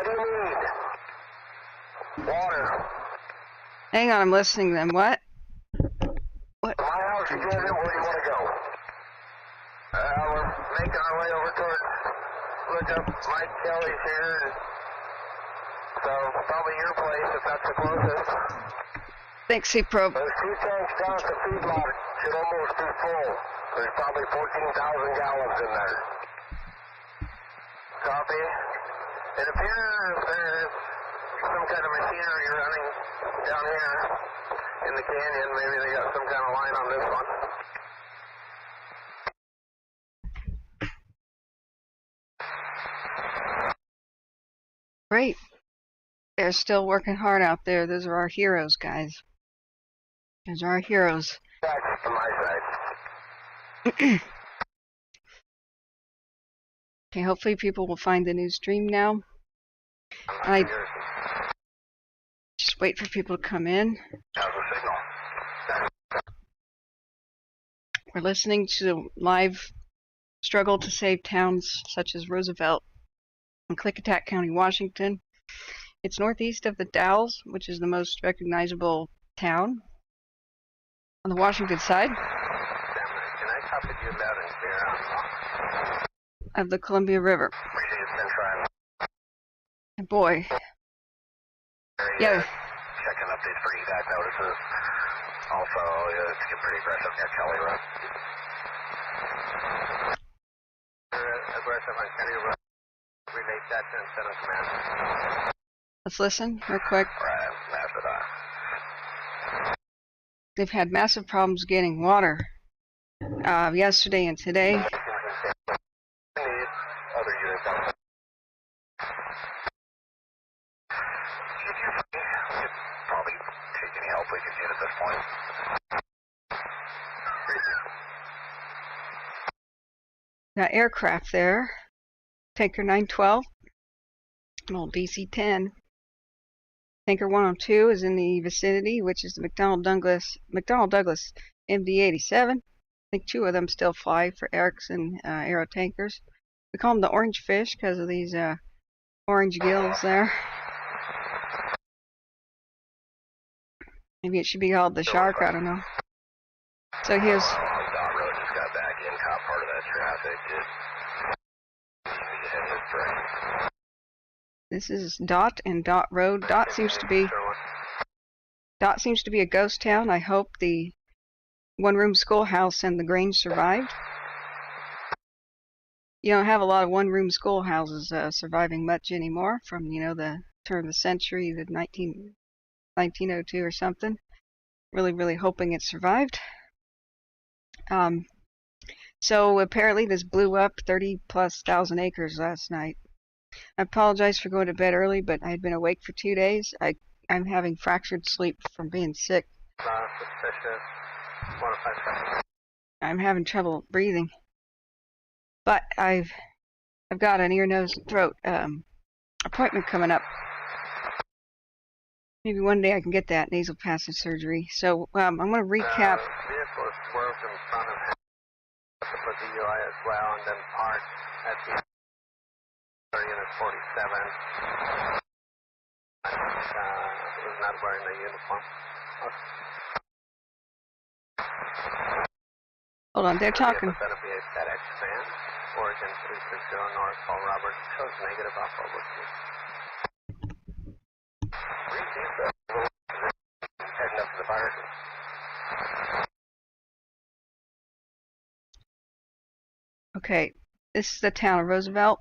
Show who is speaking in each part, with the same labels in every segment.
Speaker 1: What do you need? Water.
Speaker 2: Hang on, I'm listening to them. What? What?
Speaker 1: My house is in it. Where do you want to go? We're making our way over towards, look up, Mike Kelly's here. So, probably your place if that's the closest.
Speaker 2: Thanks, C-Probe.
Speaker 1: Those 2 tanks down at the feedlot should almost be full. There's probably 14,000 gallons in there. Copy. It appears there's some kind of machinery running down here in the canyon. Maybe they got some kind of line on this one.
Speaker 2: Great. They're still working hard out there. Those are our heroes, guys. Those are our heroes.
Speaker 1: That's from my side.
Speaker 2: Okay, hopefully people will find the new stream now. I just wait for people to come in.
Speaker 1: How's the signal?
Speaker 2: We're listening to the live struggle to save towns such as Roosevelt in Klickitat County, Washington. It's northeast of the Dalles, which is the most recognizable town on the Washington side of the Columbia River. And boy, yeah.
Speaker 1: Checking updates for evac notices. Also, it's getting pretty aggressive near Kelly Road. Aggressive on Kelly Road. Relate that to Incentive Command.
Speaker 2: Let's listen real quick.
Speaker 1: Right, massive.
Speaker 2: They've had massive problems getting water yesterday and today.
Speaker 1: Other units. Probably take any help we can get at this point.
Speaker 2: Got aircraft there. Tanker 912, an old DC-10. Tanker 102 is in the vicinity, which is the McDonnell Douglas MD-87. I think 2 of them still fly for Erickson Aero tankers. We call them the orange fish because of these orange gills there. Maybe it should be called the shark, I don't know. So here's...
Speaker 1: Dot Road just got back in, caught part of that traffic.
Speaker 2: This is Dot and Dot Road. Dot seems to be a ghost town. I hope the one-room schoolhouse and the Grange survived. You don't have a lot of one-room schoolhouses surviving much anymore from, you know, the turn of the century, the 1902 or something. Really hoping it survived. So apparently this blew up 30,000+ acres last night. I apologize for going to bed early, but I had been awake for 2 days. I'm having fractured sleep from being sick. I'm having trouble breathing. But I've got an ear, nose, and throat appointment coming up. Maybe one day I can get that nasal passage surgery. So I'm going to recap.
Speaker 1: Vehicle is swerved in front of him for DUI as well, and then parked at the unit 47. He's not wearing the uniform.
Speaker 2: Hold on, they're talking.
Speaker 1: That'll be a FedEx van. Oregon 360 North, Paul Robert shows negative alpha whiskey. Heading up to the fire.
Speaker 2: Okay, this is the town of Roosevelt.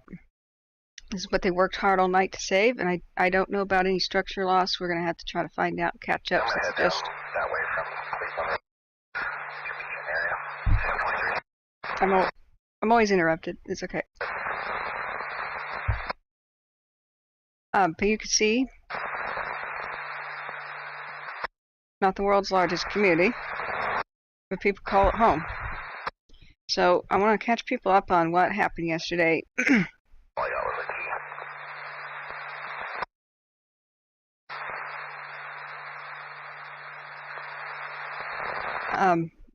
Speaker 2: This is what they worked hard all night to save, and I don't know about any structure loss. We're going to have to try to find out and catch up.
Speaker 1: It's just that way from area.
Speaker 2: I'm always interrupted. It's okay. But you can see, not the world's largest community, but people call it home. So I want to catch people up on what happened yesterday.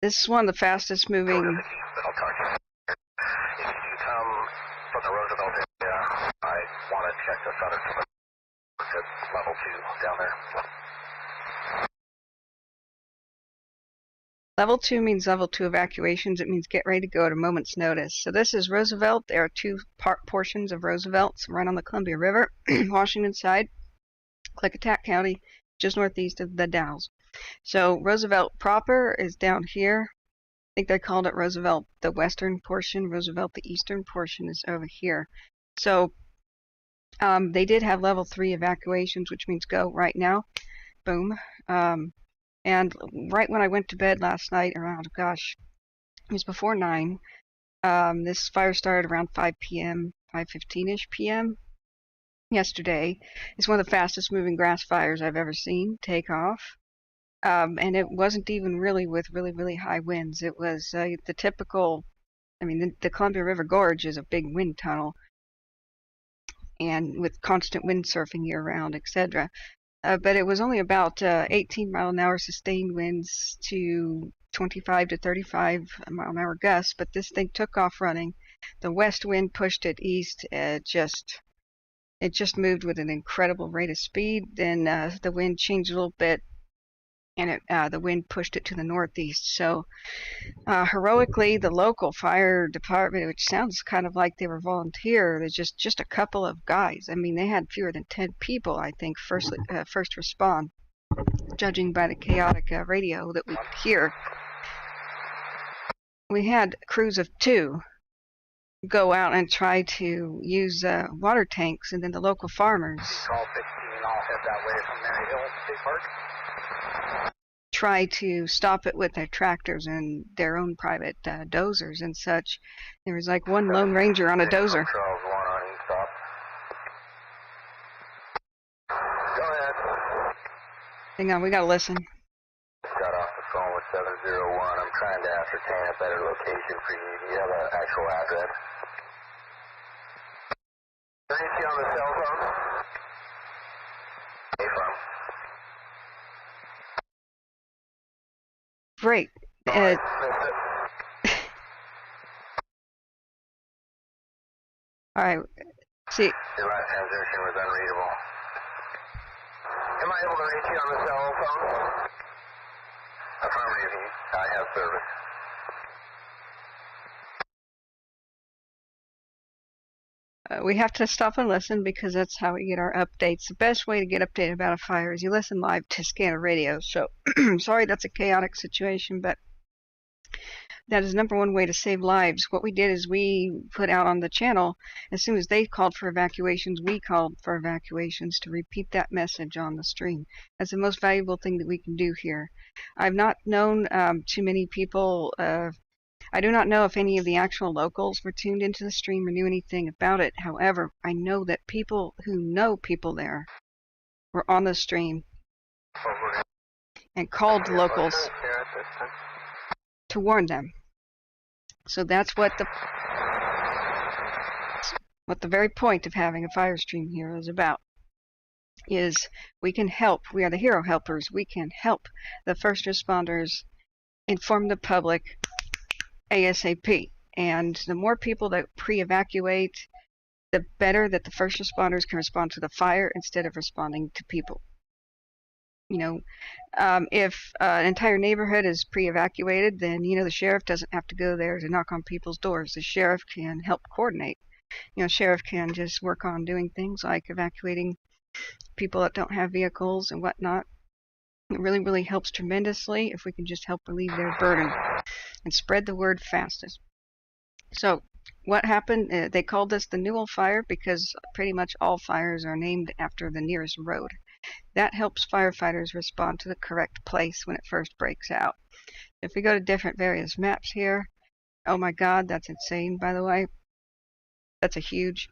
Speaker 2: This is one of the fastest moving.
Speaker 1: If you come from the Roosevelt area, I want to check this other That's level 2 down there.
Speaker 2: Level 2 means level 2 evacuations. It means get ready to go at a moment's notice. So this is Roosevelt. There are two portions of Roosevelt, right on the Columbia River, Washington side, Klickitat County, just northeast of the Dalles. So Roosevelt proper is down here. I think they called it Roosevelt the western portion. Roosevelt the eastern portion is over here. So they did have level 3 evacuations, which means go right now. Boom. And right when I went to bed last night, around, gosh, it was before 9, this fire started around 5 p.m., 5:15-ish p.m. yesterday. It's one of the fastest moving grass fires I've ever seen take off. And it wasn't even really with really, really high winds. It was the typical, I mean, the Columbia River Gorge is a big wind tunnel, and with constant windsurfing year-round, etc. But it was only about 18-mile-an-hour sustained winds to 25 to 35-mile-an-hour gusts, but this thing took off running. The west wind pushed it east. It just moved with an incredible rate of speed. Then the wind changed a little bit, and the wind pushed it to the northeast. So heroically, the local fire department, which sounds kind of like they were volunteer, there's just a couple of guys. I mean, they had fewer than 10 people, I think, first respond, judging by the chaotic radio that we could hear. We had crews of 2 go out and try to use water tanks, and then the local farmers
Speaker 1: Call 15, I'll head that way from Mary Hill State Park.
Speaker 2: try to stop it with their tractors and their own private dozers and such. There was like one Lone Ranger on a dozer.
Speaker 1: Charles 1 on stop. Go ahead.
Speaker 2: Hang on, we gotta listen.
Speaker 1: Got off the phone with 701. I'm trying to ascertain a better location for you. Do you have an actual address? Can you see on the cell phone? Hey, phone.
Speaker 2: Great. All right. See.
Speaker 1: Your last transition was unreadable. Am I able to reach you on the cell phone? Affirmative. I have service.
Speaker 2: We have to stop and listen because that's how we get our updates. The best way to get updated about a fire is you listen live to Scanner Radio. So, sorry that's a chaotic situation, but that is number one way to save lives. What we did is we put out on the channel, as soon as they called for evacuations, we called for evacuations to repeat that message on the stream. That's the most valuable thing that we can do here. I've not known too many people. I do not know if any of the actual locals were tuned into the stream or knew anything about it. However, I know that people who know people there were on the stream and called the locals to warn them. So that's what the very point of having a fire stream here is about. Is we can help. We are the hero helpers. We can help the first responders inform the public ASAP. And the more people that pre-evacuate, the better that the first responders can respond to the fire instead of responding to people. You know, if an entire neighborhood is pre-evacuated, then, you know, the sheriff doesn't have to go there to knock on people's doors. The sheriff can help coordinate. You know, sheriff can just work on doing things like evacuating people that don't have vehicles and whatnot. It really, really helps tremendously if we can just help relieve their burden and spread the word fastest. So what happened? They called this the Newell fire because pretty much all fires are named after the nearest road. That helps firefighters respond to the correct place when it first breaks out. If we go to different various maps here, oh my God, that's insane, by the way. That's a huge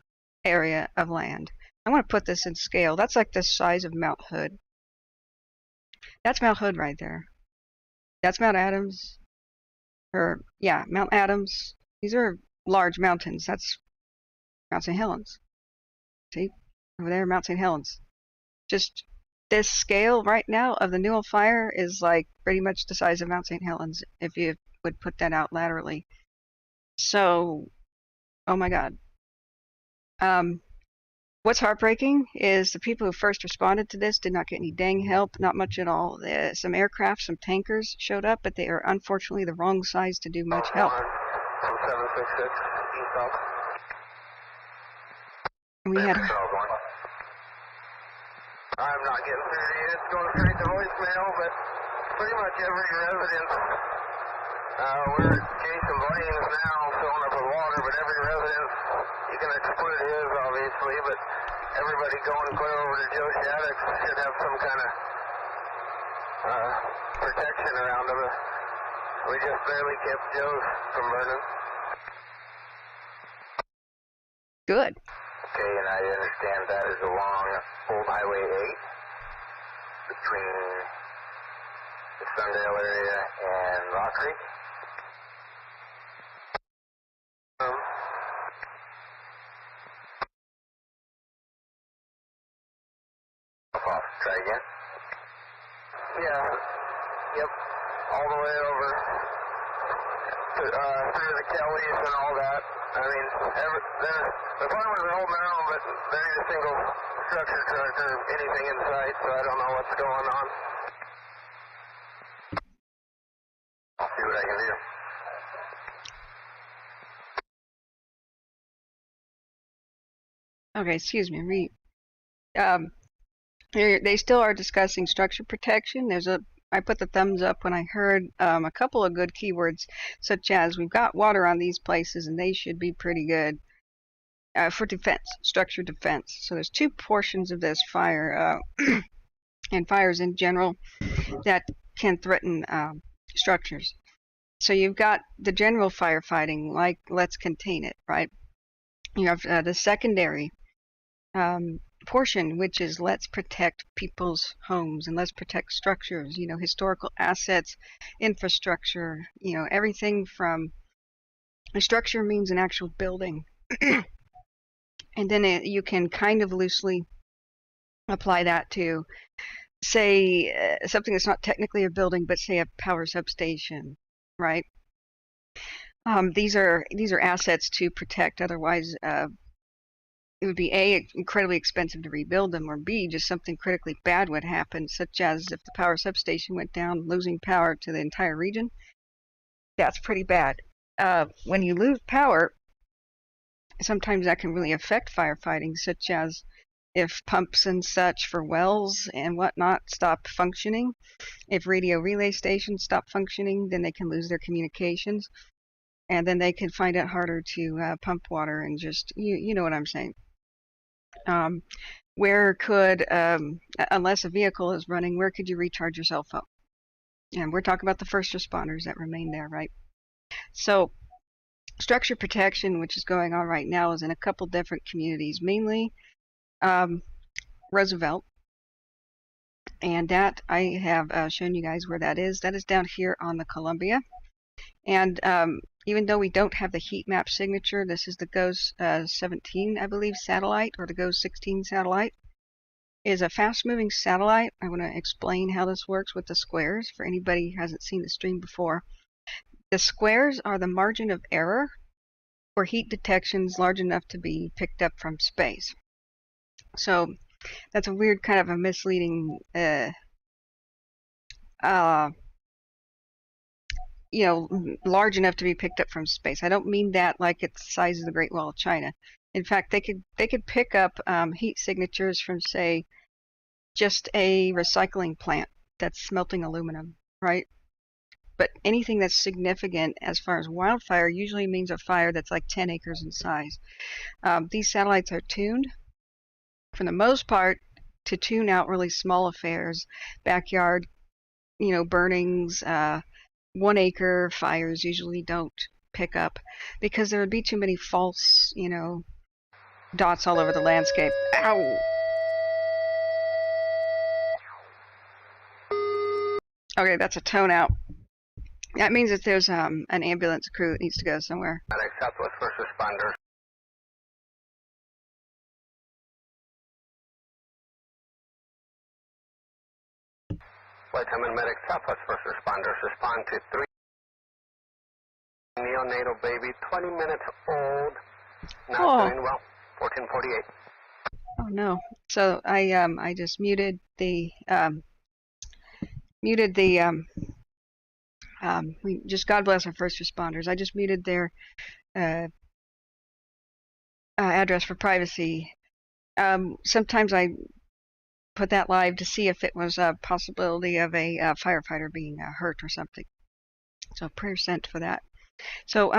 Speaker 2: area of land. I want to put this in scale. That's like the size of Mount Hood. That's Mount Hood right there. That's Mount Adams. Mount Adams. These are large mountains. That's Mount St. Helens. See? Over there, Mount St. Helens. Just this scale right now of the Newell fire is like pretty much the size of Mount St. Helens if you would put that out laterally. So, oh my God. What's heartbreaking is the people who first responded to this did not get any dang help, not much at all. Some aircraft, some tankers showed up, but they are unfortunately the wrong size to do much help.
Speaker 1: From 766 east off.
Speaker 2: We had.
Speaker 1: I'm not getting through to you. It's going straight to voicemail, but pretty much every resident, we're Jason Blaine is now filling up with water, but every resident, you can exclude his obviously, but everybody going clear over to Joe Shattuck should have some kind of protection around them. We just barely kept Joe's from burning.
Speaker 2: Good.
Speaker 1: Okay, and I understand that is along Old Highway 8 between the Sundale area and Rock Creek. Try again. Yeah. Yep. All the way over to, through the Kellys and all that. I mean, the farmers are holding their own, but there ain't a single structure truck or anything in sight, so I don't know what's going on. I'll see what I can do.
Speaker 2: Okay, excuse me. They still are discussing structure protection. I put the thumbs up when I heard a couple of good keywords, such as we've got water on these places and they should be pretty good for defense, structure defense. So there's two portions of this fire and fires in general that can threaten structures. So you've got the general firefighting, like let's contain it, right? You have the secondary portion, which is let's protect people's homes and let's protect structures, historical assets, infrastructure, everything from a structure means an actual building. And then you can kind of loosely apply that to, say, something that's not technically a building, but say a power substation, right? These are assets to protect. Otherwise, it would be A, incredibly expensive to rebuild them, or B, just something critically bad would happen, such as if the power substation went down, losing power to the entire region. That's pretty bad. When you lose power, sometimes that can really affect firefighting, such as if pumps and such for wells and whatnot stop functioning. If radio relay stations stop functioning, then they can lose their communications, and then they can find it harder to pump water and just, you know what I'm saying. Where could, unless a vehicle is running, where could you recharge your cell phone? And we're talking about the first responders that remain there, right? So structure protection, which is going on right now, is in a couple different communities, mainly Roosevelt. And that I have shown you guys where that is. That is down here on the Columbia. And even though we don't have the heat map signature, this is the GOES 17, I believe, satellite, or the GOES 16 satellite. It is a fast-moving satellite. I want to explain how this works with the squares for anybody who hasn't seen the stream before. The squares are the margin of error for heat detections large enough to be picked up from space. So that's a weird kind of a misleading large enough to be picked up from space. I don't mean that like it's the size of the Great Wall of China. In fact, they could pick up heat signatures from, say, just a recycling plant that's smelting aluminum, right? But anything that's significant as far as wildfire usually means a fire that's like 10 acres in size. These satellites are tuned, for the most part, to tune out really small affairs, backyard, burnings, 1 acre fires usually don't pick up because there would be too many false, dots all over the landscape. Ow! Okay, that's a tone out. That means that there's an ambulance crew that needs to go somewhere.
Speaker 1: Southwest first responders. Whiteham and Medic Southwest first responders respond to 3 neonatal baby, 20 minutes old, not doing well, 1448.
Speaker 2: Oh no. So I just muted the we just, God bless our first responders. I just muted their address for privacy. Sometimes I put that live to see if it was a possibility of a firefighter being hurt or something. So prayer sent for that. So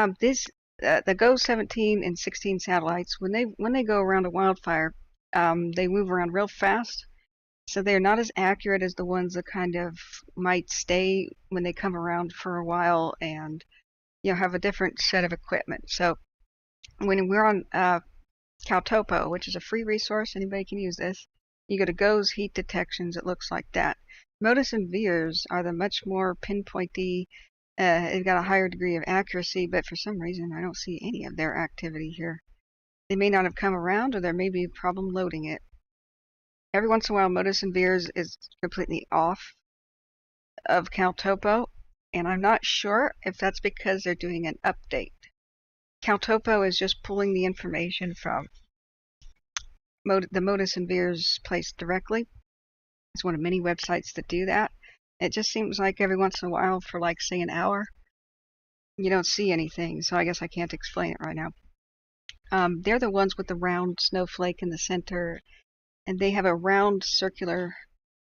Speaker 2: the GO 17 and 16 satellites, when they go around a wildfire, they move around real fast. So they're not as accurate as the ones that kind of might stay when they come around for a while and have a different set of equipment. So when we're on Caltopo, which is a free resource, anybody can use this. You go to GO's heat detections, it looks like that. Modus and Veers are the much more pinpointy. They've got a higher degree of accuracy, but for some reason I don't see any of their activity here. They may not have come around, or there may be a problem loading it. Every once in a while, Modus and Veers is completely off of Caltopo, and I'm not sure if that's because they're doing an update. Caltopo is just pulling the information from the Modus and Veers place directly. It's one of many websites that do that. It just seems like every once in a while, for like say an hour, you don't see anything, so I guess I can't explain it right now. They're the ones with the round snowflake in the center, and they have a round circular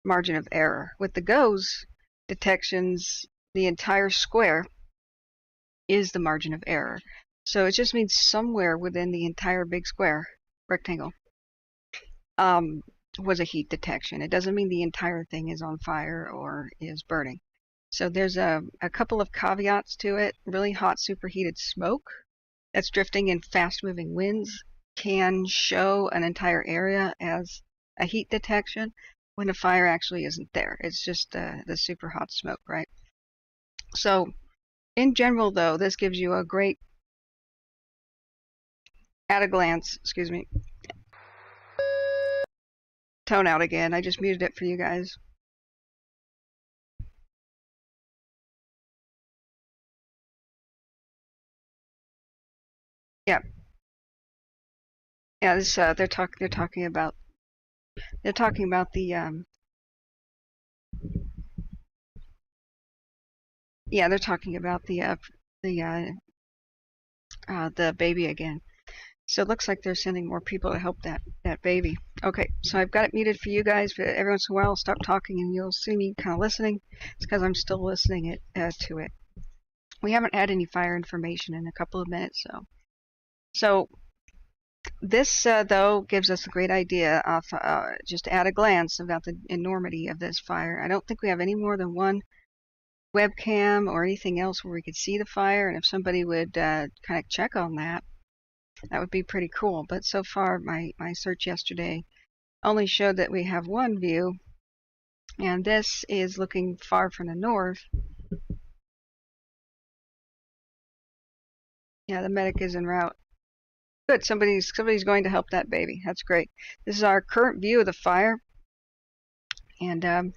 Speaker 2: margin of error. With the GOES detections, the entire square is the margin of error. So it just means somewhere within the entire big square rectangle was a heat detection. It doesn't mean the entire thing is on fire or is burning. So there's a couple of caveats to it. Really hot superheated smoke that's drifting in fast-moving winds can show an entire area as a heat detection when the fire actually isn't there. It's just the super hot smoke, right? So in general, though, this gives you a great at a glance, excuse me, tone out again. I just muted it for you guys. Yeah. Yeah, this they're talking about the yeah, they're talking about the baby again. So it looks like they're sending more people to help that baby. Okay, so I've got it muted for you guys, but every once in a while I'll stop talking and you'll see me kind of listening. It's because I'm still listening to it. We haven't had any fire information in a couple of minutes, so this though gives us a great idea of just at a glance about the enormity of this fire. I don't think we have any more than one webcam or anything else where we could see the fire, and if somebody would kind of check on that, that would be pretty cool. But so far my search yesterday only showed that we have one view, and this is looking far from the north. Yeah, the medic is en route. Good, somebody's going to help that baby. That's great. This is our current view of the fire, and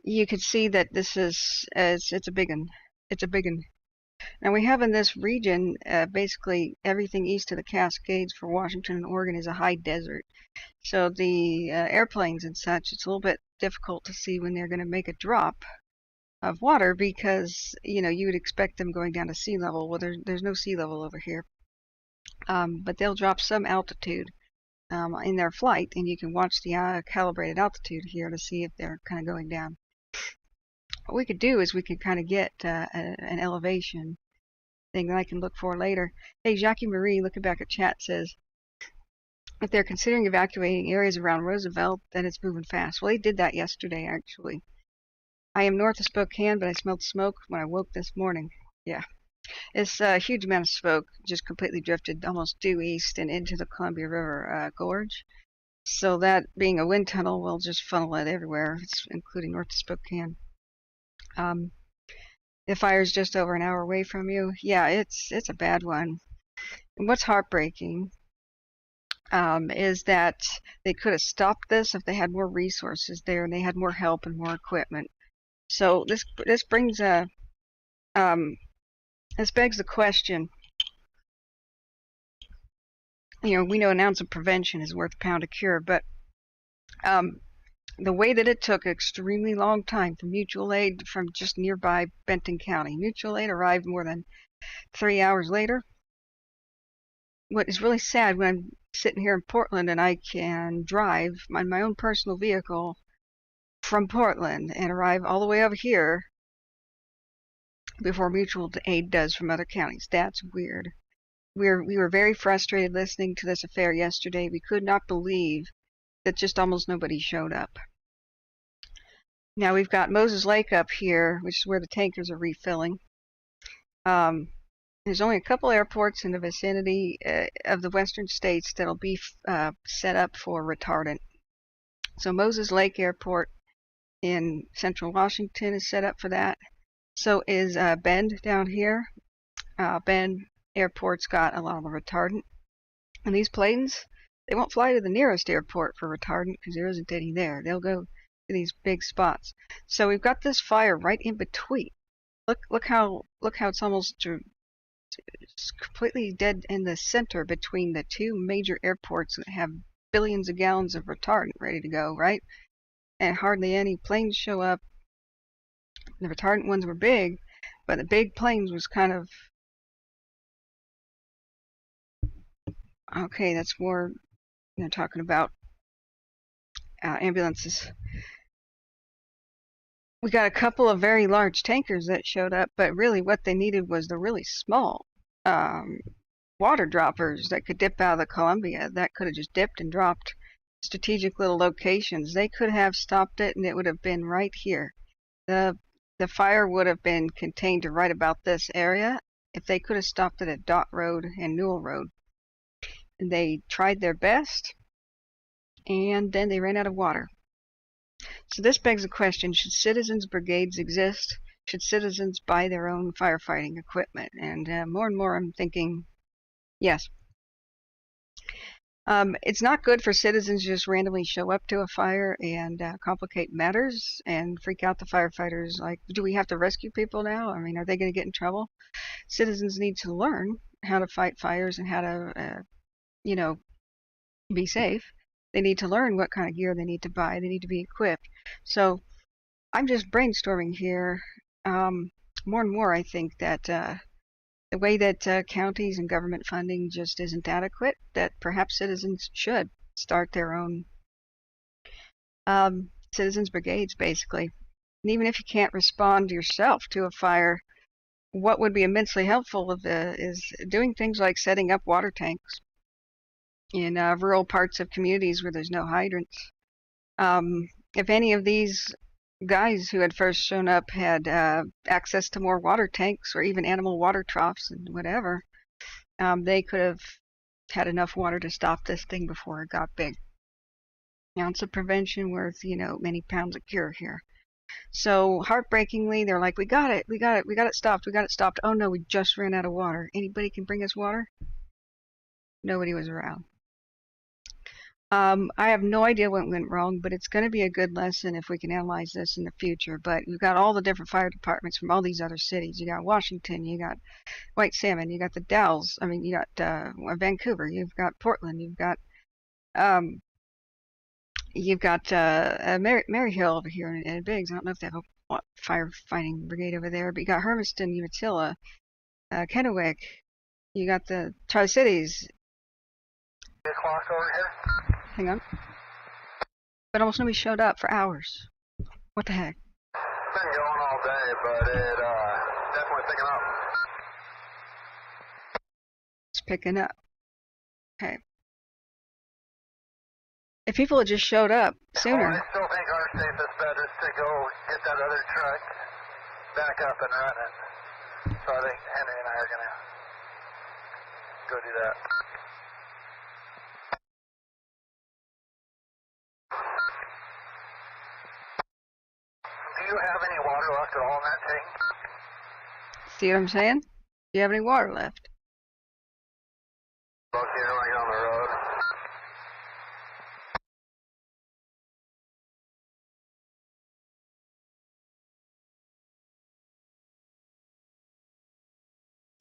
Speaker 2: you can see that this is it's a big one. It's a big one. Now we have in this region basically everything east of the Cascades for Washington and Oregon is a high desert. So the airplanes and such, it's a little bit difficult to see when they're going to make a drop of water because you would expect them going down to sea level. Well, there's no sea level over here, but they'll drop some altitude in their flight, and you can watch the calibrated altitude here to see if they're kind of going down. What we could do is we could kind of get an elevation thing that I can look for later. Hey, Jackie Marie, looking back at chat, says if they're considering evacuating areas around Roosevelt, then it's moving fast. Well, they did that yesterday, actually. I am north of Spokane, but I smelled smoke when I woke this morning. Yeah. It's a huge amount of smoke, just completely drifted almost due east and into the Columbia River Gorge. So that being a wind tunnel will just funnel it everywhere, including north of Spokane. The fire's just over an hour away from you. Yeah, it's a bad one. And what's heartbreaking is that they could have stopped this if they had more resources there and they had more help and more equipment. So this brings this begs the question: you know, we know an ounce of prevention is worth a pound of cure, but the way that it took an extremely long time for mutual aid from just nearby Benton County. Mutual aid arrived more than 3 hours later. What is really sad when I'm sitting here in Portland and I can drive on my own personal vehicle from Portland and arrive all the way over here before mutual aid does from other counties. That's weird. We were very frustrated listening to this affair yesterday. We could not believe that just almost nobody showed up. Now we've got Moses Lake up here, which is where the tankers are refilling. There's only a couple airports in the vicinity of the western states that'll be set up for retardant. So Moses Lake Airport in central Washington is set up for that. So is Bend down here. Bend Airport's got a lot of retardant. And these planes, they won't fly to the nearest airport for retardant because there isn't any there. They'll go to these big spots. So we've got this fire right in between. Look how it's almost it's completely dead in the center between the two major airports that have billions of gallons of retardant ready to go, right? And hardly any planes show up. The retardant ones were big, but the big planes was kind of okay. That's more, you know, talking about ambulances. We got a couple of very large tankers that showed up, but really what they needed was the really small water droppers that could dip out of the Columbia. That could have just dipped and dropped strategic little locations. They could have stopped it, and it would have been right here. The fire would have been contained to right about this area if they could have stopped it at Dot Road and Newell Road. And they tried their best, and then they ran out of water. So this begs the question, should citizens brigades exist? Should citizens buy their own firefighting equipment? And more I'm thinking, yes. It's not good for citizens to just randomly show up to a fire and complicate matters and freak out the firefighters. Like, do we have to rescue people now? I mean, are they going to get in trouble? Citizens need to learn how to fight fires and how to, you know, be safe. They need to learn what kind of gear they need to buy. They need to be equipped. So I'm just brainstorming here. More and more, I think that the way that counties and government funding just isn't adequate, that perhaps citizens should start their own citizens brigades, basically. And even if you can't respond yourself to a fire, what would be immensely helpful is doing things like setting up water tanks in rural parts of communities where there's no hydrants. If any of these guys who had first shown up had access to more water tanks or even animal water troughs and whatever, they could have had enough water to stop this thing before it got big. Now, it's a prevention worth, you know, many pounds of cure here. So heartbreakingly, they're like, we got it stopped. Oh no, we just ran out of water. Anybody can bring us water? Nobody was around. I have no idea what went wrong, but it's going to be a good lesson if we can analyze this in the future. But you've got all the different fire departments from all these other cities. You got Washington, you got White Salmon, you got the Dalles. I mean, you got Vancouver, you've got Portland, you've got Maryhill over here in Biggs. I don't know if they have a firefighting brigade over there, but you got Hermiston, Umatilla, Kennewick. You got the Tri-Cities.
Speaker 1: Clock over here.
Speaker 2: Hang on. But almost nobody showed up for hours. What the heck?
Speaker 1: Been going all day, but it definitely picking up.
Speaker 2: It's picking up. Okay. If people had just showed up sooner.
Speaker 1: Well, I still think our safest bet is to go get that other truck back up and running. So I think Henry and I are going to go do that. Do you have any water left at all in that tank?
Speaker 2: See what I'm saying? Do you have any water left?
Speaker 1: Look here, like on the road.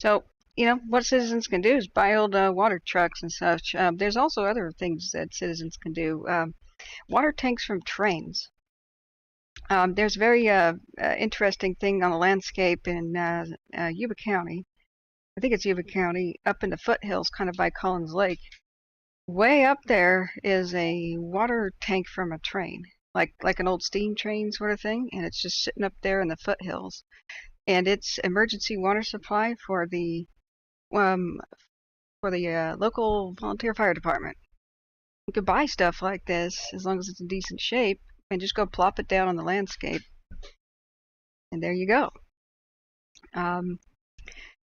Speaker 2: So you know, what citizens can do is buy old water trucks and such. There's also other things that citizens can do. Water tanks from trains. There's a very interesting thing on the landscape in Yuba County. I think it's Yuba County, up in the foothills, kind of by Collins Lake. Way up there is a water tank from a train, like an old steam train sort of thing, and it's just sitting up there in the foothills. And it's emergency water supply for the local volunteer fire department. You could buy stuff like this as long as it's in decent shape, and just go plop it down on the landscape, and there you go.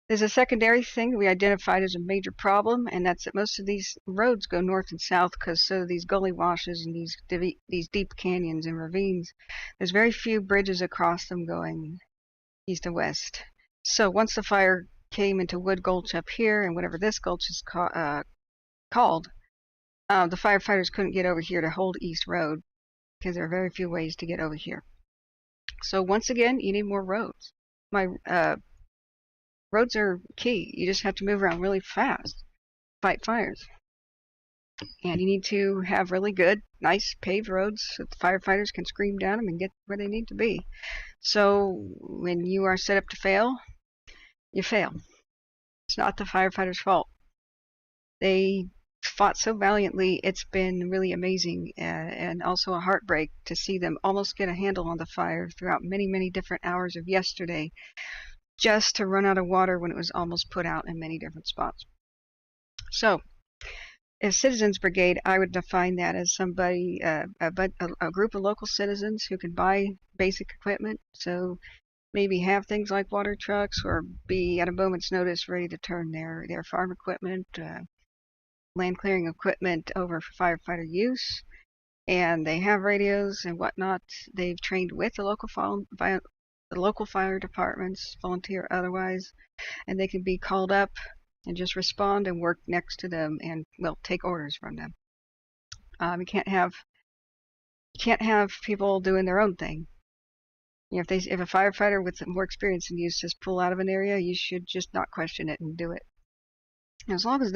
Speaker 2: There's a secondary thing we identified as a major problem, and that's that most of these roads go north and south because so these gully washes and these deep canyons and ravines, there's very few bridges across them going east and west. So once the fire came into Wood Gulch up here, and whatever this gulch is called, the firefighters couldn't get over here to Hold East Road because there are very few ways to get over here. So once again, you need more roads. Roads are key. You just have to move around really fast to fight fires. And you need to have really good, nice paved roads so the firefighters can scream down them and get where they need to be. So when you are set up to fail, you fail. It's not the firefighters' fault. They fought so valiantly. It's been really amazing and also a heartbreak to see them almost get a handle on the fire throughout many, many different hours of yesterday, just to run out of water when it was almost put out in many different spots. So, as Citizens Brigade, I would define that as somebody, a group of local citizens who can buy basic equipment. So maybe have things like water trucks, or be at a moment's notice ready to turn their farm equipment, land clearing equipment over for firefighter use. And they have radios and whatnot. They've trained with the local fire departments, volunteer otherwise, and they can be called up and just respond and work next to them and, well, take orders from them. You can't have people doing their own thing. You know, if a firefighter with more experience than you says pull out of an area, you should just not question it and do it. And as long as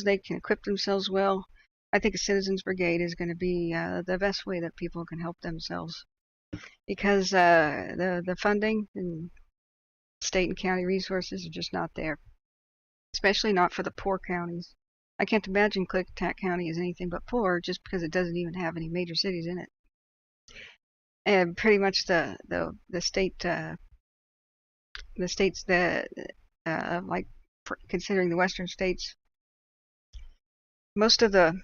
Speaker 2: they can equip themselves well, I think a Citizens Brigade is going to be the best way that people can help themselves. Because the funding and state and county resources are just not there, especially not for the poor counties. I can't imagine Klickitat County is anything but poor just because it doesn't even have any major cities in it. And pretty much the states that like considering the western states, most of the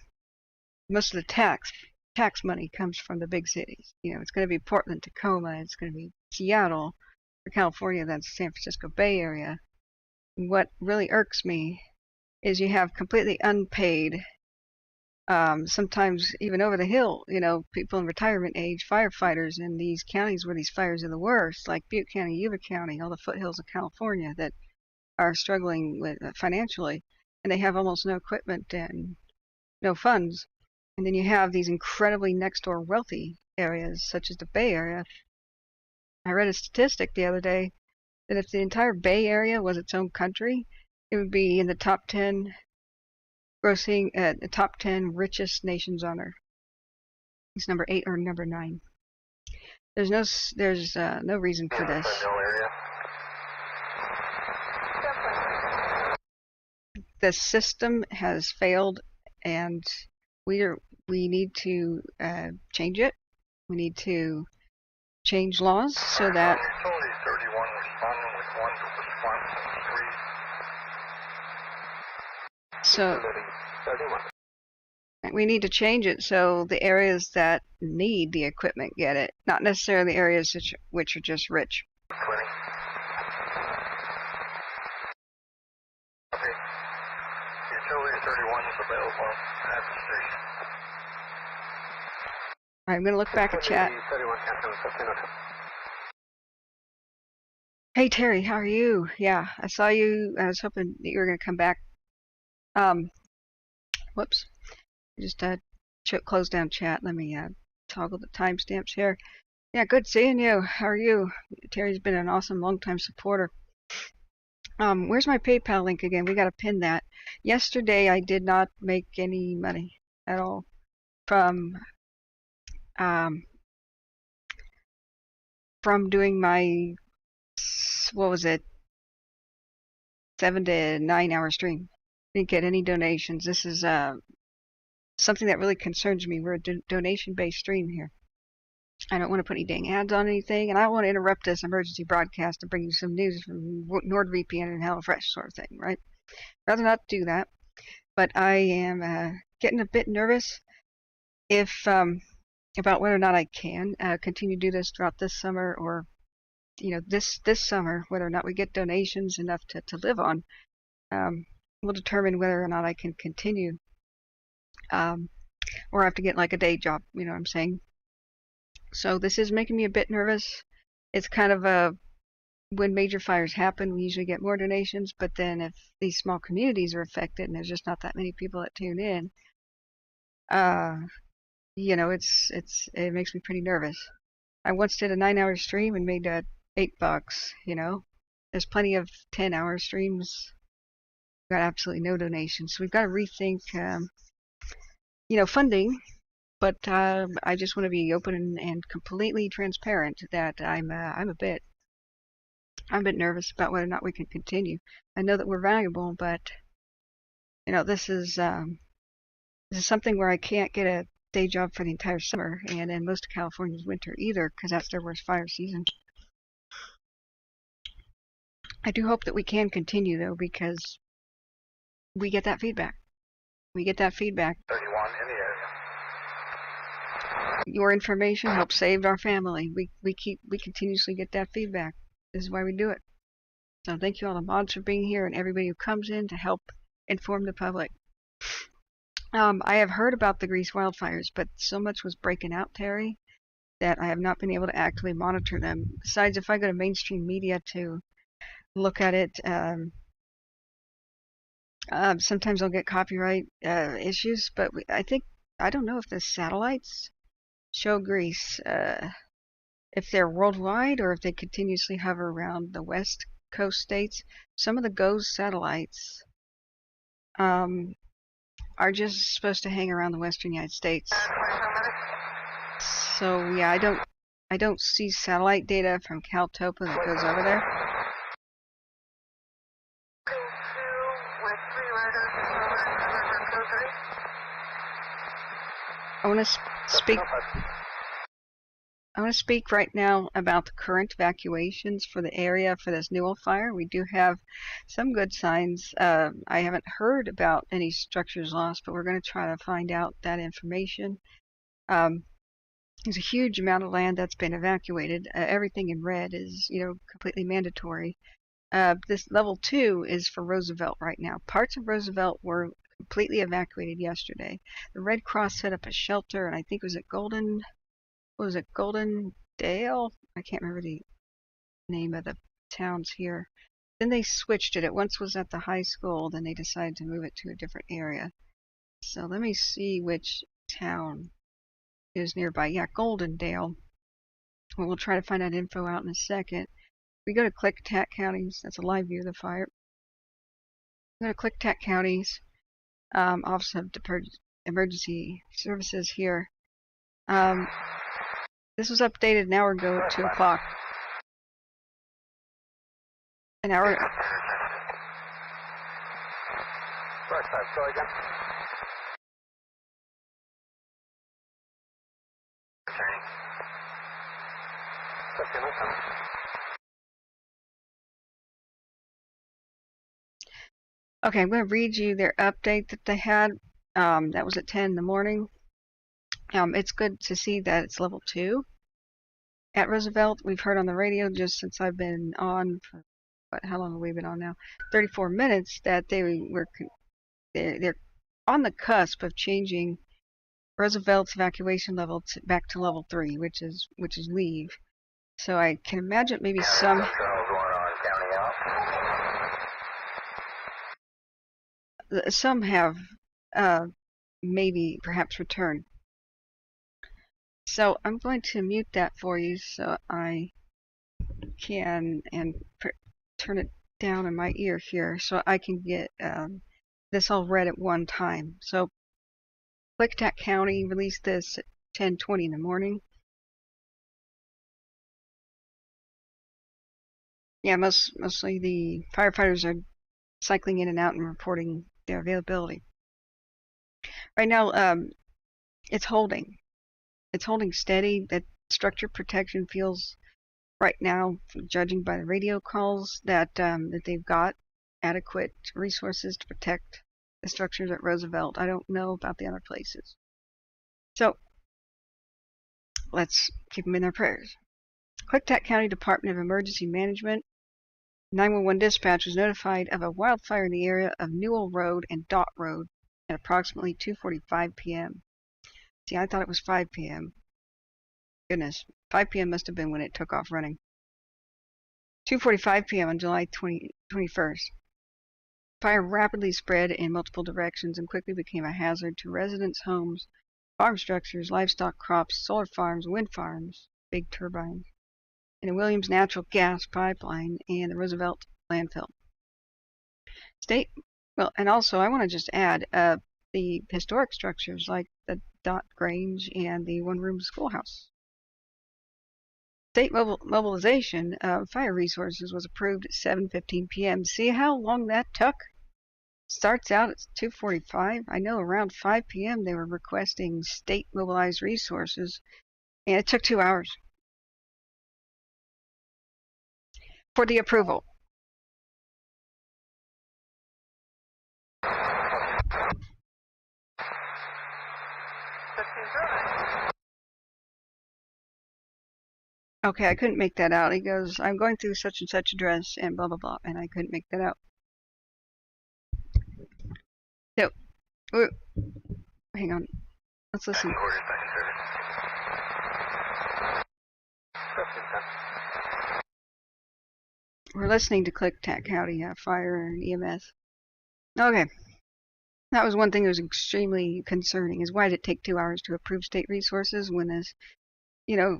Speaker 2: tax money comes from the big cities. You know, it's going to be Portland, Tacoma, it's going to be Seattle. For California, that's San Francisco Bay Area. And what really irks me is you have completely unpaid, sometimes even over the hill, you know, people in retirement age, firefighters in these counties where these fires are the worst, like Butte County, Yuba County, all the foothills of California that are struggling with financially, and they have almost no equipment and no funds. And then you have these incredibly next door wealthy areas such as the Bay Area. I read a statistic the other day that if the entire Bay Area was its own country, it would be in the top 10 the top 10 richest nations on earth. It's number 8 or number 9. There's no reason for this. The system has failed, and we need to change it. We need to change laws so that we need to change it so the areas that need the equipment get it, not necessarily the areas which are just rich.
Speaker 1: Okay. Utility 31 is available at the station.
Speaker 2: All right, I'm going to look back at chat. Hey Terry, how are you? Yeah, I saw you. I was hoping that you were going to come back. Whoops. Just close down chat. Let me toggle the timestamps here. Yeah, good seeing you. How are you? Terry's been an awesome long-time supporter. Where's my PayPal link again? We got to pin that. Yesterday I did not make any money at all um, from doing my, what was it, 7 to 9 hour stream. Didn't get any donations. This is something that really concerns me. We're a donation-based stream here. I don't want to put any dang ads on anything, and I don't want to interrupt this emergency broadcast to bring you some news from NordVPN and HelloFresh sort of thing, right? Rather not do that. But I am getting a bit nervous if about whether or not I can continue to do this throughout this summer, or this summer, whether or not we get donations enough to live on will determine whether or not I can continue, or I have to get like a day job. You know what I'm saying? So this is making me a bit nervous. It's kind of when major fires happen, we usually get more donations, but then if these small communities are affected and there's just not that many people that tune in, it makes me pretty nervous. I once did a 9-hour stream and made $8. There's plenty of 10-hour streams. Got absolutely no donations. So we've got to rethink, funding. But I just want to be open and completely transparent that I'm a bit nervous about whether or not we can continue. I know that we're valuable, but this is something where I can't get a day job for the entire summer, and in most of California's winter either, because that's their worst fire season. I do hope that we can continue though, because we get that feedback.
Speaker 1: 31 in the area.
Speaker 2: Your information helps save our family. We continuously get that feedback. This is why we do it. So thank you all the mods for being here and everybody who comes in to help inform the public. I have heard about the Grease wildfires, but so much was breaking out, Terry, that I have not been able to actively monitor them. Besides, if I go to mainstream media to look at it, sometimes I'll get copyright issues, but I don't know if the satellites show Grease, if they're worldwide or if they continuously hover around the west coast states. Some of the GOES satellites are just supposed to hang around the western United States. So yeah, I don't see satellite data from Caltopa that goes over there. I want to speak right now about the current evacuations for the area for this Newell fire. We do have some good signs. I haven't heard about any structures lost, but we're going to try to find out that information. There's a huge amount of land that's been evacuated. Everything in red is, completely mandatory. This level 2 is for Roosevelt right now. Parts of Roosevelt were completely evacuated yesterday. The Red Cross set up a shelter, and I think it was Golden Dale? I can't remember the name of the towns here. Then they switched it. It once was at the high school, then they decided to move it to a different area. So let me see which town is nearby. Yeah, Golden Dale. Well, we'll try to find that info out in a second. We go to Klickitat counties. That's a live view of the fire. We go to Klickitat counties. Office of Emergency Services here. This was updated an hour ago at 2 o'clock. An hour. Okay, I'm going to read you their update that they had. That was at 10 in the morning. It's good to see that it's level 2 at Roosevelt. We've heard on the radio just since I've been on for how long have we been on now? 34 minutes, that they're on the cusp of changing Roosevelt's evacuation level back to level 3, which is leave. So I can imagine maybe some have maybe perhaps returned. So I'm going to mute that for you so I can turn it down in my ear here so I can get this all read at one time. So Klickitat County released this at 10:20 in the morning. Yeah, mostly the firefighters are cycling in and out and reporting their availability. Right now, it's holding steady. That structure protection feels right now, judging by the radio calls, that they've got adequate resources to protect the structures at Roosevelt. I don't know about the other places. So let's keep them in our prayers. Klickitat County Department of Emergency Management 911 dispatch was notified of a wildfire in the area of Newell Road and Dot Road at approximately 2:45 p.m. See, I thought it was 5 p.m. Goodness, 5 p.m. must have been when it took off running. 2:45 p.m. on July 21st. Fire rapidly spread in multiple directions and quickly became a hazard to residents' homes, farm structures, livestock crops, solar farms, wind farms, big turbines, and the Williams natural gas pipeline and the Roosevelt landfill. And also I want to just add the historic structures like the Dot Grange and the one-room schoolhouse. State mobilization of fire resources was approved at 7:15 p.m. See how long that took? Starts out at 2:45. I know around 5 p.m. they were requesting state mobilized resources, and it took 2 hours for the approval. Okay, I couldn't make that out. He goes, I'm going through such and such address and blah, blah, blah, and I couldn't make that out. So, hang on. Let's listen. We're listening to Klickitat County Fire and EMS. Okay. That was one thing that was extremely concerning, is why did it take 2 hours to approve state resources when this,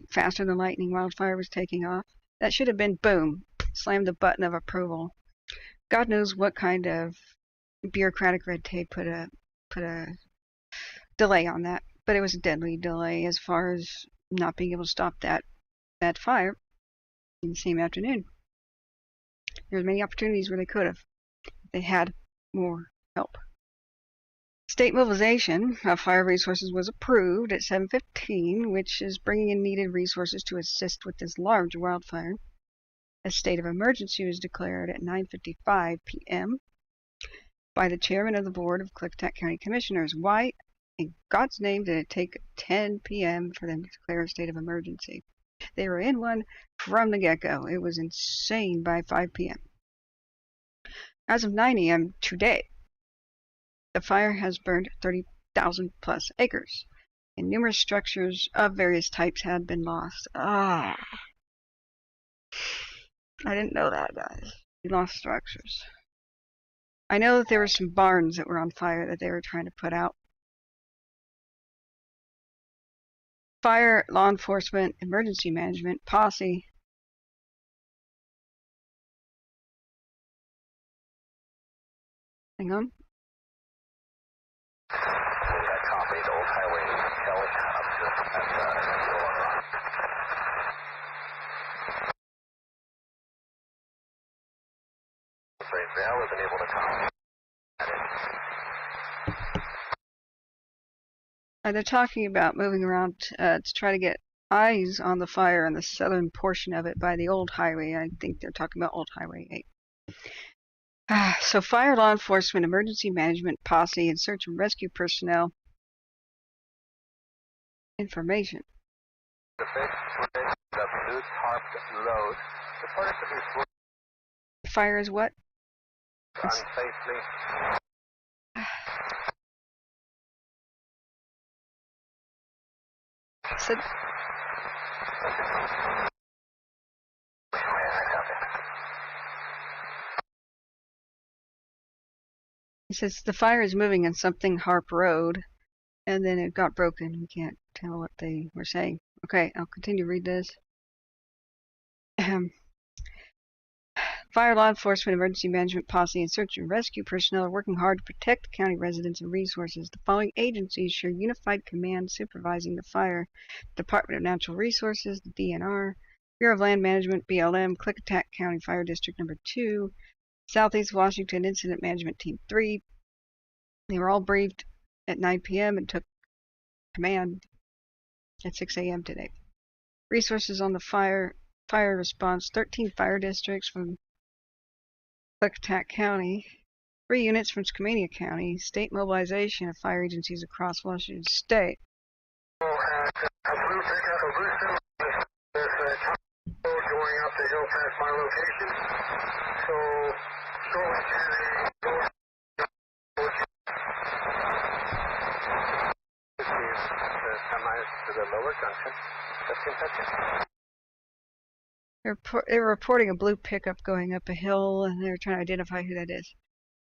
Speaker 2: faster than lightning wildfire was taking off? That should have been boom, slam the button of approval. God knows what kind of bureaucratic red tape put a delay on that, but it was a deadly delay as far as not being able to stop that fire in the same afternoon. There were many opportunities where they could have. They had more help. State mobilization of fire resources was approved at 7:15, which is bringing in needed resources to assist with this large wildfire. A state of emergency was declared at 9:55 p.m. by the chairman of the board of Klickitat County Commissioners. Why in God's name did it take 10 p.m. for them to declare a state of emergency? They were in one from the get-go. It was insane by 5 p.m. As of 9 a.m. today, the fire has burned 30,000 plus acres, and numerous structures of various types had been lost. I didn't know that, guys. We lost structures. I know that there were some barns that were on fire that they were trying to put out. Fire, law enforcement, emergency management, posse. Hang on. They're talking about moving around to try to get eyes on the fire on the southern portion of it by the old highway. I think they're talking about Old Highway 8. So fire, law enforcement, emergency management, posse, and search and rescue personnel. Information. Fire is what?
Speaker 1: Unsafely.
Speaker 2: So, it says the fire is moving on something Harp Road, and then it got broken. We can't tell what they were saying. Okay, I'll continue to read this. Fire, law enforcement, emergency management, posse, and search and rescue personnel are working hard to protect the county residents and resources. The following agencies share unified command supervising the fire: Department of Natural Resources, the DNR, Bureau of Land Management, BLM, Klickitat County Fire District Number 2, Southeast Washington Incident Management Team 3. They were all briefed at 9 p.m. and took command at 6 a.m. today. Resources on the fire response: 13 fire districts from Klickitat County, 3 units from Skamania County, state mobilization of fire agencies across Washington State.
Speaker 1: A blue pickup, a blue symbol. There's a road going up the hill past my location. So, shortly to the road. To the lower junction.
Speaker 2: They're reporting a blue pickup going up a hill, and they're trying to identify who that is.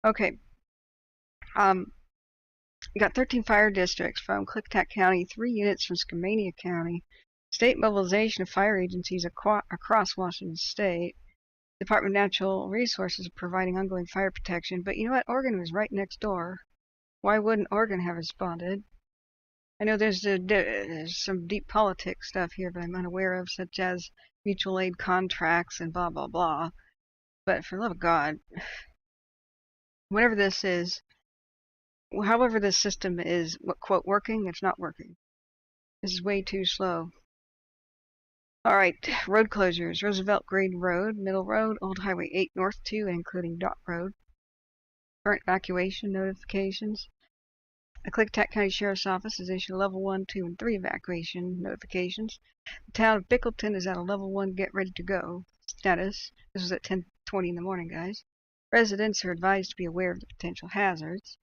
Speaker 2: Okay. You got 13 fire districts from Klickitat County, 3 units from Skamania County, state mobilization of fire agencies across Washington State, Department of Natural Resources providing ongoing fire protection. But you know what? Oregon was right next door. Why wouldn't Oregon have responded? I know there's some deep politics stuff here that I'm unaware of, such as mutual aid contracts and blah, blah, blah. But for the love of God, whatever this is, however this system is, quote, working, it's not working. This is way too slow. Alright, road closures. Roosevelt Grade Road, Middle Road, Old Highway 8 North 2, including Dot Road. Current evacuation notifications. The Klickitat County Sheriff's Office has issued level 1, 2, and 3 evacuation notifications. The town of Bickleton is at a level 1 get ready to go status. This was at 10:20 in the morning, guys. Residents are advised to be aware of the potential hazards.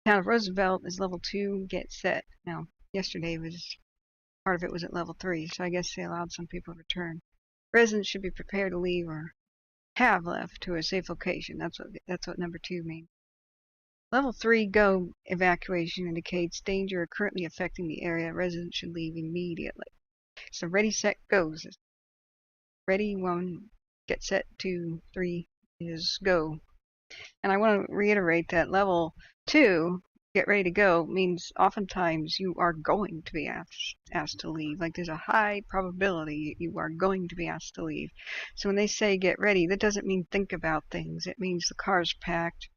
Speaker 2: The town of Roosevelt is level 2 get set. Now, yesterday part of it was at level 3, so I guess they allowed some people to return. Residents should be prepared to leave or have left to a safe location. That's what number 2 means. Level 3 go evacuation indicates danger currently affecting the area. Residents should leave immediately. So ready, set, goes. Ready, 1, get set, 2, 3 is go. And I want to reiterate that level 2, get ready to go, means oftentimes you are going to be asked to leave. Like there's a high probability you are going to be asked to leave. So when they say get ready, that doesn't mean think about things. It means the car's packed.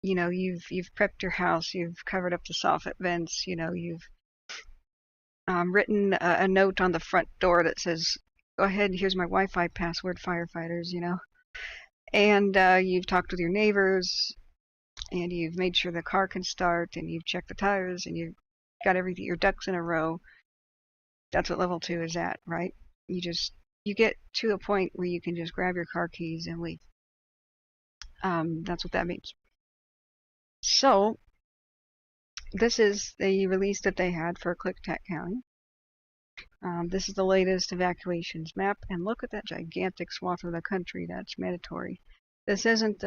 Speaker 2: You know, you've prepped your house, you've covered up the soffit vents, you know, you've written a note on the front door that says, go ahead, here's my Wi-Fi password, firefighters, you know. And you've talked with your neighbors, and you've made sure the car can start, and you've checked the tires, and you've got everything, your ducks in a row. That's what level 2 is at, right? You get to a point where you can just grab your car keys and leave. That's what that means. So, this is the release that they had for Klickitat County. This is the latest evacuations map, and look at that gigantic swath of the country that's mandatory. This isn't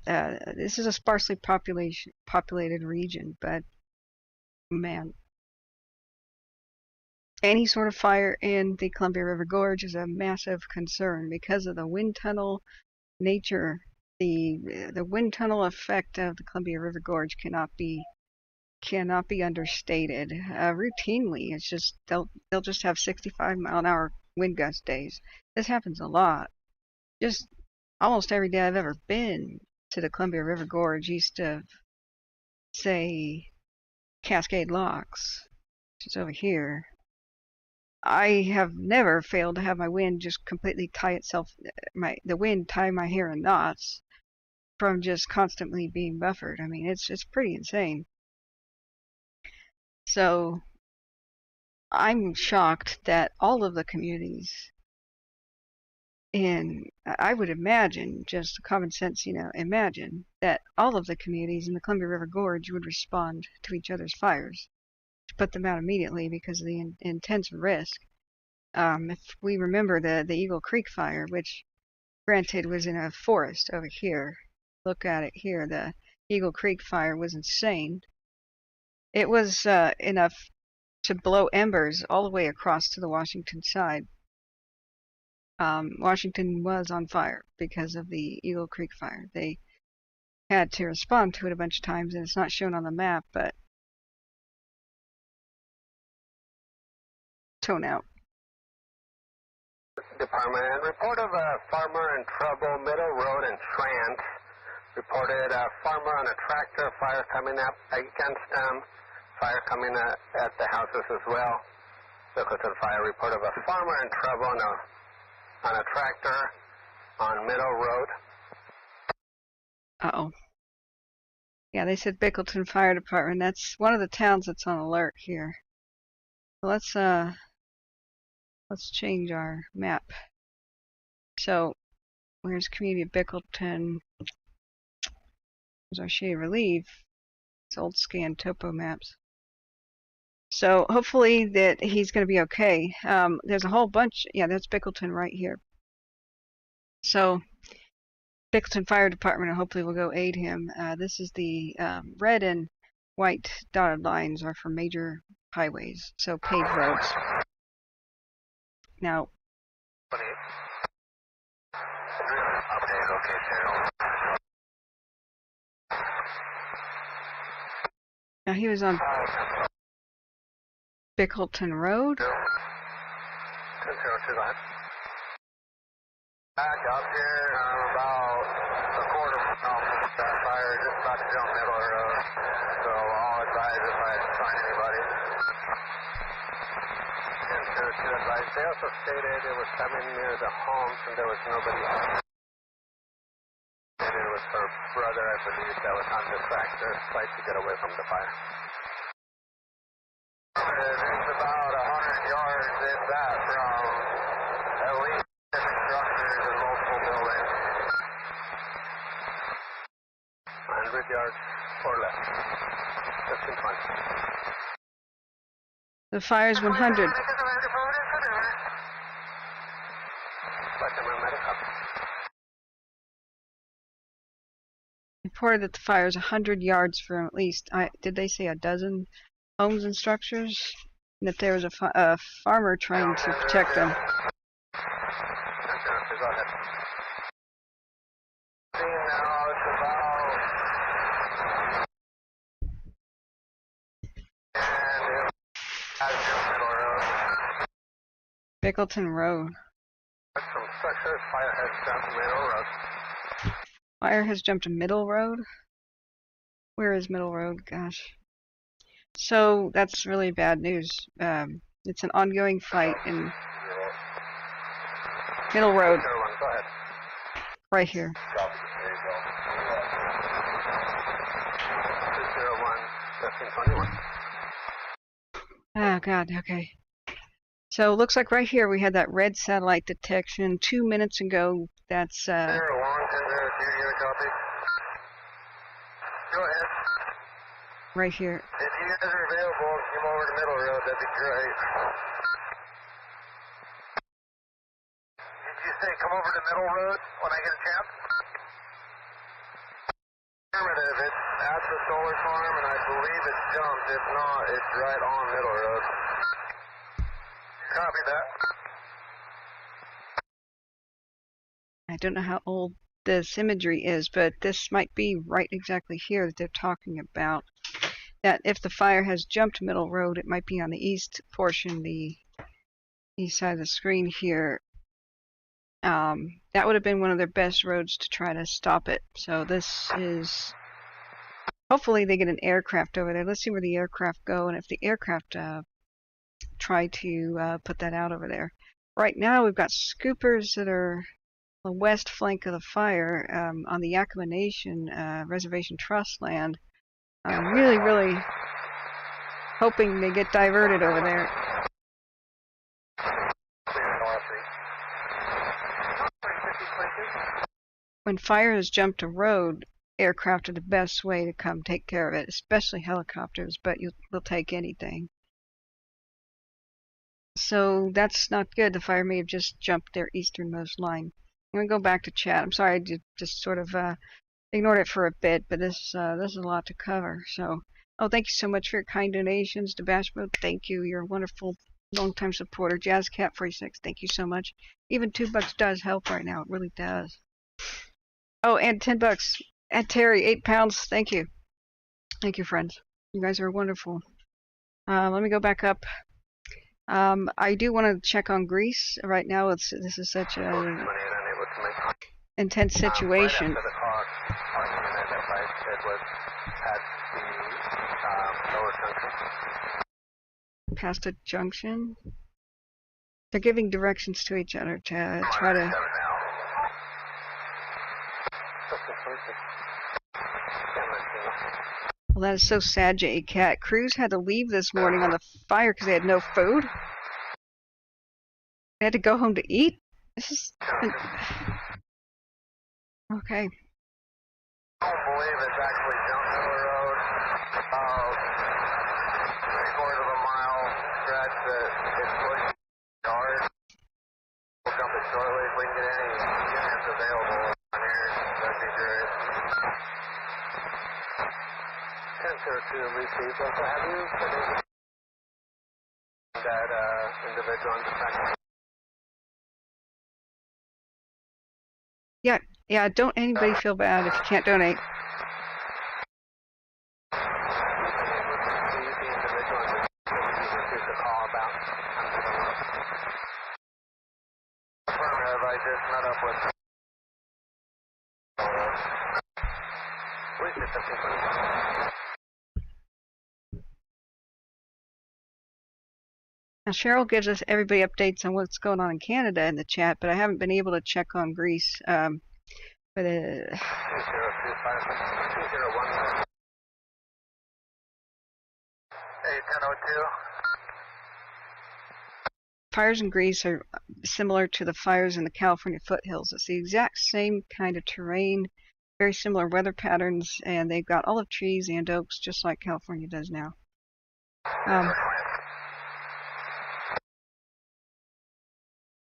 Speaker 2: this is a sparsely populated region, but man, any sort of fire in the Columbia River Gorge is a massive concern because of the wind tunnel nature. The wind tunnel effect of the Columbia River Gorge cannot be understated. Routinely, it's just they'll just have 65-mile-an-hour wind gust days. This happens a lot. Just almost every day I've ever been to the Columbia River Gorge east of, say, Cascade Locks, which is over here. I have never failed to have my wind just completely tie my hair in knots from just constantly being buffered. I mean, it's pretty insane. So I'm shocked that all of the communities I would imagine, just common sense, you know, imagine that all of the communities in the Columbia River Gorge would respond to each other's fires to put them out immediately because of the intense risk. If we remember the Eagle Creek fire, which granted was in a forest over here, look at it here, the Eagle Creek fire was insane. It was enough to blow embers all the way across to the Washington side. Washington was on fire because of the Eagle Creek fire. They had to respond to it a bunch of times, and it's not shown on the map, but tone out.
Speaker 1: Department, report of a farmer in trouble, Middle Road and Trans. Reported a farmer on a tractor, fire coming up against them, fire coming at the houses as well. Klickitat fire report of a farmer in trouble on a tractor on Middle Road.
Speaker 2: Uh-oh. Yeah, they said Bickleton Fire Department. That's one of the towns that's on alert here. So let's change our map. So, where's Community of Bickleton? There's our Shade of Relief. It's old scan topo maps. So hopefully that he's going to be okay. There's a whole bunch. Yeah, that's Bickleton right here. So Bickleton Fire Department hopefully will go aid him. This is the red and white dotted lines are for major highways, so paved roads. Now, he was on Bickleton Road.
Speaker 1: Back up here, about a quarter mile from that fire, just about to jump Middle Road. So I'll advise if I find anybody. And to advise, they also stated it was coming near the homes and there was nobody home. It was her brother, I believe, that was on the tractor, tried to get away from the fire. It's about 100 yards, if that, from at least different structures and multiple buildings. 100 yards or less. 15-20.
Speaker 2: The fire's 100. Reported that the fire is 100 yards from at least, did they say a dozen homes and structures? And that there was a farmer trying to protect them. Bickleton Road. Fire has jumped to Middle Road? Where is Middle Road? Gosh. So that's really bad news. It's an ongoing fight in Middle Road. Right here. Oh God, okay. So looks like right here we had that red satellite detection 2 minutes ago. That's
Speaker 1: Go ahead.
Speaker 2: right here.
Speaker 1: If you guys are available, come over to Middle Road, that'd be great. Did you say come over to Middle Road when I get a chance? Affirmative, it's at the solar farm and I believe it's jumped. If not, it's right on Middle Road. Copy that.
Speaker 2: I don't know how old this imagery is, but this might be right exactly here that they're talking about. That if the fire has jumped Middle Road, it might be on the east portion, the east side of the screen here. That would have been one of their best roads to try to stop it. So this is, hopefully they get an aircraft over there. Let's see where the aircraft go, and if the aircraft try to put that out over there. Right now we've got scoopers that are the west flank of the fire on the Yakima Nation Reservation Trust land. I'm really hoping they get diverted over there. When fire has jumped a road, aircraft are the best way to come take care of it, especially helicopters, but they'll take anything. So that's not good. The fire may have just jumped their easternmost line. I'm going to go back to chat. I'm sorry I just sort of ignored it for a bit, but this is a lot to cover. So, thank you so much for your kind donations to Bash Mode. Thank you. You're wonderful Long-time supporter. JazzCat46, thank you so much. Even $2 does help right now. It really does. Oh, and $10. At Terry, 8 pounds. Thank you. Thank you, friends. You guys are wonderful. Let me go back up. I do want to check on Greece right now. This is such a intense situation.
Speaker 1: Right after the clock, our unit, as I said, was at the lower junction.
Speaker 2: Past a junction. They're giving directions to each other to try to. Well, that is so sad, J. Cat. Crews had to leave this morning on the fire because they had no food. They had to go home to eat. This is okay.
Speaker 1: I don't believe it's actually Junction Road. 3/4 of a mile stretch that is pushed hard. We'll jump it shortly if we can get any units available on here. That'd be great. 1002 receive. So have you put in that individual on the second?
Speaker 2: Yeah, don't anybody feel bad if you can't donate.
Speaker 1: I just met up with.
Speaker 2: Now Cheryl gives us everybody updates on what's going on in Canada in the chat, but I haven't been able to check on Greece. But
Speaker 1: 202. Hey, 1002.
Speaker 2: Fires in Greece are similar to the fires in the California foothills. It's the exact same kind of terrain, very similar weather patterns, and they've got olive trees and oaks just like California does now.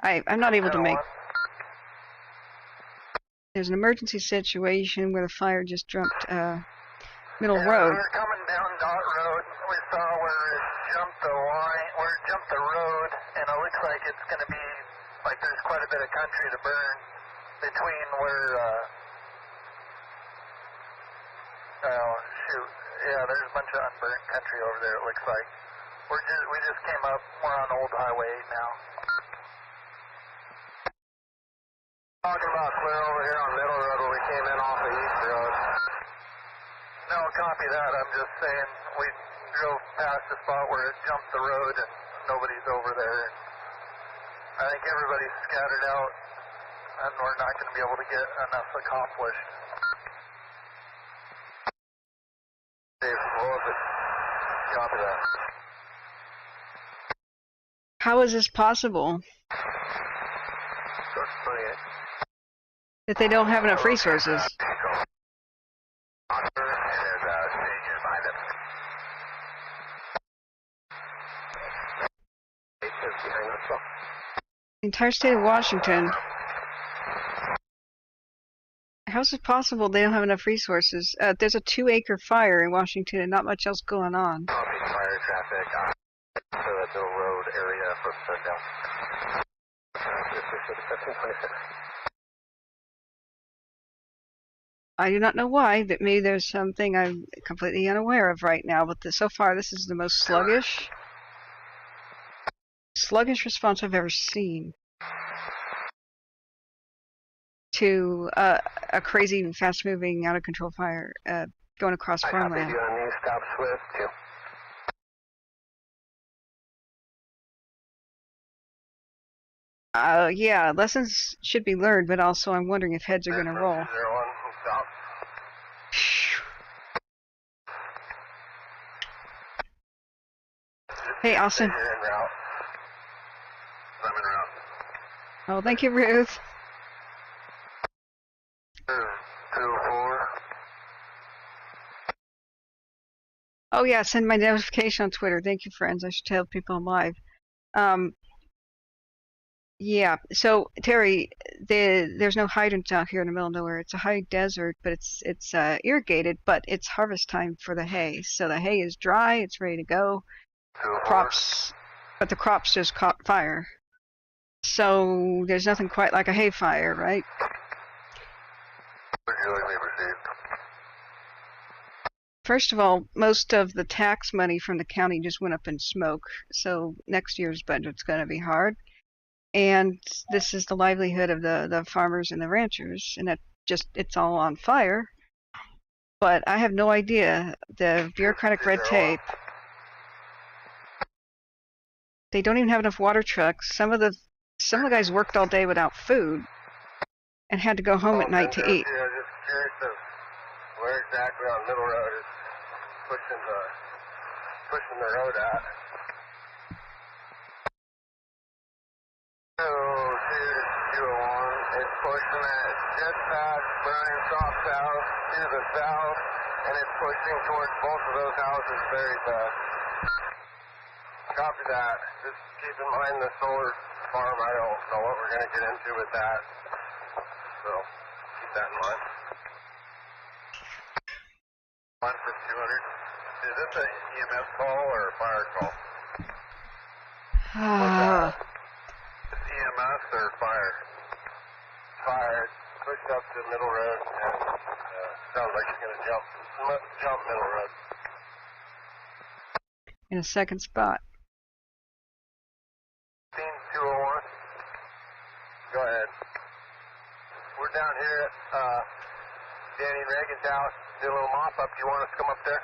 Speaker 2: I'm not able to make. There's an emergency situation where the fire just jumped Middle Road.
Speaker 1: We were coming down Dot Road. We saw where it jumped the line, where it jumped the road, and it looks like it's going to be like there's quite a bit of country to burn between where. Oh shoot! Yeah, there's a bunch of unburned country over there. It looks like we just came up. We're on Old Highway 8 now. Talking about clear over here on Middle Road where we came in off of East Road. No, copy that. I'm just saying we drove past the spot where it jumped the road and nobody's over there. I think everybody's scattered out and we're not going to be able to get enough accomplished. Dave, what was it? Copy that.
Speaker 2: How is this possible? That they don't have enough resources. The entire state of Washington. How is it possible they don't have enough resources? There's a 2-acre fire in Washington and not much else going on.
Speaker 1: Fire traffic to the Middle Road area for shutdown. 1726.
Speaker 2: I do not know why, but maybe there's something I'm completely unaware of right now, but so far this is the most sluggish response I've ever seen to a crazy, fast-moving, out-of-control fire going across farmland. Yeah, lessons should be learned, but also I'm wondering if heads are going to roll. Hey, Austin. Oh, thank you, Ruth.
Speaker 1: 204.
Speaker 2: Oh yeah, send my notification on Twitter. Thank you, friends. I should tell people I'm live. Yeah, so Terry, there's no hydrants out here in the middle of nowhere. It's a high desert, but it's irrigated, but it's harvest time for the hay. So the hay is dry, it's ready to go. Crops but the crops just caught fire. So there's nothing quite like a hay fire, right? First of all, most of the tax money from the county just went up in smoke, so next year's budget's going to be hard. And this is the livelihood of the farmers and the ranchers, and it's all on fire. But I have no idea the bureaucratic red tape. They don't even have enough water trucks. Some of the guys worked all day without food and had to go home at night to eat.
Speaker 1: Yeah, just curious of where exactly on Middle Road is pushing the road at. 201, it's pushing at just past Brian Soft's house to the south, and it's pushing towards both of those houses very fast. Copy that. Just keep in mind the solar farm. I don't know what we're going to get into with that. So, keep that in mind. 1 for 200. Is this an EMS call or a fire call? What's that? Is EMS or fire? Fire. Pushed up to Middle Road and sounds like it's going to jump Middle Road.
Speaker 2: In a second spot.
Speaker 1: 201. Go ahead. We're down here at Danny Reagan's house. Do a little mop up. Do you want us to come up there?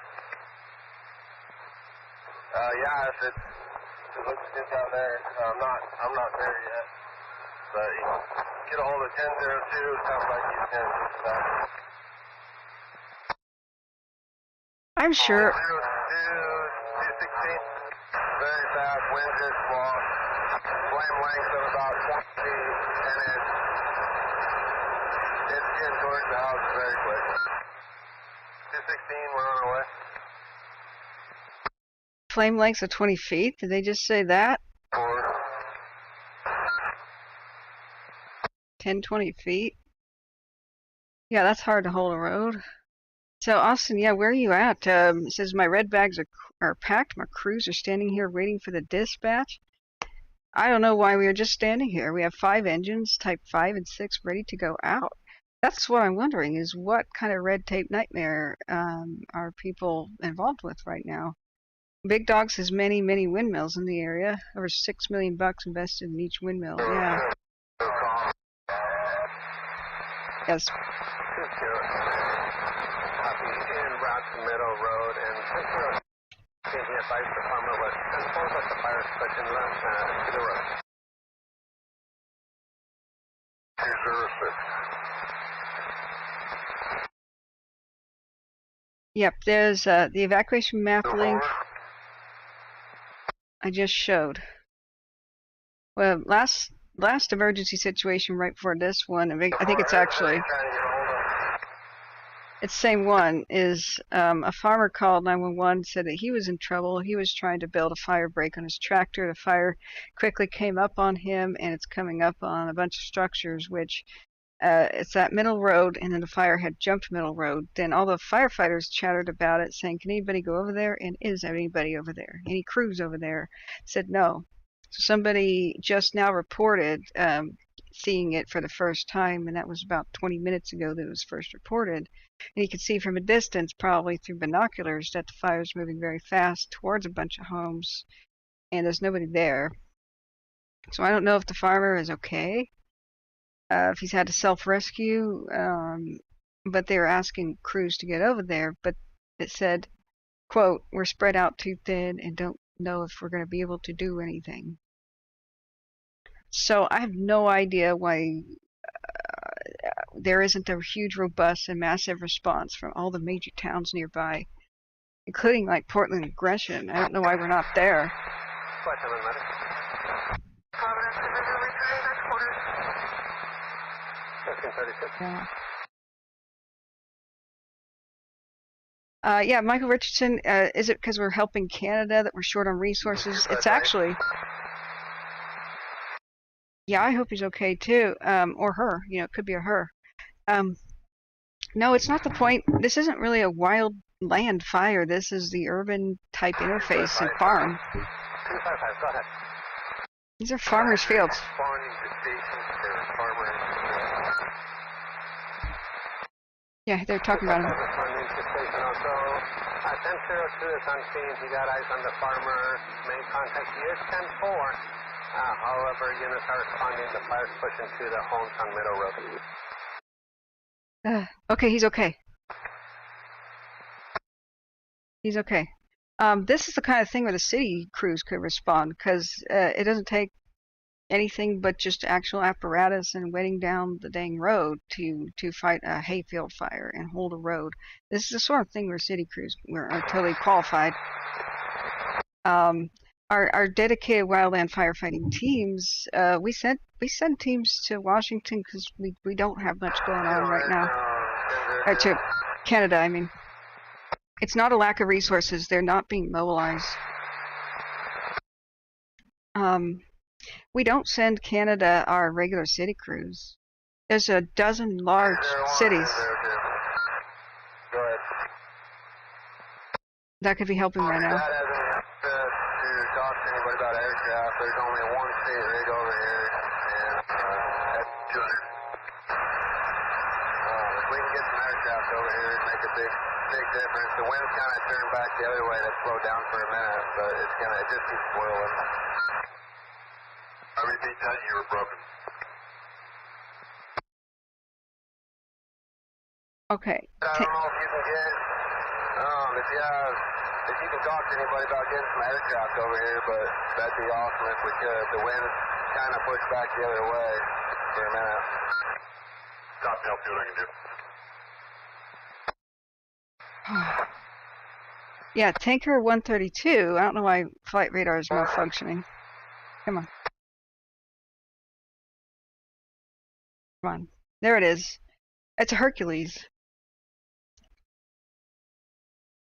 Speaker 1: Yeah, if it looks good down there. I'm not there yet. But you can get a hold of 1002. Sounds like you can.
Speaker 2: I'm sure.
Speaker 1: 216. Very fast. Wind just lost. Flame length of about 20 feet, and it's getting towards the house very quick. 216, we're on our way.
Speaker 2: Flame lengths of 20 feet? Did they just say that? 10, 20 feet? Yeah, that's hard to hold a road. So, Austin, yeah, where are you at? It says my red bags are packed. My crews are standing here waiting for the dispatch. I don't know why we are just standing here. We have 5 engines, type 5 and 6, ready to go out. That's what I'm wondering, is what kind of red tape nightmare are people involved with right now? Big Dogs has many, many windmills in the area. Over $6 million invested in each windmill. Yeah. Yes.
Speaker 1: In route to Middle Road and taking advice the farmer was informed of the fire station left to the road. 206.
Speaker 2: Yep, there's the evacuation map link I just showed. Well, last emergency situation right before this one, I think it's actually, it's the same one, is a farmer called 911, said that he was in trouble. He was trying to build a fire break on his tractor. The fire quickly came up on him, and it's coming up on a bunch of structures, which it's that Middle Road, and then the fire had jumped Middle Road. Then all the firefighters chattered about it, saying, can anybody go over there? And is there anybody over there? Any crews over there? Said no. So somebody just now reported seeing it for the first time, and that was about 20 minutes ago that it was first reported. And you could see from a distance, probably through binoculars, that the fire is moving very fast towards a bunch of homes, and there's nobody there. So I don't know if the farmer is okay. If he's had to self-rescue, but they were asking crews to get over there, but it said, quote, we're spread out too thin and don't know if we're going to be able to do anything. So I have no idea why there isn't a huge, robust, and massive response from all the major towns nearby, including like Portland and Gresham. I don't know why we're not there. Yeah, Michael Richardson, is it because we're helping Canada that we're short on resources? It's actually... Yeah, I hope he's okay too, or her. You know, it could be a her. No, it's not the point. This isn't really a wild land fire. This is the urban type interface and farm.
Speaker 1: 255, go ahead.
Speaker 2: These are farmers' fields.
Speaker 1: Responding to stations for farmers.
Speaker 2: Yeah, they're talking about him.
Speaker 1: Responding to station also. 1002 is on scene. He got eyes on the farmer. Main contact, he is 10-4. However, units are responding. The fire's pushing to the homes on Middle Road.
Speaker 2: Okay, he's okay. He's okay. This is the kind of thing where the city crews could respond, because it doesn't take anything but just actual apparatus and wetting down the dang road to fight a hayfield fire and hold a road. This is the sort of thing where city crews are totally qualified. Our dedicated wildland firefighting teams, we send teams to Washington because we don't have much going on right now. To Canada, I mean. It's not a lack of resources. They're not being mobilized. We don't send Canada our regular city crews. There's a dozen large cities that could be helping right now.
Speaker 1: There's only one state rig over here, and that's 200. If we can get some aircraft over here, it'd make a big difference. The wind's kind of turned back the other way. That slowed down for a minute, but it just keeps swirling. I repeat that, you were broken.
Speaker 2: Okay.
Speaker 1: I don't know if you can get, if you can talk to anybody about getting some aircraft over here, but that'd be awesome if we could. The wind's kind of pushed back the other way for a minute. Copy, I'll see what I can do.
Speaker 2: Yeah, Tanker 132. I don't know why flight radar is malfunctioning. Come on. Come on. There it is. It's a Hercules.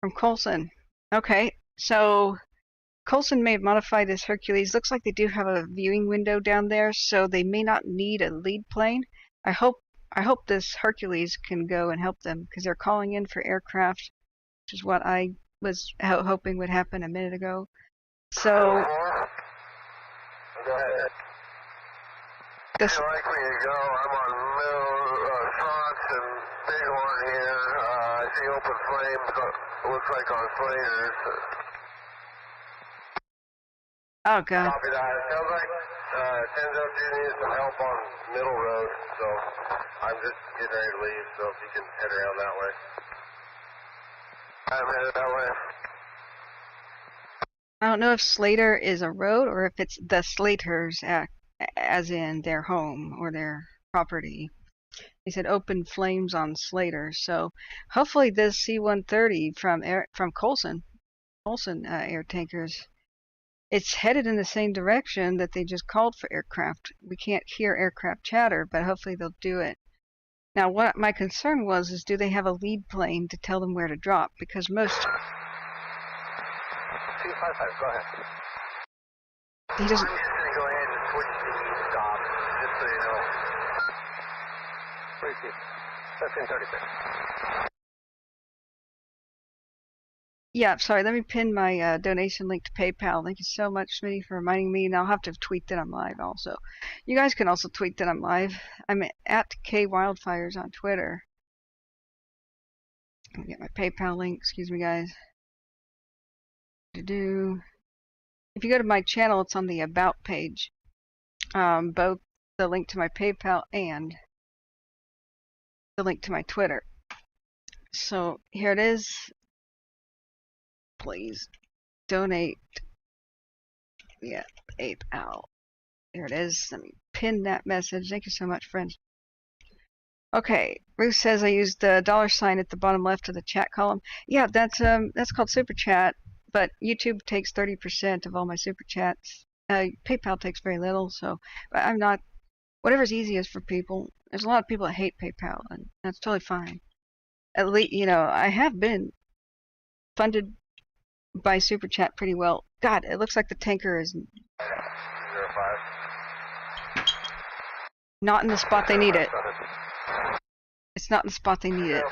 Speaker 2: From Colson. Okay, so Colson may have modified this Hercules. Looks like they do have a viewing window down there, so they may not need a lead plane. I hope this Hercules can go and help them, because they're calling in for aircraft, which is what I was hoping would happen a minute ago. So this.
Speaker 1: Like me to go. I'm on Fox and Bighorn here. I see open flames. Looks like on Slayers.
Speaker 2: Oh God.
Speaker 1: Copy that. It sounds like 1002 needs some help on Middle Road, so I'm just getting ready to leave. So if you can head around that way. I'm headed that way.
Speaker 2: I don't know if Slater is a road or if it's the Slaters, as in their home or their property. They said open flames on Slater, so hopefully this C-130 from Colson air tankers, it's headed in the same direction that they just called for aircraft. We can't hear aircraft chatter, but hopefully they'll do it. Now, what my concern was is, do they have a lead plane to tell them where to drop? Because most.
Speaker 1: 255, go ahead.
Speaker 2: He doesn't.
Speaker 1: I'm just going to go ahead and switch to stop, just so you know. 1536.
Speaker 2: Yeah, sorry, let me pin my donation link to PayPal. Thank you so much, Smitty, for reminding me, and I'll have to tweet that I'm live also. You guys can also tweet that I'm live. I'm at Wildfires on Twitter. Let me get my PayPal link, excuse me, guys. If you go to my channel, it's on the About page. Both the link to my PayPal and the link to my Twitter. So here it is. Please donate via PayPal. There it is. Let me pin that message. Thank you so much, friends. Okay, Ruth says I used the $sign at the bottom left of the chat column. Yeah, that's called Super Chat, but YouTube takes 30% of all my Super Chats. PayPal takes very little, so I'm not. Whatever's easiest for people. There's a lot of people that hate PayPal, and that's totally fine. At least, I have been funded by Super Chat pretty well. God, it looks like the tanker is
Speaker 1: 05.
Speaker 2: not in the spot they need it. It's not in the spot they need it.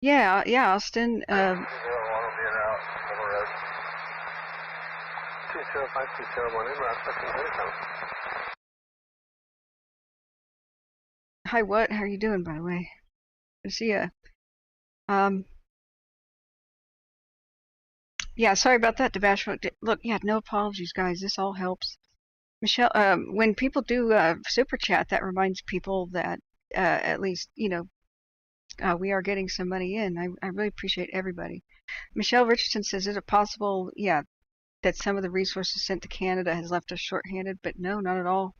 Speaker 2: Yeah, Austin.
Speaker 1: 205-201 inbound, expecting intercom.
Speaker 2: Hi, what? How are you doing, by the way? Good to see ya. Yeah, sorry about that, Debash. Look, yeah, no apologies, guys. This all helps. Michelle, when people do super chat, that reminds people that at least, you know, we are getting some money in. I really appreciate everybody. Michelle Richardson says, is it possible, yeah, that some of the resources sent to Canada has left us shorthanded? But no, not at all.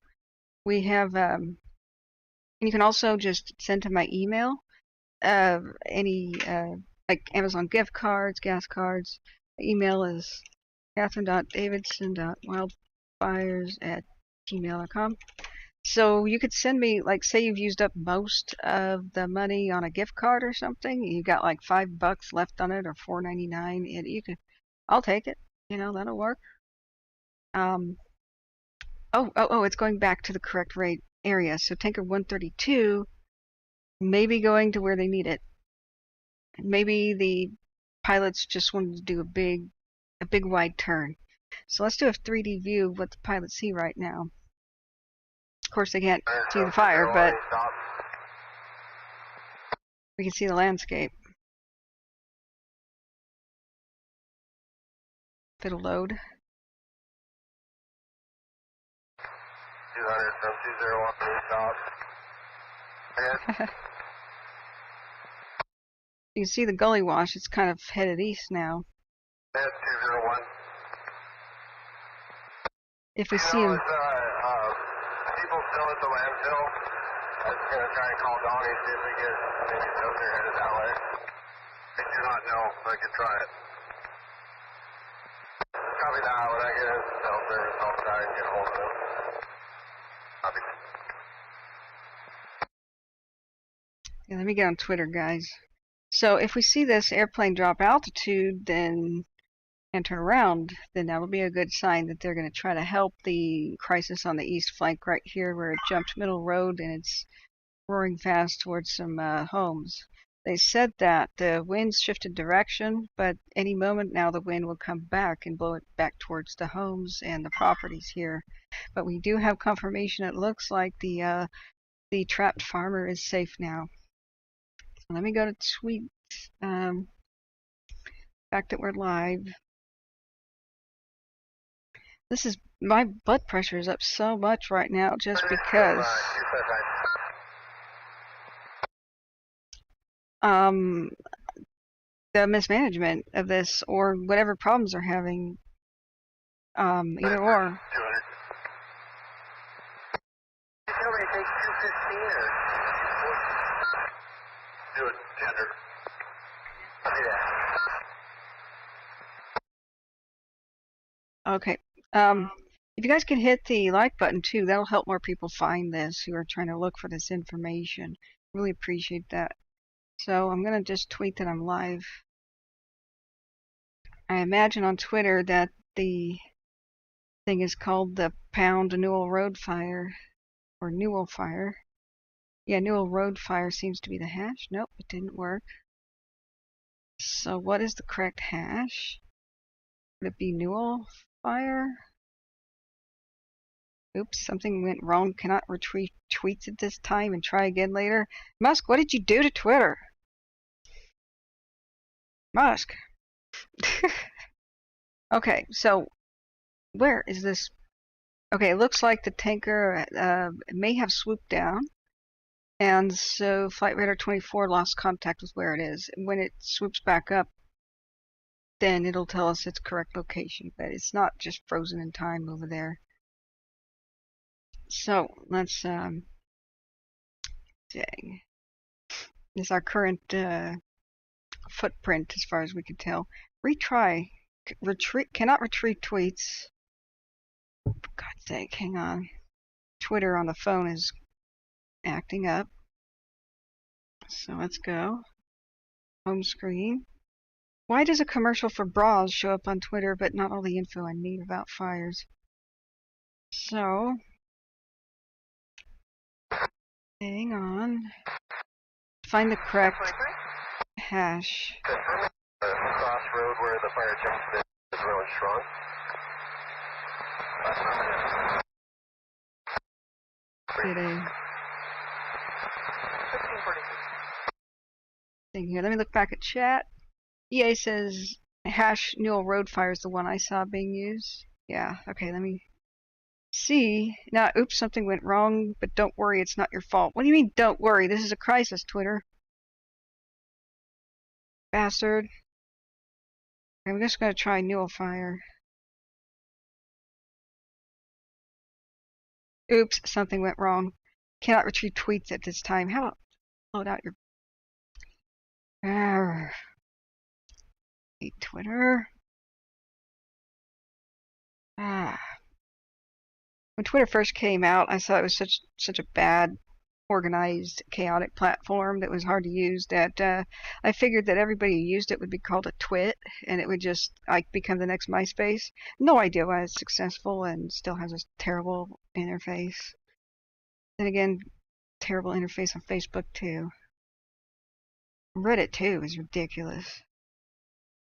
Speaker 2: We have, and you can also just send to my email any, like Amazon gift cards, gas cards. The email is catherine.davidson.wildfires@gmail.com. So you could send me, like, say you've used up most of the money on a gift card or something, you got like $5 left on it or $4.99, and you could, I'll take it. You know, that'll work. It's going back to the correct rate area. So tanker 132 may be going to where they need it. Maybe the pilots just wanted to do a big wide turn. So let's do a 3D view of what the pilots see right now. Of course, they can't see the fire, but we can see the landscape. If it'll load.
Speaker 1: 200 from 201, stop.
Speaker 2: You can see the gully wash. It's kind of headed east now.
Speaker 1: That's 201.
Speaker 2: If we see him.
Speaker 1: People still at the landfill. I was going to try and call Donnie and see if we get maybe filter headed that way. I do not know if I could try it. Copy that. When I get his cell service, I'll try and get hold of him. Copy.
Speaker 2: Yeah, let me get on Twitter, guys. So if we see this airplane drop altitude, then and turn around, then that'll be a good sign that they're going to try to help the crisis on the east flank right here where it jumped middle road and it's roaring fast towards some homes. They said that the wind's shifted direction, but any moment now the wind will come back and blow it back towards the homes and the properties here. But we do have confirmation. It looks like the trapped farmer is safe now. So let me go to tweet. Fact that we're live. This is, my blood pressure is up so much right now just because the mismanagement of this or whatever problems they're having, either or.
Speaker 1: Do it, tender.
Speaker 2: Okay. If you guys can hit the like button too, that'll help more people find this who are trying to look for this information. Really appreciate that. So I'm going to just tweet that I'm live. I imagine on Twitter that the thing is called the Pound Newell Road Fire or Newell Fire. Yeah, Newell Road Fire seems to be the hash. Nope, it didn't work. So what is the correct hash? Would it be Newell Fire? Oops, something went wrong. Cannot retrieve tweets at this time and try again later. Musk, what did you do to Twitter? Musk. Okay, so where is this? Okay, it looks like the tanker may have swooped down. And so Flight Radar 24 lost contact with where it is. When it swoops back up, then it'll tell us its correct location. But it's not just frozen in time over there. So let's dang. This is our current footprint as far as we can tell. Retry. Cannot retrieve tweets. For God's sake, hang on. Twitter on the phone is acting up. So let's go. Home screen. Why does a commercial for bras show up on Twitter but not all the info I need about fires? So, hang on. Find the correct hash.
Speaker 1: Crossroad where the fire jumped is really strong.
Speaker 2: Did a thing here. Let me look back at chat. EA says hash Newell Road Fire is the one I saw being used. Yeah, okay, let me see. Now, oops, something went wrong, but don't worry, it's not your fault. What do you mean, don't worry? This is a crisis, Twitter. Bastard. I'm just gonna try Newell Fire. Oops, something went wrong. Cannot retrieve tweets at this time. How about load out your... Hey, Twitter. When Twitter first came out, I thought it was such a bad, organized, chaotic platform that was hard to use that I figured that everybody who used it would be called a twit, and it would just like become the next MySpace. No idea why it's successful and still has a terrible interface. Then again, terrible interface on Facebook too. Reddit too is ridiculous.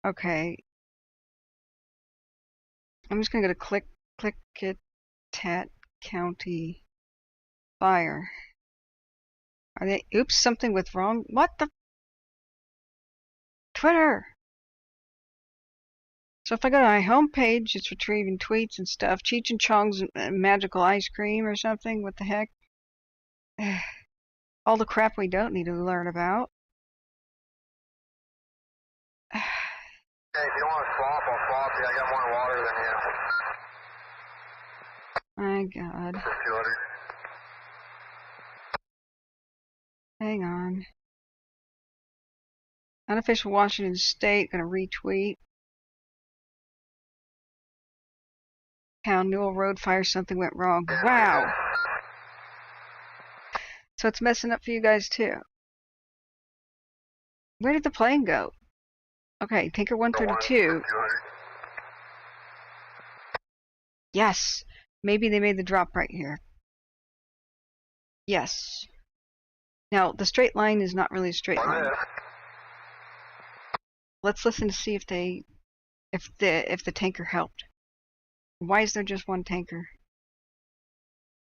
Speaker 2: Okay. I'm just gonna go to Klickitat County Fire. Are they? Oops, something went wrong. What the? Twitter! So if I go to my homepage, it's retrieving tweets and stuff. Cheech and Chong's magical ice cream or something. What the heck? All the crap we don't need to learn about.
Speaker 1: Hey, if you don't want to swap, I'll swap you. I got more water than you.
Speaker 2: My God.
Speaker 1: For 200.
Speaker 2: Hang on. Unofficial Washington State, gonna retweet. Town Newell Road Fire, something went wrong. Wow. So it's messing up for you guys too. Where did the plane go? Okay, Tinker 132. Yes. Maybe they made the drop right here. Yes. Now, the straight line is not really a straight line. Let's listen to see if the tanker helped. Why is there just one tanker?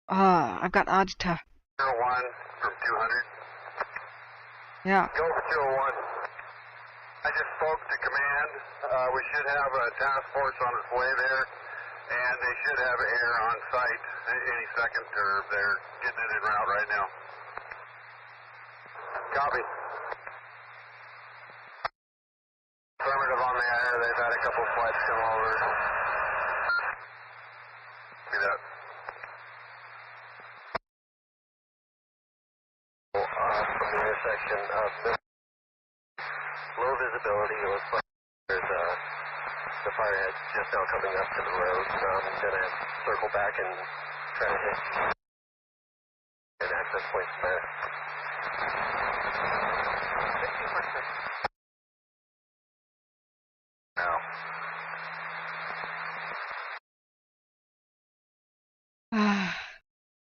Speaker 2: I've got Agita.
Speaker 1: 01 from 200.
Speaker 2: Yeah.
Speaker 1: Go for 201. I just spoke to command. We should have a task force on its way there, and they should have air on site any second, or they're getting it en route right now. Copy. Affirmative on the air. They've had a couple flights come over. See that? From the intersection of low visibility, it looks like there's the firehead's just now coming up to the road, so I'm going to circle back and try to hit an access point there. 60%. Now.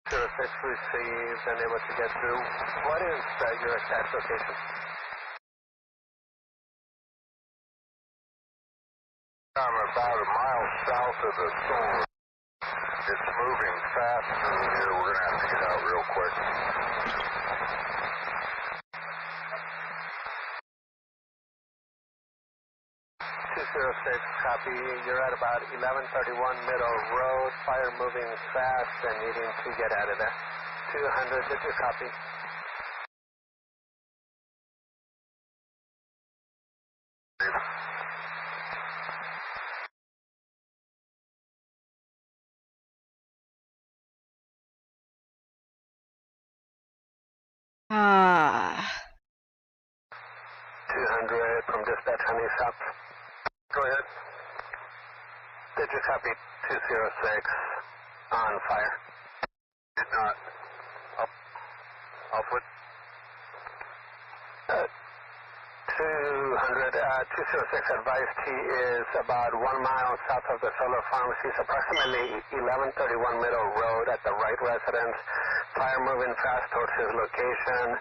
Speaker 1: 06 received, unable to get through. What is your exact location? I'm about a mile south of the solar. It's moving fast through here. We're going to have to get out real quick. 206, copy. You're at about 1131 Middle Road. Fire moving fast and needing to get out of there. 200, did you copy?
Speaker 2: Ah.
Speaker 1: 200 from dispatch, honey, stop. Go ahead. Did you copy 206 on fire? Did not. I'll put 200, 206 advised he is about 1 mile south of the solar pharmacies, approximately 1131 Middle Road at the right residence. Fire moving fast towards his location.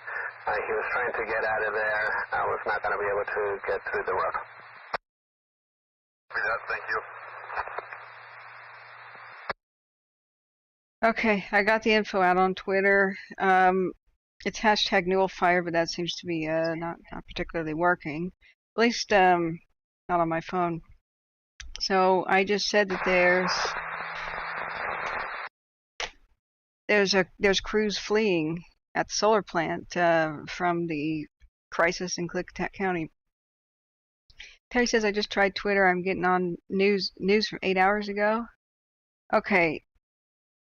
Speaker 1: He was trying to get out of there. I was not going to be able to get through the road. Thank you.
Speaker 2: Okay, I got the info out on Twitter. It's hashtag Newell Fire, but that seems to be not particularly working. At least not on my phone. So I just said that there's crews fleeing at the solar plant from the crisis in Klickitat County. Terry says I just tried Twitter. I'm getting on news from 8 hours ago. Okay,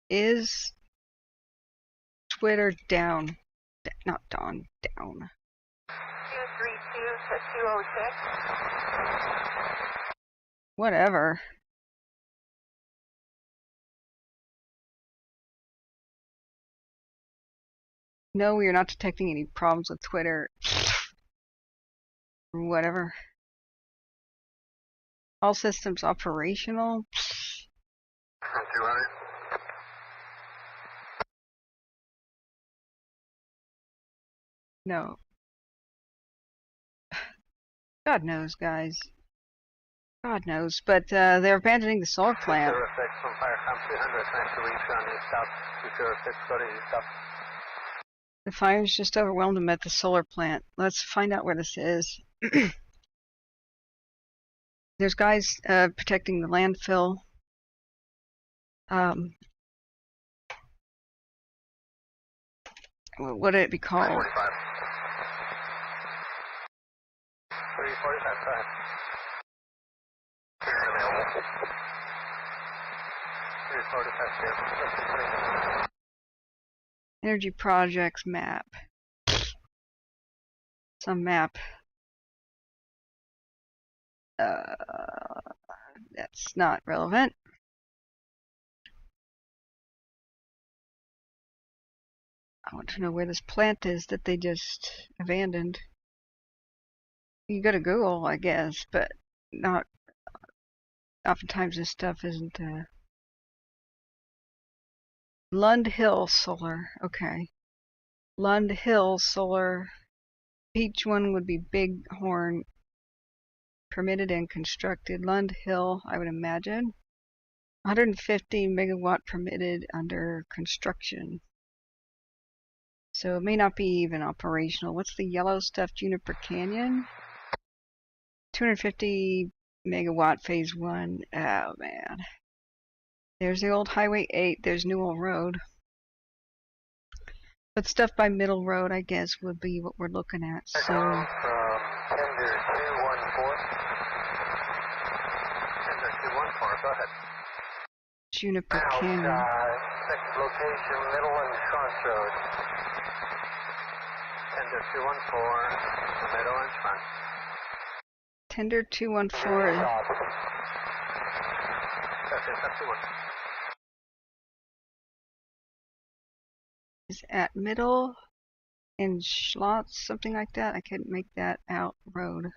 Speaker 2: is Twitter down? Not down.
Speaker 1: 232 to 206.
Speaker 2: Whatever. No, we are not detecting any problems with Twitter. Whatever. All systems operational.
Speaker 1: 200.
Speaker 2: No. God knows, guys. God knows. But they're abandoning the solar plant.
Speaker 1: 206 from Firecom 200. Thanks to reach on east south. 206, go to east south.
Speaker 2: The fires just overwhelmed them at the solar plant. Let's find out where this is. There's guys protecting the landfill. What would it be called?
Speaker 1: 345. 345, go ahead. Here's available. 345 here.
Speaker 2: Energy projects map. Some map. That's not relevant. I want to know where this plant is that they just abandoned. You go to Google, I guess, but not. Oftentimes this stuff isn't. Lund Hill Solar. Okay. Lund Hill Solar. Each one would be Bighorn. Permitted and constructed. Lund Hill, I would imagine. 150 megawatt permitted under construction. So it may not be even operational. What's the yellow stuff? Juniper Canyon? 250 megawatt phase 1. Oh man. There's the old Highway 8. There's Newell Road. But stuff by Middle Road, I guess, would be what we're looking at. So.
Speaker 1: Tender 214, go ahead.
Speaker 2: Juniper Canyon.
Speaker 1: Next location, Middle and Crossroads. Tender 214, Middle and Front.
Speaker 2: Tender 214. Is at Middle and Schlotz, something like that. I couldn't make that out. Road.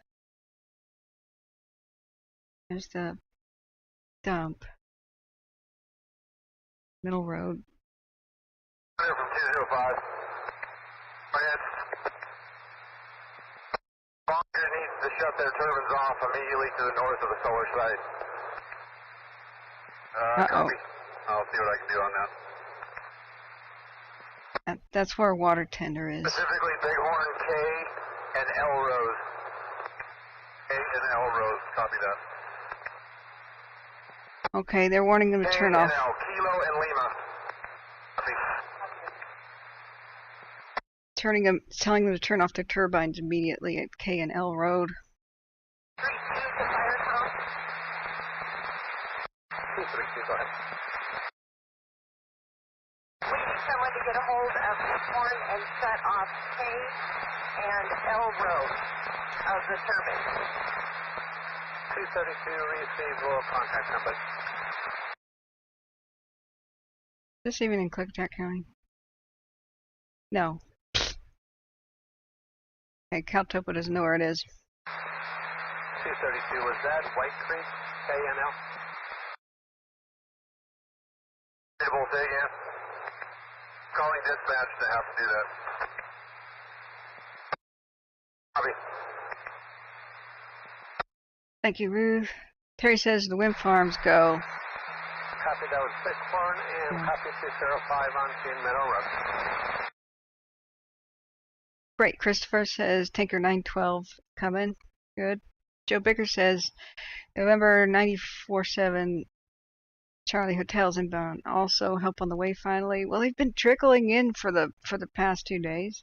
Speaker 2: There's the dump. Middle Road.
Speaker 1: From 205. Bunker needs to shut their turbines off immediately to the north of the solar site. Copy. I'll see what I can do on that.
Speaker 2: That's where water tender is.
Speaker 1: Specifically Bighorn K and L rows. K and L rows, copy that.
Speaker 2: Okay, they're warning them to turn off.
Speaker 1: L, Kilo and Lima. Copy.
Speaker 2: Telling them to turn off their turbines immediately at K and L Road.
Speaker 1: 3-2 to Firecom. 232, go ahead.
Speaker 3: We need someone to get a hold of Bighorn and shut off K and L row of the turbine.
Speaker 1: 232, receive roll contact number.
Speaker 2: Is this even in Klickitat County? No. Okay, Caltopo doesn't know where it is.
Speaker 1: 232, was that White Creek, KNL? Able to, yeah. Calling dispatch to have to do that. Copy.
Speaker 2: Thank you, Ruth. Terry says the wind farms go.
Speaker 1: Copy Copy, that was 6 Horn, and copy 205 on Team Meadow Road.
Speaker 2: Great. Christopher says Tanker 912 coming. Good. Joe Bicker says November 94-7 Charlie Hotels inbound. Also help on the way finally. Well, they've been trickling in for the past 2 days.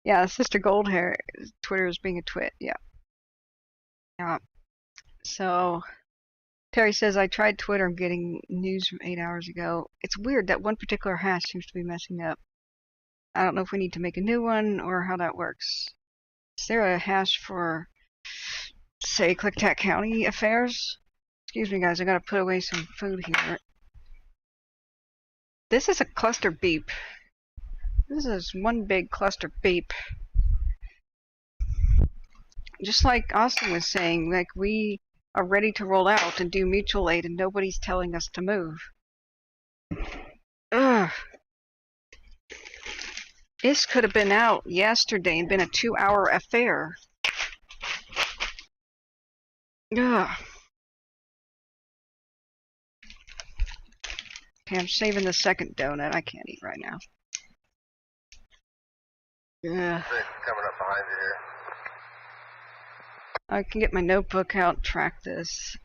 Speaker 2: Yeah, Sister Goldhair. Twitter is being a twit. Yeah. Yeah. So Terry says I tried Twitter. I'm getting news from 8 hours ago. It's weird that one particular hash seems to be messing up. I don't know if we need to make a new one or how that works. Is there a hash for, say, Klickitat County affairs? Excuse me, guys. I gotta put away some food here. This is a cluster beep. This is one big cluster beep. Just like Austin was saying, like we are ready to roll out and do mutual aid, and nobody's telling us to move. Ugh. This could have been out yesterday and been a 2-hour affair. Ugh. Okay, I'm saving the second donut. I can't eat right now. Ugh.
Speaker 1: Coming up behind you here.
Speaker 2: I can get my notebook out and track this.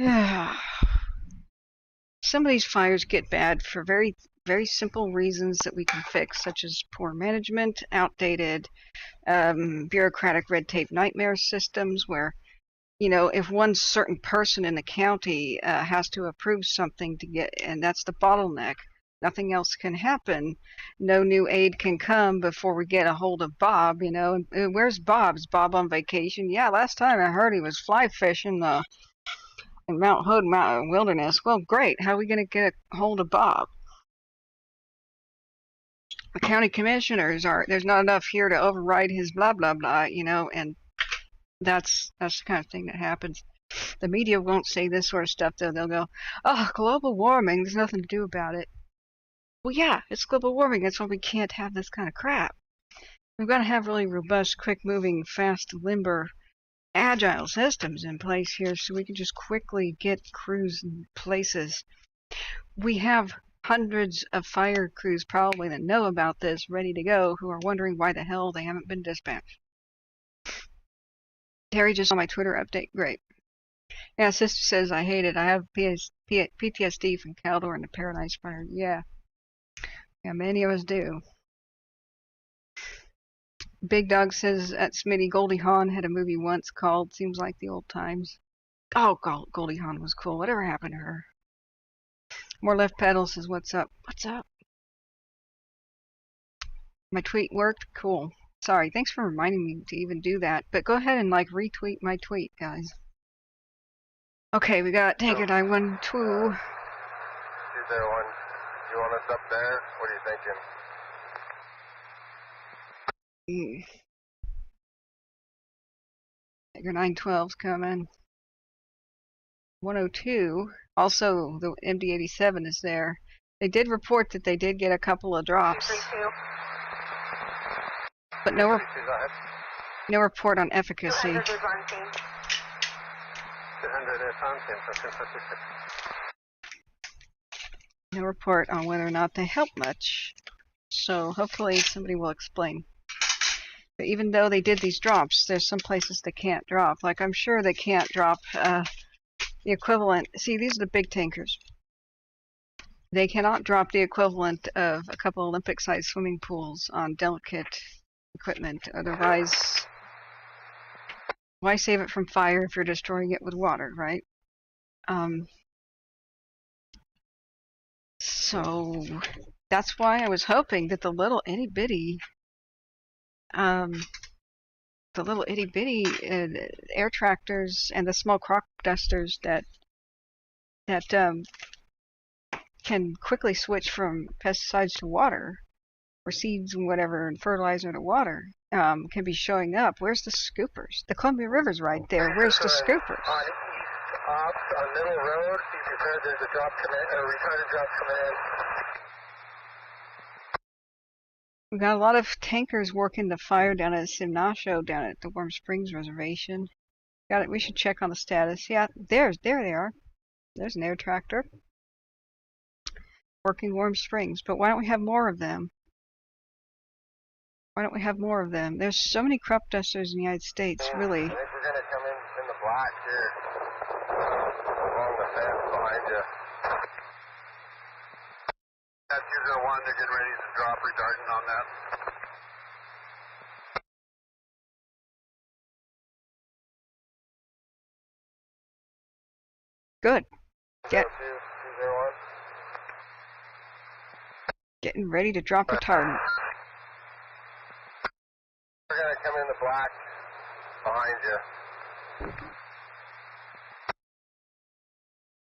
Speaker 2: Ugh. Some of these fires get bad for very, very simple reasons that we can fix, such as poor management, outdated bureaucratic red tape nightmare systems where, you know, if one certain person in the county has to approve something to get, and that's the bottleneck, nothing else can happen. No new aid can come before we get a hold of Bob, you know. And where's Bob? Is Bob on vacation? Yeah, last time I heard he was fly fishing in Mount Hood Wilderness. Well, great. How are we going to get a hold of Bob? The county commissioners there's not enough here to override his blah, blah, blah, you know, and that's the kind of thing that happens. The media won't say this sort of stuff, though. They'll go, oh, global warming, there's nothing to do about it. Well, yeah, it's global warming. That's why we can't have this kind of crap. We've got to have really robust, quick-moving, fast, limber, agile systems in place here so we can just quickly get crews in places. We have hundreds of fire crews probably that know about this, ready to go, who are wondering why the hell they haven't been dispatched. Terry just saw my Twitter update. Great. Yeah, sister says I hate it. I have PTSD from Caldor and the Paradise Fire. Yeah. Yeah, many of us do. Big Dog says at Smitty, Goldie Hawn had a movie once called Seems Like the Old Times. Oh, Goldie Hawn was cool. Whatever happened to her? More Left Pedal says, what's up? What's up? My tweet worked? Cool. Sorry, thanks for reminding me to even do that. But go ahead and, like, retweet my tweet, guys. Okay, we got Tanker 912.
Speaker 1: 201. You want us up there? What are you thinking?
Speaker 2: Tanker 912's coming. 102. Also, the MD-87 is there. They did report that they did get a couple of drops.
Speaker 3: 232.
Speaker 2: But no report on efficacy.
Speaker 3: 200 is on team.
Speaker 1: 200 is on team, so 256.
Speaker 2: No report on whether or not they help much. So hopefully somebody will explain. But even though they did these drops, there's some places they can't drop. Like I'm sure they can't drop the equivalent. See, these are the big tankers. They cannot drop the equivalent of a couple Olympic-sized swimming pools on delicate equipment. Otherwise, why save it from fire if you're destroying it with water, right? So that's why I was hoping that the little itty bitty air tractors and the small crop dusters that can quickly switch from pesticides to water, or seeds and whatever, and fertilizer to water, can be showing up. Where's the scoopers? The Columbia River's right there. Where's the scoopers?
Speaker 1: On east, off on Middle Road, be prepared, there's a drop coming, a retarded drop coming in.
Speaker 2: We got a lot of tankers working the fire down at Simnasho, down at the Warm Springs Reservation. Got it. We should check on the status. Yeah, there they are. There's an air tractor. Working Warm Springs. But why don't we have more of them? Why don't we have more of them? There's so many crop dusters in the United States, really.
Speaker 1: I think we're going to come in the black here. Along the fence behind you. That's user one. They're getting ready to drop retardant on that.
Speaker 2: Good.
Speaker 1: User one.
Speaker 2: Getting ready to drop retardant.
Speaker 1: We're going to come in the black behind you.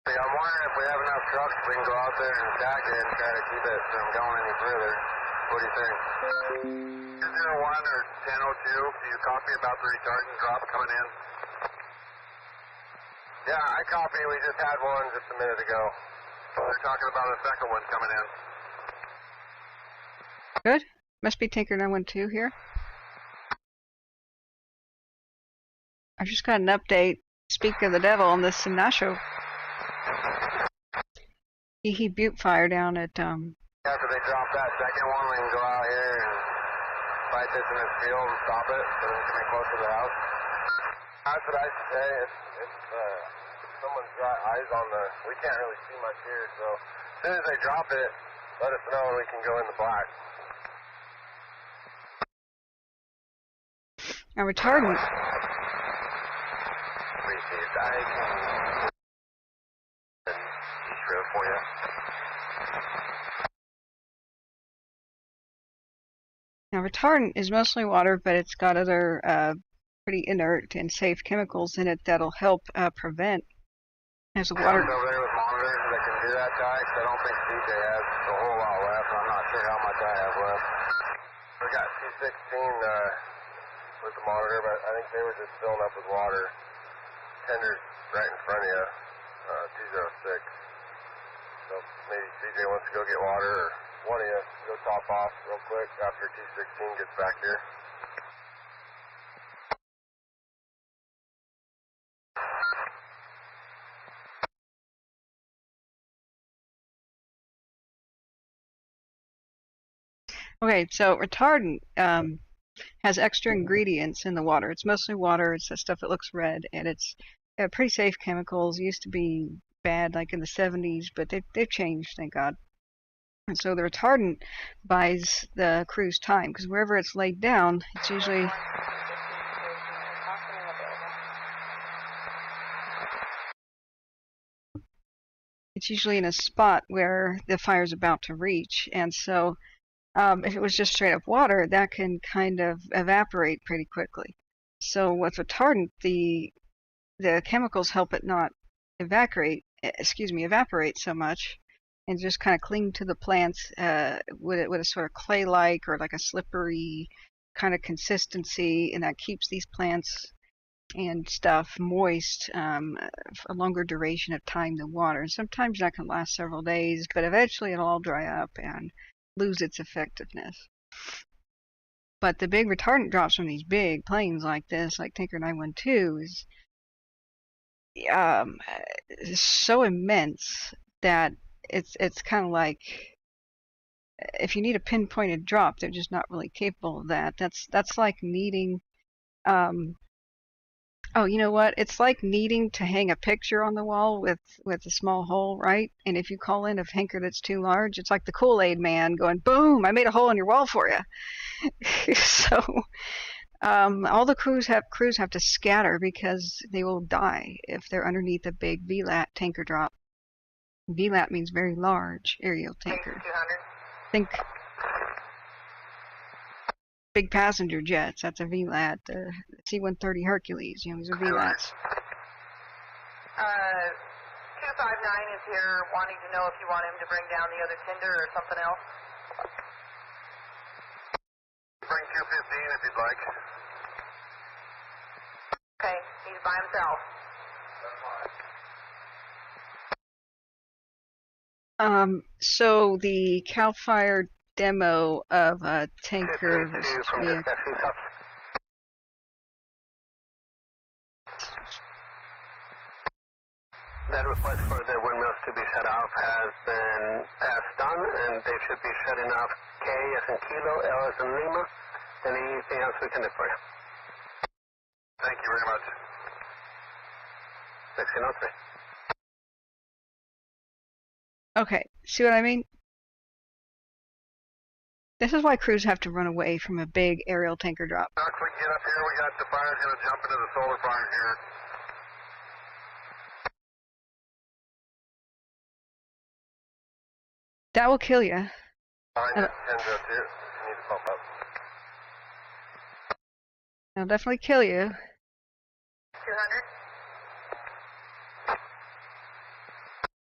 Speaker 1: See, I'm wondering if we have enough trucks, we can go out there and attack it and try to keep it from going any further. What do you think? 201 or 1002, do you copy about the retardant drop coming in? Yeah, I copy. We just had one just a minute ago. They're talking about a second one coming in.
Speaker 2: Good. Must be Tinker 912 here. I just got an update. Speak of the devil on this Sinasho. He Butte fire down at
Speaker 1: After they drop that second one, we can go out here and fight this in this field and stop it so we can be close to the house. That's what I say. If someone's got eyes on the, we can't really see much here, so as soon as they drop it, let us know and we can go in the black.
Speaker 2: a retardant.
Speaker 1: Appreciate that. For you.
Speaker 2: Now, retardant is mostly water, but it's got other pretty inert and safe chemicals in it that'll help prevent. As the water.
Speaker 1: Over there with monitors that can do that, guy. I don't think CJ has a whole lot left. I'm not sure how much I have left. We got T16 with the monitor, but I think they were just filling up with water. Tender's right in front of you. 206. So maybe CJ wants to go get water, or one of you go top off real quick after T16 gets back here.
Speaker 2: Okay, so retardant has extra ingredients in the water. It's mostly water. It's the stuff that looks red, and it's pretty safe chemicals. It used to be bad like in the 70s, but they've changed, thank God. And so the retardant buys the crew's time, because wherever it's laid down, it's usually in a spot where the fire's about to reach. And so if it was just straight up water, that can kind of evaporate pretty quickly. So with retardant, the chemicals help it not evaporate so much, and just kind of cling to the plants with a sort of clay-like or like a slippery kind of consistency, and that keeps these plants and stuff moist for a longer duration of time than water. And sometimes that can last several days, but eventually it'll all dry up and lose its effectiveness. But the big retardant drops from these big planes like this, like Tinker 912, is so immense that it's kind of like, if you need a pinpointed drop, they're just not really capable of that. That's like needing oh, you know what? It's like needing to hang a picture on the wall with a small hole, right? And if you call in a hanker that's too large, it's like the Kool-Aid man going, boom, I made a hole in your wall for you. So all the crews have to scatter because they will die if they're underneath a big VLAT tanker drop. VLAT means very large aerial tanker. Think big passenger jets. That's a VLAT. C-130 Hercules. You know, these are VLATs.
Speaker 3: 259 is here wanting to know if you want him to bring down the other tender or something else.
Speaker 1: Bring 215 if you'd like.
Speaker 3: Okay, he's by himself.
Speaker 2: So the CAL FIRE demo of a tanker versus vehicle.
Speaker 1: That request for the windmills to be shut off has been passed on, and they should be shutting off K as in Kilo, L as in Lima. Anything else we can do for you? Thank you very much. 1603.
Speaker 2: Okay, see what I mean? This is why crews have to run away from a big aerial tanker drop.
Speaker 1: Doc, we get up here, we got the fire's going to jump into the solar farm here.
Speaker 2: That will kill you.
Speaker 1: Alright, 10-02. You need to pump up.
Speaker 2: That'll definitely kill you.
Speaker 3: 200.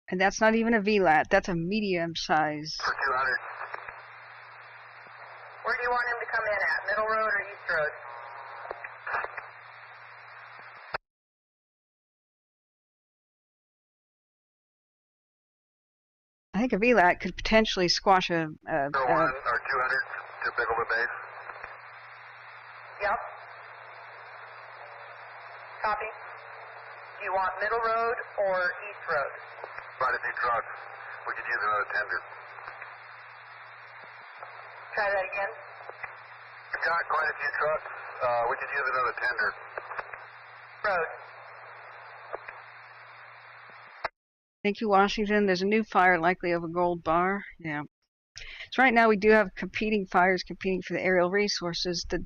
Speaker 2: And that's not even a VLAT, that's a medium size.
Speaker 1: For 200.
Speaker 3: Where do you want him to come in at? Middle Road or East Road?
Speaker 2: I think a VLAT could potentially squash a
Speaker 1: 01 or 200 to Bigelow Base.
Speaker 3: Yep. Copy. Do you want Middle Road or East Road?
Speaker 1: Quite a few trucks. We could use another tender.
Speaker 3: Try that again.
Speaker 1: We've got quite a few trucks. We could use another tender.
Speaker 3: Road.
Speaker 2: Thank you, Washington. There's a new fire likely over Gold Bar. Yeah. So right now we do have competing fires competing for the aerial resources. The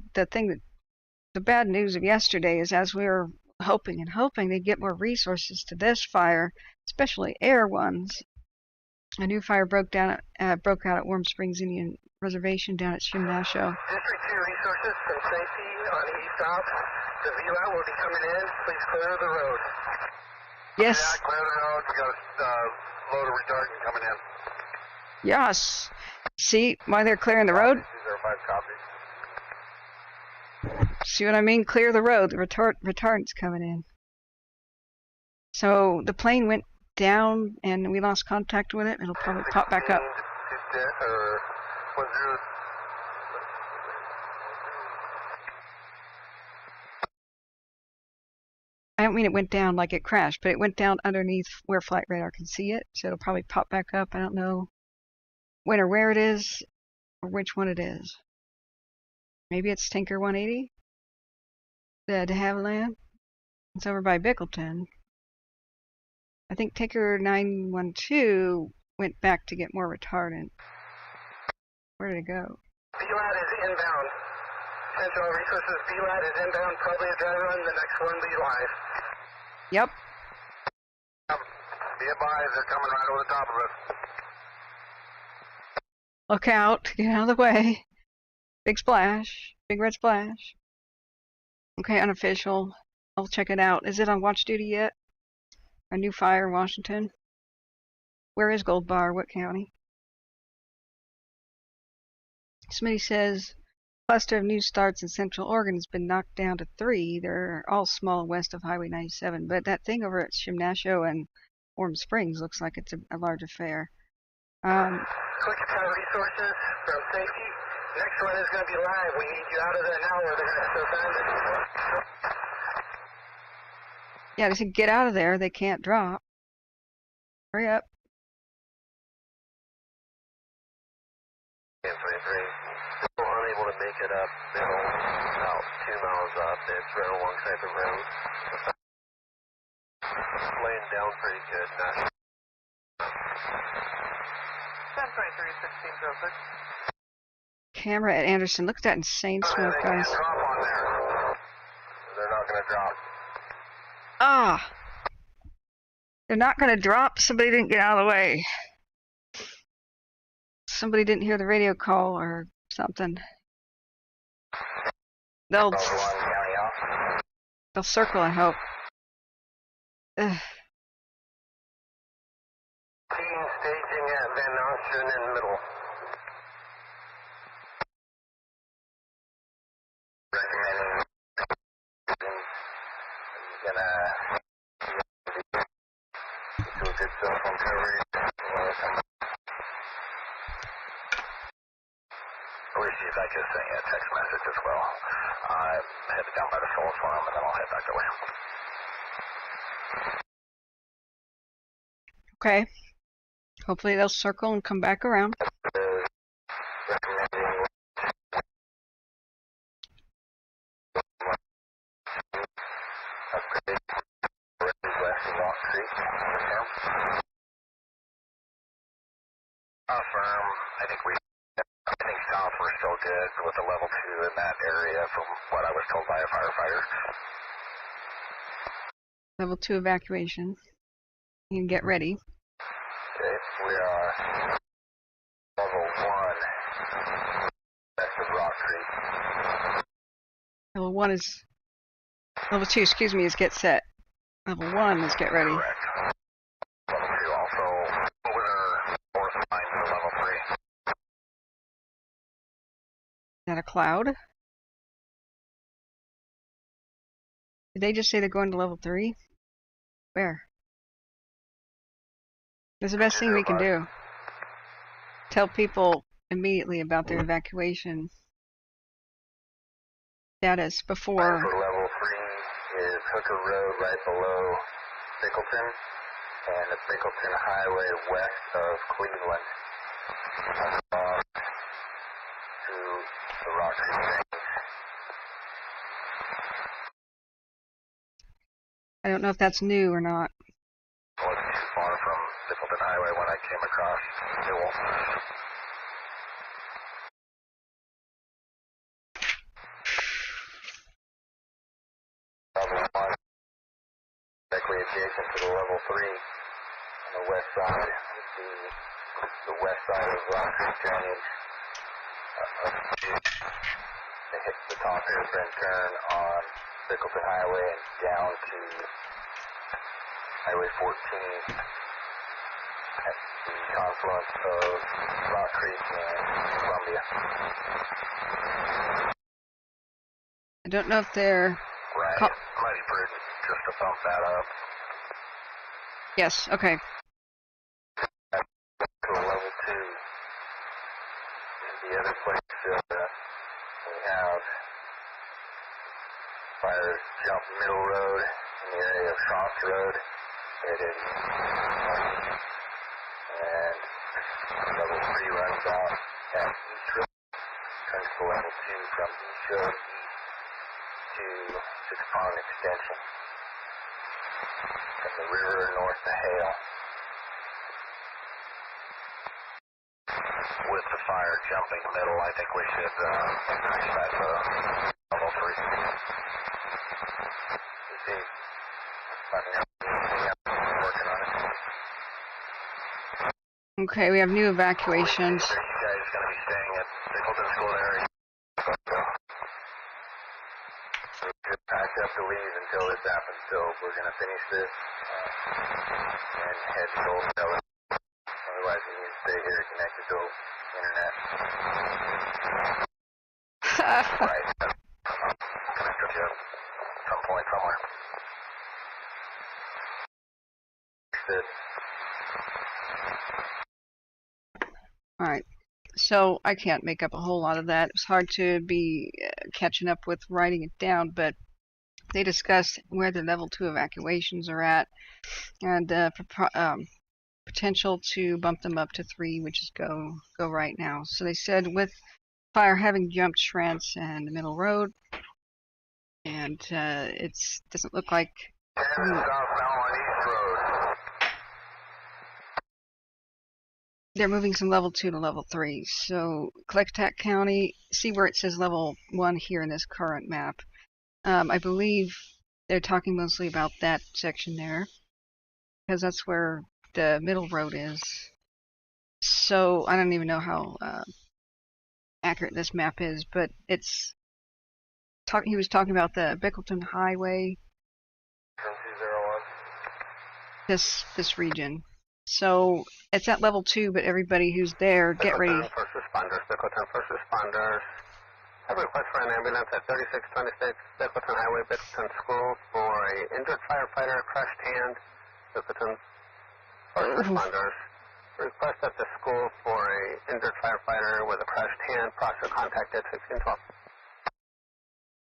Speaker 2: bad news of yesterday is as we were hoping they'd get more resources to this fire, especially air ones. A new fire broke out at Warm Springs Indian Reservation down at Skamania.
Speaker 1: District 2 resources from safety on east off. The VLAT will be coming in. Please clear the road.
Speaker 2: Yes.
Speaker 1: Yeah, clear the road. We got a load of retardant coming in.
Speaker 2: Yes. See why they're clearing the road?
Speaker 1: 205 copies.
Speaker 2: See what I mean? Clear the road. The retardant's coming in. So the plane went down and we lost contact with it. It'll probably pop back up. I don't mean it went down like it crashed, but it went down underneath where flight radar can see it. So it'll probably pop back up. I don't know when or where it is or which one it is. Maybe it's Tanker 180? The de Havilland? It's over by Bickleton. I think Tanker 912 went back to get more retardant. Where did it go?
Speaker 1: VLAT is inbound. Central Resources VLAT is inbound. Probably a dry run. The next one be live.
Speaker 2: Yep.
Speaker 1: Be advised, they're coming right over the top of us.
Speaker 2: Look out. Get out of the way. Big splash. Big red splash. Okay, unofficial. I'll check it out. Is it on watch duty yet? A new fire in Washington. Where is Gold Bar? What county? Somebody says cluster of new starts in Central Oregon has been knocked down to 3. They're all small west of Highway 97. But that thing over at Skamania and Warm Springs looks like it's a large affair.
Speaker 1: Klickitat resources from safety. Next one is going to be live. We need you out of there now or they're going to survive it.
Speaker 2: Yeah, they said get out of there. They can't drop. Hurry up.
Speaker 1: 3 still unable to make it up. Middle, about 2 miles up. It's right alongside the road. Laying down pretty good. 1023-1606.
Speaker 2: Camera at Anderson. Look at that insane smoke, guys.
Speaker 1: Drop on there. They're not going to drop.
Speaker 2: Ah! They're not going to drop. Somebody didn't get out of the way. Somebody didn't hear the radio call or something. They'll circle, I hope. Ugh.
Speaker 1: Team staging at Van Nostrand in the middle. Recommending gonna do a good cell phone coverage. I wish if I could send you a text message as well. I'm headed down by the Falls Farm and then I'll head back away.
Speaker 2: Okay. Hopefully they'll circle and come back around.
Speaker 1: Recommending upgrade west of Rock Creek. Affirm. I think south we're still good with a level 2 in that area from what I was told by a firefighter.
Speaker 2: Level 2 evacuation. You can get ready.
Speaker 1: Okay, we are level 1 west of Rock Creek.
Speaker 2: Level 1 is... Level 2, excuse me, is get set. Level 1 is get ready.
Speaker 1: Correct. Level 2 also over there, north line for level 3.
Speaker 2: Is that a cloud? Did they just say they're going to level 3? Where? That's the best thing we can do. Tell people immediately about their evacuation status before.
Speaker 1: For level 3 is Hooker Road right below Bickleton, and the Bickleton Highway west of Cleveland. To the Rock Creek Range.
Speaker 2: I don't know if that's new or not.
Speaker 1: Wasn't too far from Bickleton Highway when I came across Newell. Level 1, directly adjacent to the level 3 on the west side. The west side of Rock Creek Drainage. They hit the top hairpin turn on Bickleton Highway and down to Highway 14 at the confluence of Rock Creek and Columbia.
Speaker 2: I don't know if they're...
Speaker 1: Right, mighty prudent just to bump that up.
Speaker 2: Yes, okay.
Speaker 1: To a level 2. And the other place we have fires jump Middle Road in the area of Shops Road. It is and level 3 runs out at East Road, turns to level 2 from East Road east to Six Pond Extension. From the river north to Hale. With the fire jumping middle, I think we should increase that to level 3. You see, working on it.
Speaker 2: Okay, we have new evacuations.
Speaker 1: Are you guys going to be staying at Bickleton School area? We're packed up to leave until this happens, so we're going to finish this and head to Old Stella. Otherwise, we need to stay here connected to internet. Right. Connect with you at some point somewhere. Good.
Speaker 2: Alright, so I can't make up a whole lot of that. It was hard to be catching up with writing it down, but they discussed where the level 2 evacuations are at and potential to bump them up to 3, which is go right now. So they said with fire having jumped Shrance and the Middle Road, and it doesn't look like...
Speaker 1: Southbound on East Road.
Speaker 2: They're moving from level 2 to level 3. So Klickitat County, see where it says level 1 here in this current map. I believe they're talking mostly about that section there, because that's where the middle road is. So I don't even know how accurate this map is, but it's he was talking about the Bickleton Highway,
Speaker 1: 201.
Speaker 2: this region. So it's at level 2, but everybody who's there, get ready.
Speaker 1: First responders, Bickleton first responders. I have a request for an ambulance at 3626 Bickleton Highway, Bickleton School for a injured firefighter, crushed hand. Bickleton first responders. Request at the school for a injured firefighter with a crushed hand. Process contact at 1612.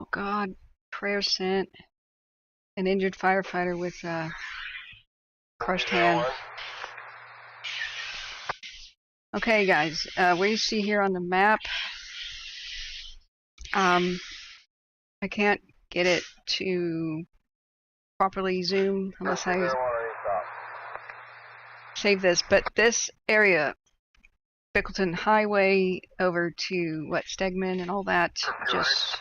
Speaker 2: Oh God, prayer sent. An injured firefighter with crushed hand. Okay, guys, what you see here on the map, I can't get it to properly zoom unless I save this, but this area, Bickleton Highway over to, what, Stegman and all that, just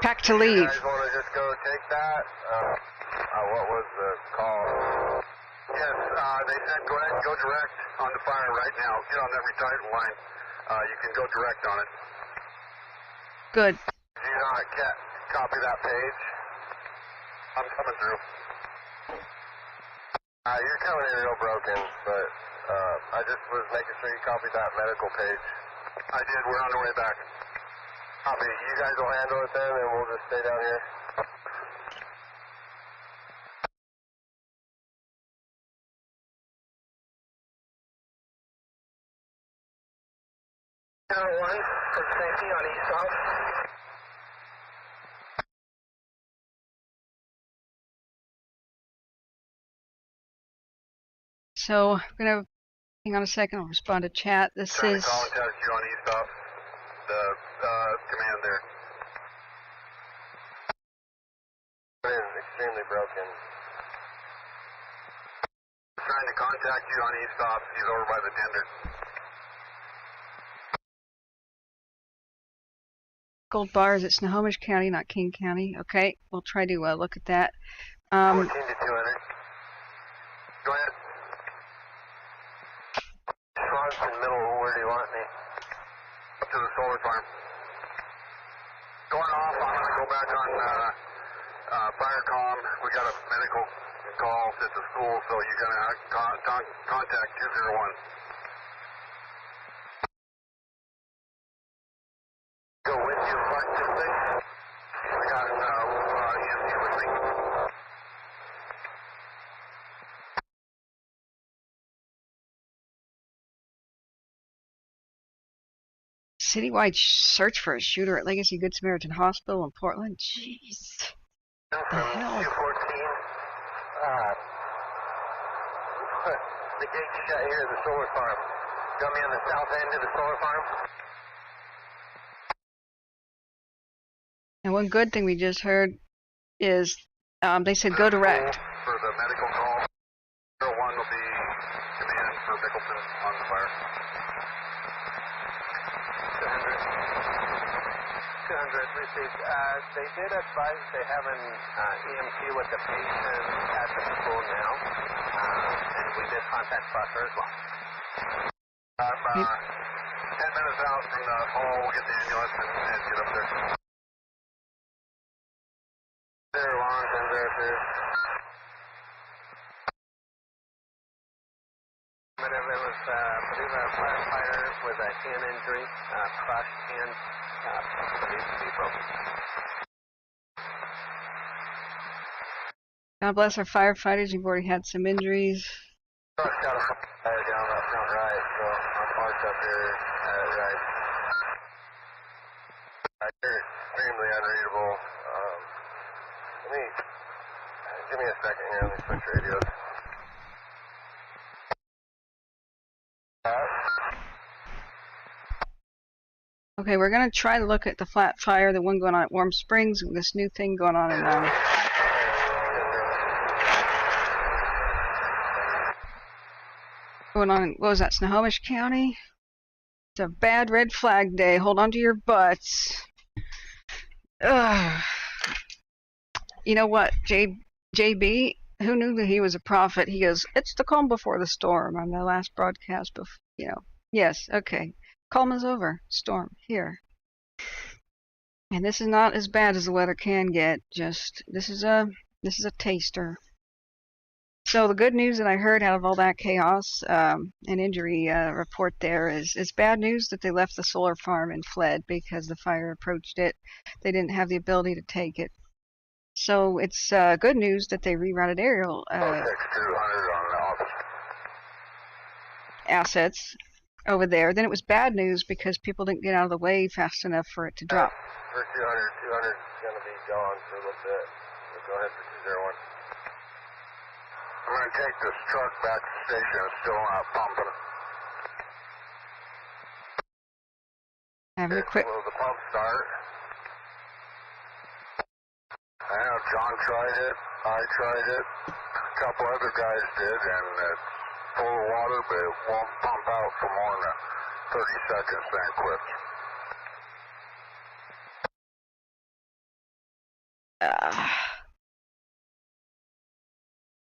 Speaker 2: packed to leave.
Speaker 1: You guys want to just go take that? What was the call? Yes, they said go ahead and go direct on the fire right now. Get on every title line. You can go direct on it.
Speaker 2: Good.
Speaker 1: Do you not copy that page? I'm coming through. You're coming in real broken, but I just was making sure you copied that medical page. I did. We're on the way back. Copy. You guys will handle it then, and we'll just stay down here. Channel 1 for safety on east south.
Speaker 2: So I'm gonna hang on a second. I'll respond to chat. This
Speaker 1: Trying
Speaker 2: is
Speaker 1: to contact you on east south. The command there. It is extremely broken. Trying to contact you on east south. He's over by the tender.
Speaker 2: Gold bars. It's Snohomish County, not King County. Okay, we'll try to look at that.
Speaker 1: 14 to 200. Go ahead. Swanson middle, where do you want me? Up to the solar farm. Going off, I'm going to go back on fire comm. We got a medical call at the school, so you're going to contact 201. Go with you, Clark, just think. We got an EMT with me.
Speaker 2: Citywide search for a shooter at Legacy Good Samaritan Hospital in Portland. Jeez.
Speaker 1: From
Speaker 2: hell?
Speaker 1: 214. The gate shut here at the solar farm. You want me on the south end of the solar farm?
Speaker 2: And one good thing we just heard is they said go direct.
Speaker 1: For the medical call. 01 will be command for Bickleton on the fire.
Speaker 4: 200 received. They did advise they have an EMT with the patient at the school now, and we did contact Buster as well.
Speaker 1: I'm 10 minutes out from the hall. We'll get the ambulance and get up there. There, Lawrence, and there, too.
Speaker 4: It was, I believe, a firefighter with a hand injury, crushed hand, believed to be broken.
Speaker 2: God bless our firefighters. You've already had some injuries.
Speaker 1: Truck's got a fire down that front right, so I'm parked up here right. They're extremely unreadable. Give me a second here. Let me switch radios.
Speaker 2: Okay, we're gonna try to look at the flat fire, the one going on at Warm Springs, and this new thing going on in what was that, Snohomish County? It's a bad red flag day. Hold on to your butts. Ugh. You know what, JB, who knew that he was a prophet? He goes, it's the calm before the storm on the last broadcast. Yes, okay. Calm is over. Storm here. And this is not as bad as the weather can get. Just this is a taster. So the good news that I heard out of all that chaos and injury report there is it's bad news that they left the solar farm and fled because the fire approached it. They didn't have the ability to take it. So it's good news that they rerouted aerial assets over there. Then it was bad news because people didn't get out of the way fast enough for it to drop.
Speaker 1: For 200 is going to be gone for a little bit. We'll go ahead for 201. I'm going to take this truck back to the station. It's still not pumping.
Speaker 2: Having a quick.
Speaker 1: Will the pump start? I know John tried it. I tried it. A couple other guys did, and it's full of water, but it won't pump out for more than 30 seconds, then it quits.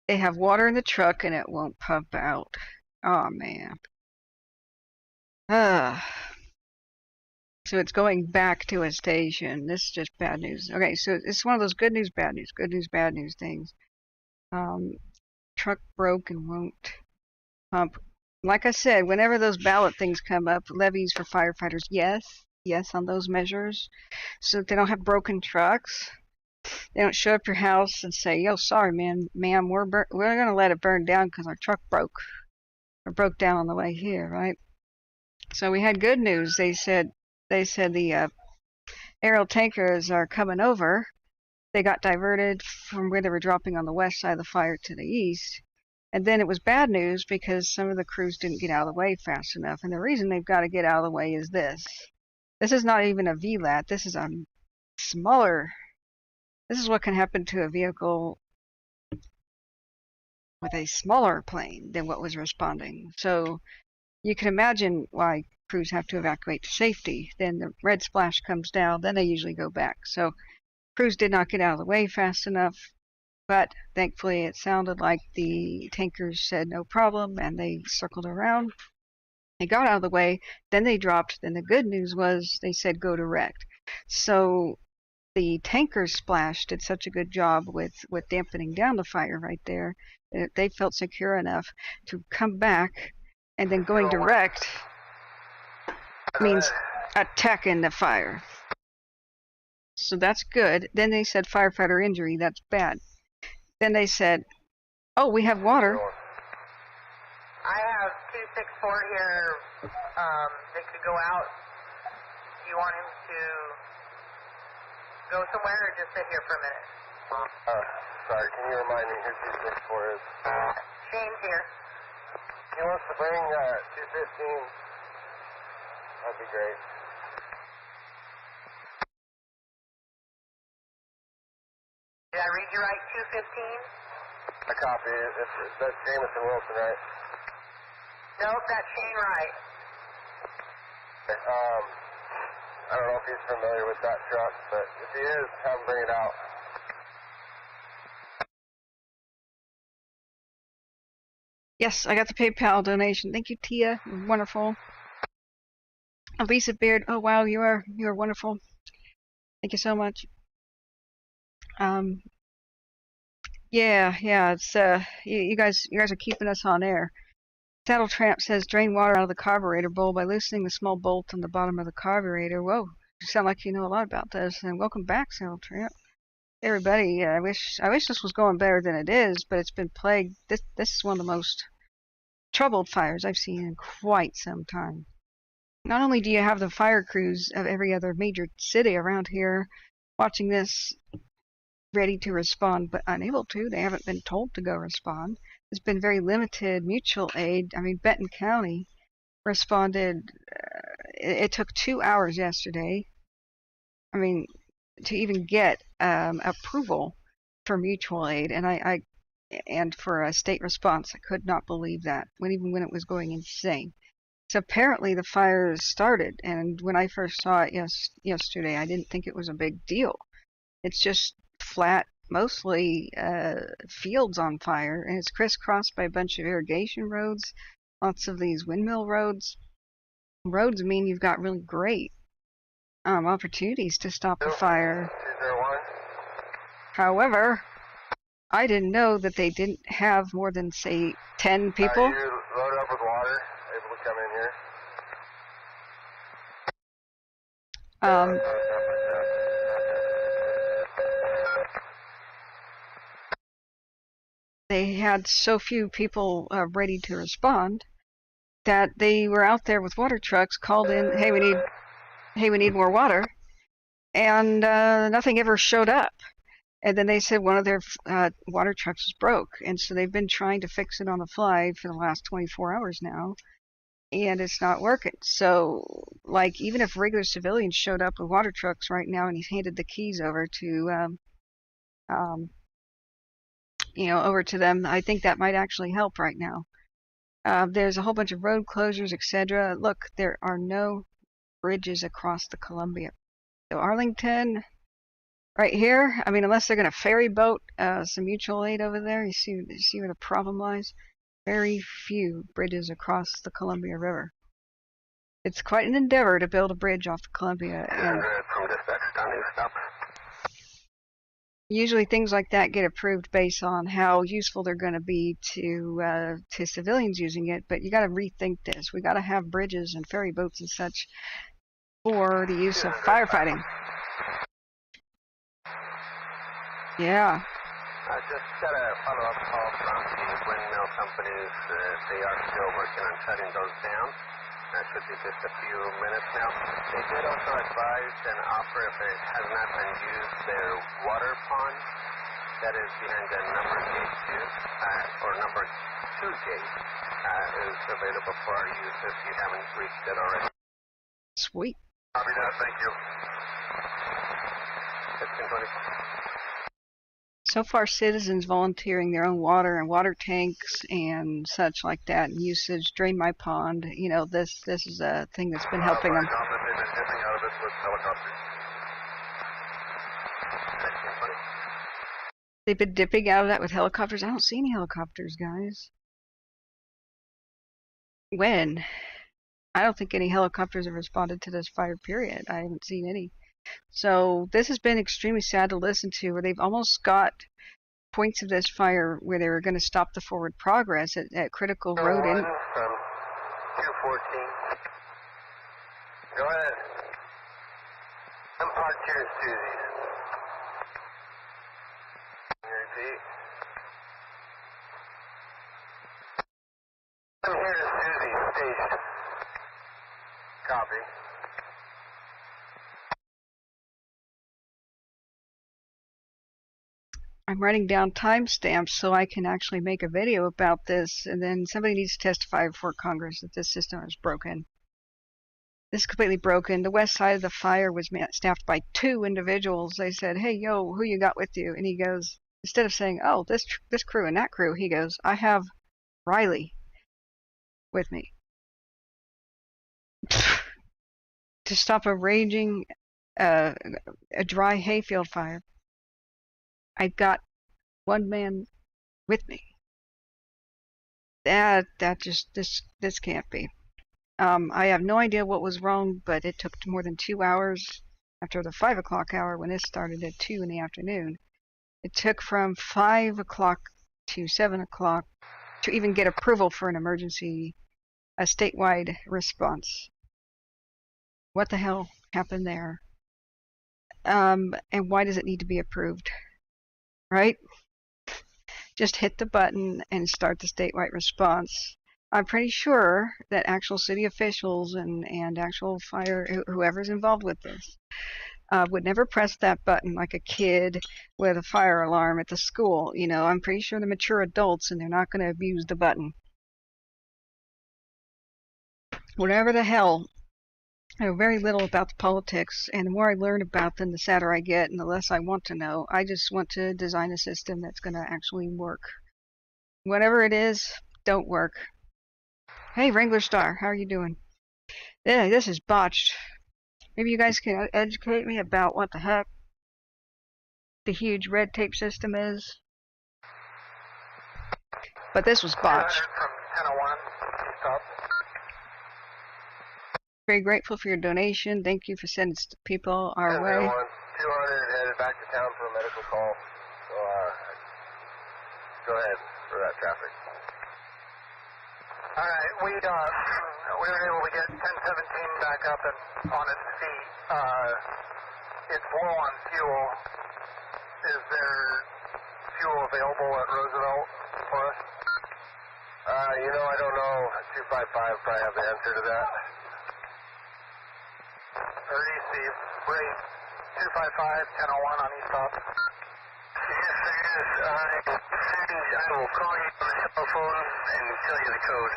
Speaker 2: They have water in the truck and it won't pump out. Oh man. So it's going back to a station. This is just bad news. Okay, so it's one of those good news, bad news, things. Truck broke and won't pump. Like I said, whenever those ballot things come up, levies for firefighters, yes on those measures, so that they don't have broken trucks. They don't show up your house and say, "Yo, sorry, ma'am, we're gonna let it burn down because our truck broke down on the way here," right? So we had good news. They said the aerial tankers are coming over. They got diverted from where they were dropping on the west side of the fire to the east. And then it was bad news because some of the crews didn't get out of the way fast enough. And the reason they've got to get out of the way is this. This is not even a VLAT. This is a smaller. This is what can happen to a vehicle with a smaller plane than what was responding. So you can imagine why crews have to evacuate to safety. Then the red splash comes down, then they usually go back. So crews did not get out of the way fast enough, but thankfully it sounded like the tankers said no problem and they circled around. They got out of the way, then they dropped. Then the good news was they said go direct. So the tanker splash did such a good job with dampening down the fire right there. They felt secure enough to come back, and then going direct means attacking the fire. So that's good. Then they said firefighter injury, that's bad. Then they said, oh, we have water.
Speaker 3: I have 264 here that could go out. Do you want him to go somewhere or just sit here for a minute?
Speaker 1: Sorry, can you remind me who 264 is?
Speaker 3: Shane's here.
Speaker 1: He wants to bring 215. That'd be great.
Speaker 3: Did I read you right, 215?
Speaker 1: I copy it. That's Jameson Wilson, right?
Speaker 3: Nope, that's Shane Wright.
Speaker 1: I don't know if he's familiar with that truck, but if he is, have him bring it out.
Speaker 2: Yes, I got the PayPal donation. Thank you, Tia. Wonderful. Lisa Beard. Oh wow, you are wonderful. Thank you so much. Yeah, it's you guys are keeping us on air. Saddle Tramp says drain water out of the carburetor bowl by loosening the small bolt on the bottom of the carburetor. Whoa, you sound like you know a lot about this. And welcome back, Saddle Tramp. Everybody, I wish this was going better than it is, but it's been plagued. This is one of the most troubled fires I've seen in quite some time. Not only do you have the fire crews of every other major city around here watching this, ready to respond, but unable to. They haven't been told to go respond. There's been very limited mutual aid. I mean, Benton County responded. It took 2 hours yesterday. I mean, to even get approval for mutual aid, and for a state response. I could not believe that, even when it was going insane. So apparently the fire started, and when I first saw it yesterday, I didn't think it was a big deal. It's just flat, mostly fields on fire, and it's crisscrossed by a bunch of irrigation roads, lots of these windmill roads. Roads mean you've got really great opportunities to stop the fire.
Speaker 1: 201.
Speaker 2: However, I didn't know that they didn't have more than, say, 10 people.
Speaker 1: You loaded up with water, able to come in here?
Speaker 2: They had so few people ready to respond that they were out there with water trucks, called in, hey, we need more water, and nothing ever showed up. And then they said one of their water trucks was broke, and so they've been trying to fix it on the fly for the last 24 hours now. and it's not working. So, like, even if regular civilians showed up with water trucks right now and he's handed the keys over to, over to them, I think that might actually help right now. There's a whole bunch of road closures, etc. Look, there are no bridges across the Columbia. So Arlington, right here, I mean, unless they're going to ferry boat some mutual aid over there, you see where the problem lies? Very few bridges across the Columbia River. It's quite an endeavor to build a bridge off the Columbia. And usually things like that get approved based on how useful they're going to be to civilians using it, but you got to rethink this. We got to have bridges and ferry boats and such for the use of firefighting. Yeah.
Speaker 4: I just got a follow-up call from the windmill companies. They are still working on shutting those down. That should be just a few minutes now. They did also advise and offer, if it has not been used, their water pond that is behind the number gate 2, or number 2 gate, is available for our use if you haven't reached it already.
Speaker 2: Sweet.
Speaker 1: Copy that, thank you.
Speaker 4: 1520.
Speaker 2: So far, citizens volunteering their own water and water tanks and such like that, and usage, drain my pond. You know, this is a thing that's been helping them. They've been dipping out of that with helicopters. I don't see any helicopters, guys. When? I don't think any helicopters have responded to this fire, period. I haven't seen any. So this has been extremely sad to listen to, where they've almost got points of this fire where they were going to stop the forward progress at critical road in.
Speaker 1: From 214. Go ahead. I'm parked here at Susie's. Repeat. I'm here at Susie's station. Copy.
Speaker 2: I'm writing down timestamps so I can actually make a video about this, and then somebody needs to testify before Congress that this system is broken. This is completely broken. The west side of the fire was staffed by 2 individuals. They said, "Hey, yo, who you got with you?" And he goes, instead of saying, "Oh, this crew and that crew," he goes, "I have Riley with me." To stop a raging, a dry hayfield fire. I've got 1 man with me. That just this can't be. I have no idea what was wrong, but it took more than 2 hours after the 5 o'clock hour when this started at 2 in the afternoon. It took from 5 o'clock to 7 o'clock to even get approval for an emergency, a statewide response. What the hell happened there? And why does it need to be approved? Right? Just hit the button and start the statewide response. I'm pretty sure that actual city officials and actual fire, whoever's involved with this, would never press that button like a kid with a fire alarm at the school. You know, I'm pretty sure they're mature adults and they're not going to abuse the button. Whatever the hell, I know very little about the politics, and the more I learn about them, the sadder I get, and the less I want to know. I just want to design a system that's going to actually work. Whatever it is, don't work. Hey, Wrangler Star, how are you doing? Yeah, this is botched. Maybe you guys can educate me about what the heck the huge red tape system is. But this was botched.
Speaker 1: From 1001, stop.
Speaker 2: Very grateful for your donation. Thank you for sending people our way.
Speaker 1: 200 headed back to town for a medical call. So, go ahead for that traffic. Alright, we were able to get 1017 back up and on its feet. It's low on fuel. Is there fuel available at Roosevelt for us? I don't know. 255 probably have the answer to that. Receive. Rate 255, 1001 on East Top. Yes, there is. I will call you on the cell phone and tell you the code.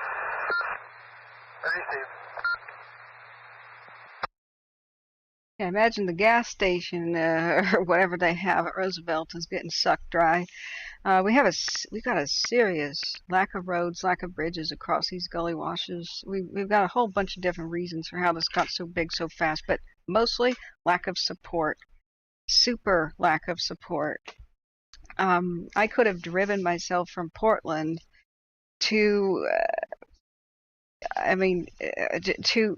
Speaker 1: Received.
Speaker 2: Yeah, imagine the gas station or whatever they have at Roosevelt is getting sucked dry. We got a serious lack of roads, lack of bridges across these gully washes. We've got a whole bunch of different reasons for how this got so big so fast, but mostly lack of support. Super lack of support. I could have driven myself from Portland to,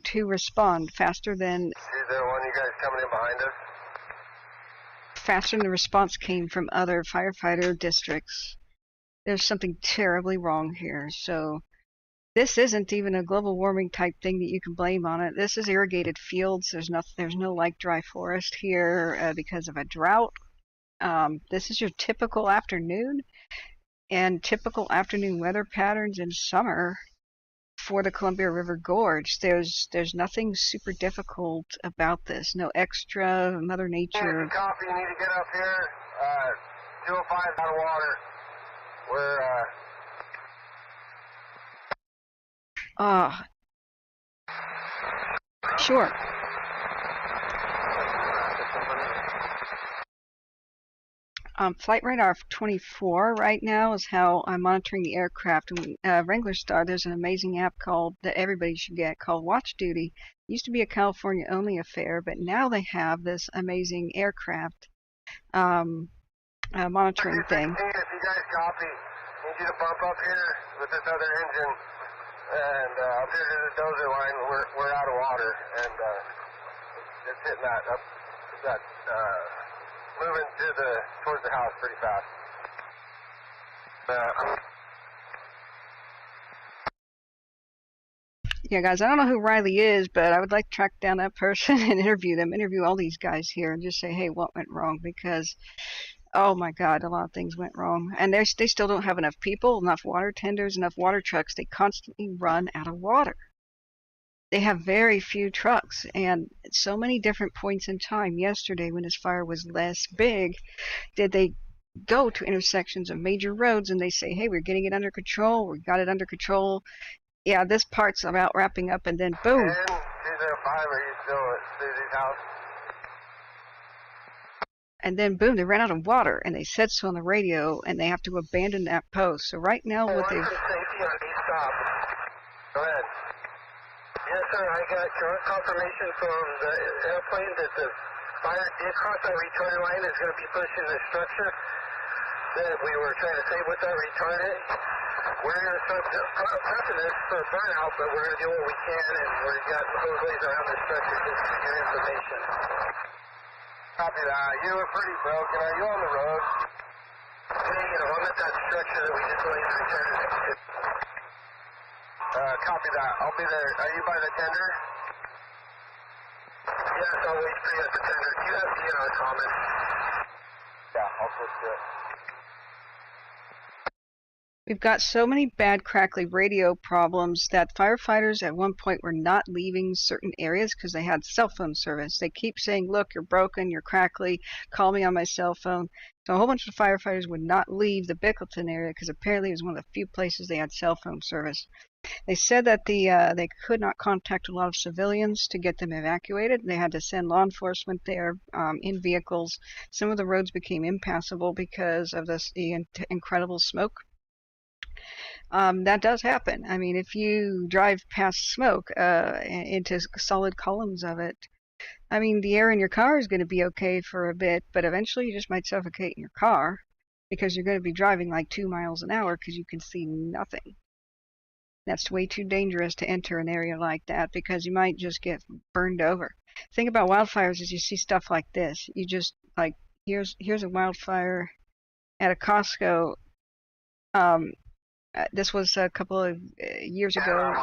Speaker 2: to respond faster than.
Speaker 1: Is there one you guys coming in behind us?
Speaker 2: Faster than the response came from other firefighter districts. There's something terribly wrong here. So this isn't even a global warming type thing that you can blame on it. This is irrigated fields. There's no like dry forest here because of a drought. This is your typical afternoon, and typical afternoon weather patterns in summer for the Columbia River Gorge. There's nothing super difficult about this. No extra Mother Nature.
Speaker 1: Copy. You need to get up here. 205 out of water. We're
Speaker 2: Sure. Flight radar 24 right now is how I'm monitoring the aircraft. And Wrangler Star, there's an amazing app that everybody should get called Watch Duty. It used to be a California only affair, but now they have this amazing aircraft monitoring thing.
Speaker 1: If you guys copy, I need you to bump up here with this other engine, and up here to the dozer line. We're out of water, and it's hitting that moving towards the house pretty fast.
Speaker 2: Yeah, guys, I don't know who Riley is, but I would like to track down that person and interview all these guys here, and just say, hey, what went wrong? Because, oh my God, a lot of things went wrong. And they still don't have enough people, enough water tenders, enough water trucks. They constantly run out of water. They have very few trucks, and at so many different points in time. Yesterday, when this fire was less big, did they go to intersections of major roads and they say, hey, we're getting it under control, we got it under control. Yeah, this part's about wrapping up, and then boom.
Speaker 1: 205, are you still at Susie's house?
Speaker 2: And then boom, they ran out of water, and they said so on the radio, and they have to abandon that post. So right now, what they've...
Speaker 1: Safety on these stops. Go ahead. Yes, sir, I got confirmation from the airplane that the fire across that retardant line is going to be pushing the structure that we were trying to save with that retardant. We're going to start prepping this for burnout, but we're going to do what we can, and we've got hose lays around the structure just for your information. Copy that. You were pretty broken. Are you on the road? I'm at that structure that we just laid the retardant next to. Copy that. I'll be there. Are you by the tender? Yes, I'll wait for you at the tender. Do you have DNR comments? Yeah, I'll switch to it.
Speaker 2: We've got so many bad crackly radio problems that firefighters at one point were not leaving certain areas because they had cell phone service. They keep saying, look, you're broken, you're crackly, call me on my cell phone. So a whole bunch of firefighters would not leave the Bickleton area because apparently it was one of the few places they had cell phone service. They said that they could not contact a lot of civilians to get them evacuated. They had to send law enforcement there in vehicles. Some of the roads became impassable because of the incredible smoke. That does happen. I mean, if you drive past smoke into solid columns of it, I mean, the air in your car is going to be okay for a bit, but eventually you just might suffocate in your car because you're going to be driving like 2 miles an hour because you can see nothing. That's way too dangerous to enter an area like that because you might just get burned over. The thing about wildfires is you see stuff like this. You just, like, here's a wildfire at a Costco. This was a couple of years ago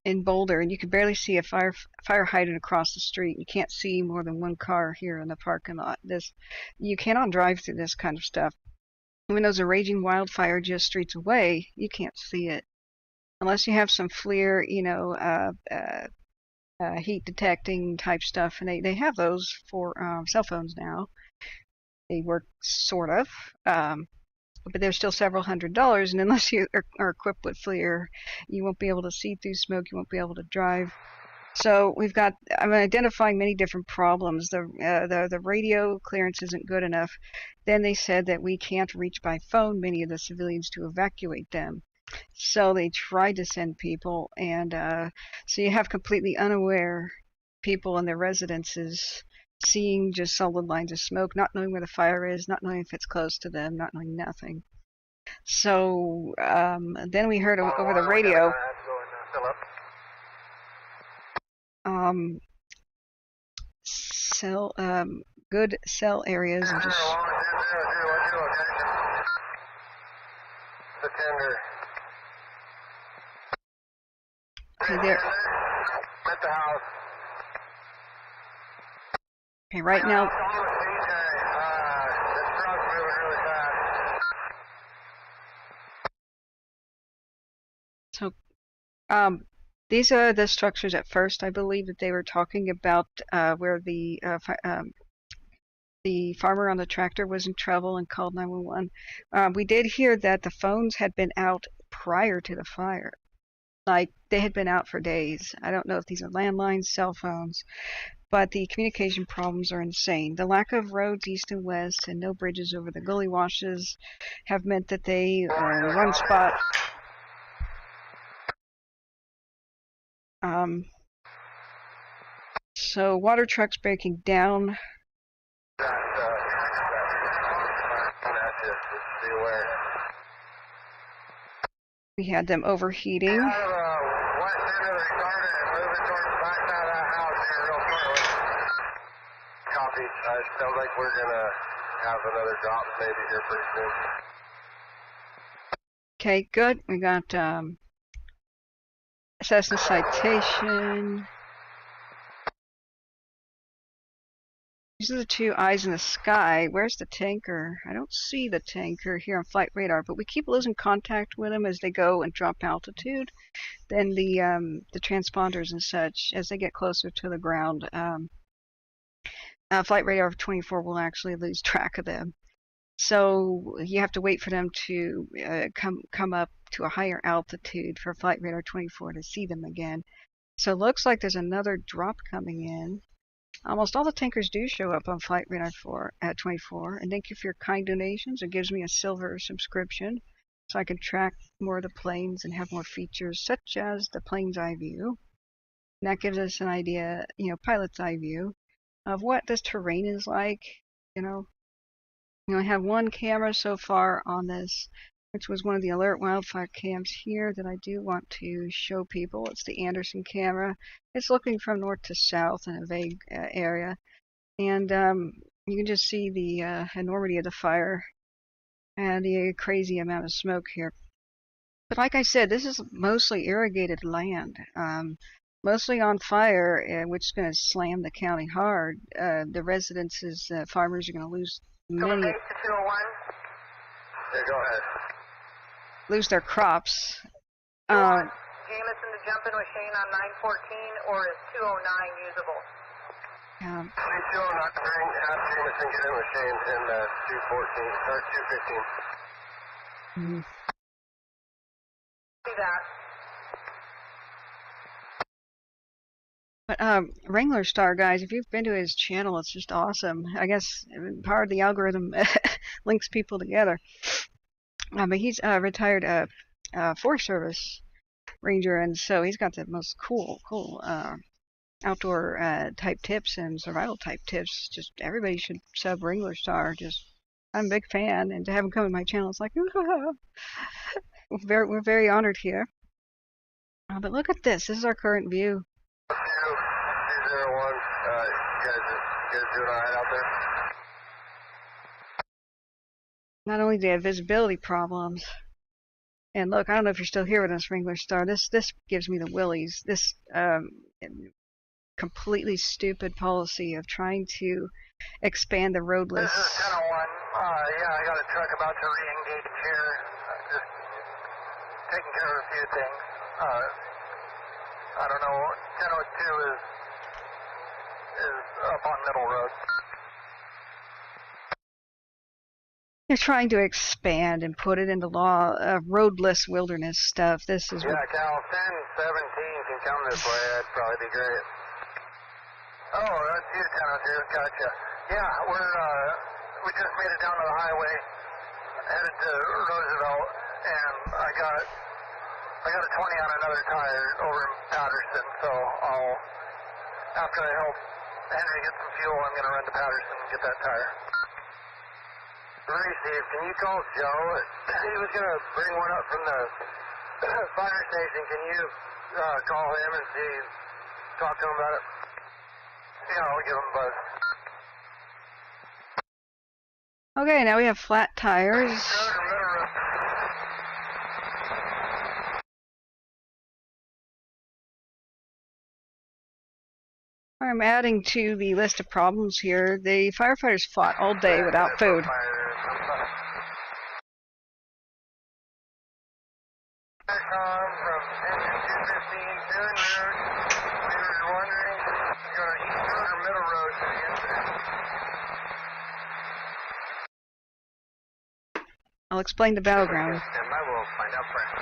Speaker 2: in Boulder, and you can barely see a fire hydrant across the street. You can't see more than one car here in the parking lot. You cannot drive through this kind of stuff. Even though there's a raging wildfire just streets away, you can't see it unless you have some FLIR, heat detecting type stuff, and they have those for cell phones now. They work sort of. but there's still several $100s, and unless you are equipped with FLIR, you won't be able to see through smoke, you won't be able to drive. So I'm identifying many different problems. The radio clearance isn't good enough. Then they said that we can't reach by phone many of the civilians to evacuate them. So they tried to send people, and so you have completely unaware people in their residences seeing just solid lines of smoke, not knowing where the fire is, not knowing if it's close to them, not knowing nothing. So then we heard over the radio good cell areas and just okay, there.
Speaker 1: At the house.
Speaker 2: Okay, right now.
Speaker 1: This truck's moving really fast.
Speaker 2: So, these are the structures at first. I believe that they were talking about where the farmer on the tractor was in trouble and called 911. We did hear that the phones had been out prior to the fire. Like, they had been out for days. I don't know if these are landlines, cell phones, but the communication problems are insane. The lack of roads east and west and no bridges over the gully washes have meant that they are in one spot. So water trucks breaking down. We had them overheating.
Speaker 1: Sounds like we're gonna have another drop maybe here pretty soon.
Speaker 2: Okay, good. We got Cessna citation. These are the two eyes in the sky. Where's the tanker? I don't see the tanker here on flight radar, but we keep losing contact with them as they go and drop altitude. Then the transponders and such, as they get closer to the ground, flight radar 24 will actually lose track of them. So you have to wait for them to come up to a higher altitude for flight radar 24 to see them again. So it looks like there's another drop coming in. Almost all the tankers do show up on flight radar 24. And thank you for your kind donations. It gives me a silver subscription so I can track more of the planes and have more features such as the plane's eye view. And that gives us an idea, pilot's eye view of what this terrain is like. I have one camera so far on this, which was one of the alert wildfire cams here that I do want to show people. It's the Anderson camera. It's looking from north to south in a vague area, and you can just see the enormity of the fire and the crazy amount of smoke here. But like I said, this is mostly irrigated land, mostly on fire, which is going to slam the county hard. The residences, farmers are going to lose
Speaker 3: Coming base to 201.
Speaker 1: Yeah, go ahead.
Speaker 2: lose their crops.
Speaker 3: Jamison to jump in with Shane on 914, or is 209 usable?
Speaker 1: Please 209, have Jamison get in with Shane in 214, or 215.
Speaker 3: See that.
Speaker 2: But Wrangler Star, guys, if you've been to his channel, it's just awesome. I guess part of the algorithm links people together. But he's a retired Forest Service Ranger, and so he's got the most cool outdoor type tips and survival type tips. Just everybody should sub Wrangler Star. I'm a big fan, and to have him come to my channel, it's like, we're very honored here. But look at this. This is our current view.
Speaker 1: 201, you guys doing alright out there?
Speaker 2: Not only do they have visibility problems, and look, I don't know if you're still here with us, Wrangler Star. This gives me the willies. This completely stupid policy of trying to expand the roadless.
Speaker 1: This is 1001. Yeah, I got a truck about to re-engage here. Just taking care of a few things. I don't know. 1002 is up on Middle Road.
Speaker 2: They're trying to expand and put it into law, roadless wilderness stuff. This is
Speaker 1: Yeah, Cal 1017 can come this way. That'd probably be great. Oh, that's you, 1002. Gotcha. Yeah, we just made it down to the highway, headed to Roosevelt, and I got a 20 on another tire over in Patterson. So after I help Henry get some fuel, I'm going to run to Patterson and get that tire. Receive, can you call Joe? He was going to bring one up from the fire station. Can you call him and talk to him about it? Yeah, I'll give him a buzz.
Speaker 2: okay. Now we have flat tires. I'm adding to the list of problems here. The firefighters fought all day without food. I'll explain the battleground.
Speaker 4: And I will find out first.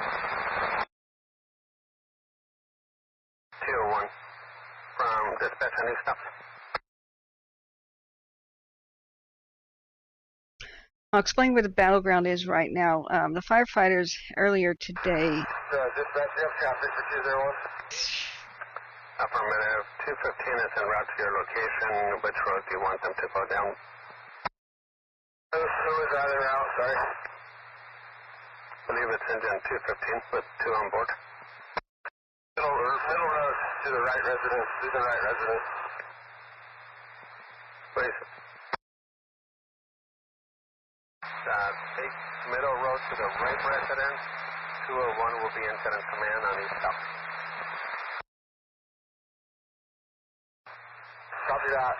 Speaker 4: 201 from dispatch and stuff.
Speaker 2: I'll explain where the battleground is right now. The firefighters earlier today.
Speaker 1: Dispatch, traffic for 201.
Speaker 4: Affirmative. 215 is en route to your location. Which road do you want them to go down?
Speaker 1: Who is either route? Sorry.
Speaker 4: I believe it's engine 215 with 2 on board.
Speaker 1: Middle road to the right residence. To the right residence.
Speaker 4: Please. Take middle road to the right residence. 201 will be incident command on each stop.
Speaker 1: Copy that.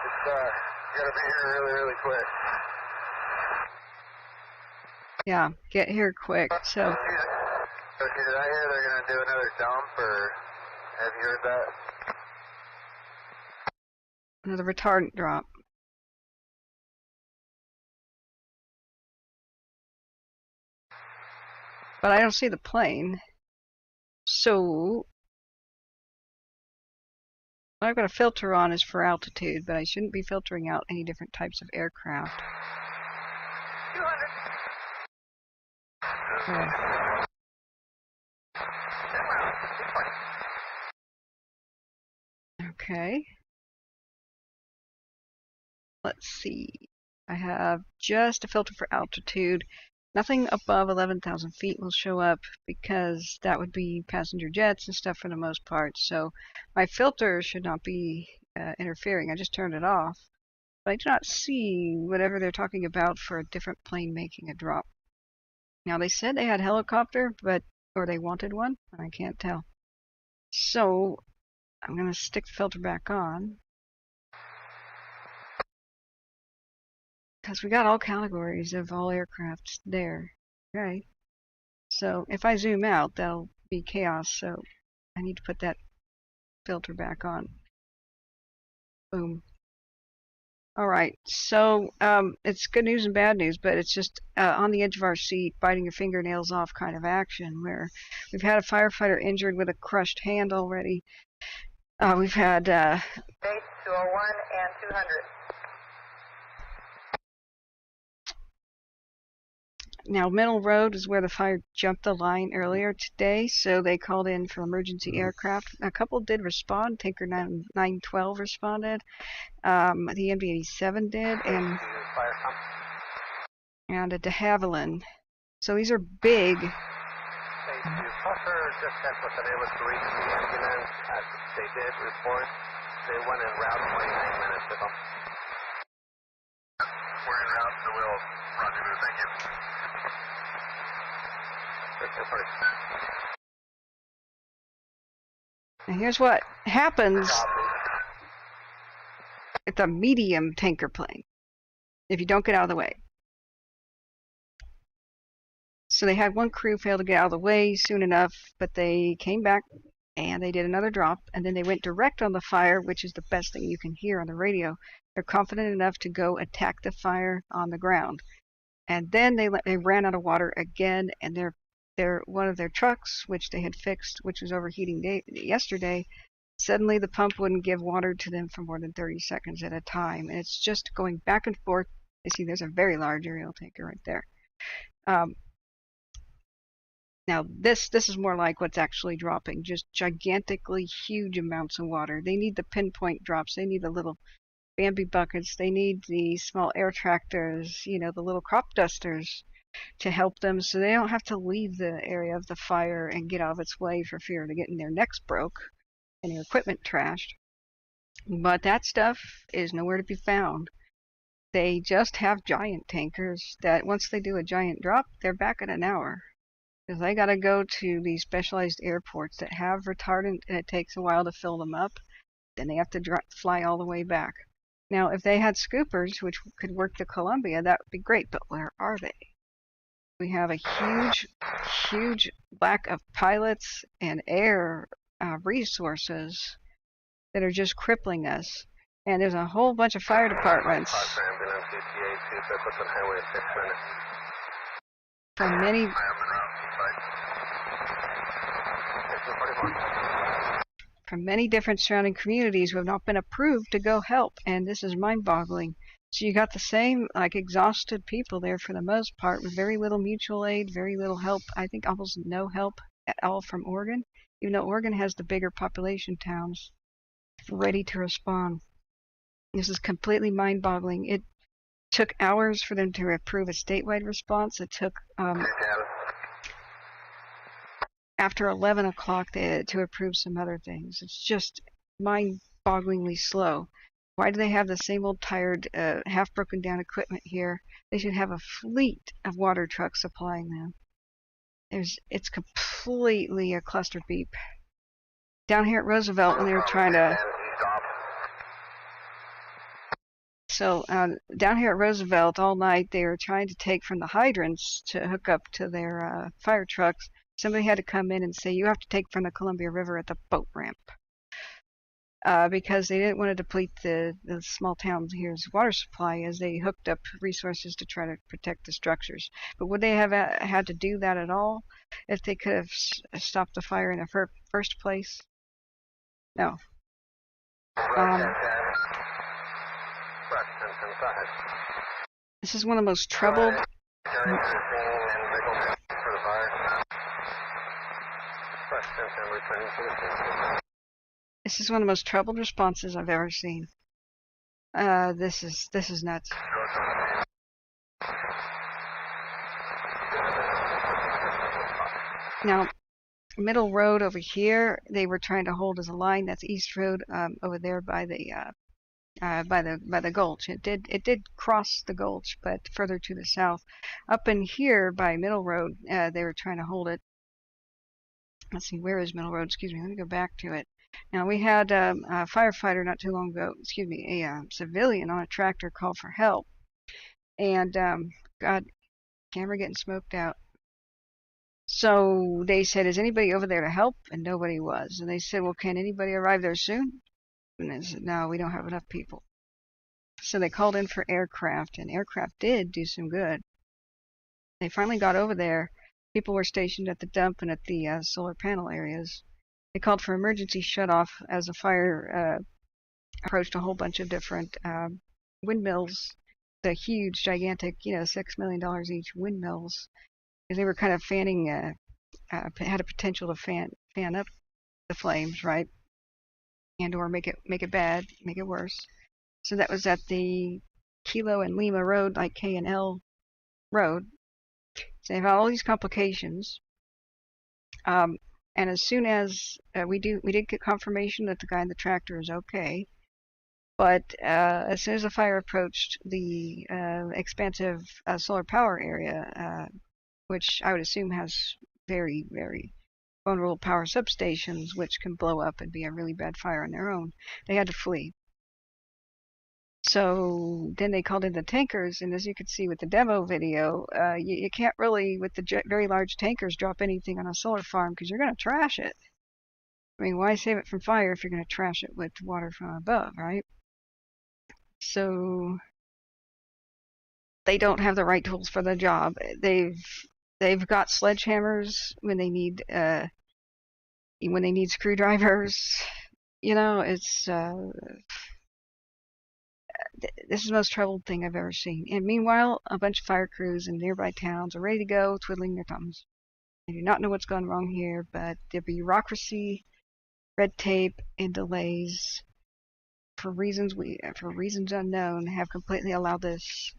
Speaker 1: It's gonna be here really quick.
Speaker 2: Yeah, get here quick. So.
Speaker 1: Okay, did I hear they're gonna do another dump, or have you heard that?
Speaker 2: Another retardant drop. But I don't see the plane. So what I've got a filter on is for altitude, but I shouldn't be filtering out any different types of aircraft.
Speaker 3: 200.
Speaker 2: Okay. Let's see. I have just a filter for altitude. Nothing above 11,000 feet will show up because that would be passenger jets and stuff for the most part. So my filter should not be interfering. I just turned it off. But I do not see whatever they're talking about for a different plane making a drop. Now they said they had a helicopter, or they wanted one, and I can't tell. So I'm going to stick the filter back on. Because we got all categories of all aircraft there. Okay. So if I zoom out, that'll be chaos. So I need to put that filter back on. Boom. Alright, so it's good news and bad news, but it's just on the edge of our seat, biting your fingernails off kind of action, where we've had a firefighter injured with a crushed hand already. We've had...
Speaker 3: Base 201 and 200.
Speaker 2: Now, Middle Road is where the fire jumped the line earlier today, so they called in for emergency aircraft. A couple did respond. Tanker 912 responded. The MD-87 did, and a de Havilland. So these are big.
Speaker 4: Officer just checked was unable to reach the ambulance as they did report. They went en route 29 minutes ago.
Speaker 1: We're en route, so we'll rendezvous. Thank you.
Speaker 2: And here's what happens. It's a medium tanker plane if you don't get out of the way. So they had one crew fail to get out of the way soon enough, but they came back and they did another drop, and then they went direct on the fire, which is the best thing you can hear on the radio. They're confident enough to go attack the fire on the ground. And then they ran out of water again, and one of their trucks, which they had fixed, which was overheating yesterday, suddenly the pump wouldn't give water to them for more than 30 seconds at a time, and it's just going back and forth. You see, there's a very large aerial tanker right there. Now this is more like what's actually dropping, just gigantically huge amounts of water. They need the pinpoint drops. They need the little Bambi buckets. They need the small air tractors, the little crop dusters to help them so they don't have to leave the area of the fire and get out of its way for fear of getting their necks broke and their equipment trashed. But that stuff is nowhere to be found. They just have giant tankers that once they do a giant drop, they're back in an hour. Because they got to go to these specialized airports that have retardant, and it takes a while to fill them up. Then they have to fly all the way back. Now, if they had scoopers, which could work to Columbia, that would be great. But where are they? We have a huge lack of pilots and air resources that are just crippling us. And there's a whole bunch of fire departments from many different surrounding communities who have not been approved to go help, and this is mind-boggling. So you got the same exhausted people there for the most part, with very little mutual aid, very little help. I think almost no help at all from Oregon, even though Oregon has the bigger population towns ready to respond. This is completely mind-boggling. It took hours for them to approve a statewide response. It took after 11 o'clock to approve some other things. It's just mind-bogglingly slow. Why do they have the same old tired, half broken down equipment here? They should have a fleet of water trucks supplying them. It's completely a cluster beep. Down here at Roosevelt, when they were trying to... So down here at Roosevelt all night, they were trying to take from the hydrants to hook up to their fire trucks. Somebody had to come in and say, you have to take from the Columbia River at the boat ramp. Because they didn't want to deplete the small town here's water supply as they hooked up resources to try to protect the structures. But would they have had to do that at all if they could have stopped the fire in the first place? No. This is one of the most troubled... This is one of the most troubled responses I've ever seen. This is nuts. Now, Middle Road over here, they were trying to hold as a line. That's East Road over there by the gulch. It did cross the gulch, but further to the south. Up in here by Middle Road, they were trying to hold it. Let's see, where is Middle Road? Excuse me, let me go back to it. Now, we had a firefighter not too long ago, a civilian on a tractor call for help. And, God, camera getting smoked out. So they said, is anybody over there to help? And nobody was. And they said, well, can anybody arrive there soon? And they said, no, we don't have enough people. So they called in for aircraft, and aircraft did do some good. They finally got over there. People were stationed at the dump and at the solar panel areas. They called for emergency shutoff as the fire approached a whole bunch of different windmills, the huge, gigantic, $6 million each windmills. Because they were kind of fanning, had a potential to fan up the flames, right? And or make it bad, make it worse. So that was at the Kilo and Lima Road, like K and L Road. So they've had all these complications. And as soon as we did get confirmation that the guy in the tractor is okay, but as soon as the fire approached the expansive solar power area, which I would assume has very, very vulnerable power substations, which can blow up and be a really bad fire on their own, they had to flee. So then they called in the tankers, and as you can see with the demo video, you can't really, with the very large tankers, drop anything on a solar farm because you're going to trash it. I mean, why save it from fire if you're going to trash it with water from above, right? So they don't have the right tools for the job. They've got sledgehammers when they need screwdrivers. You know, it's this is the most troubled thing I've ever seen. And meanwhile, a bunch of fire crews in nearby towns are ready to go, twiddling their thumbs. They do not know what's gone wrong here, but the bureaucracy, red tape, and delays, for reasons unknown, have completely allowed this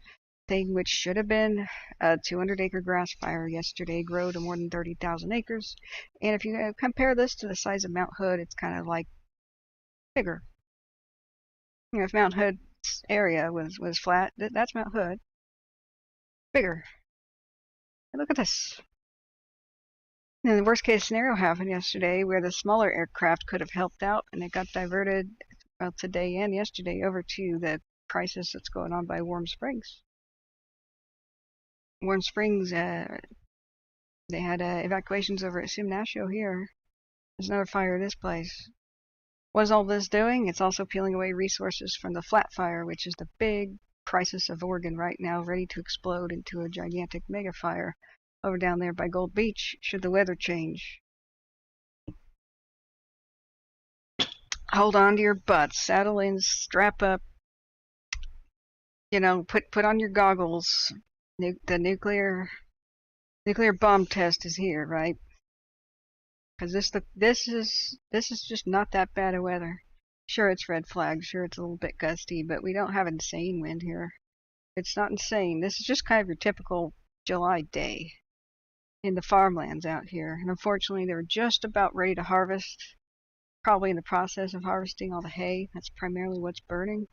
Speaker 2: thing, which should have been a 200-acre grass fire yesterday, grow to more than 30,000 acres. And if you compare this to the size of Mount Hood, it's kind of like bigger. You know, if Mount Hood's area was flat, that's Mount Hood. Bigger. And look at this. And the worst case scenario happened yesterday, where the smaller aircraft could have helped out, and it got diverted today and yesterday over to the crisis that's going on by Warm Springs. Warm Springs, they had evacuations over at Skamania here. There's another fire in this place. What is all this doing? It's also peeling away resources from the flat fire, which is the big crisis of Oregon right now, ready to explode into a gigantic mega fire over down there by Gold Beach, should the weather change. Hold on to your butts, saddle in, strap up, you know, put on your goggles. The nuclear bomb test is here, right? Because this is just not that bad of weather. Sure, it's red flag, sure it's a little bit gusty, but we don't have insane wind here. It's not insane. This is just kind of your typical July day in the farmlands out here. And unfortunately, they were just about ready to harvest, probably in the process of harvesting all the hay. That's primarily what's burning.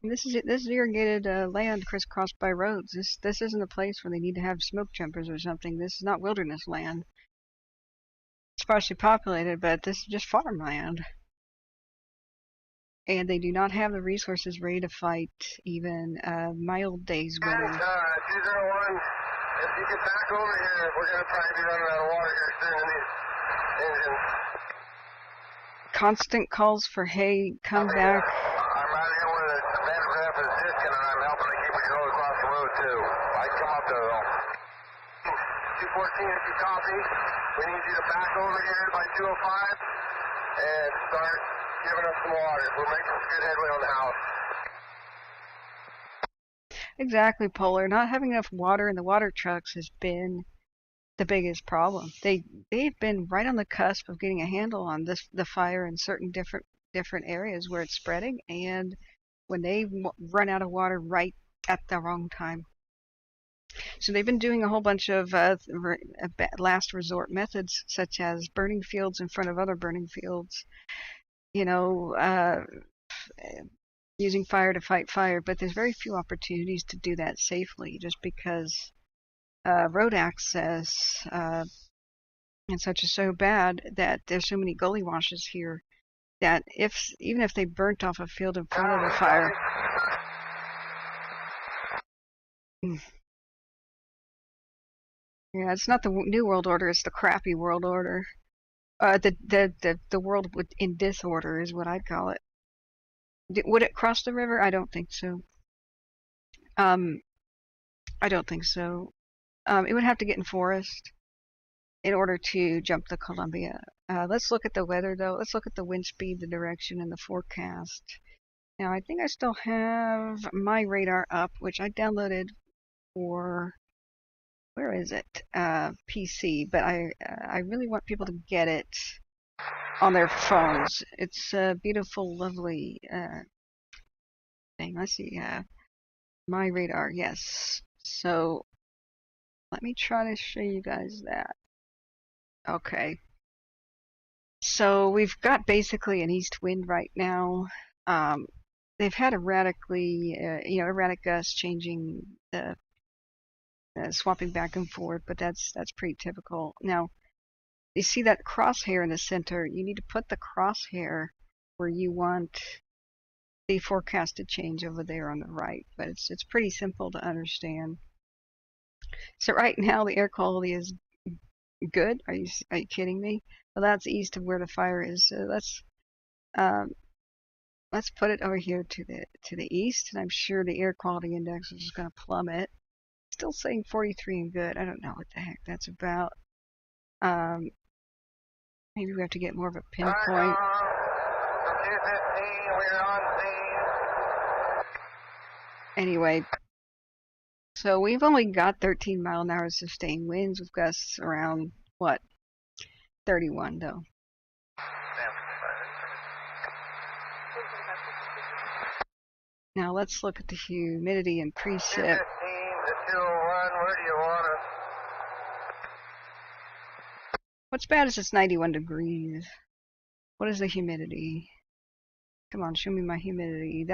Speaker 2: And this is irrigated land crisscrossed by roads. This isn't a place where they need to have smoke jumpers or something. This is not wilderness land. It's sparsely populated, but this is just farmland. And they do not have the resources ready to fight even mild days weather.
Speaker 1: 201, if you get back over here, we're going to probably be running out of water here soon in these engines.
Speaker 2: Constant calls for hay, come back.
Speaker 1: I'm out here with a man from River-Siskiyou, and I'm helping to keep it going across the road too. I can come up there though. 214, if you copy, we need you to back over here by 205 and start giving us some water. We're making some good headway on the house.
Speaker 2: Exactly, Polar. Not having enough water in the water trucks has been the biggest problem. They've been right on the cusp of getting a handle on the fire in certain different areas where it's spreading, and when they run out of water right at the wrong time. So they've been doing a whole bunch of last resort methods, such as burning fields in front of other burning fields. You know, using fire to fight fire, but there's very few opportunities to do that safely, just because road access and such is so bad that there's so many gully washes here that even if they burnt off a field in front of the fire. Yeah, it's not the New World Order, it's the crappy World Order. The world in disorder is what I'd call it. Would it cross the river? I don't think so. I don't think so. It would have to get in forest in order to jump the Columbia. Let's look at the weather, though. Let's look at the wind speed, the direction, and the forecast. Now, I think I still have my radar up, which I downloaded for, where is it? PC, but I really want people to get it on their phones. It's a beautiful, lovely thing. Let's see. My radar, yes. So let me try to show you guys that. Okay. So we've got basically an east wind right now. They've had erratically, erratic gusts changing the swapping back and forth, but that's pretty typical. Now, you see that crosshair in the center? You need to put the crosshair where you want the forecasted change over there on the right, but it's pretty simple to understand. So right now the air quality is good. Are you kidding me? Well, that's east of where the fire is. So that's let's put it over here to the east, and I'm sure the air quality index is going to plummet. Still saying 43 and good. I don't know what the heck that's about. Maybe we have to get more of a pinpoint.
Speaker 1: 215, we're on scene.
Speaker 2: Anyway, so we've only got 13 mile an hour sustained winds with gusts around, what, 31 though. Now let's look at the humidity and precip.
Speaker 1: 215 to 201, where do you want us?
Speaker 2: What's bad is it's 91 degrees. What is the humidity? Come on, show me my humidity.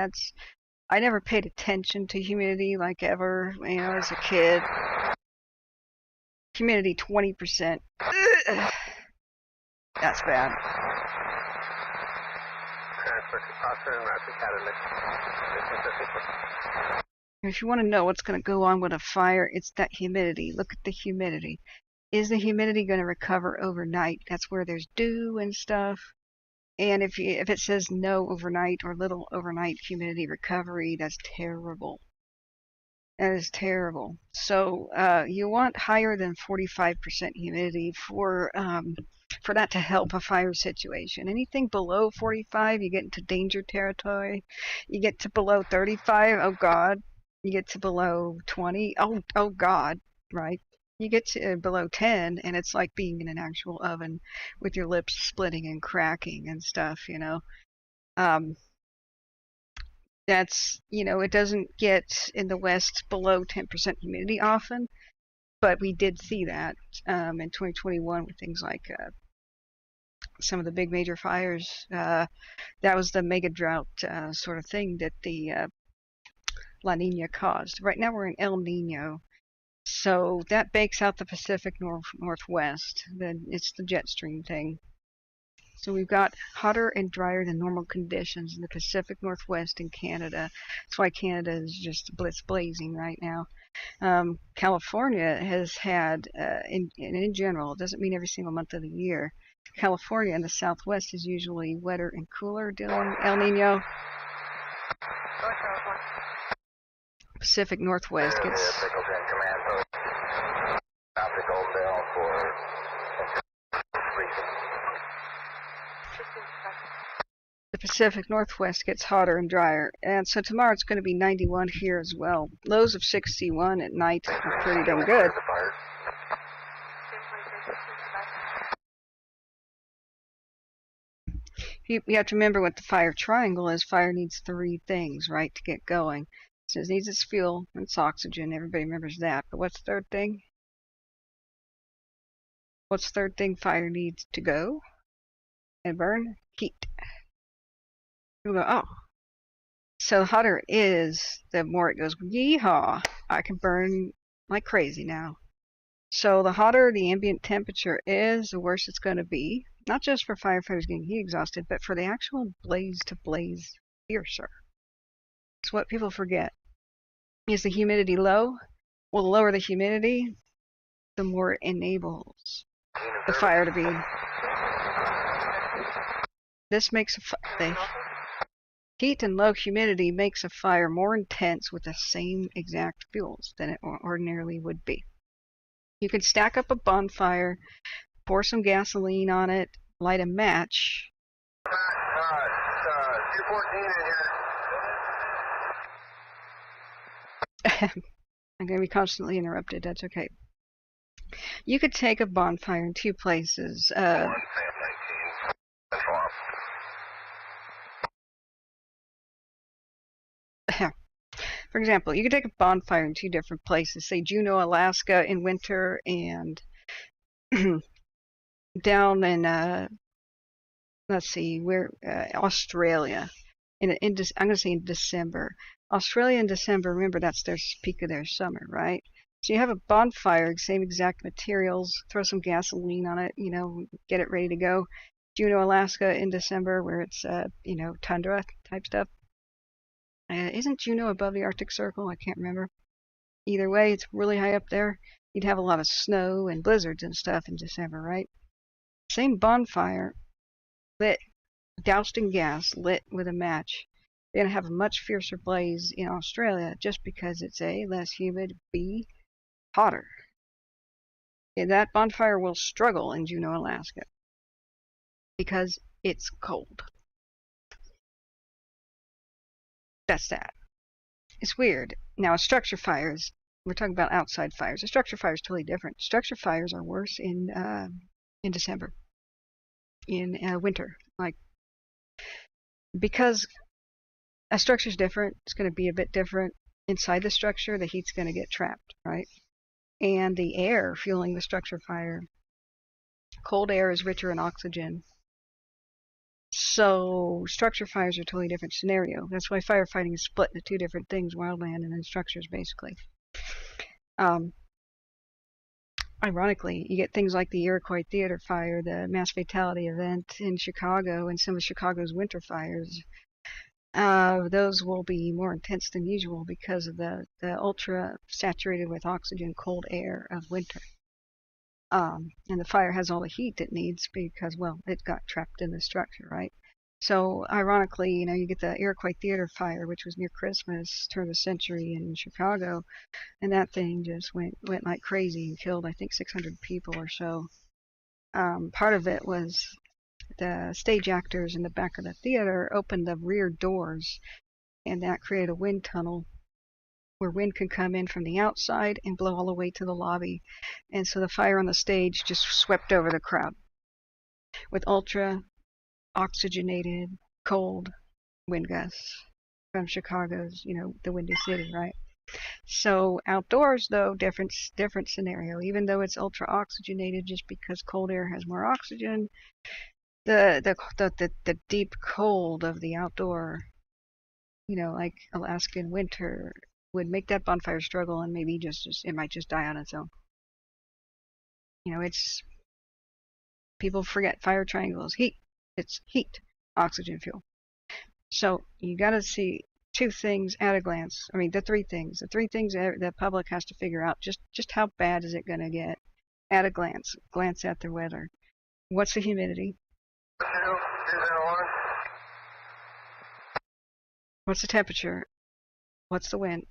Speaker 2: I never paid attention to humidity like ever, as a kid. Humidity 20%. Ugh. That's bad. If you want to know what's going to go on with a fire, it's that humidity. Look at the humidity. Is the humidity going to recover overnight? That's where there's dew and stuff. And if it says no overnight or little overnight humidity recovery, that's terrible. That is terrible. So you want higher than 45% humidity for that to help a fire situation. Anything below 45, you get into danger territory. You get to below 35, oh God. You get to below 20, oh God, right? You get to below 10, and it's like being in an actual oven with your lips splitting and cracking and stuff, That's, it doesn't get in the West below 10% humidity often, but we did see that in 2021 with things like some of the big major fires. That was the mega drought sort of thing that the La Nina caused. Right now we're in El Nino. So that bakes out the Pacific Northwest. Then it's the jet stream thing. So we've got hotter and drier than normal conditions in the Pacific Northwest in Canada. That's why Canada is just blazing right now. California has had, in general, it doesn't mean every single month of the year. California in the Southwest is usually wetter and cooler during El Nino. Pacific Northwest gets the Pacific Northwest gets hotter and drier, and so tomorrow it's going to be 91 here as well. Lows of 61 at night are pretty damn good. You have to remember what the fire triangle is. Fire needs three things, right, to get going. So it needs its fuel and its oxygen. Everybody remembers that. But what's the third thing? What's the third thing fire needs to go and burn? Heat. People go, oh. So the hotter it is, the more it goes, yeehaw, I can burn like crazy now. So the hotter the ambient temperature is, the worse it's going to be. Not just for firefighters getting heat exhausted, but for the actual blaze to blaze fiercer. It's what people forget. Is the humidity low? Well, the lower the humidity, the more it enables the fire to be. This makes the heat and low humidity makes a fire more intense with the same exact fuels than it ordinarily would be. You can stack up a bonfire, pour some gasoline on it, light a match.
Speaker 1: 214 in here.
Speaker 2: I'm going to be constantly interrupted. That's okay. You could take a bonfire in two places. For example, you could take a bonfire in two different places. Say Juneau, Alaska in winter, and down in let's see, where Australia. I'm going to say in December. Australia in December, remember that's their peak of their summer, right? So you have a bonfire, same exact materials, throw some gasoline on it, get it ready to go. Juneau, Alaska in December, where it's tundra type stuff. Isn't Juneau above the Arctic Circle? I can't remember. Either way, it's really high up there. You'd have a lot of snow and blizzards and stuff in December, right? Same bonfire lit doused in gas, lit with a match. They're going to have a much fiercer blaze in Australia just because it's A, less humid, B, hotter. And that bonfire will struggle in Juneau, Alaska because it's cold. That's that. It's weird. Now, a structure fires, we're talking about outside fires. A structure fire is totally different. Structure fires are worse in December, in winter, like, because a structure is different. It's going to be a bit different inside the structure. The heat's going to get trapped, right? And the air fueling the structure fire, cold air is richer in oxygen. So structure fires are a totally different scenario. That's why firefighting is split into two different things, wildland and then structures, basically. Ironically, you get things like the Iroquois Theater fire, the mass fatality event in Chicago, and some of Chicago's winter fires. Those will be more intense than usual because of the ultra saturated with oxygen cold air of winter. And the fire has all the heat it needs because, well, it got trapped in the structure, right? So, ironically, you know, you get the Iroquois Theater fire, which was near Christmas, turn of the century in Chicago, and that thing just went like crazy and killed, I think, 600 people or so. Part of it was the stage actors in the back of the theater opened the rear doors, and that created a wind tunnel where wind could come in from the outside and blow all the way to the lobby. And so the fire on the stage just swept over the crowd with ultra oxygenated cold wind gusts from Chicago's, you know, the Windy City, right? So outdoors, though, different scenario. Even though it's ultra oxygenated, just because cold air has more oxygen, the deep cold of the outdoor, you know, like Alaskan winter, would make that bonfire struggle, and maybe just it might just die on its own. You know, it's, people forget fire triangles. Heat. It's heat, oxygen, fuel. So you got to see two things at a glance. I mean, the three things the public has to figure out. Just how bad is it going to get at a glance? Glance at the weather. What's the humidity?
Speaker 1: 201.
Speaker 2: What's the temperature? What's the wind?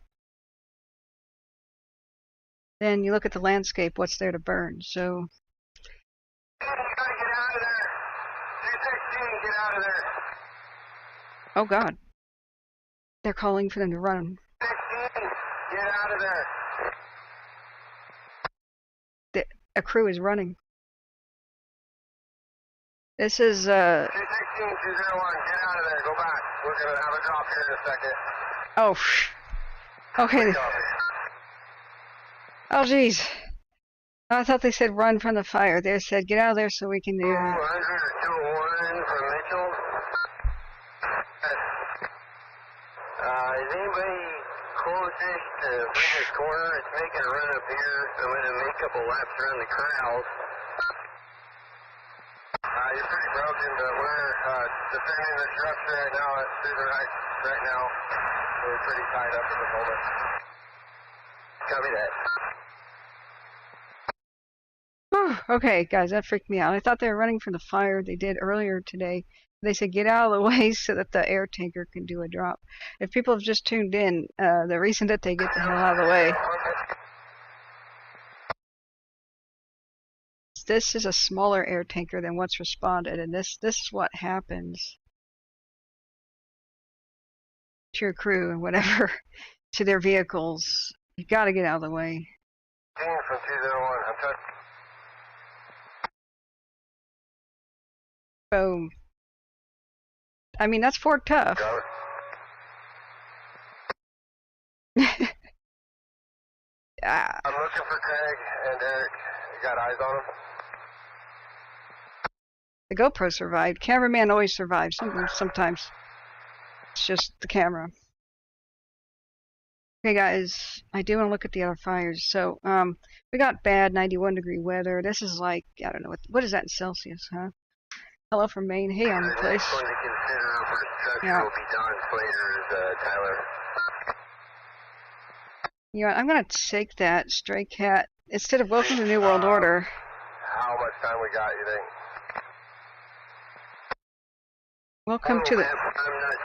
Speaker 2: Then you look at the landscape. What's there to burn? So.
Speaker 1: You gotta get out of there. 216, get out of there.
Speaker 2: Oh God. They're calling for them to run.
Speaker 1: 16, get out of there.
Speaker 2: A crew is running. This is
Speaker 1: 216, 201, get out of there. Go back. We're gonna have a drop here in a second.
Speaker 2: Oh. Okay. Oh geez. I thought they said run from the fire. They said get out of there so we can do it.
Speaker 1: 200 or 201 from Mitchell. Is anybody closest to Bridges Corner? It's making a run up here. I'm going to make a couple laps around the corrals. You're pretty broken, but we're defending the structure right now. It's through the right now. We're pretty tied up at the moment. Copy that.
Speaker 2: Okay, guys, that freaked me out. I thought they were running from the fire they did earlier today. They said get out of the way so that the air tanker can do a drop. If people have just tuned in, the reason that they get the hell out of the way. This is a smaller air tanker than what's responded, and this is what happens to your crew and whatever, to their vehicles. You gotta get out of the way.
Speaker 1: From 201, I'm touching.
Speaker 2: Boom. I mean, that's Fort Tough.
Speaker 1: I'm looking for Craig and Eric. You got eyes on them?
Speaker 2: The GoPro survived. Cameraman always survives. Sometimes it's just the camera. Okay, guys, I do want to look at the other fires. So, we got bad 91-degree weather. This is like, I don't know, what is that in Celsius, huh? Hello from Maine. Hey, on the place.
Speaker 1: One to consider for structure
Speaker 2: Yeah.
Speaker 1: will be Don Slater's, Tyler.
Speaker 2: You know what, I'm going to take that stray cat instead of Welcome to the New World Order.
Speaker 1: How much time we got, you think?
Speaker 2: Welcome to the...
Speaker 1: I'm not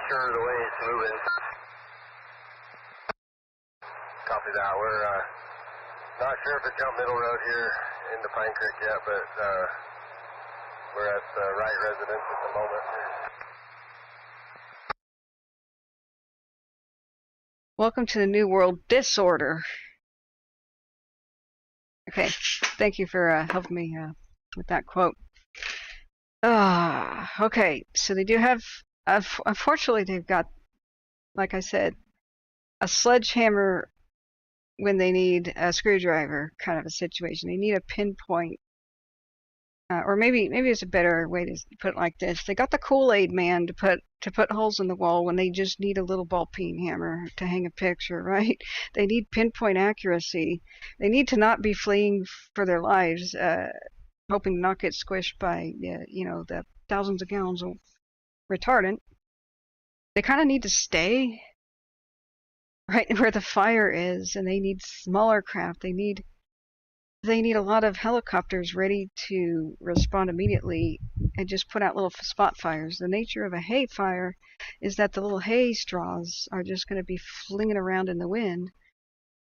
Speaker 1: sure the way it's moving. Copy that. We're not sure if it's Jump Middle Road here into Pine Creek yet, but we're at the right residence at the moment.
Speaker 2: Welcome to the New World Disorder. Okay, thank you for helping me with that quote. Okay, so they do have, unfortunately they've got, like I said, a sledgehammer when they need a screwdriver kind of a situation. They need a pinpoint, or maybe it's a better way to put it like this. They got the Kool-Aid man to put holes in the wall when they just need a little ball-peen hammer to hang a picture, right? They need pinpoint accuracy. They need to not be fleeing for their lives, hoping to not get squished by, the thousands of gallons of retardant. They kind of need to stay right where the fire is, and they need smaller craft. They need a lot of helicopters ready to respond immediately and just put out little spot fires. The nature of a hay fire is that the little hay straws are just going to be flinging around in the wind,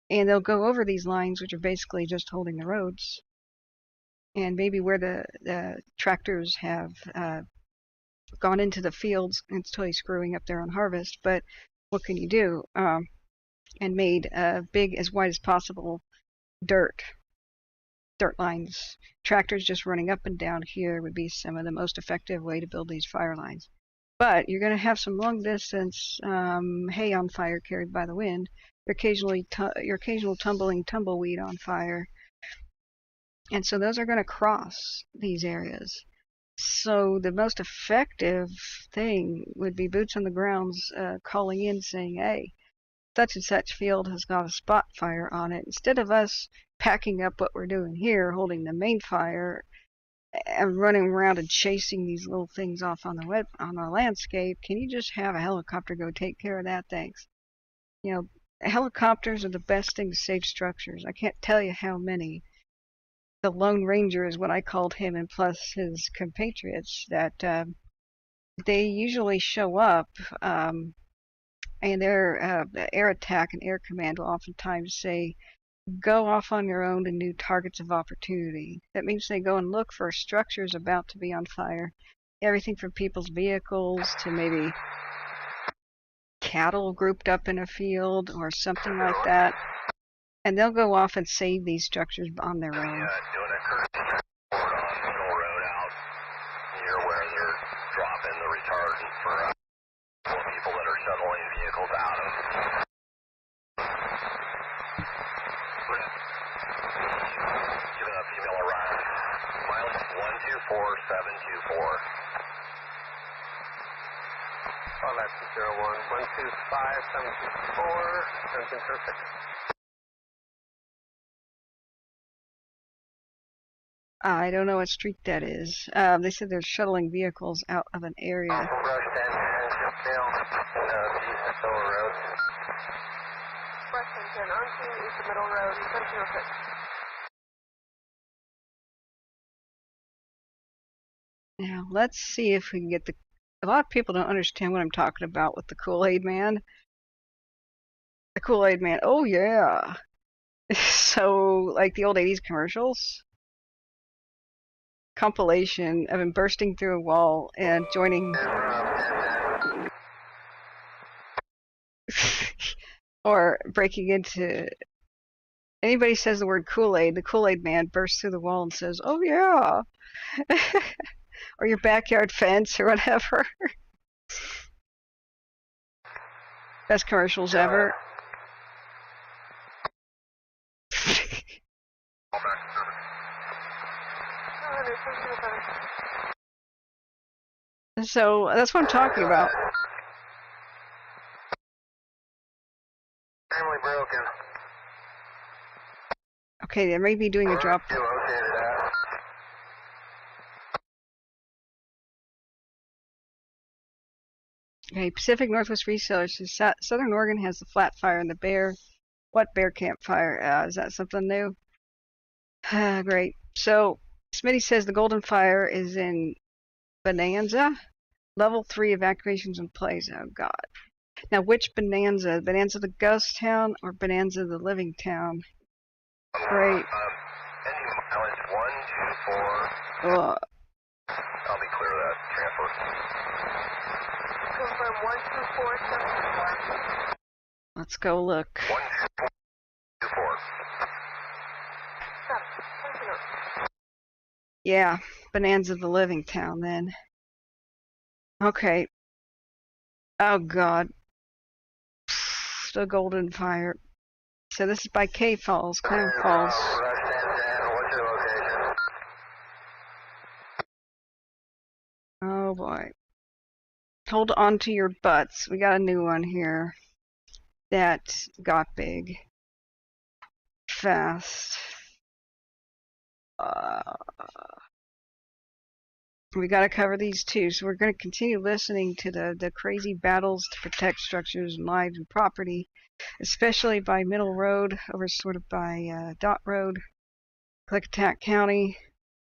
Speaker 2: and they'll go over these lines, which are basically just holding the roads, and maybe where the tractors have gone into the fields and it's totally screwing up their own harvest. But what can you do? And made big, as wide as possible dirt lines. Tractors just running up and down here would be some of the most effective way to build these fire lines. But you're going to have some long distance hay on fire carried by the wind. Your occasional tumbling tumbleweed on fire. And so those are going to cross these areas. So the most effective thing would be boots on the grounds calling in saying, hey, such and such field has got a spot fire on it. Instead of us packing up what we're doing here, holding the main fire and running around and chasing these little things off on the landscape, can you just have a helicopter go take care of that? Thanks. Helicopters are the best thing to save structures. I can't tell you how many. The Lone Ranger is what I called him, and plus his compatriots, that they usually show up, and their air attack and air command will oftentimes say, go off on your own to new targets of opportunity. That means they go and look for structures about to be on fire. Everything from people's vehicles to maybe cattle grouped up in a field or something like that. And they'll go off and save these structures on their own.
Speaker 1: Doing a courtesy report on Middle Road out near where they're dropping the retardant for people that are shuttling vehicles out of. Giving a female arrive. Mileage 124724.
Speaker 4: Allocation 01125724. Junction perfect.
Speaker 2: I don't know what street that is. They said they're shuttling vehicles out of an area.
Speaker 1: Brush 10 and Junction east of Middle Road.
Speaker 3: Brush 10 on scene, east of Middle Road, Junction 06.
Speaker 2: Now, let's see if we can get a lot of people don't understand what I'm talking about with the Kool-Aid man. The Kool-Aid man, oh yeah. So, like the old 80s commercials. Compilation of him bursting through a wall and joining or breaking into. Anybody says the word Kool-Aid, the Kool-Aid man bursts through the wall and says, oh yeah. Or your backyard fence or whatever. Best commercials ever. So that's what I'm talking about.
Speaker 1: Family broken.
Speaker 2: Okay, they may be doing a drop.
Speaker 1: You located at.
Speaker 2: Okay, Pacific Northwest Resellers. Southern Oregon has the flat fire and the bear. What bear campfire? Is that something new? Great. So Smitty says the Golden Fire is in Bonanza, Level 3 evacuations in place. Oh, God. Now, which Bonanza? Bonanza the ghost town or Bonanza the living town? Great.
Speaker 1: Any mileage 124.
Speaker 2: Ugh.
Speaker 1: I'll be clear of that transfer.
Speaker 3: Confirm 12474.
Speaker 2: Let's go look.
Speaker 1: 124.
Speaker 2: Yeah, Bonanza the living town then. Okay. Oh, God. The Golden Fire. So this is by K Falls, Clam Falls.
Speaker 1: What's your location?
Speaker 2: Oh boy. Hold on to your butts. We got a new one here that got big fast. We got to cover these too, so we're going to continue listening to the crazy battles to protect structures and lives and property, especially by Middle Road, over sort of by Dot Road, Klickitat County.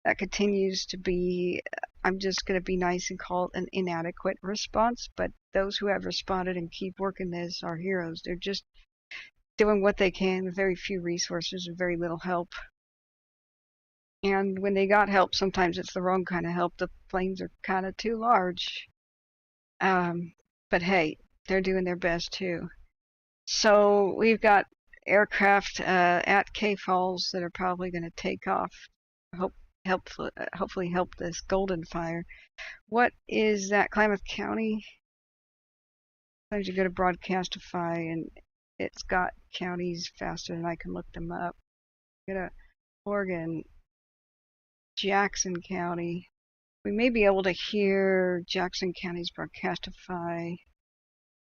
Speaker 2: That continues to be, I'm just going to be nice and call it an inadequate response, but those who have responded and keep working this are heroes. They're just doing what they can with very few resources and very little help. And when they got help, sometimes it's the wrong kind of help. The planes are kind of too large. But hey, they're doing their best too. So we've got aircraft at K Falls that are probably going to take off. Hopefully help this Golden Fire. What is that? Klamath County? Sometimes you go to broadcastify and it's got counties faster than I can look them up. Go to Oregon, Jackson County. We may be able to hear Jackson County's broadcastify.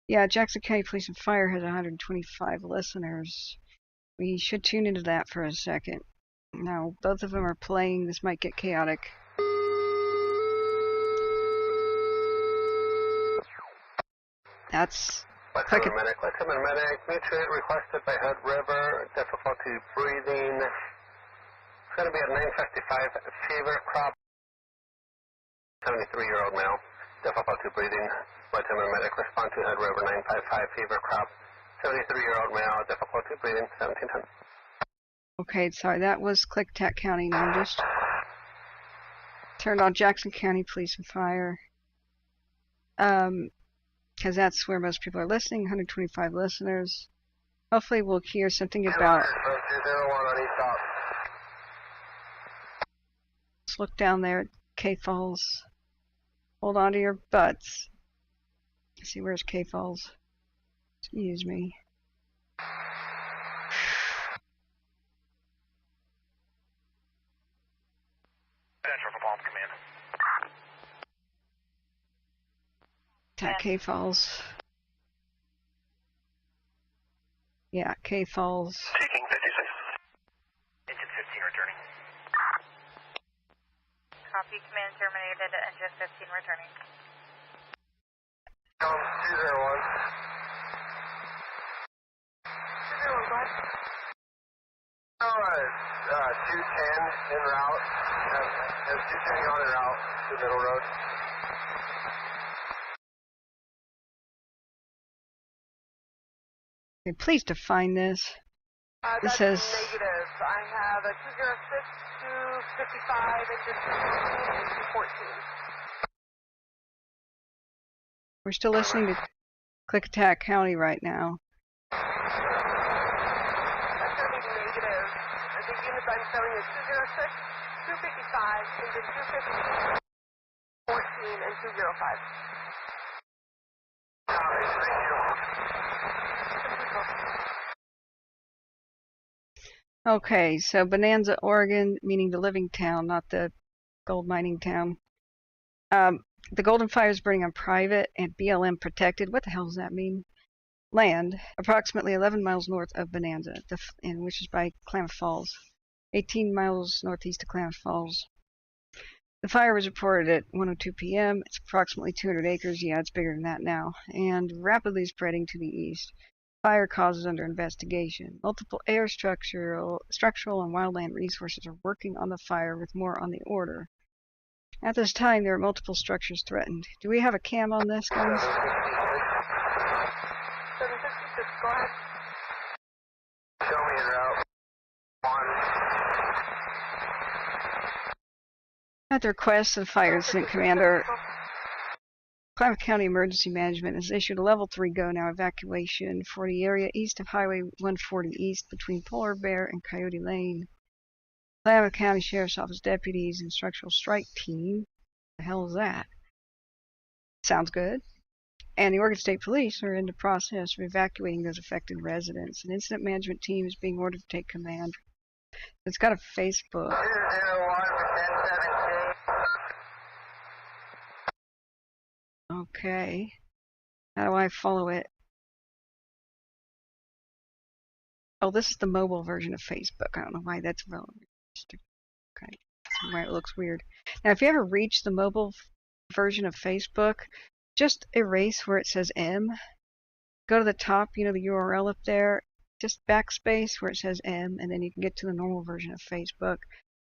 Speaker 2: Yeah, Jackson County Police and Fire has 125 listeners. We should tune into that for a second. Now, both of them are playing. This might get chaotic. That's
Speaker 4: Let's have a medic. Nutrient requested by Hood River. Difficulty breathing. It's going to be a 955 fever crop. 73-year-old male. Difficulty breathing. Let's have a medic respond to Hood River 955 fever crop. 73-year-old male. Difficulty breathing. 1710.
Speaker 2: okay. Sorry, that was Klickitat County. Now I'm just turned on Jackson County Police and Fire. Because that's where most people are listening. 125 listeners. Hopefully we'll hear something about.
Speaker 1: 201 on each stop.
Speaker 2: Let's look down there at K Falls. Hold on to your butts. Let's see, where's K Falls? Excuse me.
Speaker 1: Central for Palm Command.
Speaker 2: At K Falls. Yeah, K Falls.
Speaker 1: Taking 56. Engine 15 returning.
Speaker 3: Copy, command terminated, engine 15 returning.
Speaker 1: 201.
Speaker 3: 201, go ahead.
Speaker 1: Alright, 210 en route. Has 210 on en route to Middle Road.
Speaker 2: Okay, please define this. This
Speaker 3: That's
Speaker 2: says
Speaker 3: negative. I have a 206, 255, engine 15, and 214.
Speaker 2: we're still listening to Klickitat County right now.
Speaker 3: That's going to be negative. The units I'm showing is 206, 255, engine 215, 14, and 205.
Speaker 2: Okay, so Bonanza, Oregon, meaning the living town, not the gold mining town. The Golden Fire is burning on private and BLM protected. What the hell does that mean? Land, approximately 11 miles north of Bonanza, which is by Klamath Falls, 18 miles northeast of Klamath Falls. The fire was reported at 1:02 p.m. It's approximately 200 acres. Yeah, it's bigger than that now, and rapidly spreading to the east. Fire causes under investigation. Multiple air structural and wildland resources are working on the fire with more on the order. At this time, there are multiple structures threatened. Do we have a cam on this, guys?
Speaker 3: 766, go ahead.
Speaker 1: Show me your route.
Speaker 2: At the request of the Fire Incident Commander, Klamath County Emergency Management has issued a Level 3 Go Now evacuation for the area east of Highway 140 East between Polar Bear and Coyote Lane. Klamath County Sheriff's Office deputies and Structural Strike Team. The hell is that? Sounds good. And the Oregon State Police are in the process of evacuating those affected residents. An incident management team is being ordered to take command. It's got a Facebook.
Speaker 1: 201 for 1017.
Speaker 2: Okay. How do I follow it? Oh, this is the mobile version of Facebook. I don't know why that's relevant. Okay. That's why it looks weird. Now, if you ever reach the mobile version of Facebook, just erase where it says M. Go to the top, you know, the URL up there. Just backspace where it says M, and then you can get to the normal version of Facebook.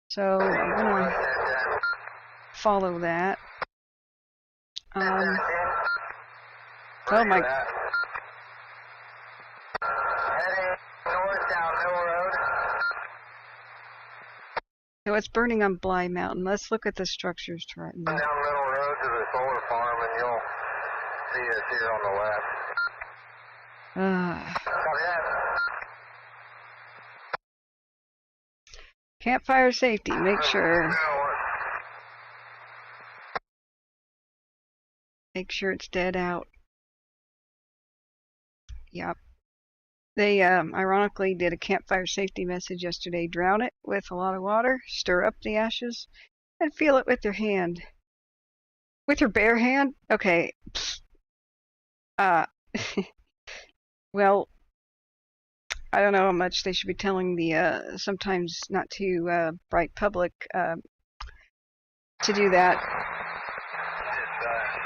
Speaker 2: So I'm going to follow that. Oh my.
Speaker 1: Heading north down Newell Road.
Speaker 2: So it's burning on Bly Mountain. Let's look at the structures threatened.
Speaker 1: Down Middle Road to the solar farm, and you'll see us here on the left. Copy that.
Speaker 2: Campfire safety. Make sure it's dead out. Yep. They ironically did a campfire safety message yesterday. Drown it with a lot of water, stir up the ashes, and feel it with your hand. With your bare hand? Okay. Well, I don't know how much they should be telling the sometimes not too bright public to do that.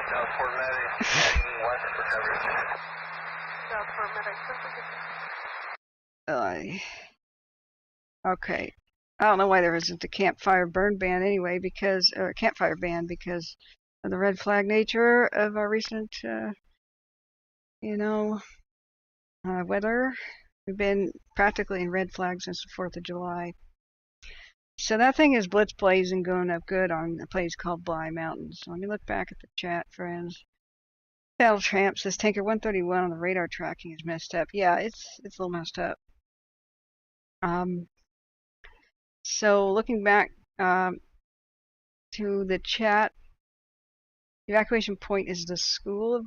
Speaker 1: South Fort Medic, heading west for coverage.
Speaker 3: South Fort Medic,
Speaker 2: Okay. I don't know why there isn't a campfire burn ban anyway, or campfire ban, because of the red flag nature of our recent, weather. We've been practically in red flag since the 4th of July. So that thing is blitz blazing, going up good on a place called Bly Mountain. So let me look back at the chat, friends. Battle Tramp says Tanker 131 on the radar tracking is messed up. Yeah, it's a little messed up. So looking back to the chat, evacuation point is the school of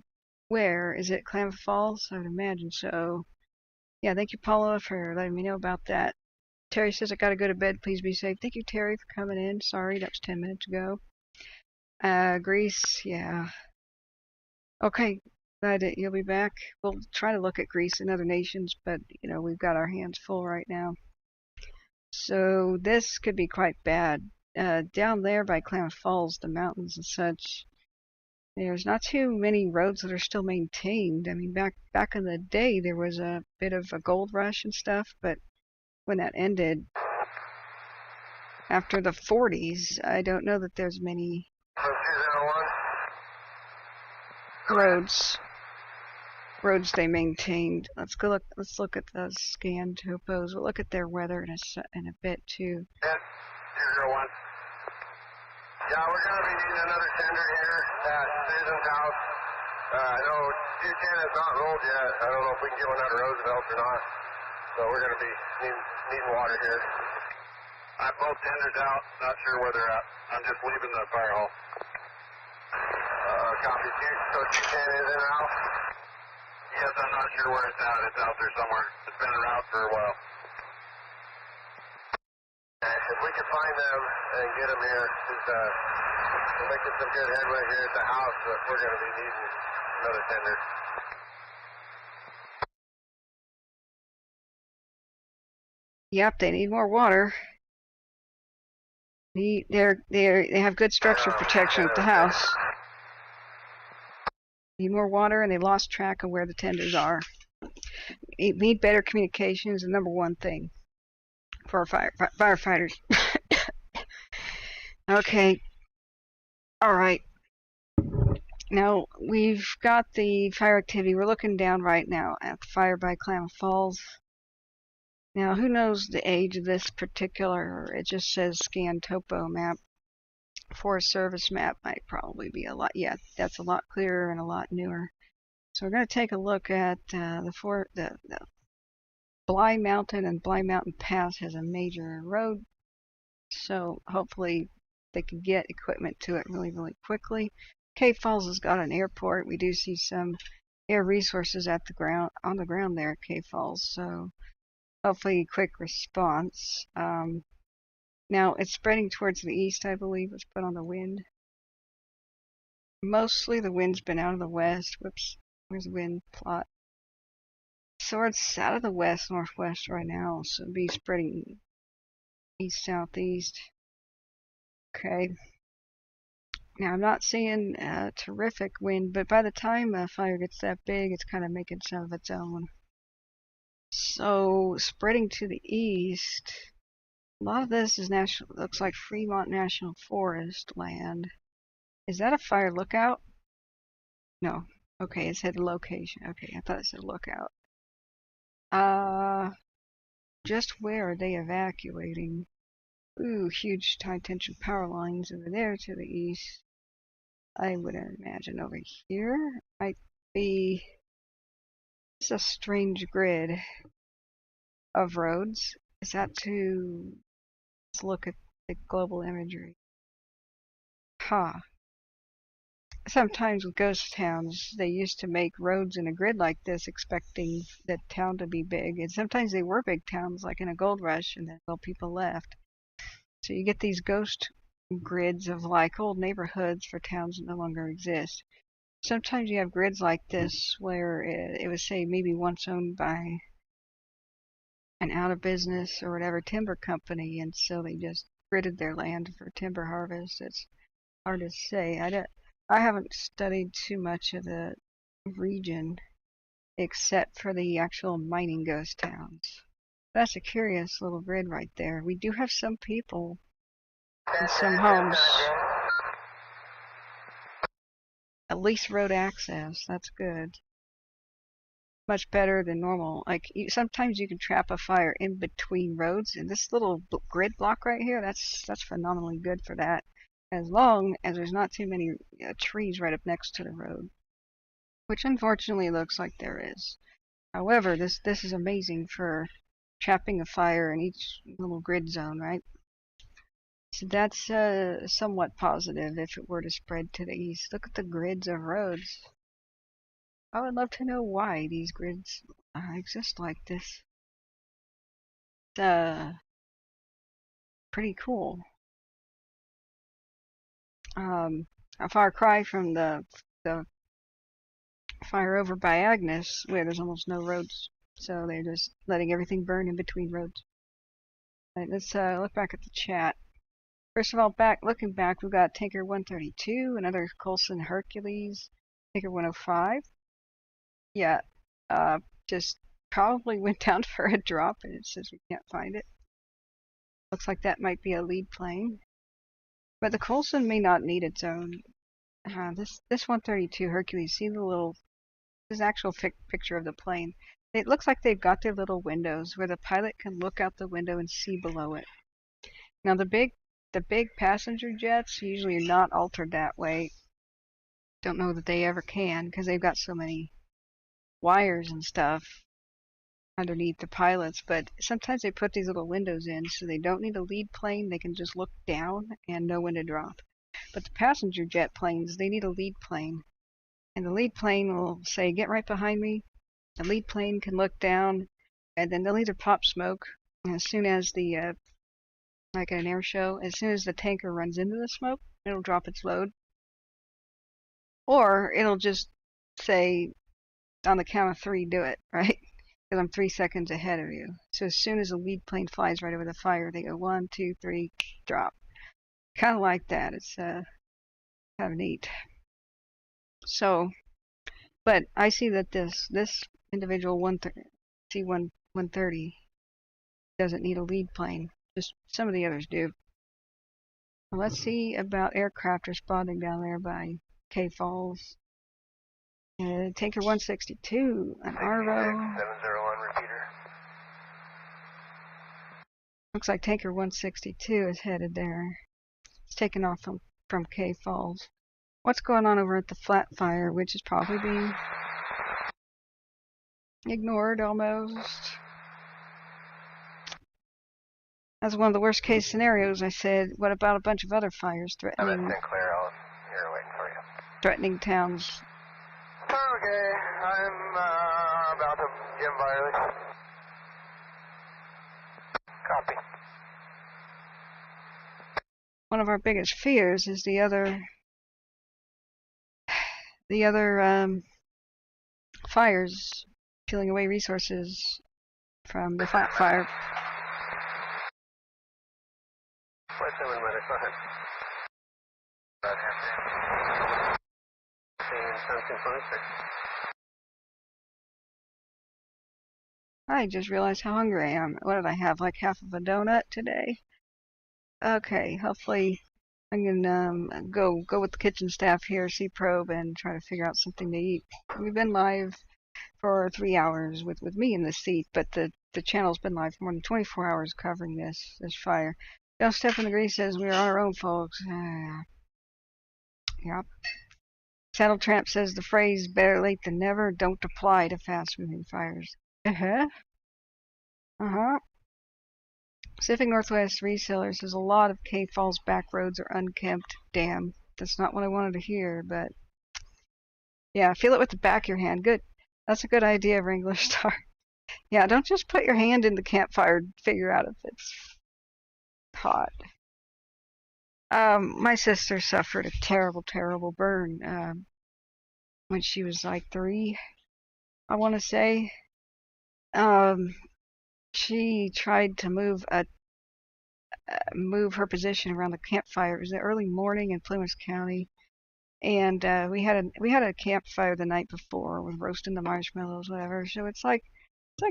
Speaker 2: where? Is it Klamath Falls? I would imagine so. Yeah, thank you, Paula, for letting me know about that. Terry says, I gotta go to bed. Please be safe. Thank you, Terry, for coming in. Sorry, that was 10 minutes ago. Greece, yeah. Okay, glad that you'll be back. We'll try to look at Greece and other nations, but, we've got our hands full right now. So this could be quite bad. Down there by Klamath Falls, the mountains and such, there's not too many roads that are still maintained. I mean, back in the day, there was a bit of a gold rush and stuff, but when that ended, after the 40s, I don't know that there's many roads they maintained. Let's look at the scan topos. We'll look at their weather in a bit too.
Speaker 1: 201. Yeah, we're going to be needing another tender here at Susan's house. I know Junction has not rolled yet. I don't know if we can get one out of Roosevelt or not. So we're going to be needing water here. I have both tenders out. Not sure where they're at. I'm just leaving the fire hall. Copy. So Junction is in the house? Yes, I'm not sure where it's at. It's out there somewhere. It's been around for a while. If we can find them and get them here, we're making some good headway here at the house, but we're going to be needing another tender.
Speaker 2: Yep, they need more water. They have good structure protection at the house. Need more water, and they lost track of where the tenders are. Need better communication is the number one thing for our firefighters. Okay, Alright, now we've got the fire activity. We're looking down right now at the fire by Klamath Falls. Now, who knows the age of this particular, it just says scan topo map. Forest Service map might probably be a lot, yeah, that's a lot clearer and a lot newer. So we're going to take a look at the Bly Mountain, and Bly Mountain Pass has a major road, so hopefully they can get equipment to it really, really quickly. Cave Falls has got an airport. We do see some air resources at the ground, on the ground there at Cave Falls, so hopefully quick response. Now it's spreading towards the east, I believe. Let's put on the wind. Mostly the wind's been out of the west. Whoops, where's the wind plot? So it's out of the west, northwest right now, so it'll be spreading east, southeast. Okay. Now I'm not seeing a terrific wind, but by the time a fire gets that big, it's kind of making some of its own. So spreading to the east, a lot of this is looks like Fremont National Forest land. Is that a fire lookout? No. Okay, it said location. Okay, I thought it said lookout. Just where are they evacuating? Ooh, huge high tension power lines over there to the east. I would imagine over here might be. It's a strange grid of roads. Is that to? Let's look at the global imagery. Huh. Sometimes with ghost towns, they used to make roads in a grid like this, expecting the town to be big. And sometimes they were big towns, like in a gold rush, and then people left. So you get these ghost grids of like old neighborhoods for towns that no longer exist. Sometimes you have grids like this where it was, say, maybe once owned by an out of business or whatever timber company, and so they just gridded their land for timber harvest. It's hard to say. I haven't studied too much of the region except for the actual mining ghost towns. That's a curious little grid right there. We do have some people in some homes. At least road access. That's good. Much better than normal. Like sometimes you can trap a fire in between roads, and this little grid block right here, that's phenomenally good for that, as long as there's not too many trees right up next to the road, which unfortunately looks like there is. However, this is amazing for trapping a fire in each little grid zone, right? So that's somewhat positive if it were to spread to the east. Look at the grids of roads. I would love to know why these grids exist like this. It's pretty cool. A far cry from the fire over by Agnes, where there's almost no roads. So they're just letting everything burn in between roads. All right, let's look back at the chat. First of all, looking back, we've got Tanker 132, another Coulson Hercules, Tanker 105. Yeah, just probably went down for a drop, and it says we can't find it. Looks like that might be a lead plane. But the Coulson may not need its own. This 132 Hercules, see the little, this is actual picture of the plane. It looks like they've got their little windows where the pilot can look out the window and see below it. Now the big passenger jets usually are not altered that way. Don't know that they ever can, because they've got so many wires and stuff underneath the pilots, but sometimes they put these little windows in so they don't need a lead plane. They can just look down and know when to drop. But the passenger jet planes, they need a lead plane, and the lead plane will say, get right behind me. The lead plane can look down, and then they'll either pop smoke, and as soon as the like at an air show, as soon as the tanker runs into the smoke, it'll drop its load, or it'll just say on the count of 3, do it, right? Because I'm 3 seconds ahead of you. So as soon as a lead plane flies right over the fire, they go 1, 2, 3, drop. Kind of like that. It's kind of neat. So, but I see that this individual C-130 doesn't need a lead plane. Just some of the others do. Well, let's see about aircraft responding down there by K Falls. Tanker 162, an RO.
Speaker 1: 701 repeater.
Speaker 2: Looks like Tanker 162 is headed there. It's taken off from K Falls. What's going on over at the flat fire, which is probably being ignored almost? That's one of the worst case scenarios. I said, what about a bunch of other fires
Speaker 1: I'm at
Speaker 2: threatening
Speaker 1: Sinclair. I'm here waiting for you.
Speaker 2: threatening towns?
Speaker 1: Okay, I'm about to Jim Byerly. Copy.
Speaker 2: One of our biggest fears is the other fires peeling away resources from the flat fire.
Speaker 4: Wait a minute, go ahead. Junction 26.
Speaker 2: I just realized how hungry I am. What did I have? Like half of a donut today? Okay, hopefully I can go with the kitchen staff here, see probe, and try to figure out something to eat. We've been live for 3 hours with me in the seat, but the channel's been live for more than 24 hours covering this fire. Don't step in the grease says we are on our own, folks. Yep. Saddle Tramp says the phrase "better late than never" don't apply to fast-moving fires. Pacific Northwest Reseller says a lot of K Falls back roads are unkempt. Damn, that's not what I wanted to hear, but yeah, feel it with the back of your hand. Good. That's a good idea, Wrangler Star. Yeah, don't just put your hand in the campfire and figure out if it's hot. My sister suffered a terrible, terrible burn when she was like 3, I want to say. She tried to move her position around the campfire. It was the early morning in Plymouth County, and we had a campfire the night before with roasting the marshmallows, whatever. So it's like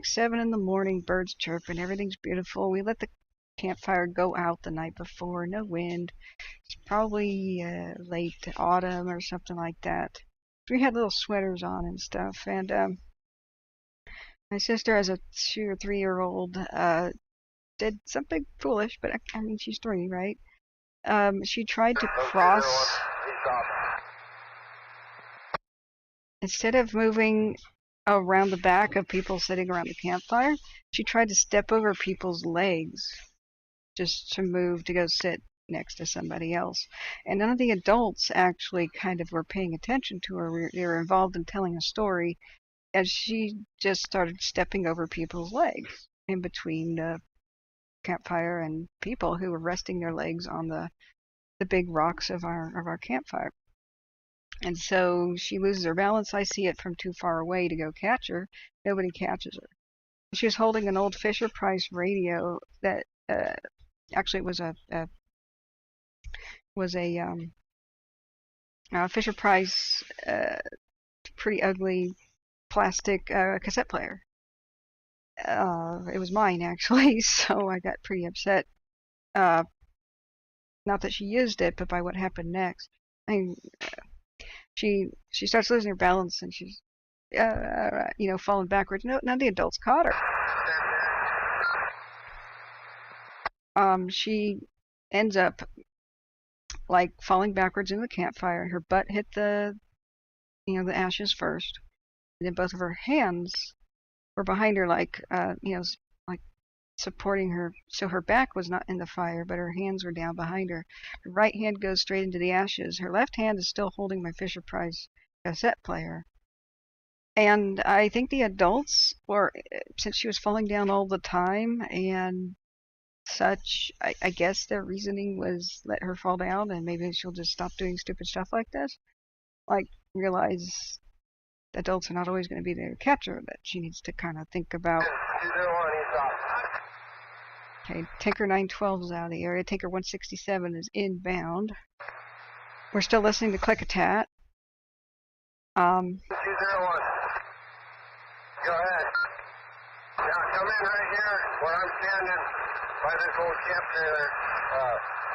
Speaker 2: 7 in the morning, birds chirping, everything's beautiful. We let the campfire go out the night before, no wind. It's probably late autumn or something like that. We had little sweaters on and stuff, and my sister, as a 2 or 3-year-old, did something foolish, but I mean, she's 3, right? She tried to cross. Instead of moving around the back of people sitting around the campfire, she tried to step over people's legs just to move to go sit next to somebody else. And none of the adults actually kind of were paying attention to her. They were involved in telling a story, as she just started stepping over people's legs in between the campfire and people who were resting their legs on the big rocks of our campfire. And so she loses her balance. I see it from too far away to go catch her. Nobody catches her. She was holding an old Fisher-Price radio that actually was a Fisher-Price pretty ugly plastic cassette player. It was mine, actually, so I got pretty upset. Not that she used it, but by what happened next. I mean, she starts losing her balance, and she's falling backwards. No, none of the adults caught her. She ends up like falling backwards in the campfire. Her butt hit the ashes first, and then both of her hands were behind her, like supporting her, so her back was not in the fire, but her hands were down behind her. Her right hand goes straight into the ashes. Her left hand is still holding my Fisher-Price cassette player. And I think the adults were, since she was falling down all the time and such, I guess their reasoning was let her fall down and maybe she'll just stop doing stupid stuff like this. Like, realize adults are not always going to be there to catch her, that she needs to kind of think about. Okay, Tanker 912 is out of the area. Tanker 167 is inbound. We're still listening to Klickitat.
Speaker 1: 201. Go ahead. Now come in right here where I'm standing by this old camp trailer.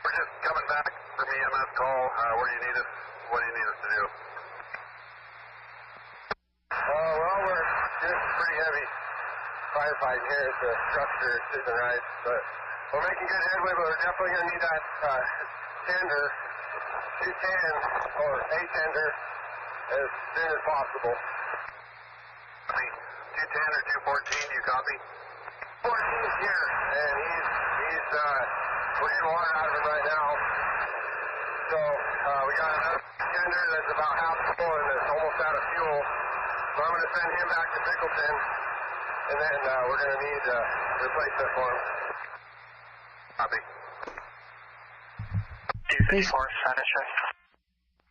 Speaker 1: We're just coming back from EMS call. What do you need us? What do you need us to do? Well, we're just pretty heavy firefighting here at the structure at Susan Rice, but we're making good headway, but we're definitely going to need that tender, 210 or a tender, as soon as possible. 210 or 214, you copy? 14 is here, and he's we're getting water out of him right now. So we got another tender that's about half full and it's almost out of fuel. So I'm going to send him back to Pickleton, and then we're going to need replacement for him. Copy.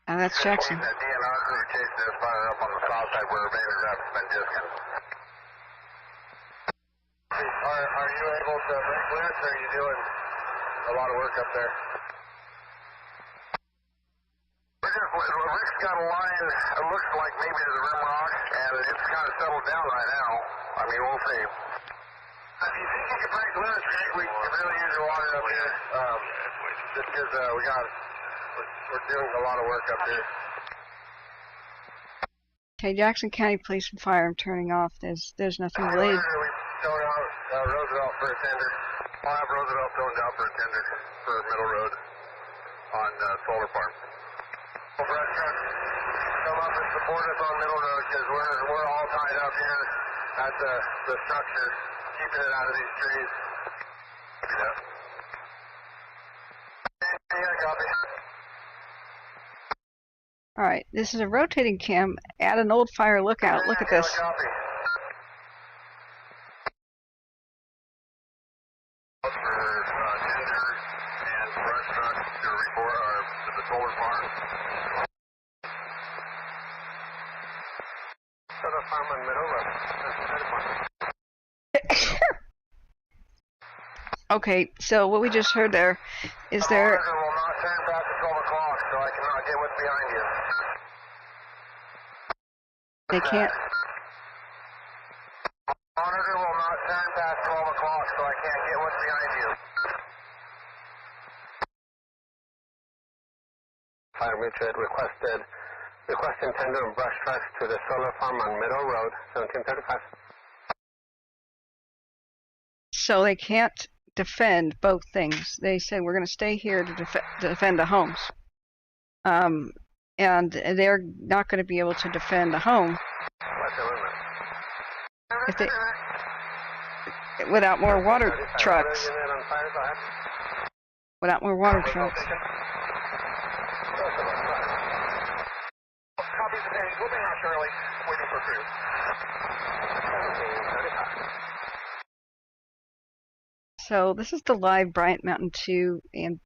Speaker 2: That's Jackson.
Speaker 1: That DNR crew chasing this fire up on the south side where Baylor Rap's been discing. Are you able to break loose, or are you doing a lot of work up there? Rick's got a line, it looks like maybe to the rim rock, and it's kind of settled down right now. I mean, we'll see. If you think you can break loose, Rick, we could really use your water up here. Just because we're doing a lot of work up here.
Speaker 2: Okay, Jackson County Police and Fire, I'm turning off. There's nothing related.
Speaker 1: We're throwing out Roosevelt for a tender. I'll have Roosevelt thrown down for a tender for Middle Road on Solar Farm. Brush trucks come up and support us on Middle Road because we're all tied up here at the structure, keeping it out of these trees. Yeah, copy.
Speaker 2: Alright, this is a rotating cam at an old fire lookout. Look at this.
Speaker 1: Copy. For tender and brush trucks to report to the solar farm. Solar farm on Middle Road.
Speaker 2: Okay, so what we just heard there is
Speaker 1: The
Speaker 2: there...
Speaker 1: monitor will not turn past 12 o'clock, so I cannot get what's behind you.
Speaker 2: They can't...
Speaker 1: Monitor will not turn past 12 o'clock, so I can't get what's behind you. Fire mutual requesting tender and brush trucks to the solar farm on Middle Road, 1735.
Speaker 2: So they can't defend both things. They say we're going to stay here to defend the homes. And they're not going to be able to defend the home if they, without more water trucks. Without more water trucks.
Speaker 1: Copies of Danny. Moving out, Shirley. Waiting for crew. 1735.
Speaker 2: So this is the live Bryant Mountain 2 and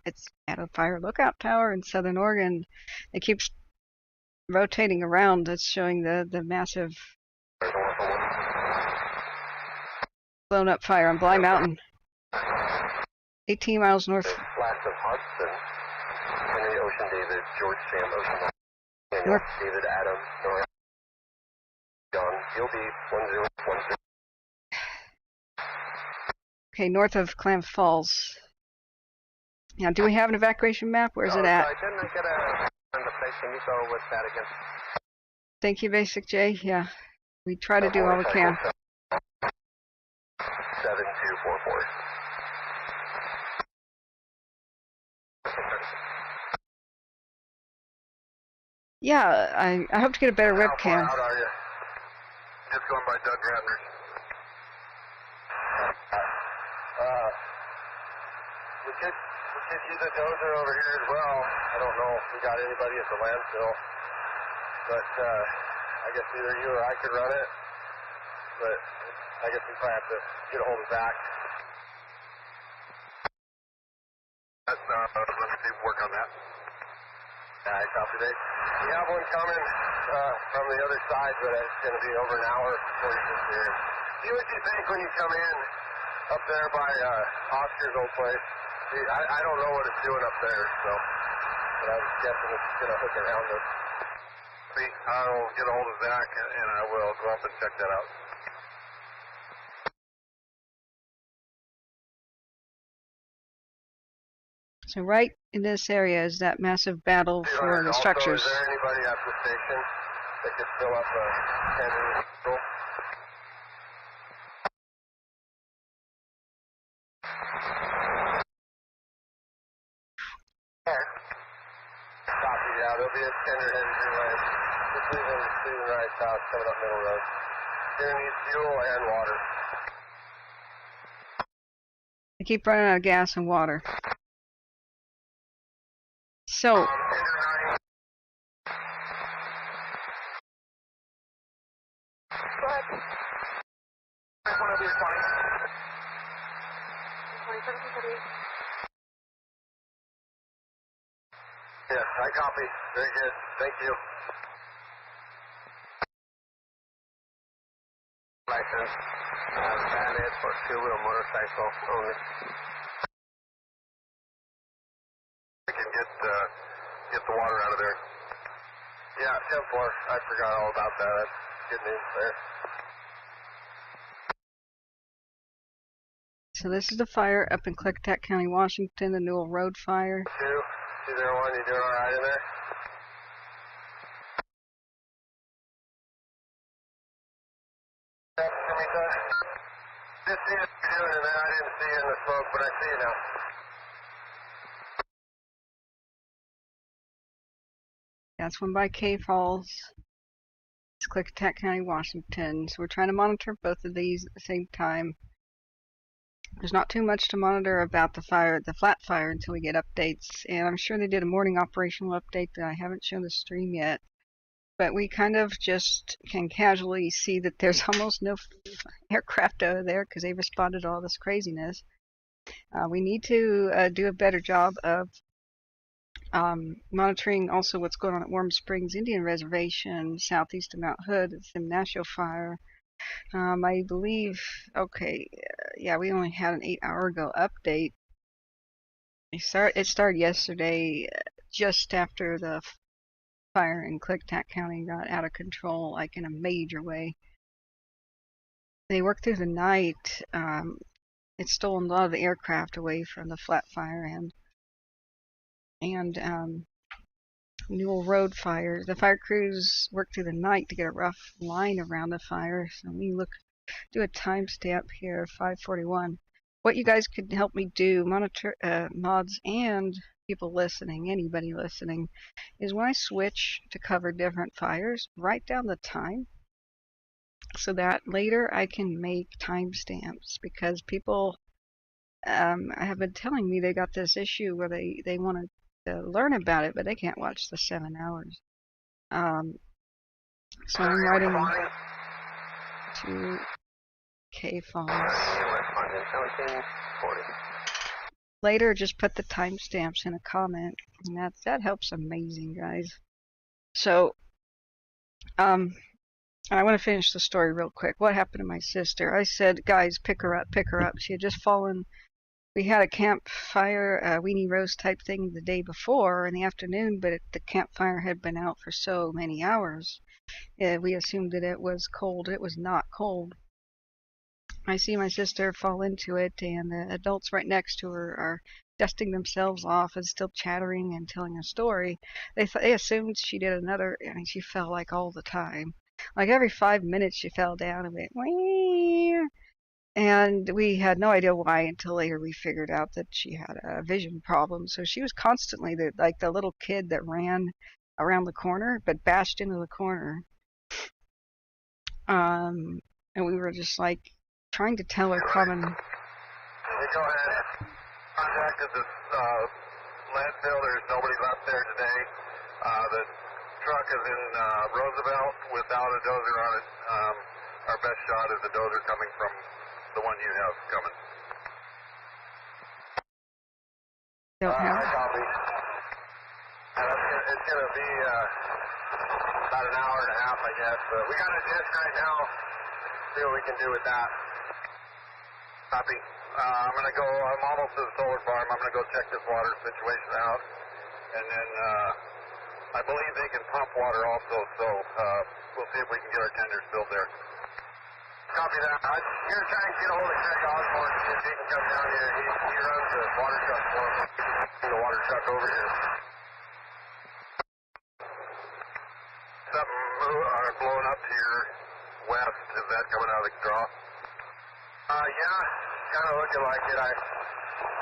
Speaker 2: it's at a fire lookout tower in Southern Oregon. It keeps rotating around. That's showing the massive blown up fire on Bly Mountain. 18 miles north.
Speaker 1: Last of Hudson, Henry Ocean David, George Sam Ocean, Daniel David Adam, Nora John, Gilby 1010.
Speaker 2: Okay, north of Klamath Falls. Now, do we have an evacuation map? Where's it at?
Speaker 1: I didn't get a place. Can you go with that again?
Speaker 2: Thank you, Basic J. Yeah, we try to do all we can.
Speaker 1: 7244.
Speaker 2: Yeah, I hope to get a better webcam.
Speaker 1: How far out are you? Just going by Doug Ratner's. We could use a dozer over here as well. I don't know if we got anybody at the landfill, but I guess either you or I could run it. But I guess we probably have to get a hold of Zach. Let me see, work on that. Alright, copy that. We have one coming from the other side, but it's going to be over an hour before he gets here. See what you think when you come in up there by Oscar's old place. See, I don't know what it's doing up there, so, but I'm guessing it's going to hook around us. See, I'll get a hold of Zach and I will go up and check that out.
Speaker 2: So right in this area is that massive battle for the structures.
Speaker 1: Also, is there anybody at the station that could fill up a tender? Copy, yeah, there'll be a tender headed your way. Just leaving right south, coming up Middle Road. You're gonna need fuel and water.
Speaker 2: I keep running out of gas and water. So,
Speaker 1: Yes, I copy. Very good. Thank you.
Speaker 4: License, valid for two-wheel motorcycle only.
Speaker 1: I can get the water out of there. Yeah, 10-4. I forgot all about that. That's good news there.
Speaker 2: so this is the fire up in Klickitat County, Washington, the Newell Road fire.
Speaker 1: 201, you doing all right in there? Just see what you're doing in there. I didn't see you in the smoke, but I see you now.
Speaker 2: That's one by K Falls. It's Klickitat County, Washington. So we're trying to monitor both of these at the same time. There's not too much to monitor about the fire, the flat fire, until we get updates. And I'm sure they did a morning operational update that I haven't shown the stream yet. But we kind of just can casually see that there's almost no aircraft over there because they responded to all this craziness. We need to do a better job of monitoring also what's going on at Warm Springs Indian Reservation, southeast of Mount Hood, the Skamania fire. I believe, okay, yeah, we only had an 8-hour ago update. It started yesterday, just after the fire in Klickitat County got out of control, like in a major way. They worked through the night. It's stolen a lot of the aircraft away from the flat fire and Newell Road fire. The fire crews worked through the night to get a rough line around the fire. So let me do a timestamp here, 5:41. What you guys could help me do, monitor mods and people listening, anybody listening, is when I switch to cover different fires, write down the time so that later I can make timestamps, because people have been telling me they got this issue where they want to learn about it, but they can't watch the 7 hours. So I'm writing to K Falls. Later, just put the timestamps in a comment, and that helps amazing, guys. So, I want to finish the story real quick. What happened to my sister? I said, guys, pick her up, pick her up. She had just fallen. We had a campfire, weenie roast type thing the day before in the afternoon, but the campfire had been out for so many hours. We assumed that it was cold. It was not cold. I see my sister fall into it, and the adults right next to her are dusting themselves off and still chattering and telling a story. They assumed she did another. I mean, she fell like all the time. Like every 5 minutes she fell down and went, wee. And we had no idea why until later we figured out that she had a vision problem. So she was constantly like the little kid that ran around the corner but bashed into the corner. And we were just like trying to tell her common.
Speaker 1: Hey, go ahead. Contacted the landfill. There's nobody left there today. The truck is in Roosevelt without a dozer on it. Our best shot is a dozer coming from the one you have coming.
Speaker 2: Don't have.
Speaker 1: Copy. It's going to be about an hour and a half, I guess. We got a disc right now. See what we can do with that. Copy. I'm going to go, I'm almost to the solar farm. I'm going to go check this water situation out. And then I believe they can pump water also, so we'll see if we can get our tenders filled there. Copy that. I'm here trying to get a hold of Greg Osborne, see if he can come down here. He runs the water truck for us. The a water truck over here. Something blowing up to your west. Is that coming out of the draw? Yeah, kind of looking like it.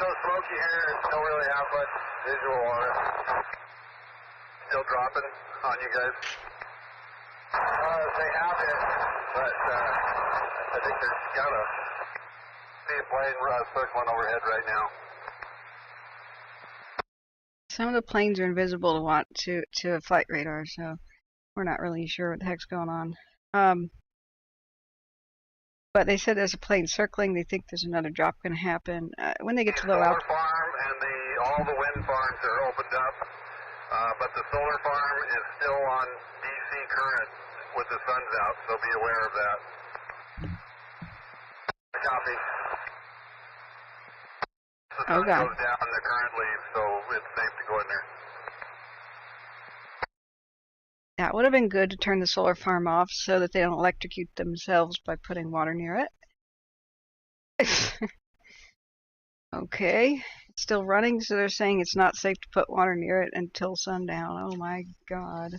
Speaker 1: So smoky here, don't really have much visual on it. Still dropping on you guys? They have it, but I think there's gotta be a plane circling overhead right now.
Speaker 2: Some of the planes are invisible to a flight radar, so we're not really sure what the heck's going on. But they said there's a plane circling. They think there's another drop going to happen. When they get to low altitude.
Speaker 1: The solar farm and all the wind farms are opened up, but the solar farm is still on DC current with the sun's out, so be aware of that. Copy. The sun goes down, the current leaves, so it's safe to go in there.
Speaker 2: That would have been good to turn the solar farm off so that they don't electrocute themselves by putting water near it. Okay, it's still running, so they're saying it's not safe to put water near it until sundown. Oh my god.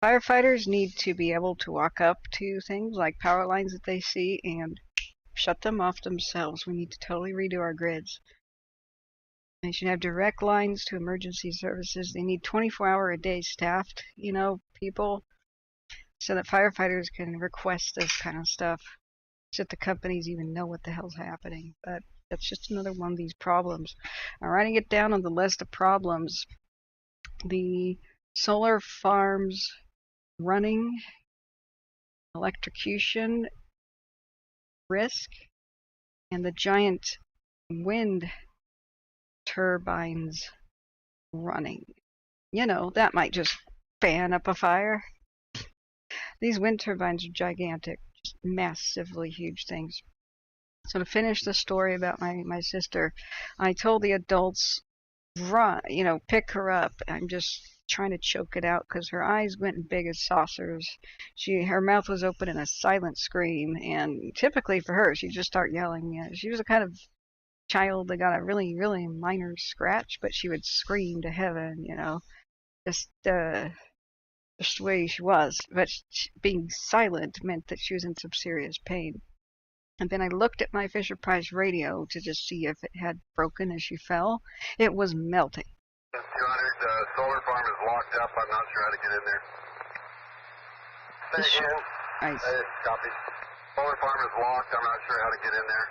Speaker 2: Firefighters need to be able to walk up to things like power lines that they see and shut them off themselves. We need to totally redo our grids. They should have direct lines to emergency services. They need 24-hour-a-day staffed, people, so that firefighters can request this kind of stuff, so that the companies even know what the hell's happening. But that's just another one of these problems. I'm writing it down on the list of problems. The solar farms running, electrocution risk, and the giant wind turbines running. That might just fan up a fire. These wind turbines are gigantic, just massively huge things. So to finish the story about my sister, I told the adults, run, pick her up. I'm just trying to choke it out because her eyes went big as saucers. Her mouth was open in a silent scream, and typically for her, she'd just start yelling. She was a kind of child that got a really, really minor scratch, but she would scream to heaven, just the way she was. But being silent meant that she was in some serious pain. And then I looked at my Fisher-Price radio to just see if it had broken as she fell. It was melting.
Speaker 1: 200, the solar farm is locked up. I'm not sure how to get in there. Say again. Copy. Solar farm is locked. I'm not sure how to get in there.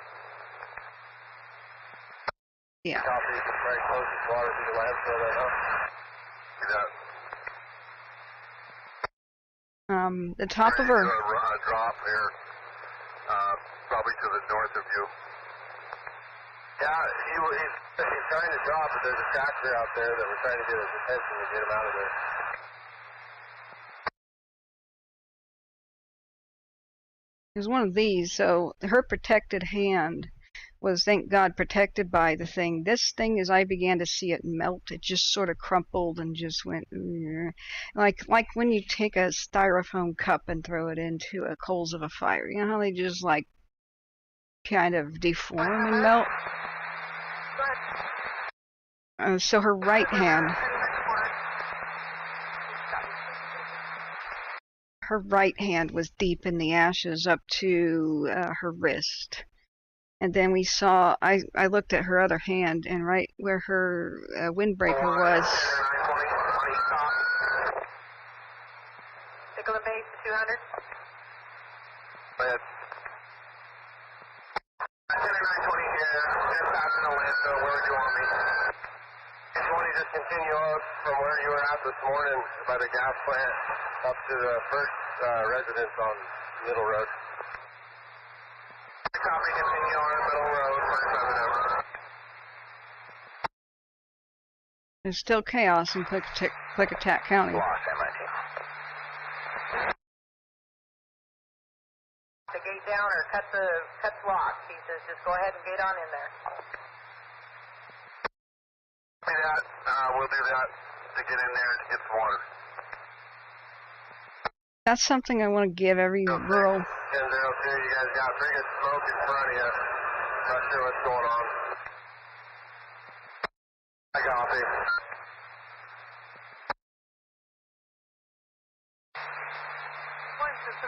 Speaker 2: Yeah.
Speaker 1: Copy. It's very close to water to the landfill right now. See that?
Speaker 2: The top of her.
Speaker 1: A drop here, probably to the north of you. Yeah, he's trying to drop, but there's a tractor out there that we're trying to get his attention to get him out of there.
Speaker 2: It was one of these, so her protected hand was, thank God, protected by the thing. This thing, as I began to see it melt, it just sort of crumpled and just went, like when you take a styrofoam cup and throw it into a coals of a fire. You know how they just kind of deform and melt? So her right hand was deep in the ashes up to her wrist. And then we saw, I looked at her other hand, and right where her windbreaker was.
Speaker 3: Pickle and base 200.
Speaker 1: Go ahead. 920 here, just passing the wind, so where would you want me? Just want to just continue on from where you were at this morning by the gas plant up to the first residence on Middle Road. Copy, continue on Middle Road, first residence.
Speaker 2: There's still chaos in Klickitat County.
Speaker 1: Lost, MIT.
Speaker 3: The gate down or cut lock. He says just go ahead and gate on in there.
Speaker 1: Do that. We'll do that to get in there to get some water.
Speaker 2: That's something I want to give every rural.
Speaker 1: 10-0-2, you guys got pretty good smoke in front of you. Not sure what's going on. You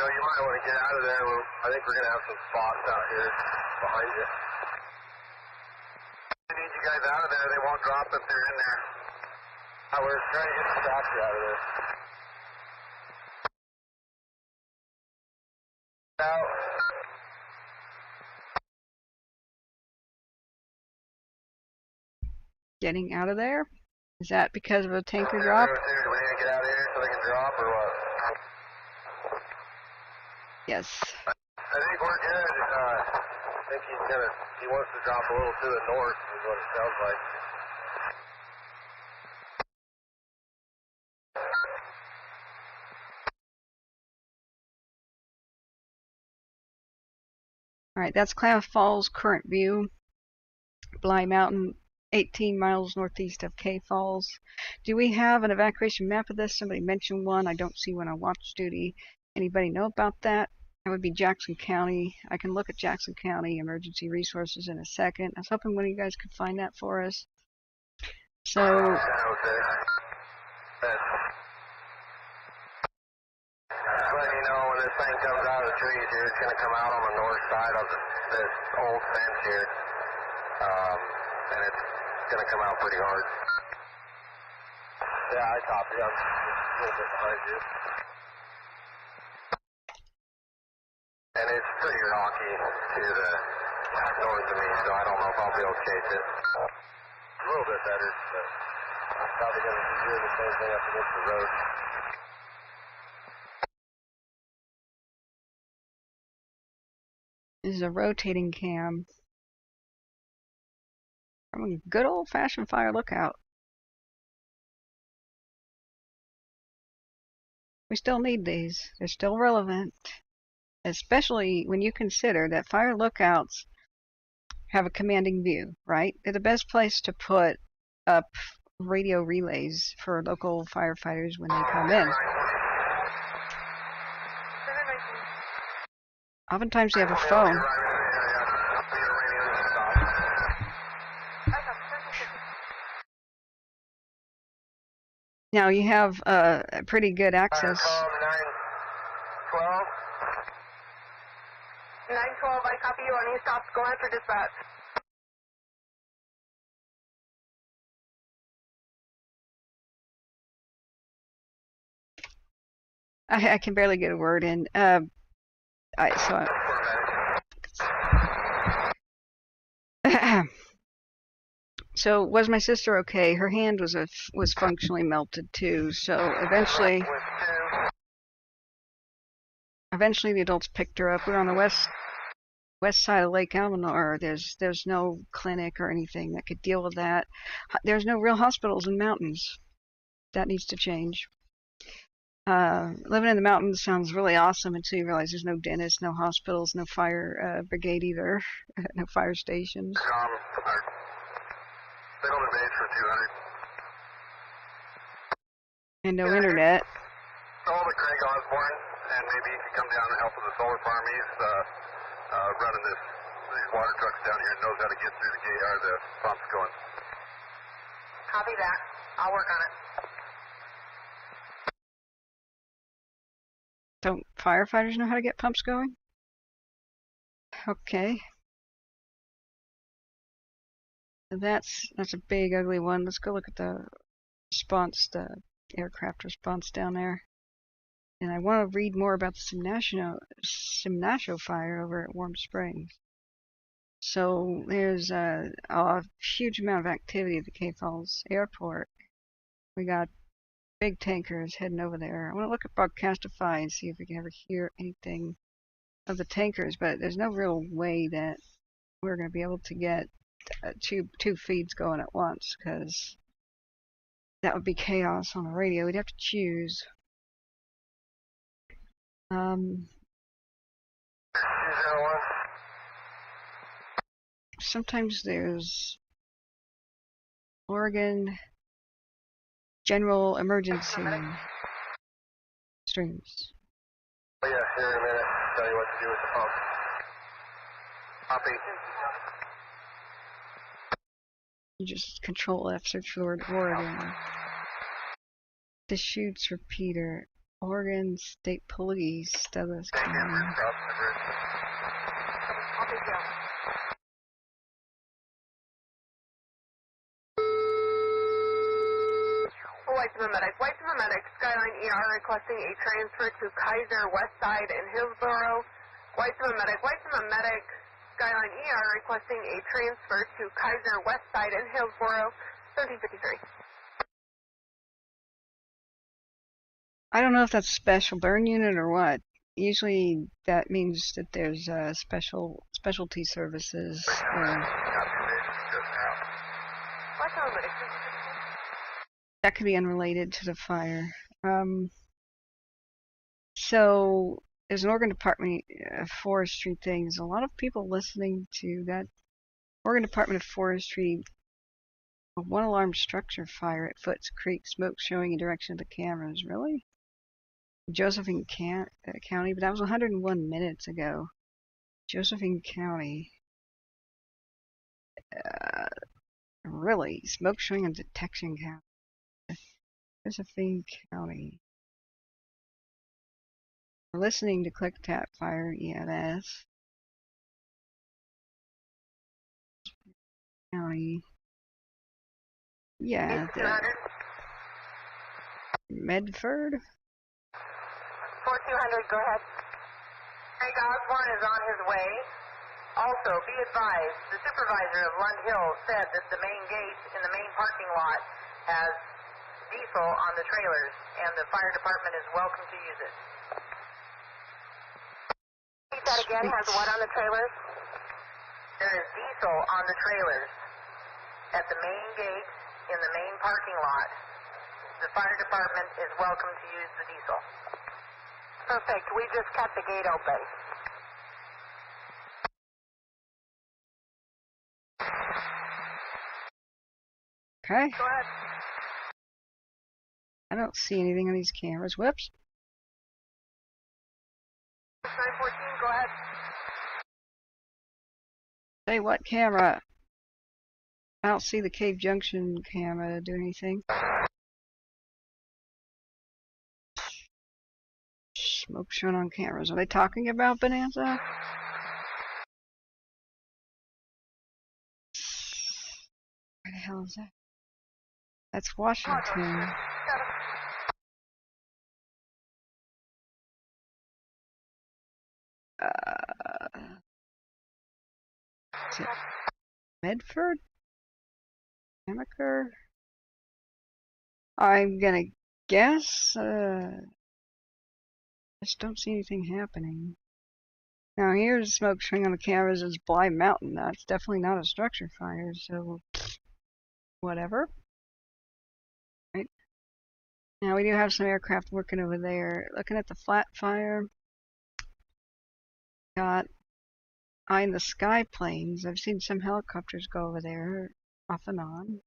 Speaker 1: know, you might want to get out of there. I think we're going to have some spots out here behind you. I need you guys out of there. They won't drop if they're in there. We're trying to get the tractor out of there. Out.
Speaker 2: Getting out of there? Is that because of a tanker drop?
Speaker 1: Do we need to get out of here so they can drop or what?
Speaker 2: Yes.
Speaker 1: I think we're good. I think he wants to drop a little to the north is what it sounds like.
Speaker 2: Alright, that's Klamath Falls current view. Bly Mountain, 18 miles northeast of K Falls. Do we have an evacuation map of this? Somebody mentioned one. I don't see one on watch duty. Anybody know about that? That would be Jackson County. I can look at Jackson County emergency resources in a second. I was hoping one of you guys could find that for us. So,
Speaker 1: Letting you know when this thing comes out of the trees here, it's going to come out on the north side of this old fence here. And it's going to come out pretty hard. Yeah, I copy. I'm just a little bit behind you. And it's pretty rocky to the north of me, so I don't know if I'll be able to chase it. A little bit better, but I'm probably going to be doing the same thing up against the road.
Speaker 2: this is a rotating cam from a good old-fashioned fire lookout. We still need these. They're still relevant, especially when you consider that fire lookouts have a commanding view, right? They're the best place to put up radio relays for local firefighters when they come in. Oftentimes they have a phone. Now you have pretty good access.
Speaker 1: 912.
Speaker 3: 912, I copy you on e-stops. Go after dispatch.
Speaker 2: I can barely get a word in. So was my sister okay? Her hand was functionally melted too. So eventually the adults picked her up. We're on the west side of Lake Almanor. There's no clinic or anything that could deal with that. There's no real hospitals in mountains. That needs to change. Living in the mountains sounds really awesome until you realize there's no dentist, no hospitals, no fire brigade either, no fire stations.
Speaker 1: Settlement base for 200.
Speaker 2: And no internet.
Speaker 1: So the Craig Osborne, and maybe he could come down and help with the solar farm. He's running these water trucks down here and knows how to get through the gate or the pumps going.
Speaker 3: Copy that. I'll work on it.
Speaker 2: Don't firefighters know how to get pumps going? Okay. That's a big ugly one. Let's go look at the response, the aircraft response down there. And I want to read more about the Skamania fire over at Warm Springs. So there's a huge amount of activity at the K Falls airport. We got big tankers heading over there. I want to look at broadcastify and see if we can ever hear anything of the tankers, but there's no real way that we're going to be able to get two feeds going at once, because that would be chaos on the radio. We'd have to choose. Sometimes there's Oregon General Emergency streams.
Speaker 1: Oh yeah, here in a minute. Tell you what to do with the pump. Copy.
Speaker 2: You just Control F, search for the word Oregon. Deschutes repeater. Oregon State Police, Douglas County.
Speaker 3: I'll take you. White to medic, Skyline ER requesting a transfer to Kaiser, Westside, and Hillsborough. White to medic, Skyline ER requesting a transfer to Kaiser, Westside, and Hillsborough, 1353.
Speaker 2: I don't know if that's a special burn unit or what. Usually that means that there's specialty services. That could be unrelated to the fire. So there's an Oregon Department of Forestry thing. There's a lot of people listening to that. Oregon Department of Forestry, a one-alarm structure fire at Foots Creek, smoke showing in direction of the cameras. Really? Josephine County, but that was 101 minutes ago. Josephine County. Really? Smoke showing in Detection County. Josephine County. We're listening to Klickitat Fire EMS. County. Yeah. Medford?
Speaker 3: 4200, go ahead. Craig Osborne is on his way. Also, be advised, the supervisor of Lund Hill said that the main gate in the main parking lot has diesel on the trailers, and the fire department is welcome to use it. Repeat that again, has what on the trailers? There is diesel on the trailers at the main gate in the main parking lot. The fire department is welcome to use the diesel. Perfect. We just cut the gate open.
Speaker 2: Okay.
Speaker 3: Go ahead.
Speaker 2: I don't see anything on these cameras. Whoops.
Speaker 3: 914, go ahead.
Speaker 2: Say what camera? I don't see the Cave Junction camera do anything. Smoke shown on cameras. Are they talking about Bonanza? Where the hell is that? That's Washington. Is it Medford? Amaker? I'm gonna guess. Just don't see anything happening. Now here's smoke showing on the cameras as Bly Mountain. That's definitely not a structure fire, so whatever. Right. Now we do have some aircraft working over there. Looking at the flat fire. Got eye in the sky planes. I've seen some helicopters go over there off and on.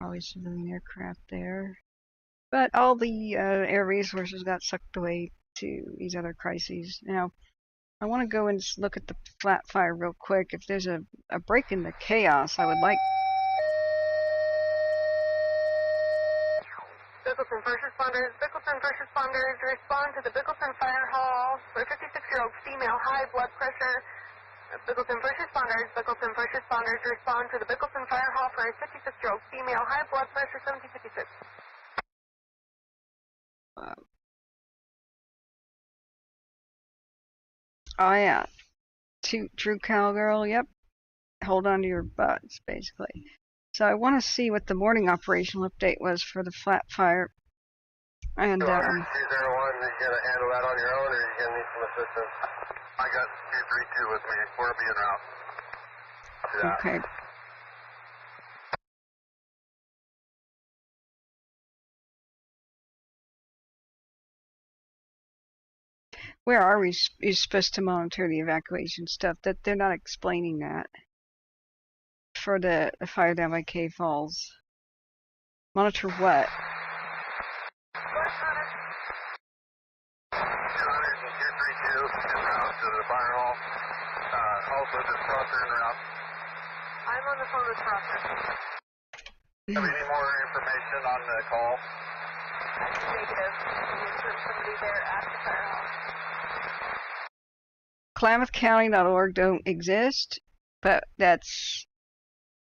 Speaker 2: Probably civilian aircraft there. But all the air resources got sucked away to these other crises. Now, I want to go and look at the flat fire real quick. If there's a break in the chaos, I would like...
Speaker 3: Bickleton first responders, respond to the Bickleton Fire Hall for a 56-year-old female, high blood pressure. Bickleton first responders, respond to the Bickleton Fire Hall for a 56-year-old female, high blood pressure, 1756.
Speaker 2: Oh yeah, true cowgirl. Yep. Hold on to your butts, basically. So I want to see what the morning operational update was for the flat fire. And
Speaker 1: 201, you gonna handle that on your own, or you gonna need some assistance? I got 232 with me. We're being out.
Speaker 2: Okay. Where are we? You're supposed to monitor the evacuation stuff. That they're not explaining that for the fire down by Cave Falls. Monitor what?
Speaker 1: 232 en route to the fire hall. Also, this crosser en route.
Speaker 3: I'm on the phone with Crosser.
Speaker 1: Have any more information on the call?
Speaker 3: Negative. There's somebody there at the fire hall.
Speaker 2: KlamathCounty.org don't exist, but that's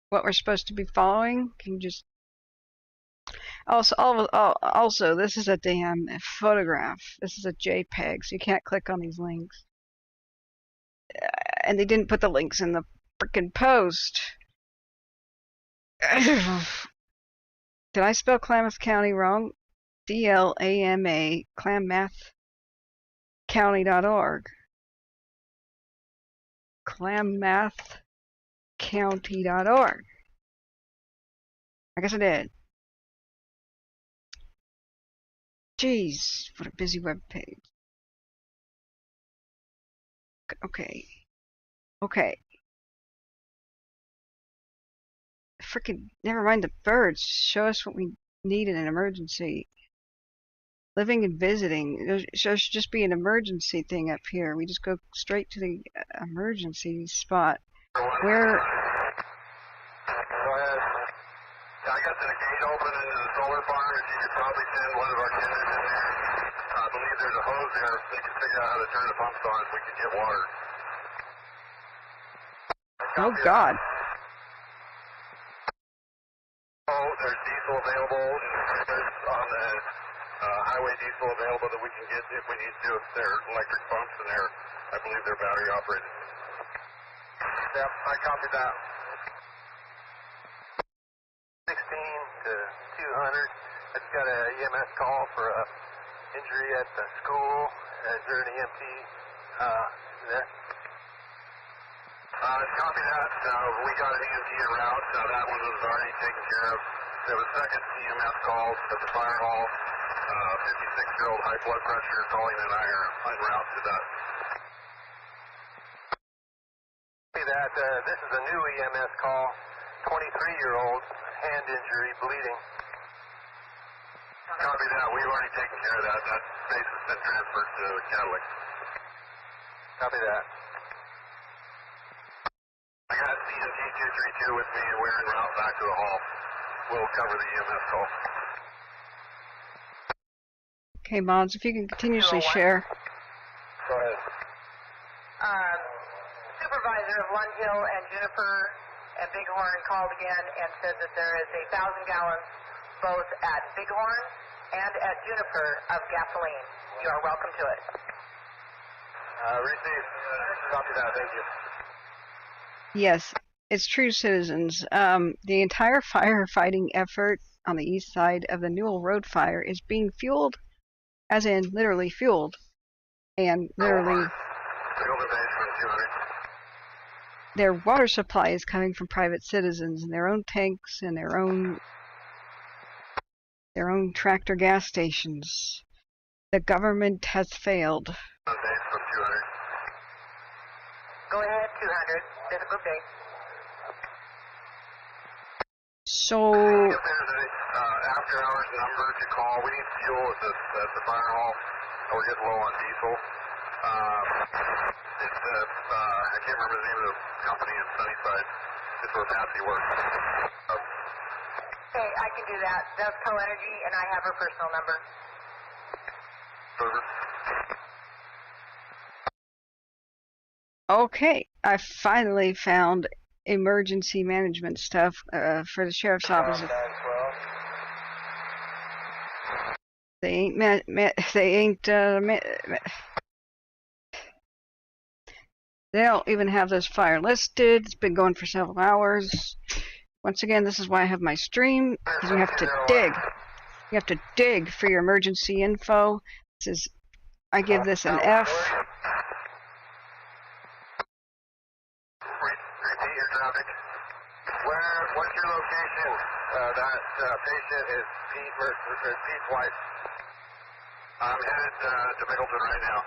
Speaker 2: what we're supposed to be following. Can you just also this is a damn photograph. This is a JPEG, so you can't click on these links. And they didn't put the links in the frickin' post. Did I spell Klamath County wrong? DLAMA, KlamathCounty.org. KlamathCounty.org. I guess I did. Jeez, what a busy web page. Okay. Frickin', never mind the birds. Show us what we need in an emergency. Living and visiting. There should just be an emergency thing up here. We just go straight to the emergency spot. Where?
Speaker 1: Go ahead. I got the gate open into the solar farm. If you could probably send one of our tenants in there. I believe there's a hose there. If they could figure out how to turn the pumps on, if we could get water.
Speaker 2: Oh God.
Speaker 1: Oh, there's diesel available. There's on the highway diesel available that we can get if we need to. If they're electric pumps and I believe they're battery operated. Yep, I copied that. 16 to 200. I just got an EMS call for a injury at the school. Is there an EMT there? Copy that. We got an EMT en route. That one was already taken care of. There was a second EMS call at the fire hall. 56-year-old high blood pressure calling that I are en route to that. See that. This is a new EMS call. 23-year-old hand injury, bleeding. Copy that. We've already taken care of that. That case has been transferred to Cadillac. Copy that. I got CMT 232 with me, and we're en route back to the hall. We'll cover the EMS call.
Speaker 2: Okay, Bonds, if you can continuously share.
Speaker 1: Go ahead.
Speaker 3: Supervisor of Lund Hill and Juniper and Bighorn called again and said that there is 1,000 gallons both at Bighorn and at Juniper of gasoline. You are welcome to it.
Speaker 1: Receive. Copy that. Thank you.
Speaker 2: Yes, it's true, citizens. The entire firefighting effort on the east side of the Newell Road fire is being fueled, as in literally fueled, and literally their water supply is coming from private citizens and their own tanks and their own tractor gas stations. The government has failed.
Speaker 3: Go ahead, 200. Physical day.
Speaker 2: So,
Speaker 1: if there's a after hours number to call, we need fuel at the fire hall. We're getting low on diesel. It's I can't remember the name of the company in Sunnyside. It's where Patsy works.
Speaker 3: Okay, I can do that. That's Co Energy, and I have her personal number.
Speaker 2: okay, I finally found emergency management stuff for the sheriff's office. They don't even have this fire listed. It's been going for several hours. Once again, this is why I have my stream, because you have to dig. You have to dig for your emergency info. This is, I give this an F.
Speaker 1: Repeat your traffic. What's your location? That patient is Pete's wife. I'm headed to Middleton right now.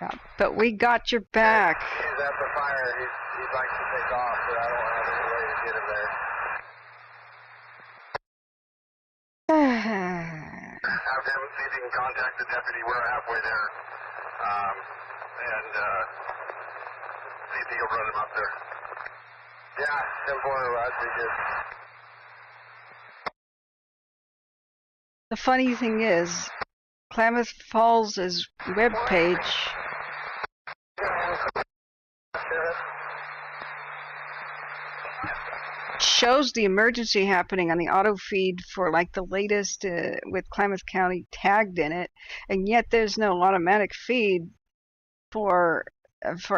Speaker 2: Yeah, but we got your back.
Speaker 1: He's at the fire. He'd like to take off, but I don't have any way to get him there. Have him see if he can contact the deputy. We're halfway there. And see if he can run him up there. Yeah, 10-4, Rod, pretty good.
Speaker 2: The funny thing is, Klamath Falls' webpage shows the emergency happening on the auto feed for like the latest with Klamath County tagged in it, and yet there's no automatic feed for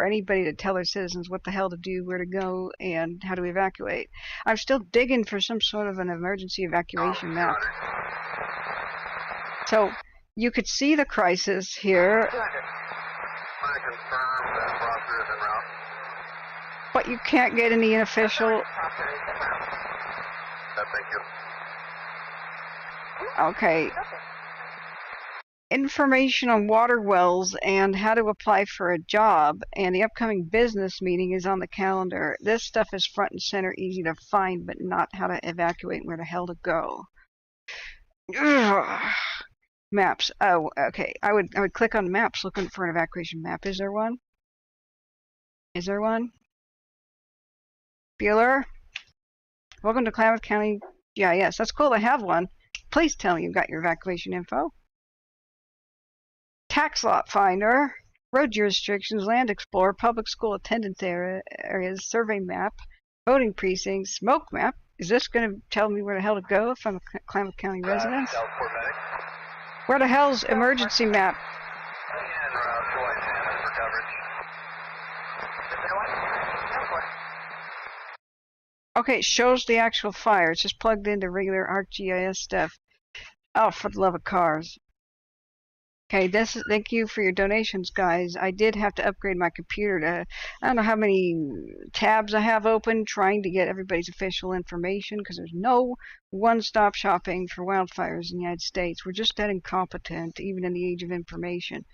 Speaker 2: anybody to tell their citizens what the hell to do, where to go, and how to evacuate. I'm still digging for some sort of an emergency evacuation map. So you could see the crisis here, but you can't get any official.
Speaker 1: Thank you.
Speaker 2: Okay. Information on water wells and how to apply for a job, and the upcoming business meeting is on the calendar. This stuff is front and center, easy to find, but not how to evacuate and where the hell to go. Ugh. Maps. Oh, okay. I would click on maps looking for an evacuation map. Is there one? Is there one? Bueller? Welcome to Klamath County GIS. That's cool to have one. Please tell me you've got your evacuation info. Tax lot finder, road jurisdictions, land explorer, public school attendance areas, survey map, voting precincts, smoke map. Is this going to tell me where the hell to go if I'm a Klamath County resident? Where the hell's emergency map? Okay, it shows the actual fire. It's just plugged into regular ArcGIS stuff. Oh, for the love of cars. Okay, thank you for your donations, guys. I did have to upgrade my computer to, I don't know how many tabs I have open, trying to get everybody's official information, because there's no one-stop shopping for wildfires in the United States. We're just that incompetent, even in the age of information.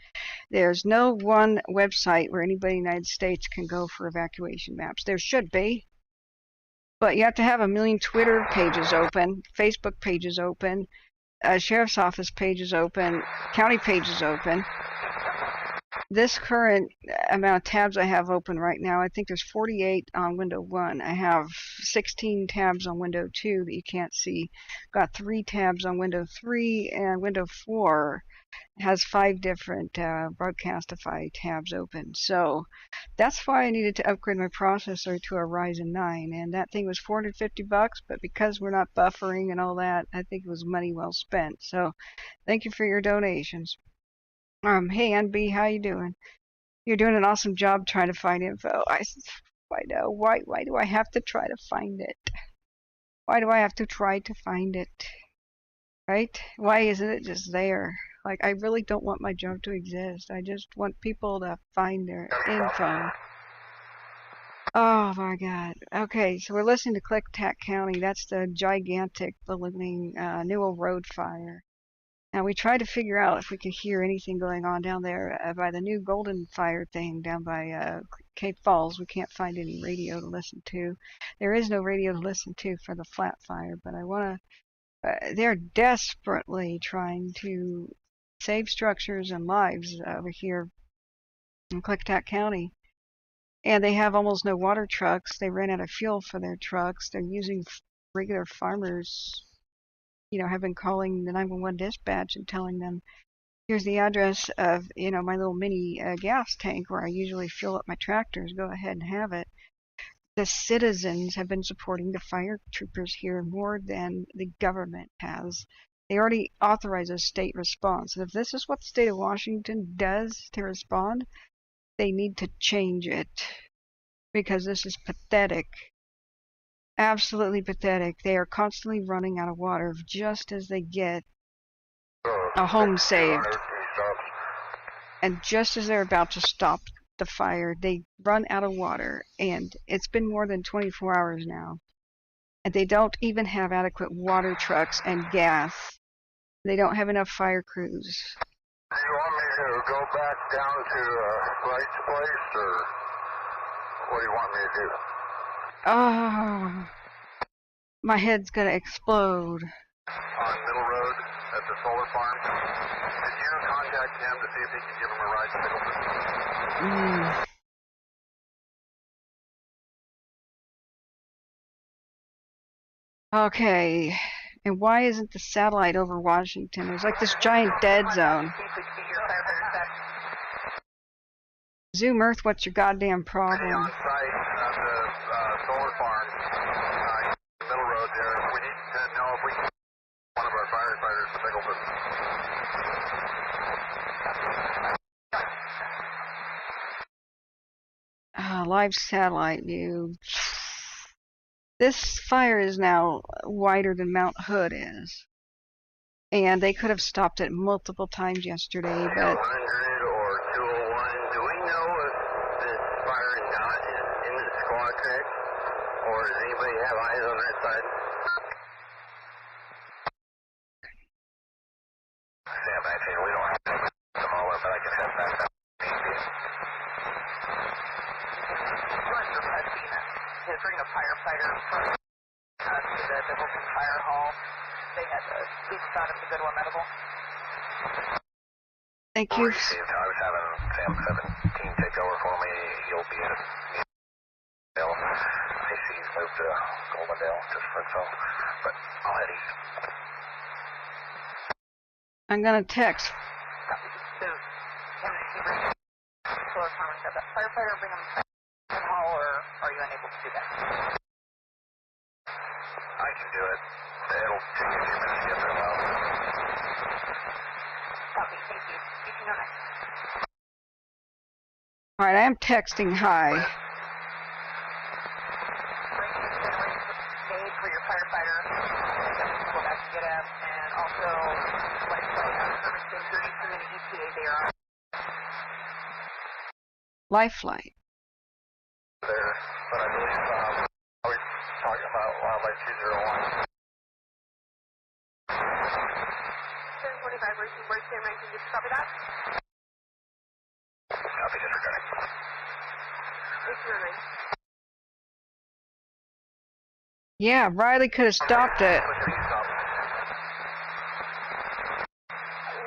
Speaker 2: There's no one website where anybody in the United States can go for evacuation maps. There should be, but you have to have a million Twitter pages open, Facebook pages open, sheriff's office page is open, county page is open. This current amount of tabs I have open right now, I think there's 48 on window 1. I have 16 tabs on window 2 that you can't see. Got 3 tabs on window 3, and window 4 has 5 different broadcastify tabs open. So that's why I needed to upgrade my processor to a Ryzen 9, and that thing was $450, but because we're not buffering and all that, I think it was money well spent. So thank you for your donations. Hey NB, how you doing? You're doing an awesome job trying to find info. I know. Why do I have to try to find it? Why do I have to try to find it? Right? Why isn't it just there? Like, I really don't want my job to exist. I just want people to find their info. Oh my God. Okay, so we're listening to Klickitat County. That's the gigantic, ballooning Newell Road fire. Now, we tried to figure out if we could hear anything going on down there by the new Golden Fire thing down by Cape Falls. We can't find any radio to listen to. There is no radio to listen to for the flat fire, but I want to... they're desperately trying to save structures and lives over here in Klickitat County. And they have almost no water trucks. They ran out of fuel for their trucks. They're using regular farmers, have been calling the 911 dispatch and telling them, here's the address of, my little mini gas tank where I usually fill up my tractors. Go ahead and have it. The citizens have been supporting the fire troopers here more than the government has. They already authorized a state response. And if this is what the state of Washington does to respond, they need to change it, because this is pathetic. Absolutely pathetic. They are constantly running out of water just as they get a home saved. And just as they're about to stop the fire, they run out of water. And it's been more than 24 hours now. And they don't even have adequate water trucks and gas. They don't have enough fire crews.
Speaker 1: Do you want me to go back down to Wright's place, or what do you want me to do?
Speaker 2: Oh, my head's gonna explode.
Speaker 1: On Middle Road at the solar farm. Did you contact him to see if he could give him a ride to Middleton?
Speaker 2: Okay, And why isn't the satellite over Washington? There's like this giant dead zone. Zoom Earth, what's your goddamn problem?
Speaker 1: On site at the solar farm, middle road there. We need to know if we can one of our firefighters to pick up
Speaker 2: live satellite view. This fire is now wider than Mount Hood is. And they could have stopped it multiple times yesterday, but
Speaker 1: 100 or 201. Do we know if this fire not is in the squad track? Or does anybody have eyes on that side? Sam 19, we don't have them all up, but I can have that.
Speaker 3: Bring a firefighter from to the Middleton Fire Hall. They had to leave us out of the Goodwill Medical.
Speaker 2: thank you.
Speaker 1: Received. I was having Sam 17 take over for me. You'll be at Newell. I see he's moved to Goldendale just for himself, but I'll head east.
Speaker 2: I'm gonna text.
Speaker 3: So, firefighter, bring him to the hall, or are you unable to do that?
Speaker 1: I can do it. It'll take a few minutes to get there.
Speaker 3: Copy, thank you. You can go next.
Speaker 2: Alright, I am texting hi.
Speaker 3: Bring aid for your firefighter. Go back and get him, and also Wildfire, Riverside, 32-minute ETA there.
Speaker 2: Lifelight.
Speaker 1: There, but I believe I was talking about Wildlife 201.
Speaker 3: 745, where's Sam 19? Did you copy that?
Speaker 1: Copy, disregarding.
Speaker 3: Thank you, Ray.
Speaker 2: Yeah, Riley could have stopped it.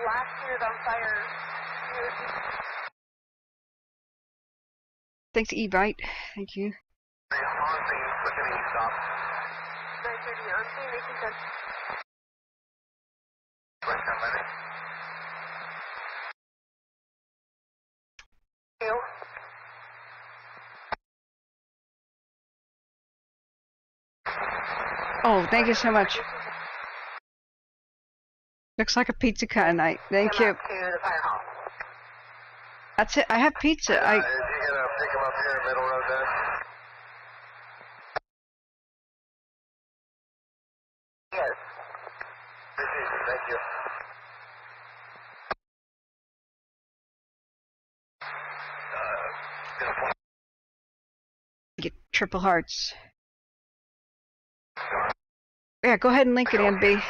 Speaker 3: Last year's on fire.
Speaker 2: Thanks, Evite. Thank you. Oh, thank you so much. Looks like a pizza kind of night. Thank you. That's it. I have pizza.
Speaker 1: Is he gonna pick him up here in Middle Road there?
Speaker 3: Yes.
Speaker 1: Thank you.
Speaker 2: Get triple hearts. Yeah, go ahead and link it, MB.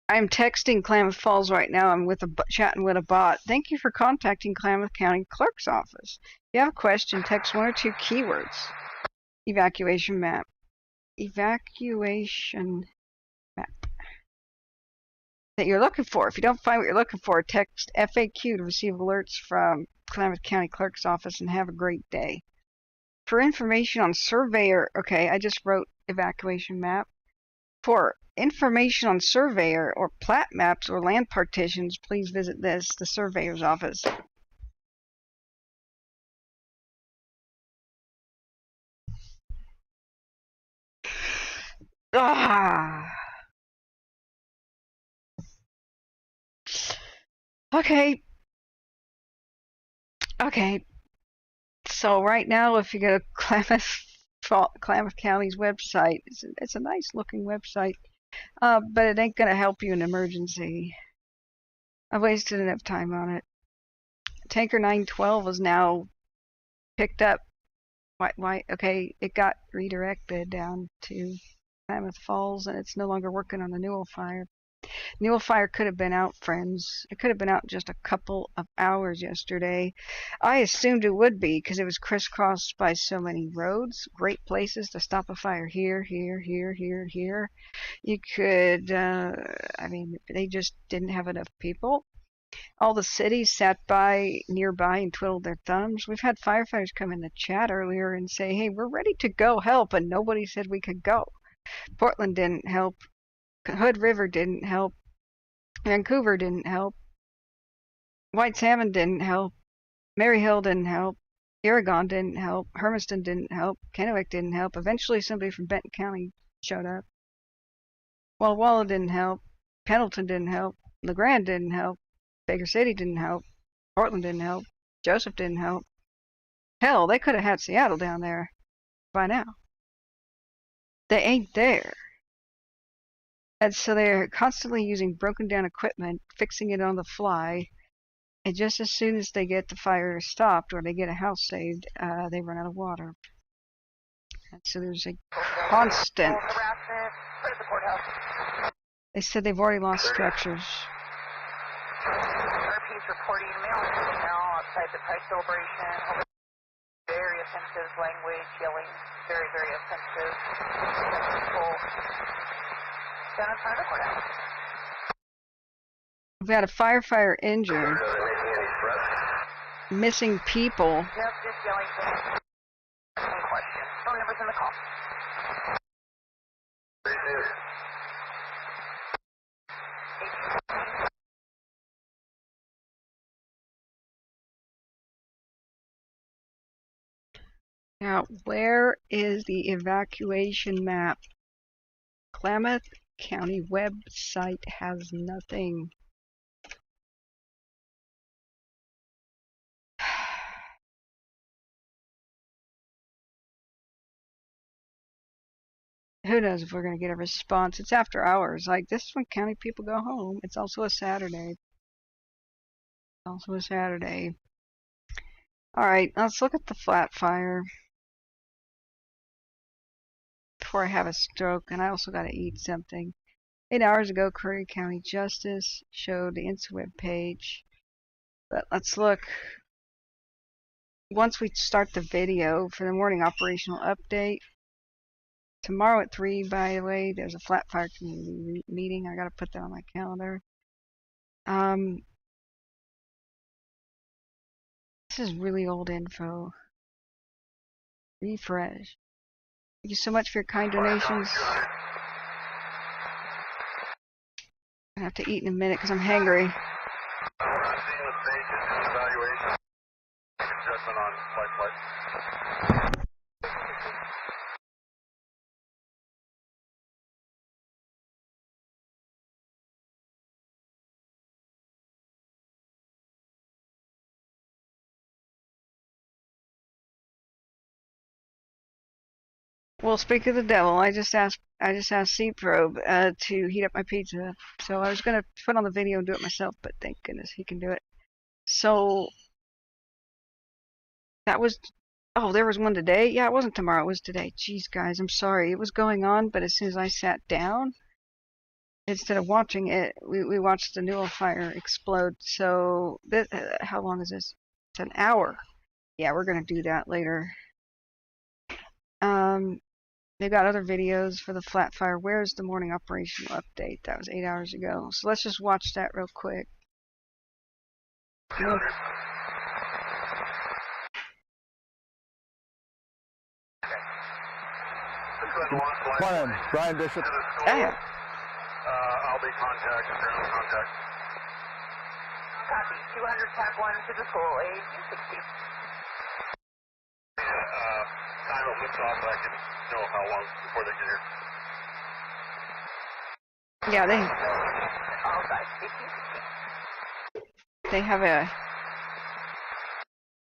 Speaker 2: I'm texting Klamath Falls right now. I'm chatting with a bot. Thank you for contacting Klamath County Clerk's Office. If you have a question, text 1 or 2 keywords. Evacuation map. Evacuation map. That you're looking for. If you don't find what you're looking for, text FAQ to receive alerts from Klamath County Clerk's Office and have a great day. For information on surveyor, okay, I just wrote evacuation map. For information on surveyor or plat maps or land partitions, please visit the surveyor's office. Okay. So right now, if you go to Klamath County's website, it's a nice looking website, but it ain't gonna help you in an emergency. I've wasted enough time on it. Tanker 912 is now picked up. Why? Okay, it got redirected down to Klamath Falls, and it's no longer working on the Newell fire. Newell fire could have been out, friends. It could have been out just a couple of hours yesterday. I assumed it would be because it was crisscrossed by so many roads. Great places to stop a fire. Here. You could, I mean, they just didn't have enough people. All the cities sat nearby and twiddled their thumbs. We've had firefighters come in the chat earlier and say, hey, we're ready to go help, and nobody said we could go. Portland didn't help. Hood River didn't help. Vancouver didn't help. White Salmon didn't help. Maryhill didn't help. Aragon didn't help. Hermiston didn't help. Kennewick didn't help. Eventually somebody from Benton County showed up. Walla Walla didn't help. Pendleton didn't help. LeGrand didn't help. Baker City didn't help. Portland didn't help. Joseph didn't help. Hell, they could have had Seattle down there by now. They ain't there. And so they're constantly using broken down equipment, fixing it on the fly, and just as soon as they get the fire stopped or they get a house saved, they run out of water. And so there's a constant. They said they've already lost structures.
Speaker 3: RP's reporting male now outside the price celebration. Very offensive language, yelling, very, very offensive. People down in front of the courthouse.
Speaker 2: We've had a firefighter injured. Missing people.
Speaker 3: Yep, just yelling things. Any questions? Phone numbers in the call.
Speaker 2: Now, where is the evacuation map? Klamath County website has nothing. Who knows if we're going to get a response. It's after hours. Like, this is when county people go home. It's also a Saturday. Alright, let's look at the flat fire before I have a stroke, and I also got to eat something. 8 hours ago, Curry County Justice showed the InstaWeb page. But let's look. Once we start the video for the morning operational update, tomorrow at 3, by the way, there's a flat fire community meeting. I got to put that on my calendar. This is really old info. Refresh. Thank you so much for your kind donations. I have to eat in a minute because I'm hangry. Well, speak of the devil, I just asked C-Probe to heat up my pizza. So I was gonna put on the video and do it myself, but thank goodness he can do it. So that was, oh, there was one today. Yeah, it wasn't tomorrow, it was today. Jeez, guys, I'm sorry. It was going on, but as soon as I sat down, instead of watching it, we watched the Newell fire explode. So this, how long is this? It's an hour. Yeah, we're gonna do that later. They've got other videos for the flat fire. Where's the morning operational update? That was 8 hours ago. So let's just watch that real quick. Look.
Speaker 5: Morning, Brian Bishop.
Speaker 2: Yeah.
Speaker 4: I'll be contacted, ground contact.
Speaker 3: Copy. 200 tag 1 to the school, age 60.
Speaker 4: Time it lifts off, I can know how long before they get here.
Speaker 2: Yeah,
Speaker 3: All sides, 1860.
Speaker 2: they have a.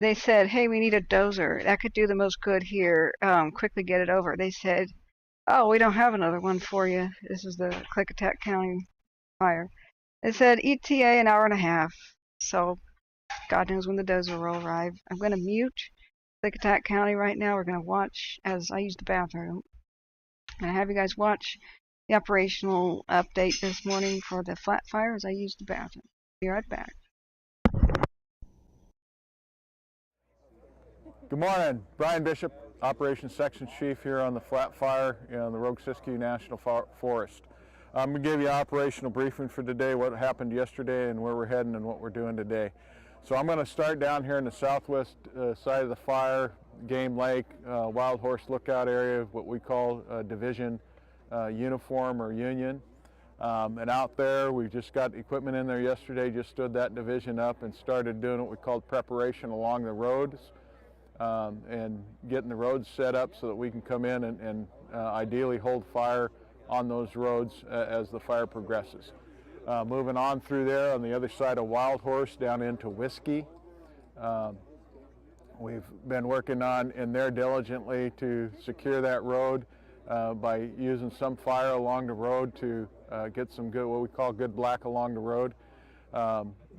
Speaker 2: They said, hey, we need a dozer. That could do the most good here. Quickly get it over. They said, oh, we don't have another one for you. This is the Klickitat County fire. They said ETA an hour and a half. So God knows when the dozer will arrive. I'm going to mute Klickitat County right now. We're going to watch as I use the bathroom. I'm going to have you guys watch the operational update this morning for the flat fire as I use the bathroom. Be right back.
Speaker 5: Good morning, Brian Bishop, Operations Section Chief here on the Flat Fire in the River-Siskiyou National Forest. I'm going to give you an operational briefing for today, what happened yesterday and where we're heading and what we're doing today. So I'm going to start down here in the southwest side of the fire, Game Lake, Wild Horse Lookout area, what we call Division uniform or union. And out there, we just got equipment in there yesterday, just stood that division up and started doing what we called preparation along the roads, and getting the roads set up so that we can come in and ideally hold fire on those roads as the fire progresses. Moving on through there on the other side of Wild Horse down into Whiskey. We've been working on in there diligently to secure that road by using some fire along the road to get some good, what we call good black along the road.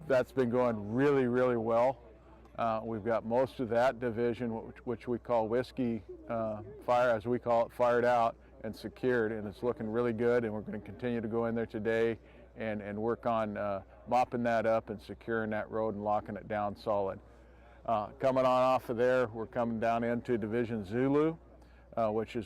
Speaker 5: That's been going really, really well. We've got most of that division, which we call Whiskey Fire, as we call it, fired out and secured, and it's looking really good, and we're going to continue to go in there today and work on mopping that up and securing that road and locking it down solid. Coming on off of there, we're coming down into Division Zulu, which is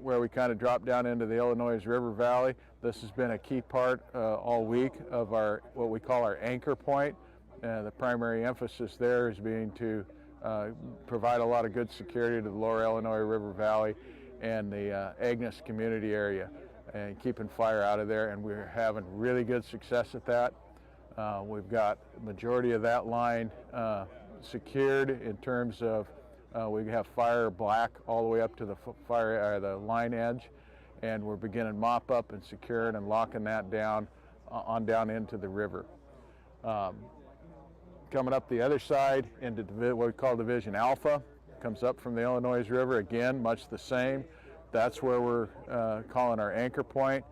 Speaker 5: where we kind of drop down into the Illinois River Valley. This has been a key part all week of our, what we call our anchor point. The primary emphasis there is being to provide a lot of good security to the lower Illinois River Valley and the Agnes community area, and keeping fire out of there, and we're having really good success at that. We've got the majority of that line secured in terms of we have fire black all the way up to the the line edge, and we're beginning mop up and securing and locking that down on down into the river. Coming up the other side into what we call Division Alpha, comes up from the Illinois River, again much the same. That's where we're calling our anchor point,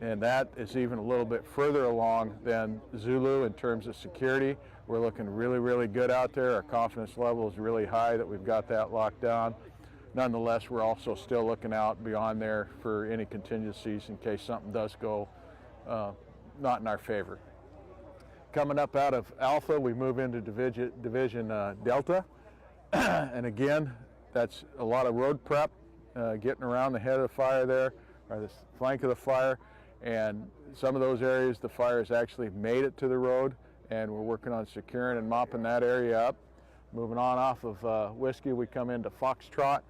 Speaker 5: and that is even a little bit further along than Zulu in terms of security. We're looking really, really good out there. Our confidence level is really high that we've got that locked down. Nonetheless, we're also still looking out beyond there for any contingencies in case something does go not in our favor. Coming up out of Alpha, we move into Division Delta, and again, that's a lot of road prep, getting around the head of the fire there, or the flank of the fire, and some of those areas the fire has actually made it to the road, and we're working on securing and mopping that area up. Moving on off of Whiskey, we come into Foxtrot.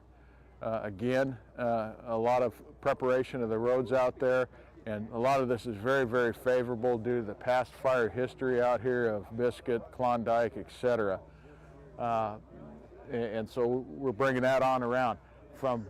Speaker 5: Again, a lot of preparation of the roads out there, and a lot of this is very, very favorable due to the past fire history out here of Biscuit, Klondike, etc. And so we're bringing that on around from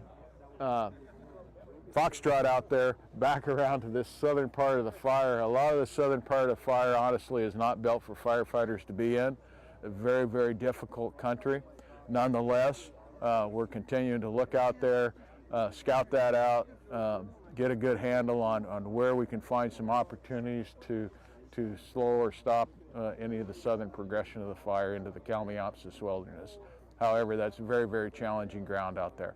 Speaker 5: Foxtrot out there back around to this southern part of the fire. A lot of the southern part of the fire honestly is not built for firefighters to be in. A very, very difficult country. Nonetheless, we're continuing to look out there, scout that out, get a good handle on where we can find some opportunities to slow or stop any of the southern progression of the fire into the Kalmiopsis wilderness. However, that's very, very challenging ground out there.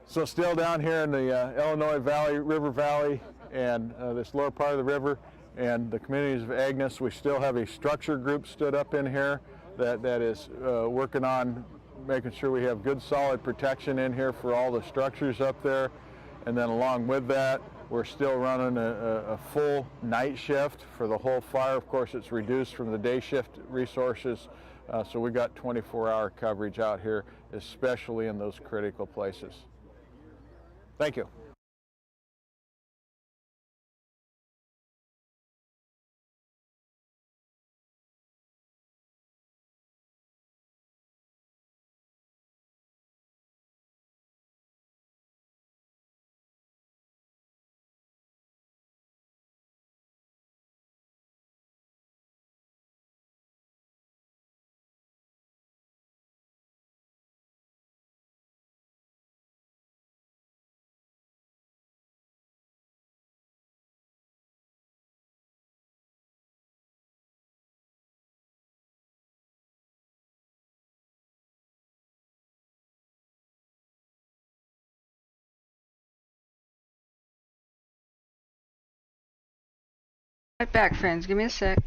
Speaker 5: So still down here in the Illinois Valley, River Valley, and this lower part of the river, and the communities of Agnes, we still have a structure group stood up in here that is working on making sure we have good solid protection in here for all the structures up there. And then along with that, we're still running a full night shift for the whole fire. Of course, it's reduced from the day shift resources, so we got 24-hour coverage out here, especially in those critical places. Thank you.
Speaker 2: Right back, friends. Give me a sec.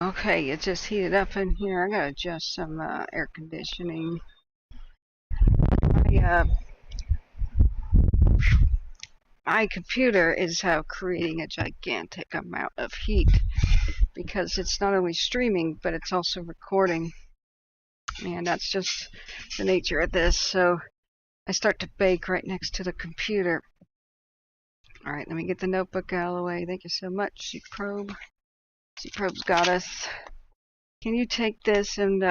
Speaker 2: Okay, it just heated up in here. I gotta adjust some air conditioning. My computer is creating a gigantic amount of heat because it's not only streaming, but it's also recording. And that's just the nature of this. So I start to bake right next to the computer. Alright, let me get the notebook out of the way. Thank you so much, C-Probe. C-Probe's got us. Can you take this and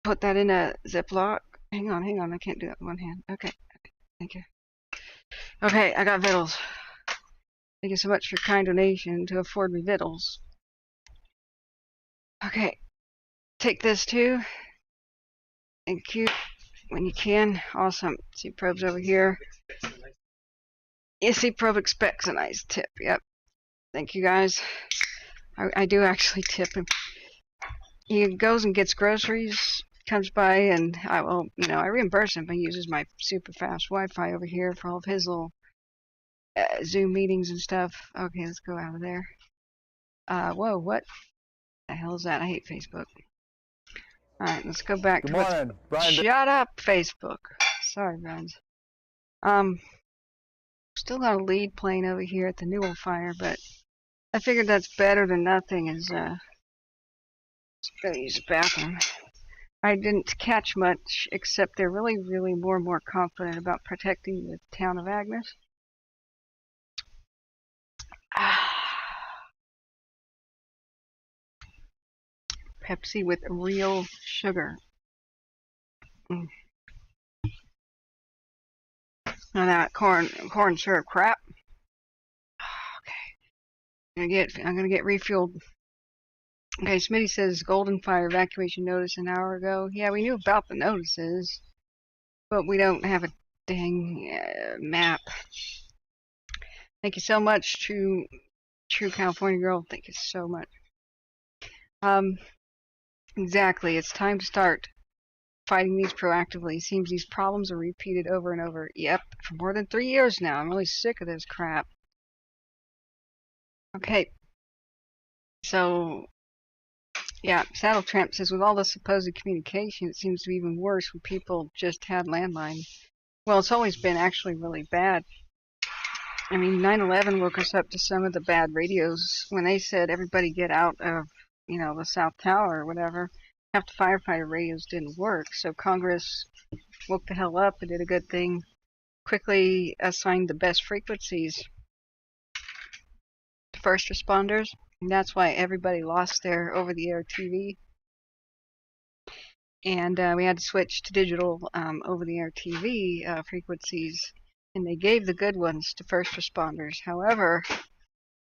Speaker 2: put that in a Ziploc? Hang on, I can't do that with one hand. Okay, thank you. Okay, I got victuals. Thank you so much for your kind donation to afford me victuals. Okay, take this too. Thank you. When you can. Awesome. C-Probe's over here. Yeah, C-Probe expects a nice tip. Yep. Thank you guys. I do actually tip him. He goes and gets groceries, comes by, and I reimburse him. He uses my super fast Wi-Fi over here for all of his little Zoom meetings and stuff. Okay, let's go out of there. Whoa, what the hell is that? I hate Facebook. Alright, let's go back
Speaker 5: Good
Speaker 2: to
Speaker 5: morning, Brian.
Speaker 2: Shut up, Facebook. Sorry, friends. Still got a lead playing over here at the Newell fire, but I figured that's better than nothing. Let's go use the bathroom. I didn't catch much, except they're really, really more and more confident about protecting the town of Agnes. Pepsi with real sugar. Now that corn syrup crap. Okay, I'm gonna get refueled. Okay, Smitty says Golden Fire evacuation notice an hour ago. Yeah, we knew about the notices, but we don't have a dang map. Thank you so much to True California Girl. Thank you so much. Exactly. It's time to start fighting these proactively. Seems these problems are repeated over and over. Yep, for more than 3 years now. I'm really sick of this crap. Okay. So, yeah, Saddle Tramp says, with all the supposed communication, it seems to be even worse when people just had landlines. Well, it's always been actually really bad. I mean, 9/11 woke us up to some of the bad radios when they said everybody get out of, the South Tower or whatever. Half the firefighter radios didn't work, so Congress woke the hell up and did a good thing. Quickly assigned the best frequencies to first responders, and that's why everybody lost their over-the-air TV. And we had to switch to digital over-the-air TV frequencies, and they gave the good ones to first responders. However,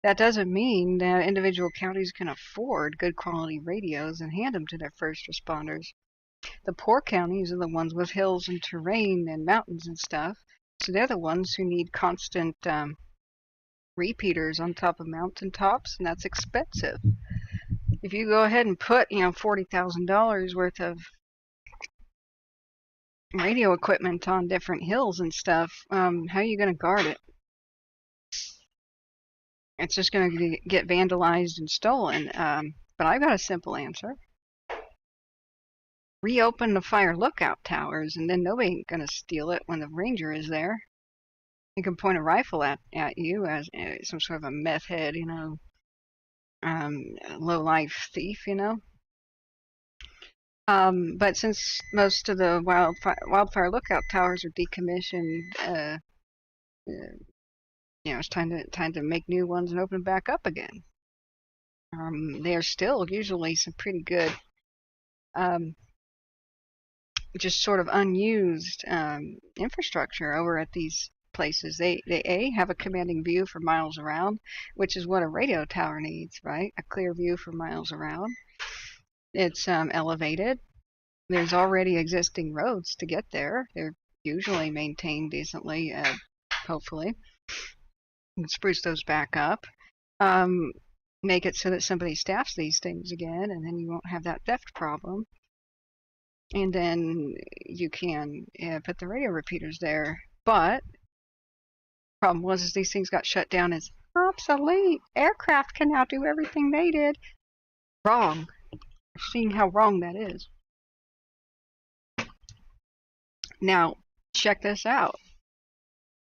Speaker 2: that doesn't mean that individual counties can afford good quality radios and hand them to their first responders. The poor counties are the ones with hills and terrain and mountains and stuff, so they're the ones who need constant repeaters on top of mountain tops, and that's expensive. If you go ahead and put, $40,000 worth of radio equipment on different hills and stuff, how are you going to guard it? It's just going to get vandalized and stolen. But I've got a simple answer. Reopen the fire lookout towers, and then nobody ain't going to steal it when the ranger is there. He can point a rifle at you as some sort of a meth head, low-life thief, But since most of the wildfire lookout towers are decommissioned, it's time to make new ones and open them back up again. They are still usually some pretty good, just sort of unused infrastructure over at these places. They have a commanding view for miles around, which is what a radio tower needs, right? A clear view for miles around. It's elevated. There's already existing roads to get there. They're usually maintained decently, hopefully. You can spruce those back up. Make it so that somebody staffs these things again, and then you won't have that theft problem. And then you can put the radio repeaters there. But the problem was these things got shut down as obsolete. Aircraft can now do everything they did. Wrong. Seeing how wrong that is. Now, check this out.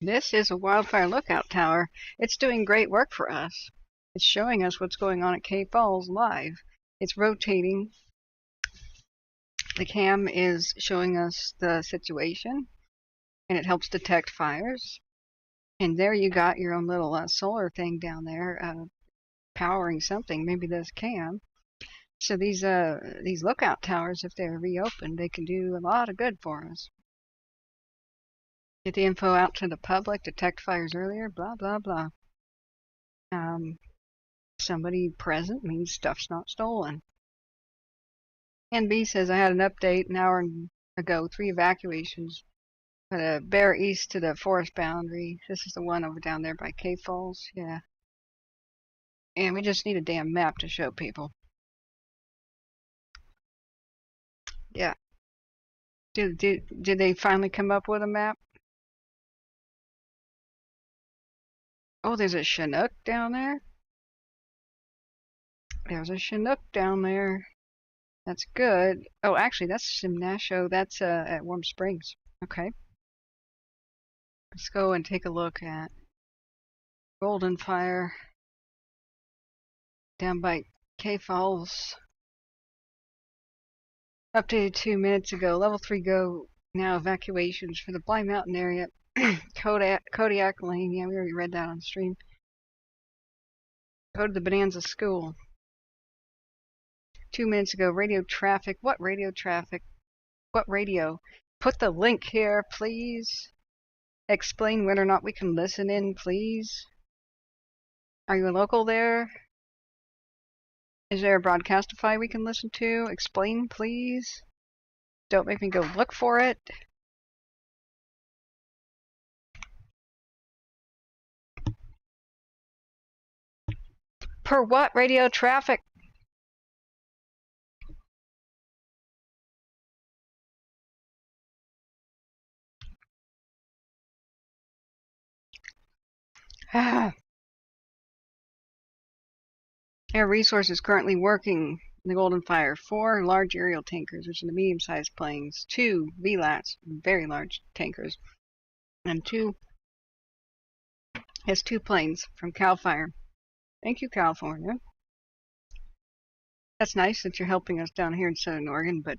Speaker 2: This is a wildfire lookout tower. It's doing great work for us. It's showing us what's going on at Cave Falls live. It's rotating. The cam is showing us the situation, and it helps detect fires. And there you got your own little solar thing down there, powering something, maybe this cam. So these lookout towers, if they're reopened, they can do a lot of good for us. Get the info out to the public, detect fires earlier, blah, blah, blah. Somebody present means stuff's not stolen. And B says, I had an update an hour ago, 3 evacuations. But bear east to the forest boundary. This is the one over down there by Cave Falls. Yeah. And we just need a damn map to show people. Yeah. Did they finally come up with a map? Oh, there's a Chinook down there. There's a Chinook down there. That's good. Oh, actually, that's Simnasho. That's at Warm Springs. Okay. Let's go and take a look at Golden Fire down by Cave Falls. Updated 2 minutes ago. Level 3 go now. Evacuations for the Bly Mountain area. Kodiak Lane. Yeah, we already read that on stream. Go to the Bonanza School. 2 minutes ago. Radio traffic. What radio traffic? What radio? Put the link here, please. Explain whether or not we can listen in, please. Are you a local there? Is there a broadcastify we can listen to? Explain, please. Don't make me go look for it. Per what radio traffic? Air Resources currently working in the Golden Fire. 4 large aerial tankers, which are the medium-sized planes. 2 VLATs, very large tankers. And 2 planes from CAL FIRE. Thank you, California. That's nice that you're helping us down here in Southern Oregon, but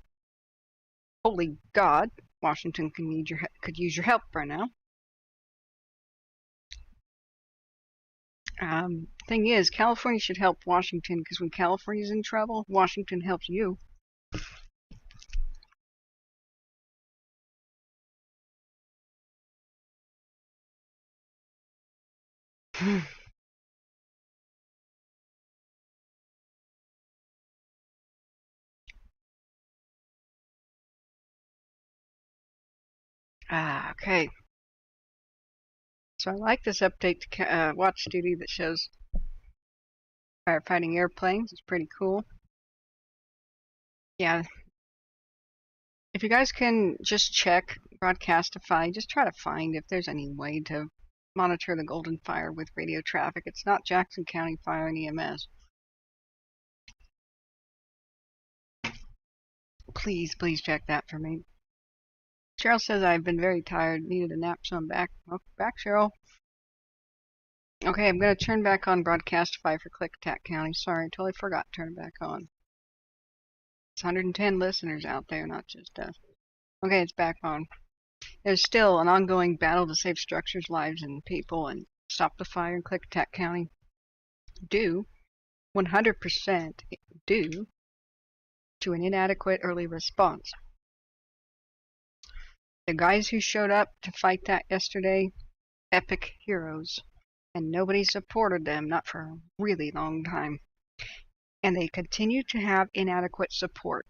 Speaker 2: holy God, Washington could use your help right now. Thing is, California should help Washington, because when California's in trouble, Washington helps you. Okay. So I like this update to watch duty that shows firefighting airplanes. It's pretty cool. Yeah. If you guys can just check Broadcastify, just try to find if there's any way to monitor the Golden Fire with radio traffic. It's not Jackson County Fire and EMS. Please check that for me. Cheryl says I've been very tired, needed a nap, so I'm back. Welcome back, Cheryl. Okay, I'm going to turn back on Broadcastify for Klickitat County. Sorry, I totally forgot to turn it back on. It's 110 listeners out there, not just us. Okay, it's back on. There's still an ongoing battle to save structures, lives, and people and stop the fire in Klickitat County. Due, 100% due to an inadequate early response. The guys who showed up to fight that yesterday, epic heroes. And nobody supported them, not for a really long time. And they continue to have inadequate support.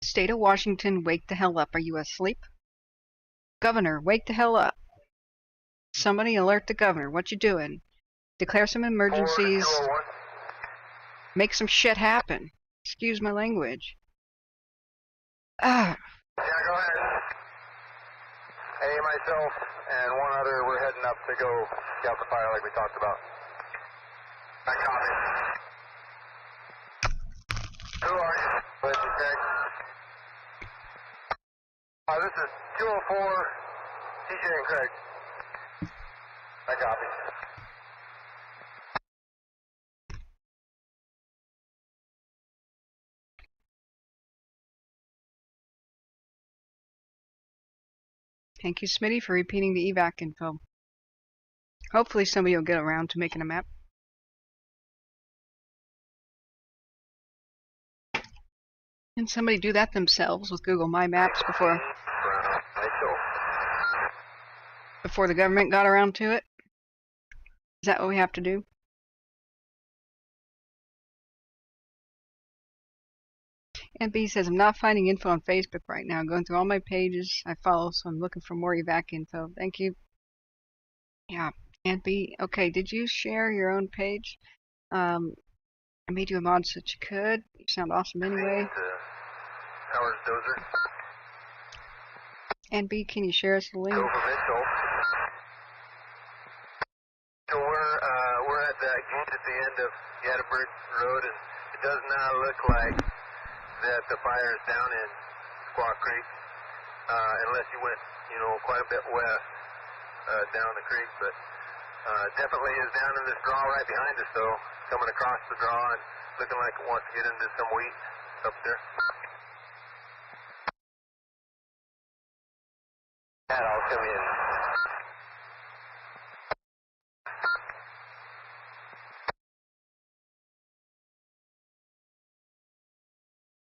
Speaker 2: State of Washington, wake the hell up. Are you asleep? Governor, wake the hell up. Somebody alert the governor. What you doing? Declare some emergencies. Make some shit happen. Excuse my language.
Speaker 1: Yeah, go ahead. Hey, myself, and one other, we're heading up to go scout the fire like we talked about. I copy. Who are you? What did you say? This is 204, TJ and Craig. I copy.
Speaker 2: Thank you, Smitty, for repeating the evac info. Hopefully somebody will get around to making a map. Can somebody do that themselves with Google My Maps before the government got around to it? Is that what we have to do? And B says, I'm not finding info on Facebook right now. I'm going through all my pages I follow, so I'm looking for more evac info. Thank you. Yeah. And B, okay, did you share your own page? I made you a mod so that you could. You sound awesome anyway.
Speaker 1: Howard Dozer.
Speaker 2: And B, can you share us the link?
Speaker 1: Over Mitchell. So we're at that gate at the end of Yadabridge Road, and it does not look like that the fire is down in Squaw Creek, unless you went, quite a bit west down the creek, but definitely is down in this draw right behind us, though, coming across the draw and looking like it wants to get into some wheat up there. And I'll come in.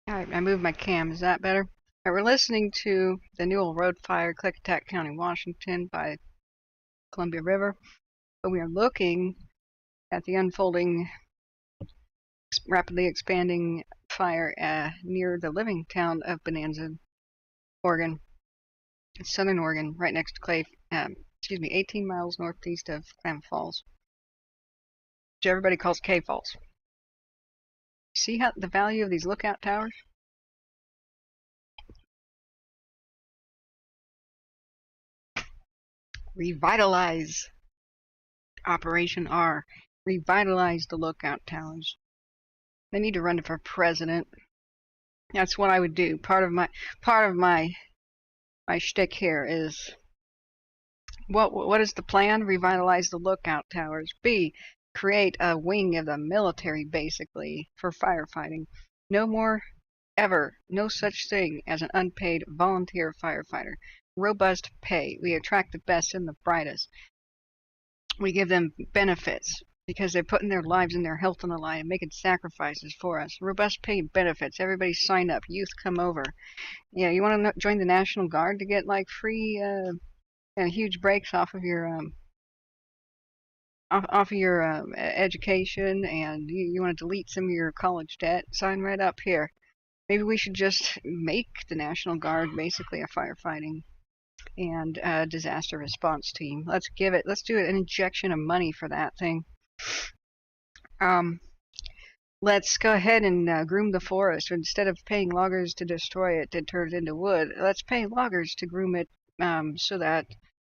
Speaker 2: Alright, I moved my cam. Is that better? Alright, we're listening to the Newell Road Fire, Klickitat County, Washington, by Columbia River. But we are looking at the unfolding, rapidly expanding fire near the living town of Bonanza, Oregon. It's southern Oregon, right next to 18 miles northeast of Klamath Falls, which everybody calls K Falls. See how the value of these lookout towers? Revitalize. Operation R. Revitalize the lookout towers. They need to run for president. That's what I would do. Part of my shtick here is what is the plan? Revitalize the lookout towers. B, create a wing of the military, basically, for firefighting. No more, ever, no such thing as an unpaid volunteer firefighter. Robust pay. We attract the best and the brightest. We give them benefits because they're putting their lives and their health on the line and making sacrifices for us. Robust pay and benefits. Everybody sign up. Youth, come over. Yeah, you want to join the National Guard to get like free and huge breaks off of your education, and you want to delete some of your college debt? Sign right up here. Maybe we should just make the National Guard basically a firefighting and disaster response team. Let's do an injection of money for that thing. Let's go ahead and groom the forest. Instead of paying loggers to destroy it, to turn it into wood, let's pay loggers to groom it so that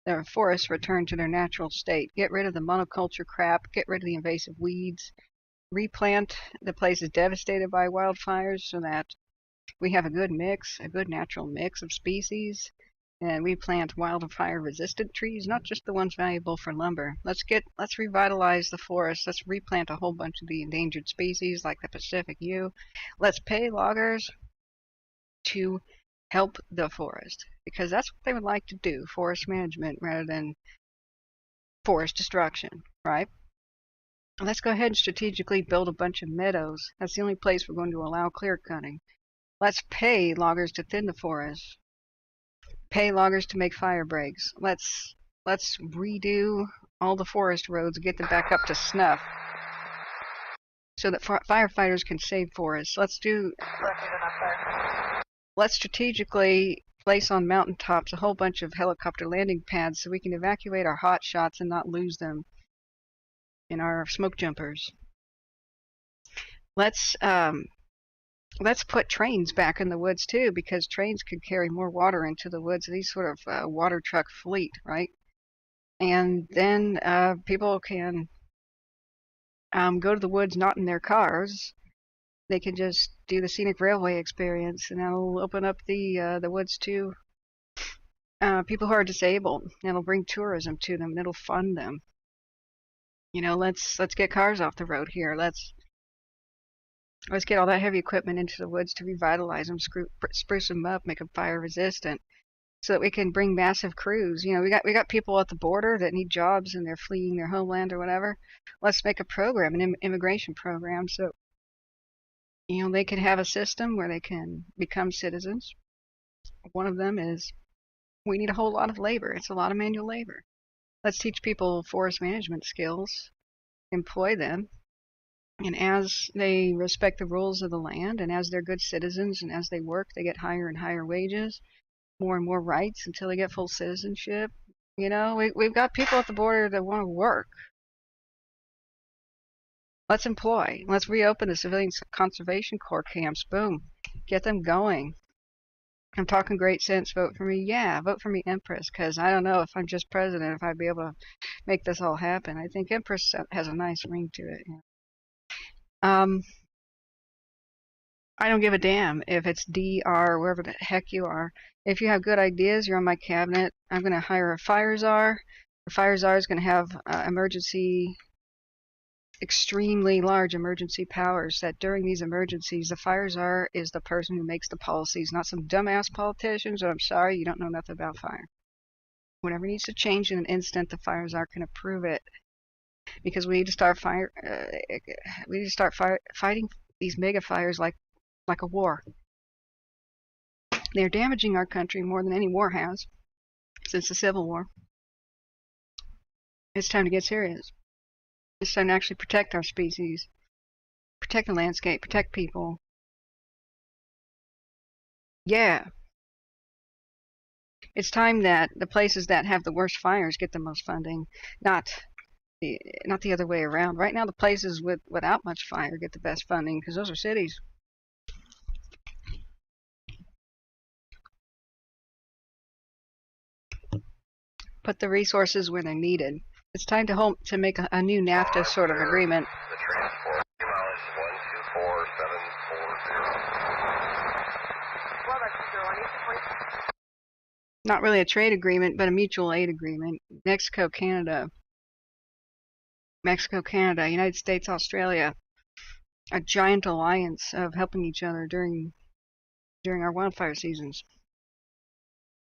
Speaker 2: the forests return to their natural state. Get rid of the monoculture crap, get rid of the invasive weeds, replant the places devastated by wildfires so that we have a good natural mix of species, and we plant wildfire resistant trees, not just the ones valuable for lumber. Let's revitalize the forest. Let's replant a whole bunch of the endangered species like the Pacific yew. Let's pay loggers to help the forest, because that's what they would like to do, forest management rather than forest destruction, right? Let's go ahead and strategically build a bunch of meadows. That's the only place we're going to allow clear cutting. Let's pay loggers to thin the forest. Pay loggers to make fire breaks. Let's redo all the forest roads, get them back up to snuff so that firefighters can save forests. Let's strategically place on mountaintops a whole bunch of helicopter landing pads so we can evacuate our hot shots and not lose them in our smoke jumpers. Let's put trains back in the woods too, because trains could carry more water into the woods. These sort of water truck fleet, right? And then people can go to the woods not in their cars. They can just do the scenic railway experience, and that'll open up the woods to people who are disabled. And it'll bring tourism to them, and it'll fund them. You know, let's get cars off the road here. Let's get all that heavy equipment into the woods to revitalize them, spruce them up, make them fire resistant, so that we can bring massive crews. You know, we got people at the border that need jobs and they're fleeing their homeland or whatever. Let's make a program, an immigration program, so you know they can have a system where they can become citizens. One of them is we need a whole lot of labor. It's a lot of manual labor. Let's teach people forest management skills, employ them, and as they respect the rules of the land, and as they're good citizens, and as they work, they get higher and higher wages, more and more rights until they get full citizenship. You know, we've got people at the border that want to work. Let's employ. Let's reopen the Civilian Conservation Corps camps. Boom. Get them going. I'm talking great sense. Vote for me. Yeah, vote for me, Empress, because I don't know if I'm just president, if I'd be able to make this all happen. I think Empress has a nice ring to it. Yeah. I don't give a damn if it's DR, wherever the heck you are. If you have good ideas, you're on my cabinet. I'm going to hire a fire czar. The fire czar is going to have extremely large emergency powers, that during these emergencies, the fire czar is the person who makes the policies, not some dumbass politicians. I'm sorry, you don't know nothing about fire. Whatever needs to change in an instant, the fire czar can approve it, because we need to start fighting these mega fires like a war. They're damaging our country more than any war has since the Civil War. It's time to get serious. It's time to actually protect our species, protect the landscape, protect people. Yeah. It's time that the places that have the worst fires get the most funding, not the other way around. Right now, the places without much fire get the best funding, because those are cities. Put the resources where they're needed. It's time to make a new NAFTA sort of agreement.
Speaker 4: The transport, mileage 124740.
Speaker 2: Not really a trade agreement, but a mutual aid agreement. Mexico, Canada, United States, Australia. A giant alliance of helping each other during our wildfire seasons.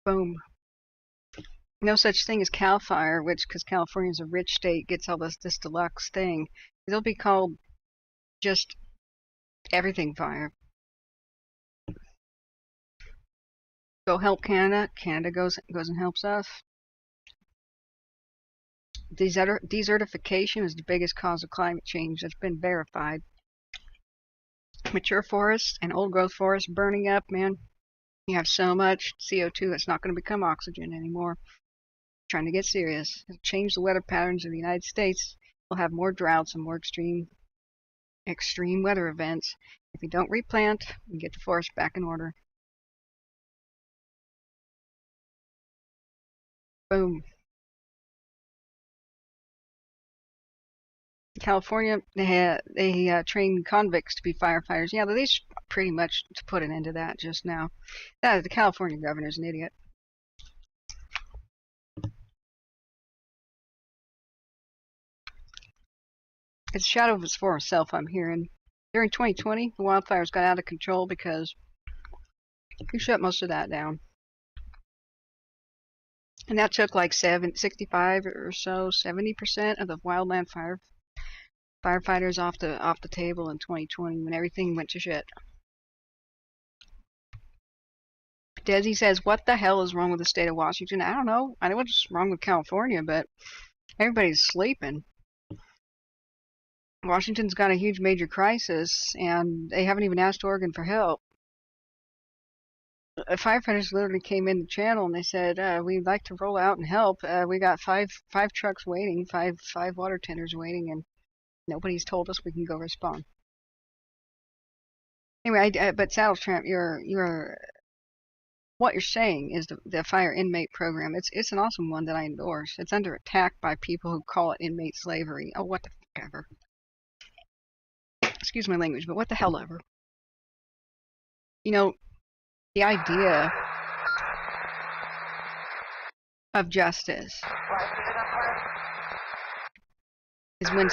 Speaker 2: Boom. No such thing as Cal Fire, because California is a rich state, gets all this deluxe thing. It'll be called just everything fire. Go help Canada. Canada goes and helps us. Desertification is the biggest cause of climate change. That's been verified. Mature forests and old growth forests burning up, man. You have so much CO2 that's not going to become oxygen anymore. Trying to get serious. It'll change the weather patterns of the United States. We'll have more droughts and more extreme weather events. If we don't replant and get the forest back in order. Boom. California, they train convicts to be firefighters. Yeah, they should pretty much to put an end to that just now. The California governor's an idiot. It's a shadow of his former self, I'm hearing. During 2020, the wildfires got out of control because he shut most of that down. And that took like 65 or so, 70% of the wildland firefighters off the table in 2020 when everything went to shit. Desi says, what the hell is wrong with the state of Washington? I don't know. I know what's wrong with California, but everybody's sleeping. Washington's got a huge major crisis, and they haven't even asked Oregon for help. Firefighters literally came in the channel and they said, we'd like to roll out and help. We got five trucks waiting, five water tenders waiting, and nobody's told us we can go respond. Anyway, but Saddle Tramp, what you're saying is the fire inmate program. It's an awesome one that I endorse. It's under attack by people who call it inmate slavery. Oh, what the fuck ever. excuse my language, but what the hell ever. You know, the idea of justice is when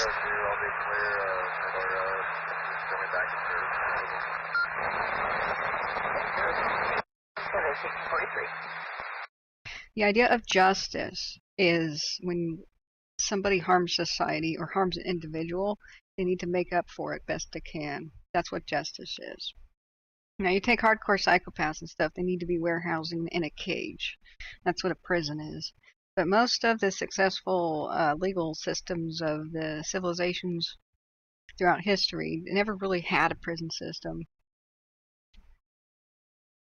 Speaker 2: the idea of justice is when somebody harms society or harms an individual, they need to make up for it best they can. That's what justice is. Now, you take hardcore psychopaths and stuff, they need to be warehousing in a cage. That's what a prison is. But most of the successful legal systems of the civilizations throughout history never really had a prison system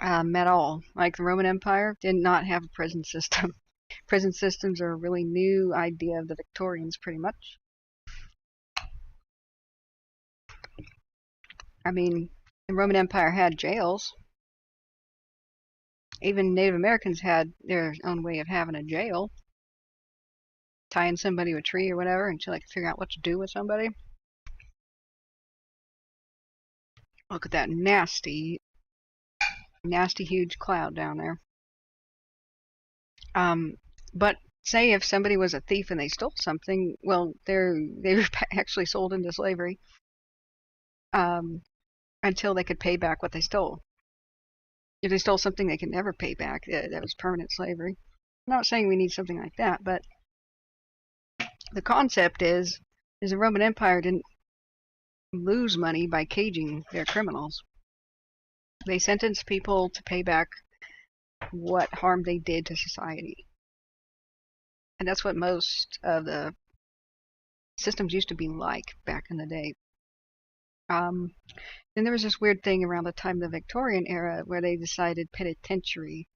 Speaker 2: at all. Like the Roman Empire did not have a prison system. Prison systems are a really new idea of the Victorians, pretty much. I mean, the Roman Empire had jails. Even Native Americans had their own way of having a jail. Tying somebody to a tree or whatever until they could figure out what to do with somebody. Look at that nasty, nasty huge cloud down there. But say if somebody was a thief and they stole something, well, they were actually sold into slavery until they could pay back what they stole. If they stole something they could never pay back, that was permanent slavery. I'm not saying we need something like that, but the concept is the Roman Empire didn't lose money by caging their criminals. They sentenced people to pay back what harm they did to society. And that's what most of the systems used to be like back in the day. Then there was this weird thing around the time of the Victorian era where they decided penitentiary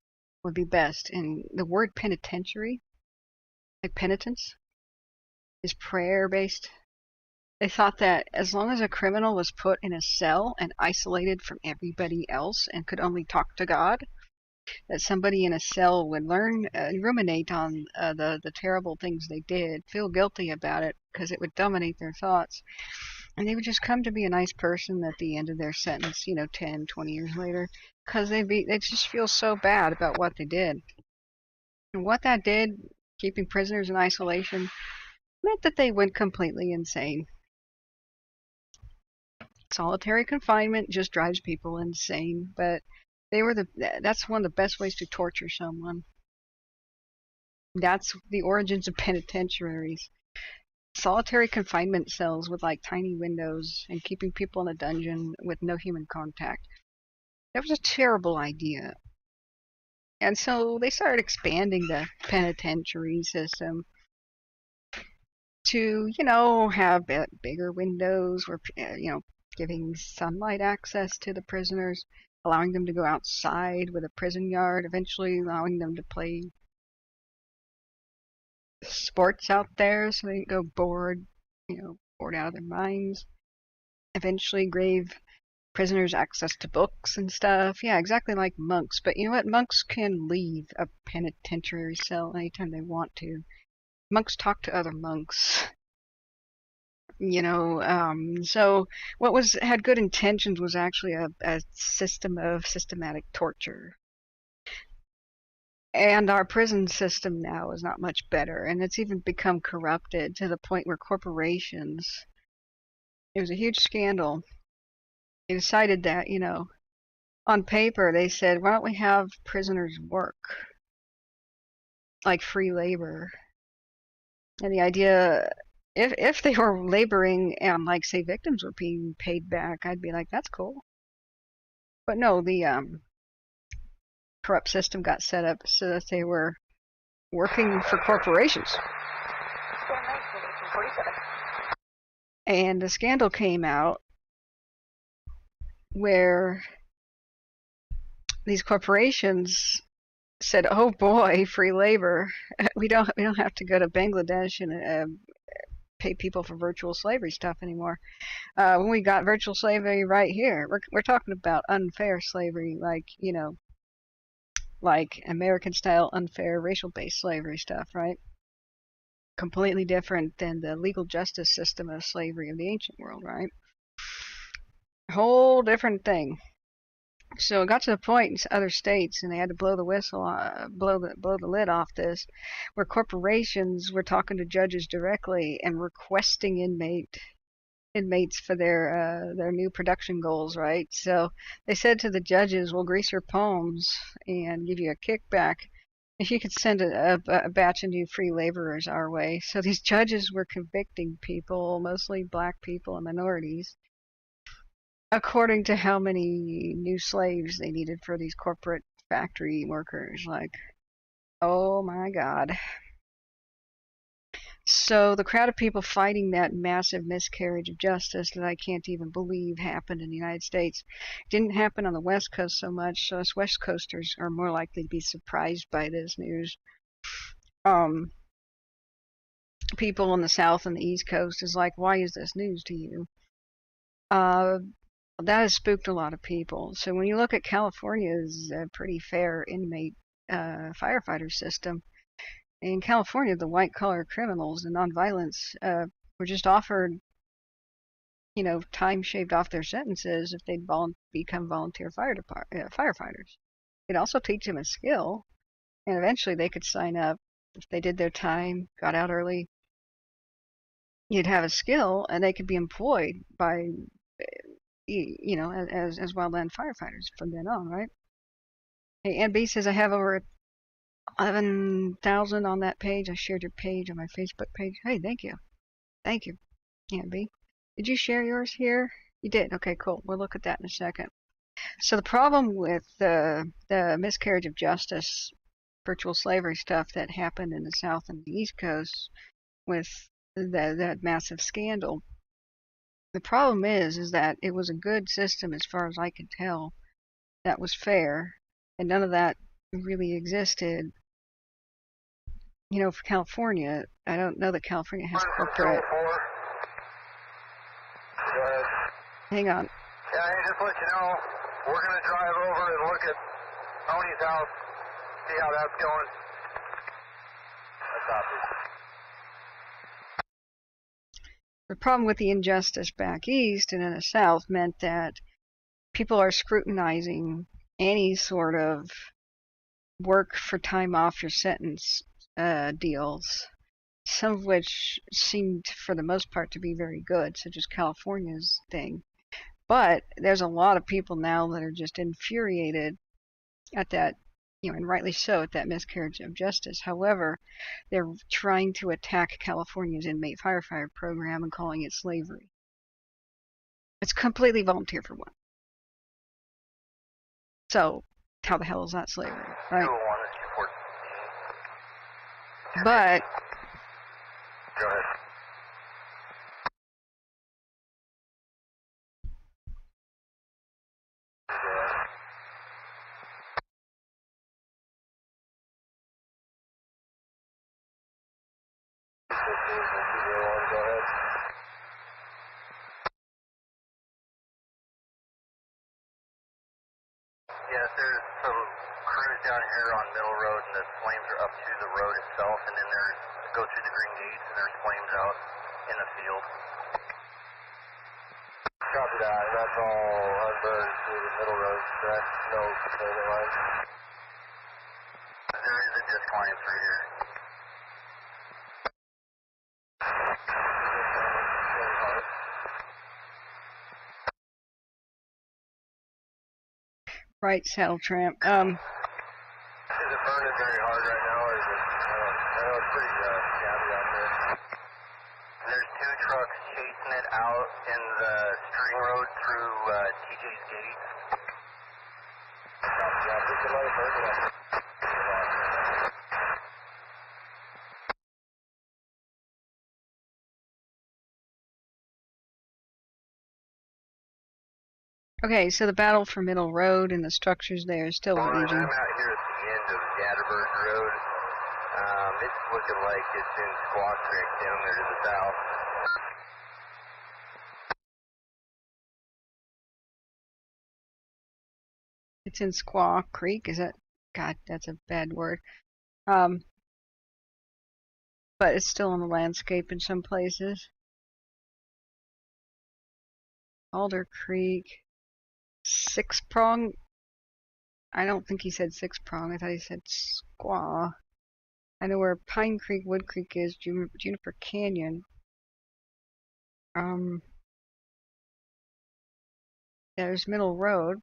Speaker 2: would be best. And the word penitentiary, like penitence, is prayer based. They thought that as long as a criminal was put in a cell and isolated from everybody else and could only talk to God, that somebody in a cell would learn and ruminate on the terrible things they did, feel guilty about it because it would dominate their thoughts. And they would just come to be a nice person at the end of their sentence, 10, 20 years later, because they'd just feel so bad about what they did. And what that did, keeping prisoners in isolation, meant that they went completely insane. Solitary confinement just drives people insane, but that's one of the best ways to torture someone. That's the origins of penitentiaries. Solitary confinement cells with like tiny windows and keeping people in a dungeon with no human contact. That was a terrible idea. And so they started expanding the penitentiary system to, have bigger windows where, giving sunlight access to the prisoners, allowing them to go outside with a prison yard, eventually allowing them to play sports out there so they didn't go bored out of their minds. Eventually gave prisoners access to books and stuff. Yeah, exactly like monks. But you know what? Monks can leave a penitentiary cell anytime they want to. Monks talk to other monks. So what had good intentions was actually a system of systematic torture. And our prison system now is not much better, and it's even become corrupted to the point where corporations, it was a huge scandal. They decided that, on paper they said, why don't we have prisoners work like free labor? And the idea, if they were laboring and like say victims were being paid back, I'd be like, that's cool. But no, the corrupt system got set up so that they were working for corporations. And a scandal came out where these corporations said, "Oh boy, free labor. We don't have to go to Bangladesh and pay people for virtual slavery stuff anymore. When we got virtual slavery right here, we're talking about unfair slavery, like American-style unfair racial-based slavery stuff, right? Completely different than the legal justice system of slavery of the ancient world, right? whole different thing. So it got to the point in other states, and they had to blow the whistle, blow the lid off this, where corporations were talking to judges directly and requesting inmates for their new production goals, right? So they said to the judges, "We'll grease your palms and give you a kickback if you could send a batch of new free laborers our way." So these judges were convicting people, mostly black people and minorities, according to how many new slaves they needed for these corporate factory workers. Like, oh my God. So the crowd of people fighting that massive miscarriage of justice that I can't even believe happened in the United States didn't happen on the West Coast so much, so us West Coasters are more likely to be surprised by this news. People on the South and the East Coast is like, why is this news to you? That has spooked a lot of people. So when you look at California's pretty fair inmate firefighter system, in California, the white-collar criminals and nonviolence were just offered, time shaved off their sentences if they'd become volunteer firefighters. It'd also teach them a skill, and eventually they could sign up if they did their time, got out early. You'd have a skill, and they could be employed by, as wildland firefighters from then on, right? Hey, Ann B says I have over 11,000 on that page. I shared your page on my Facebook page. Hey, thank you. Thank you, Ann B. Did you share yours here? You did. Okay, cool. We'll look at that in a second. So the problem with the miscarriage of justice, virtual slavery stuff that happened in the South and the East Coast with that massive scandal, the problem is that it was a good system as far as I can tell that was fair, and none of that really existed. For California, I don't know that California has corporate. Hang on.
Speaker 1: Yeah, hey, just let you know, we're going to drive over and look at Tony's house, see how that's going. That's obvious.
Speaker 2: The problem with the injustice back east and in the South meant that people are scrutinizing any sort of work for time off your sentence deals, some of which seemed for the most part to be very good, such as California's thing. But there's a lot of people now that are just infuriated at that, and rightly so, at that miscarriage of justice. However, they're trying to attack California's inmate firefighter program and calling it slavery. It's completely volunteer for one. So, how the hell is that slavery, right? But
Speaker 1: go ahead.
Speaker 4: Yes, there's some crews down here on Middle Road, and the flames are up to the road itself, and then there's go through the green gates, and there's flames out in the field.
Speaker 1: Copy that. That's all unburned through the Middle Road, correct? No container lines?
Speaker 4: There is a disc line through here.
Speaker 2: right, Saddle Tramp.
Speaker 1: Is it burning very hard right now, or is it? I know it's pretty shabby out there.
Speaker 4: There's two trucks chasing it out in the string road through TJ's gate.
Speaker 1: Copy that. We can let it burn it up.
Speaker 2: Okay, so the battle for Middle Road and the structures there is still raging.
Speaker 4: I'm out here at the end of Gatterberg Road. It's looking like it's in Squaw Creek down there to the south.
Speaker 2: It's in Squaw Creek, is it? God, that's a bad word. But it's still on the landscape in some places. Alder Creek, Six Prong. I don't think he said Six Prong. I thought he said Squaw. I know where Pine Creek, Wood Creek is, Juniper Canyon. There's Middle Road.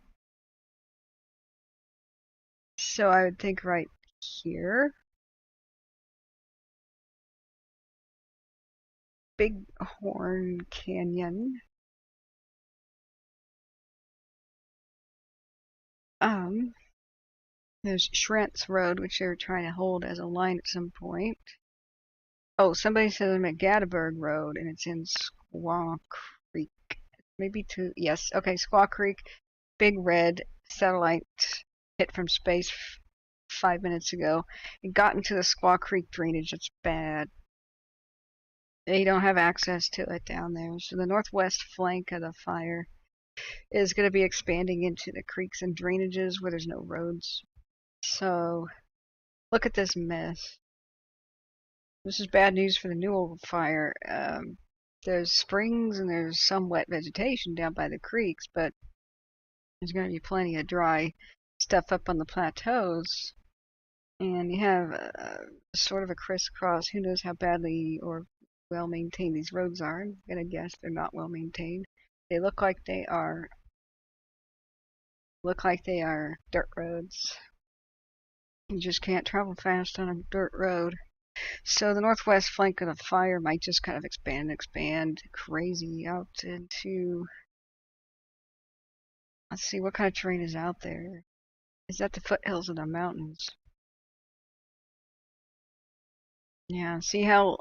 Speaker 2: So I would think right here. Bighorn Canyon. There's Shrentz Road, which they were trying to hold as a line at some point. Oh, somebody said I'm at Gatlinburg Road, and it's in Squaw Creek. Maybe two. Yes. Okay, Squaw Creek. Big red satellite hit from space 5 minutes ago. It got into the Squaw Creek drainage. It's bad. They don't have access to it down there. So the northwest flank of the fire is going to be expanding into the creeks and drainages where there's no roads. So look at this mess. This is bad news for the Newell fire. There's springs and there's some wet vegetation down by the creeks, but there's going to be plenty of dry stuff up on the plateaus. And you have sort of a crisscross. Who knows how badly or well maintained these roads are. I'm going to guess they're not well maintained. They look like they are dirt roads. You just can't travel fast on a dirt road. So the northwest flank of the fire might just kind of expand crazy out into, let's see, what kind of terrain is out there? Is that the foothills of the mountains? Yeah, see how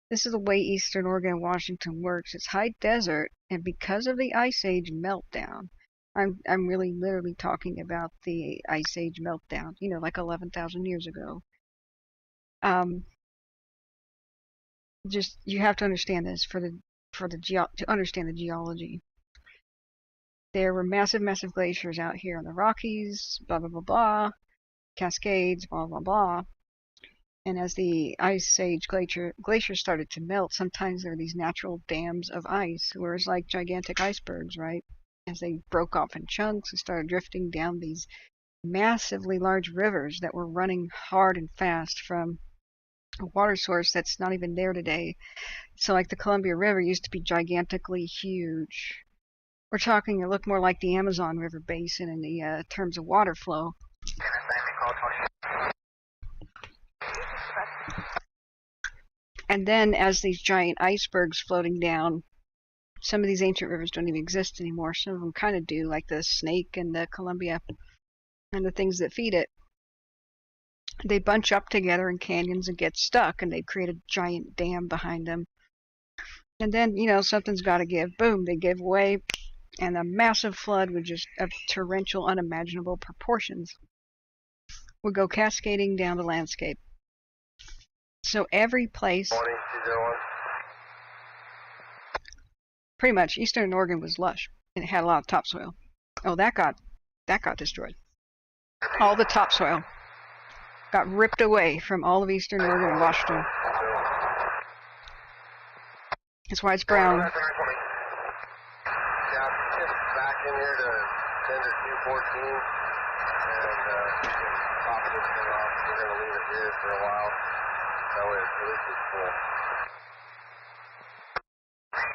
Speaker 2: this is the way Eastern Oregon and Washington works. It's high desert, and because of the Ice Age meltdown, I'm really literally talking about the Ice Age meltdown, you know, like 11,000 years ago. Just you have to understand this to understand the geology. There were massive glaciers out here in the Rockies, blah blah blah blah, Cascades, blah blah blah. And as the Ice Age glaciers started to melt, sometimes there were these natural dams of ice, where it's like gigantic icebergs, right? As they broke off in chunks and started drifting down these massively large rivers that were running hard and fast from a water source that's not even there today. So like the Columbia River used to be gigantically huge. We're talking, it looked more like the Amazon River basin in the terms of water flow. And then as these giant icebergs floating down, some of these ancient rivers don't even exist anymore. Some of them kind of do, like the Snake and the Columbia and the things that feed it. They bunch up together in canyons and get stuck, and they create a giant dam behind them. And then, you know, something's got to give. Boom, they give way, and a massive flood would just, of torrential, unimaginable proportions, would go cascading down the landscape. So every place, pretty much, Eastern Oregon was lush, and it had a lot of topsoil. Oh, that got destroyed. All the topsoil got ripped away from all of Eastern Oregon and Washington. That's why it's brown.
Speaker 1: Yeah, just back in here to send to 214 and top this thing off. We're going to leave it here for a while. That way at least it's full.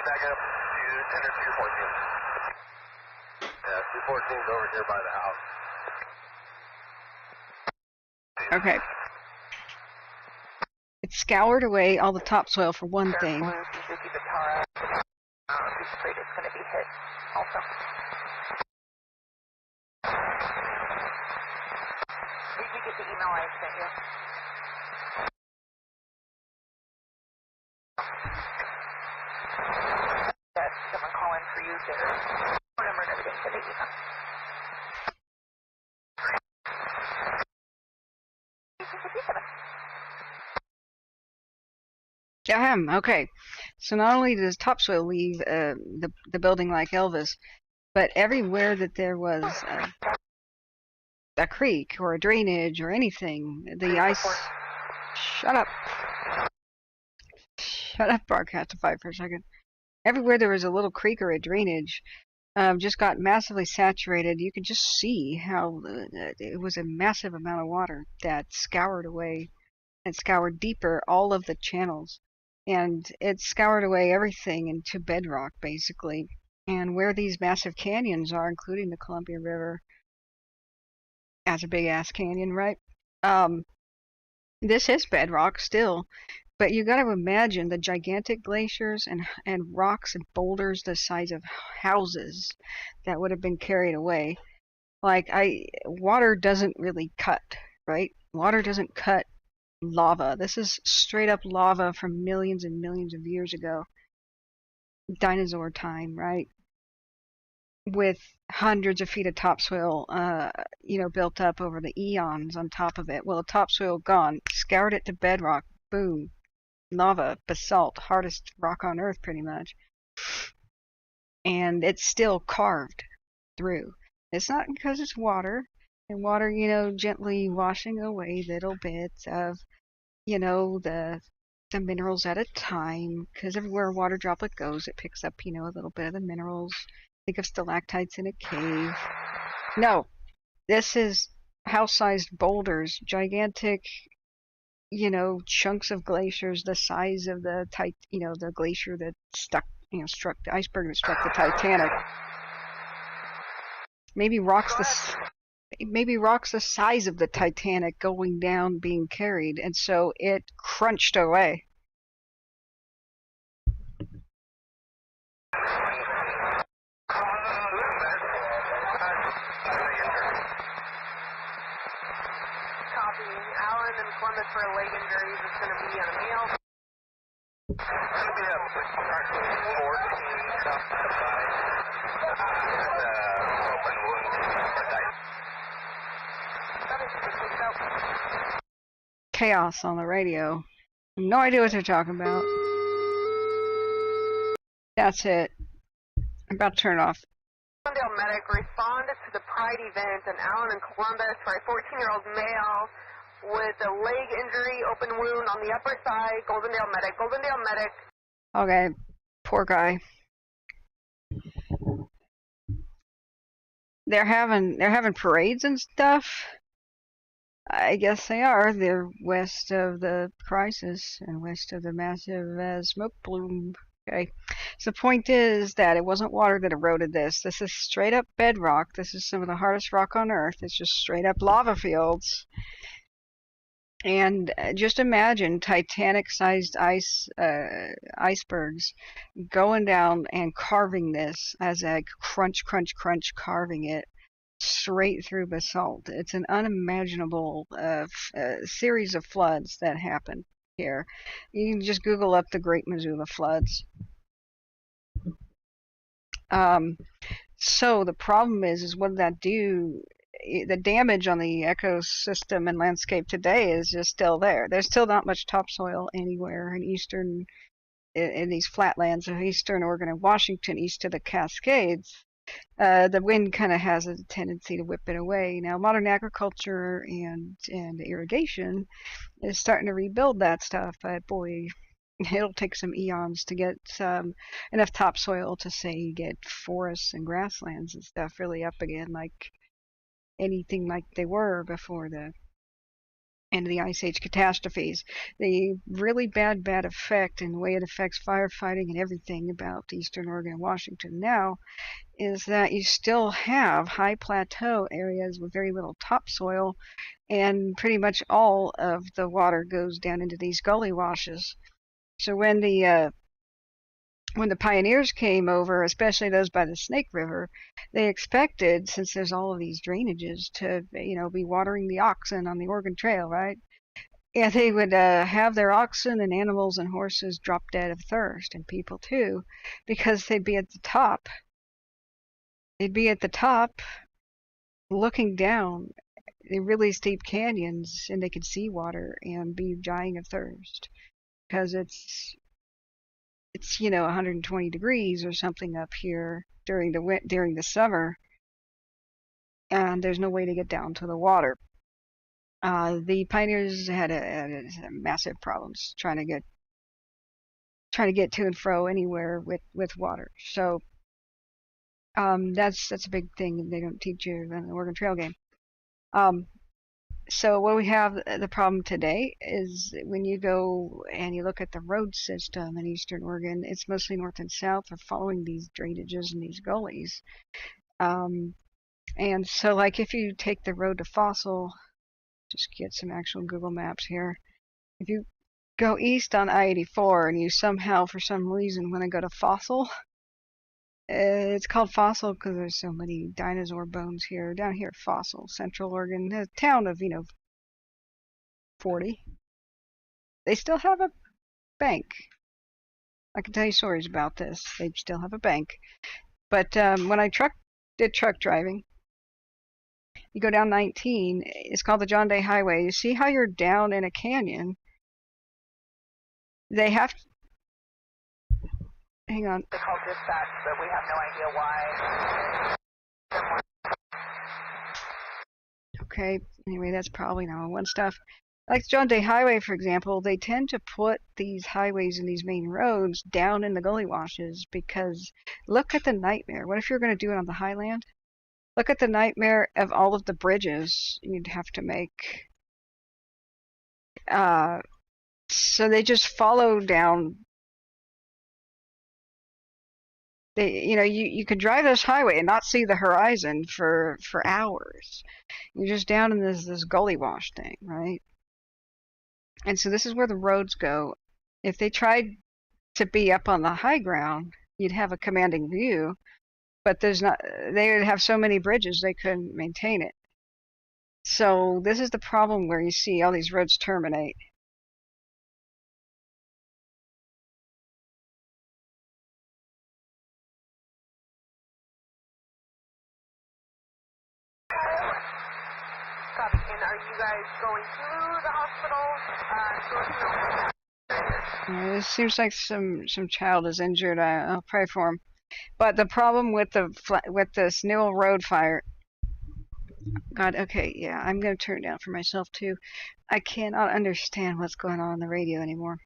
Speaker 1: Back up to tender 214. Yeah, 214 is over here by the house.
Speaker 2: Okay. It scoured away all the topsoil for one thing.
Speaker 3: He's afraid it's going to be hit also. Did you get the email I sent you? That someone call in for you to phone number and everything for the email.
Speaker 2: Okay. So not only does topsoil leave the building like Elvis, but everywhere that there was a creek or a drainage or anything, the ice... Shut up, broadcastify for a second. Everywhere there was a little creek or a drainage, just got massively saturated. You could just see how it was a massive amount of water that scoured away and scoured deeper all of the channels. And it scoured away everything into bedrock, basically. And where these massive canyons are, including the Columbia River, as a big-ass canyon, right? This is bedrock still. But you got to imagine the gigantic glaciers and rocks and boulders the size of houses that would have been carried away. Like water doesn't really cut, right? Water doesn't cut lava. This is straight up lava from millions and millions of years ago. Dinosaur time, right? With hundreds of feet of topsoil, built up over the eons on top of it. Well, the topsoil gone, scoured it to bedrock, boom. Lava, basalt, hardest rock on earth pretty much. And it's still carved through. It's not because it's water, and water, gently washing away little bits of, the minerals at a time, because everywhere a water droplet goes, it picks up, a little bit of the minerals. Think of stalactites in a cave. No, this is house-sized boulders, gigantic, chunks of glaciers the size of the the glacier that struck the iceberg that struck the Titanic. Maybe rocks the size of the Titanic going down, being carried, and so it crunched away.
Speaker 3: Alan and Columbus for leg injuries. It's going to be on a male.
Speaker 2: Chaos on the radio. No idea what they're talking about. That's it. I'm about to turn it off.
Speaker 3: Goldendale medic responded to the Pride event in Allen and Columbus for a 14-year-old male with a leg injury, open wound on the upper side. Goldendale medic.
Speaker 2: Okay, poor guy. They're having parades and stuff. I guess they are. They're west of the crisis and west of the massive smoke plume. Okay, so the point is that it wasn't water that eroded this. This is straight up bedrock. This is some of the hardest rock on Earth. It's just straight up lava fields. And just imagine Titanic-sized icebergs going down and carving this as a crunch, carving it straight through basalt. It's an unimaginable series of floods that happen here. You can just Google up the Great Missoula floods. So the problem is what did that do? The damage on the ecosystem and landscape today is just still there. There's still not much topsoil anywhere in these flatlands of eastern Oregon and Washington, east of the Cascades. The wind kind of has a tendency to whip it away. Now, modern agriculture and irrigation is starting to rebuild that stuff, but boy, it'll take some eons to get enough topsoil to, say, get forests and grasslands and stuff really up again, like anything like they were before the end of the Ice Age catastrophes. The really bad effect and the way it affects firefighting and everything about eastern Oregon and Washington now is that you still have high plateau areas with very little topsoil, and pretty much all of the water goes down into these gully washes. So when the pioneers came over, especially those by the Snake River, they expected, since there's all of these drainages, to be watering the oxen on the Oregon Trail, right? Yeah, they would have their oxen and animals and horses drop dead of thirst, and people too, because they'd be at the top. They'd be at the top, looking down the really steep canyons, and they could see water and be dying of thirst, because it's 120 degrees or something up here during the summer, and there's no way to get down to the water. The pioneers had massive problems trying to get to and fro anywhere with water. So That's a big thing they don't teach you in the Oregon Trail game. So what we have, the problem today is when you go and you look at the road system in Eastern Oregon, it's mostly north and south or following these drainages and these gullies. And so like if you take the road to Fossil, just get some actual Google Maps here. If you go east on I-84 and you somehow, for some reason, want to go to Fossil, it's called Fossil because there's so many dinosaur bones here. Down here, Fossil, Central Oregon, a town of, 40. They still have a bank. I can tell you stories about this. They still have a bank. But when I did truck driving, you go down 19. It's called the John Day Highway. You see how you're down in a canyon? They have to... Hang on.
Speaker 3: They called dispatch, but we have no idea why.
Speaker 2: Okay, anyway, that's probably 911 stuff. Like John Day Highway, for example, they tend to put these highways and these main roads down in the gully washes because look at the nightmare. What if you're going to do it on the highland? Look at the nightmare of all of the bridges you'd have to make. So they just follow down. You could drive this highway and not see the horizon for hours. You're just down in this gully wash thing, right? And so this is where the roads go. If they tried to be up on the high ground, you'd have a commanding view, but they would have so many bridges they couldn't maintain it. So this is the problem where you see all these roads terminate.
Speaker 3: Copy. And are you guys going to the hospital?
Speaker 2: It seems like some child is injured. I'll pray for him. But the problem with this Newell Road fire, God, okay, yeah, I'm going to turn it down for myself too. I cannot understand what's going on the radio anymore.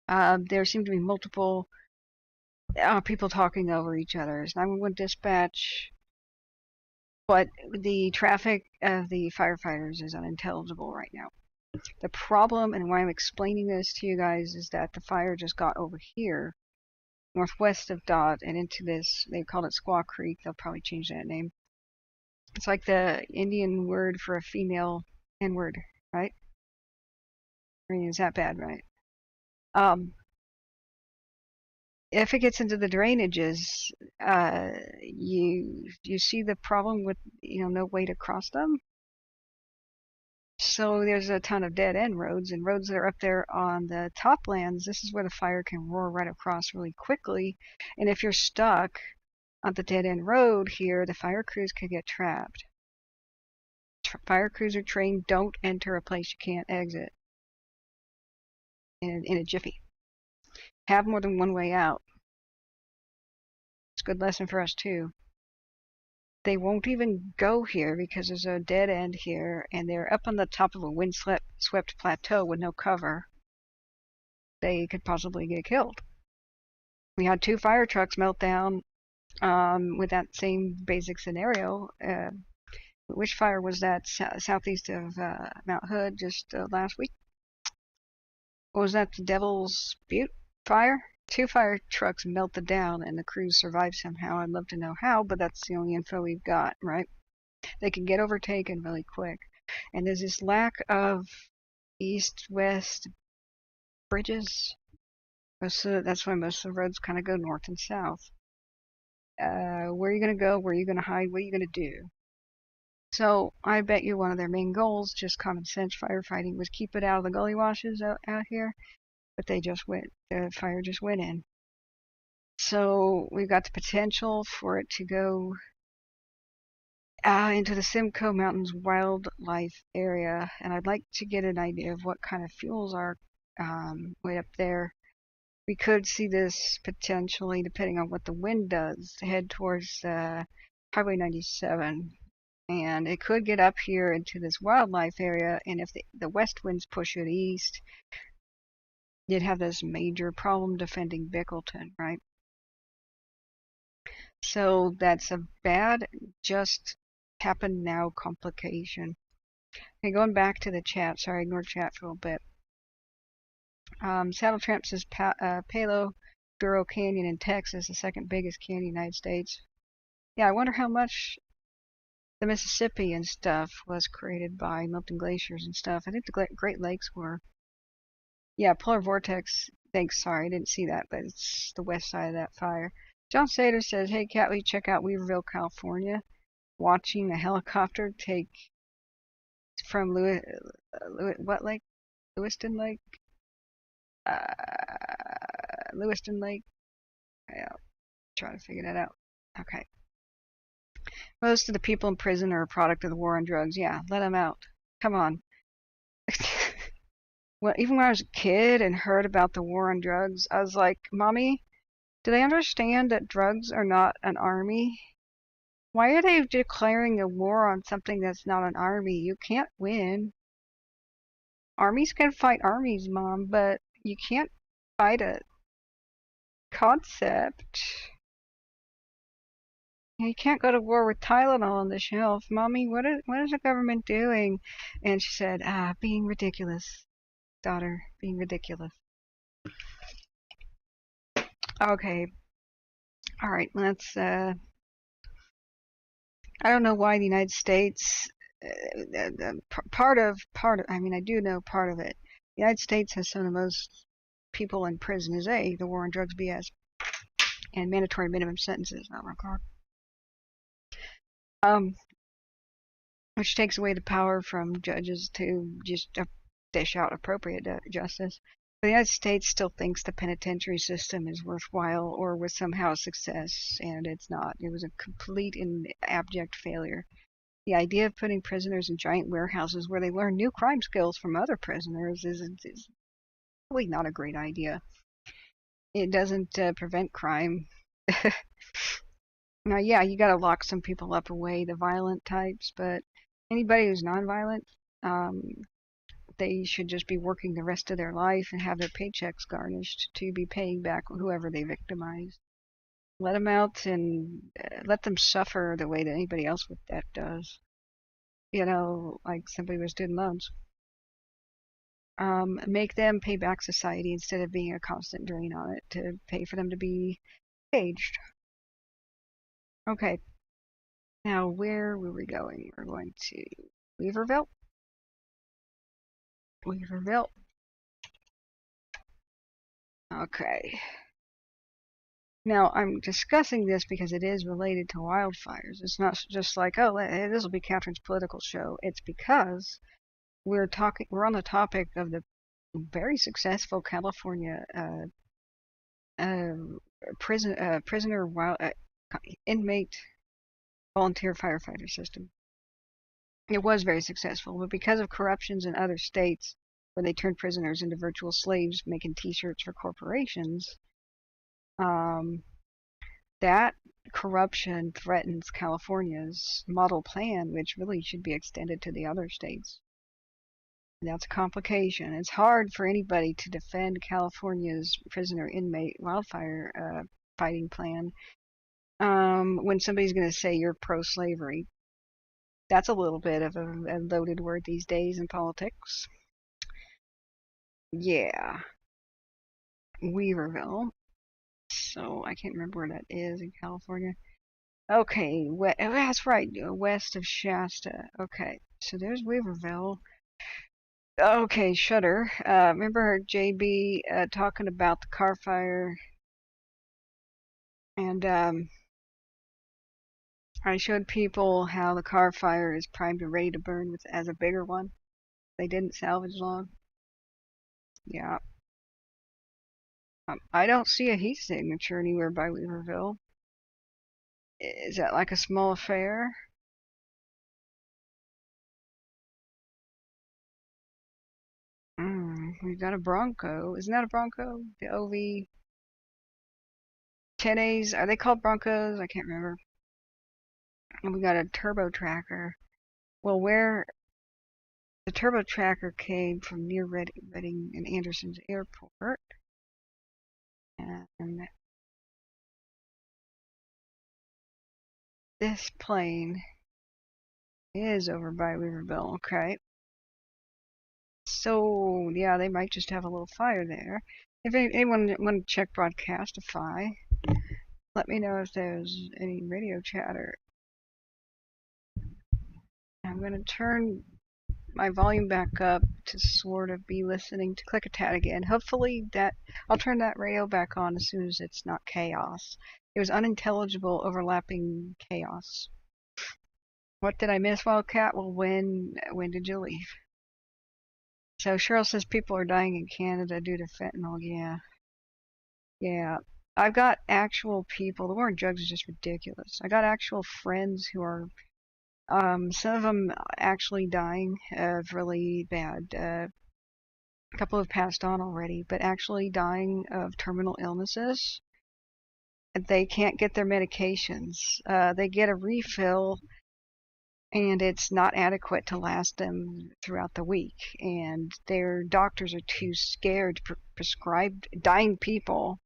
Speaker 2: There seem to be multiple people talking over each other. It's 911 dispatch, but the traffic of the firefighters is unintelligible right now. The problem, and why I'm explaining this to you guys, is that the fire just got over here, northwest of Dot, and into this, they called it Squaw Creek. They'll probably change that name. It's like the Indian word for a female N-word, right? I mean, is that bad, right? If it gets into the drainages, you see the problem with, no way to cross them. So there's a ton of dead-end roads, and roads that are up there on the toplands. This is where the fire can roar right across really quickly. And if you're stuck on the dead-end road here, the fire crews could get trapped. Fire crews are trained, don't enter a place you can't exit in a jiffy. Have more than one way out. It's a good lesson for us too. They won't even go here because there's a dead end here, and they're up on the top of a windswept plateau with no cover. They could possibly get killed. We had 2 fire trucks melt down with that same basic scenario. Which fire was that? Southeast of Mount Hood just last week? What was that? The Devil's Butte fire? 2 fire trucks melted down and the crews survived somehow. I'd love to know how, but that's the only info we've got, right? They can get overtaken really quick. And there's this lack of east-west bridges. So that's why most of the roads kind of go north and south. Where are you going to go? Where are you going to hide? What are you going to do? So I bet you one of their main goals, just common sense firefighting, was keep it out of the gully washes out here. But the fire just went in. So we've got the potential for it to go into the Simcoe Mountains wildlife area, and I'd like to get an idea of what kind of fuels are way up there. We could see this potentially, depending on what the wind does, head towards Highway 97, and it could get up here into this wildlife area, and if the west winds push it east, you'd have this major problem defending Bickleton, right? So that's a bad just happened now complication. Okay, going back to the chat. Sorry, I ignored chat for a little bit. Saddle Tramp says Palo Duro Canyon in Texas, the second biggest canyon in the United States. Yeah, I wonder how much the Mississippi and stuff was created by melting glaciers and stuff. I think the Great Lakes were. Yeah, polar vortex. Thanks, sorry, I didn't see that, but it's the west side of that fire. John Sater says, hey, Catley, check out Weaverville, California. Watching a helicopter take from what lake? Lewiston Lake? Lewiston Lake? Yeah, trying to figure that out. Okay. Most of the people in prison are a product of the war on drugs. Yeah, let them out. Come on. Well, even when I was a kid and heard about the war on drugs, I was like, Mommy, do they understand that drugs are not an army? Why are they declaring a war on something that's not an army? You can't win. Armies can fight armies, Mom, but you can't fight a concept. You can't go to war with Tylenol on the shelf. Mommy, what is the government doing? And she said, being ridiculous. Daughter, being ridiculous. Okay. Alright, let's, I don't know why the United States, I mean, I do know part of it. The United States has some of the most people in prison is the war on drugs BS. And mandatory minimum sentences, not required. Which takes away the power from judges to just dish out appropriate justice. The United States still thinks the penitentiary system is worthwhile or was somehow a success, and it's not. It was a complete and abject failure. The idea of putting prisoners in giant warehouses where they learn new crime skills from other prisoners is really not a great idea. It doesn't prevent crime. Now, yeah, you gotta lock some people up away, the violent types, but anybody who's nonviolent, they should just be working the rest of their life and have their paychecks garnished to be paying back whoever they victimized. Let them out and let them suffer the way that anybody else with that does. You know, like somebody with student loans. Make them pay back society instead of being a constant drain on it to pay for them to be caged. Okay. Now, where were we going? We're going to Weaverville. Weaverville. Okay. Now, I'm discussing this because it is related to wildfires. It's not just like, oh, this will be Catherine's political show. It's because we're on the topic of the very successful California inmate volunteer firefighter system. It was very successful, but because of corruptions in other states where they turned prisoners into virtual slaves making t-shirts for corporations, that corruption threatens California's model plan, which really should be extended to the other states. That's a complication. It's hard for anybody to defend California's prisoner inmate wildfire fighting plan when somebody's going to say you're pro-slavery. That's a little bit of a loaded word these days in politics. Yeah. Weaverville. So I can't remember where that is in California. Okay, that's right, west of Shasta. Okay, so there's Weaverville. Okay, Shutter. Remember JB talking about the car fire? And I showed people how the car fire is primed and ready to burn as a bigger one. They didn't salvage long. Yeah. I don't see a heat signature anywhere by Weaverville. Is that like a small affair? We've got a Bronco. Isn't that a Bronco? The OV 10As. Are they called Broncos? I can't remember. And we got a turbo tracker. Well, where the turbo tracker came from near Redding and Anderson's airport. And this plane is over by Weaverville. Okay. So, yeah, they might just have a little fire there. If anyone want to check broadcastify, let me know if there's any radio chatter. I'm going to turn my volume back up to sort of be listening to Klickitat again. Hopefully I'll turn that radio back on as soon as it's not chaos. It was unintelligible overlapping chaos. What did I miss, Wildcat? Well, when did you leave? So Cheryl says people are dying in Canada due to fentanyl. Yeah. I've got actual people. The war on drugs is just ridiculous. I got actual friends who are some of them actually dying of really bad. A couple have passed on already, but actually dying of terminal illnesses. They can't get their medications. They get a refill, and it's not adequate to last them throughout the week. And their doctors are too scared to prescribe dying people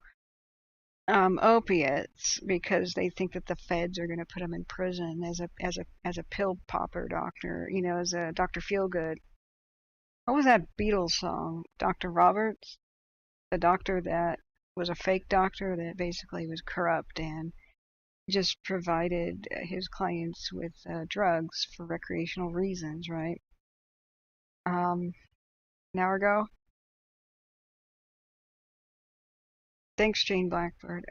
Speaker 2: opiates because they think that the feds are going to put them in prison as a pill popper doctor, as a Dr. Feelgood. What was that Beatles song? Dr. Roberts, the doctor that was a fake doctor that basically was corrupt and just provided his clients with drugs for recreational reasons, right? An hour ago. Thanks, Jane Blackbird.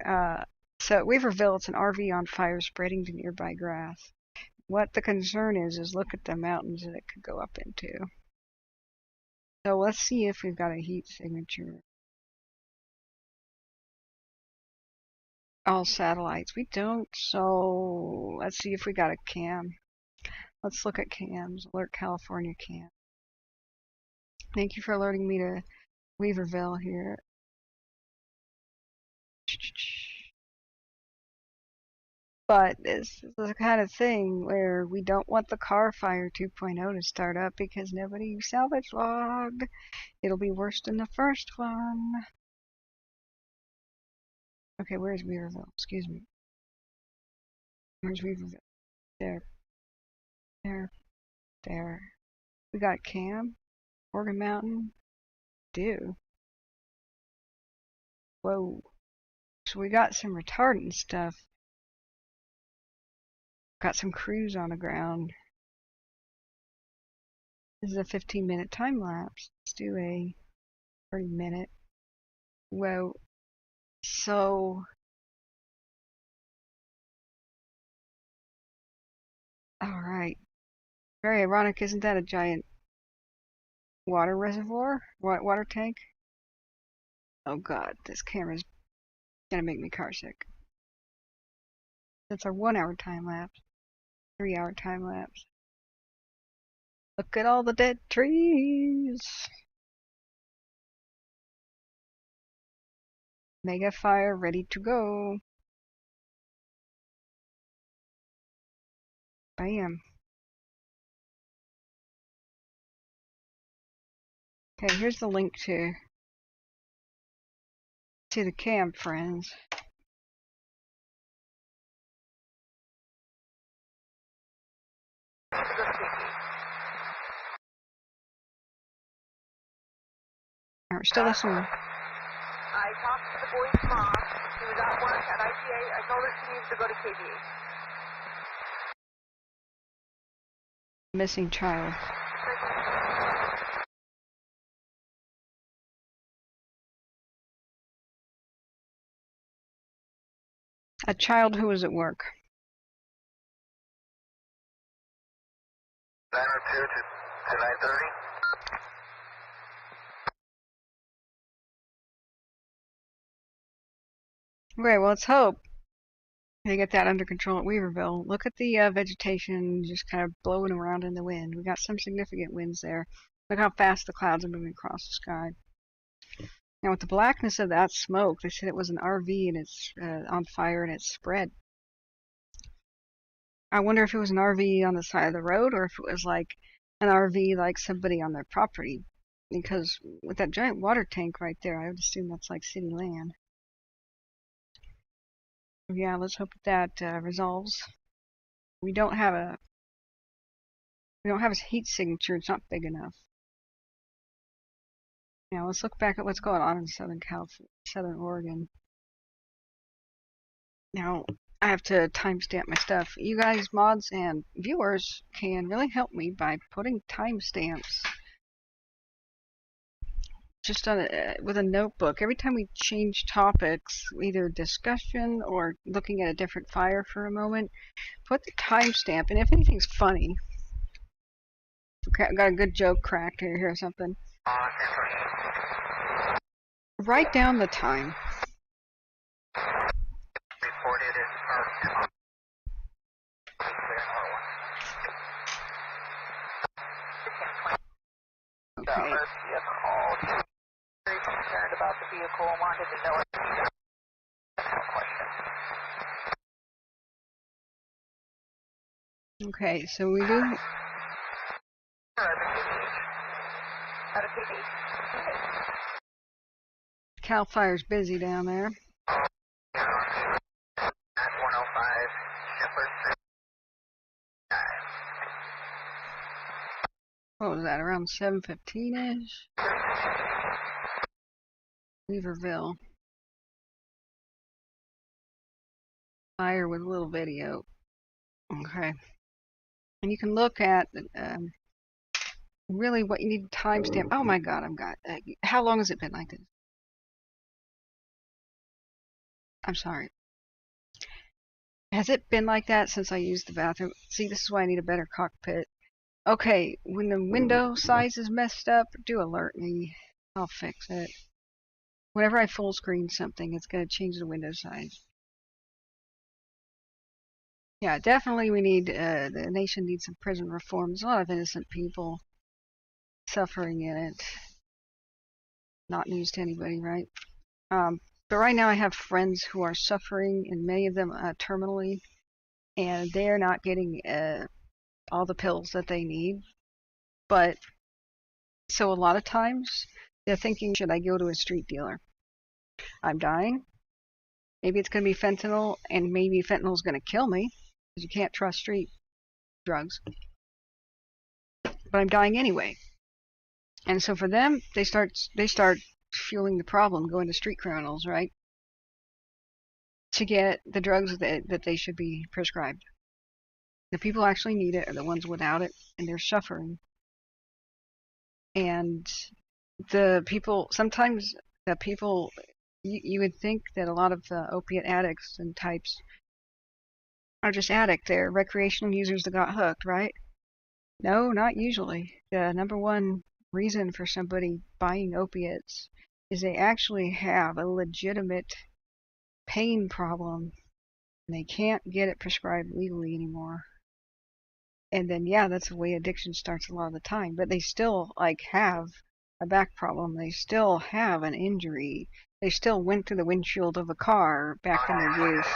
Speaker 2: So at Weaverville, it's an RV on fire spreading to nearby grass. What the concern is look at the mountains that it could go up into. So let's see if we've got a heat signature. All satellites. We don't, so let's see if we got a cam. Let's look at cams. Alert California cam. Thank you for alerting me to Weaverville here. But this is the kind of thing where we don't want the car fire 2.0 to start up because nobody salvage logged. It'll be worse than the first one. Okay, where's Weaverville? Excuse me. Where's Weaverville? There. There. There. We got Cam. Morgan Mountain. Do. Whoa. So we got some retardant stuff. Got some crews on the ground. This is a 15-minute time lapse. Let's do a 30-minute. Whoa. So, alright. Very ironic, isn't that a giant water reservoir? Water tank? Oh god, this camera's gonna make me car sick. That's our 1 hour time lapse. 3 hour time lapse. Look at all the dead trees! Mega fire ready to go. Bam. Okay, here's the link to the cam, friends. We're still listening.
Speaker 3: I talked to the boy's mom. She was at work at IPA. I told her she needs to go to KBA.
Speaker 2: Missing child. A child who was at work.
Speaker 1: 902 to 930.
Speaker 2: Okay, well, let's hope they get that under control at Weaverville. Look at the vegetation just kind of blowing around in the wind. We got some significant winds there. Look how fast the clouds are moving across the sky. Now, with the blackness of that smoke, they said it was an RV and it's on fire and it's spread. I wonder if it was an RV on the side of the road or if it was like an RV like somebody on their property. Because with that giant water tank right there, I would assume that's like city land. Yeah, let's hope that resolves. We don't have a heat signature. It's not big enough. Now let's look back at what's going on in Southern Oregon. Now I have to timestamp my stuff. You guys, mods and viewers, can really help me by putting timestamps just on with a notebook. Every time we change topics, either discussion or looking at a different fire for a moment, put the timestamp. And if anything's funny, got a good joke cracked here or something, write down the time.
Speaker 1: Reported in
Speaker 2: Okay.
Speaker 3: Very concerned about the vehicle and wanted to know if you got no question.
Speaker 2: Okay, so we do.
Speaker 3: Out of PD.
Speaker 2: Cal Fire's busy down there.
Speaker 1: at 105 Shepherd Street.
Speaker 2: What was that? Around 7:15ish. Weaverville. Fire with a little video. Okay. And you can look at really what you need to timestamp. Oh my God, how long has it been like this? I'm sorry. Has it been like that since I used the bathroom? See, this is why I need a better cockpit. Okay, when the window size is messed up, do alert me. I'll fix it. Whenever I full screen something, it's going to change the window size. Yeah, definitely we need, the nation needs some prison reform. There's a lot of innocent people suffering in it. Not news to anybody, right? But right now I have friends who are suffering, and many of them terminally, and they're not getting all the pills that they need. But so a lot of times they're thinking, should I go to a street dealer? I'm dying. Maybe it's going to be fentanyl, and maybe fentanyl is going to kill me, because you can't trust street drugs. But I'm dying anyway. And so for them, they start fueling the problem, going to street criminals, right? To get the drugs that they should be prescribed. The people who actually need it are the ones without it, and they're suffering. And the people, sometimes the people, you would think that a lot of the opiate addicts and types are just addicts. They're recreational users that got hooked, right? No, not usually. The number one reason for somebody buying opiates is they actually have a legitimate pain problem and they can't get it prescribed legally anymore. And then, yeah, that's the way addiction starts a lot of the time. But they still, like, have a back problem. They still have an injury. They still went through the windshield of a car back in their youth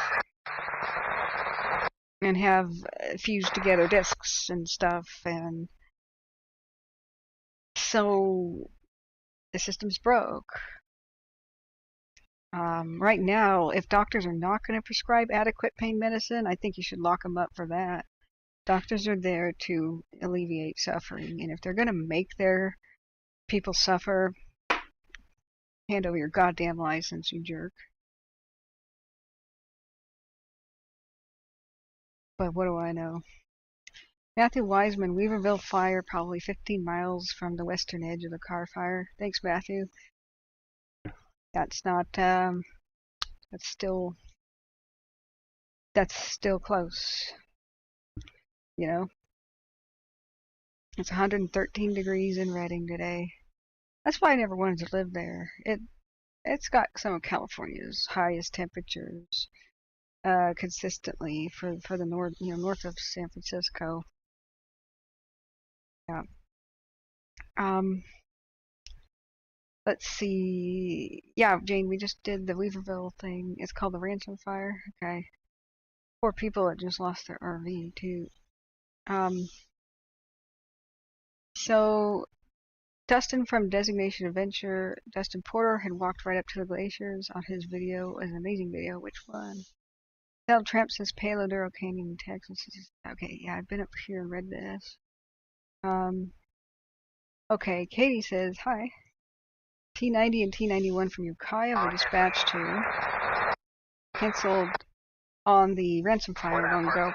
Speaker 2: and have fused together discs and stuff. And so the system's broke. Right now, if doctors are not going to prescribe adequate pain medicine, I think you should lock them up for that. Doctors are there to alleviate suffering, and if they're going to make their people suffer, hand over your goddamn license, you jerk. But what do I know? Matthew Wiseman, Weaverville fire, probably 15 miles from the western edge of the car fire. Thanks, Matthew. That's not, that's still close. You know? It's 113 degrees in Redding today. That's why I never wanted to live there. It's got some of California's highest temperatures consistently for the north of San Francisco. Yeah. Let's see. Yeah, Jane, we just did the Weaverville thing. It's called the Ransom Fire. Okay. Poor people that just lost their RV too. So Dustin from Designation Adventure, Dustin Porter, had walked right up to the glaciers on his video. It was an amazing video. Which one? Donald Trump says payload Earl Canyon in Texas. Okay, yeah, I've been up here and read this. Okay, Katie says, hi. T-90 and T-91 from Ukiah were dispatched to. Canceled on the ransom fire long ago.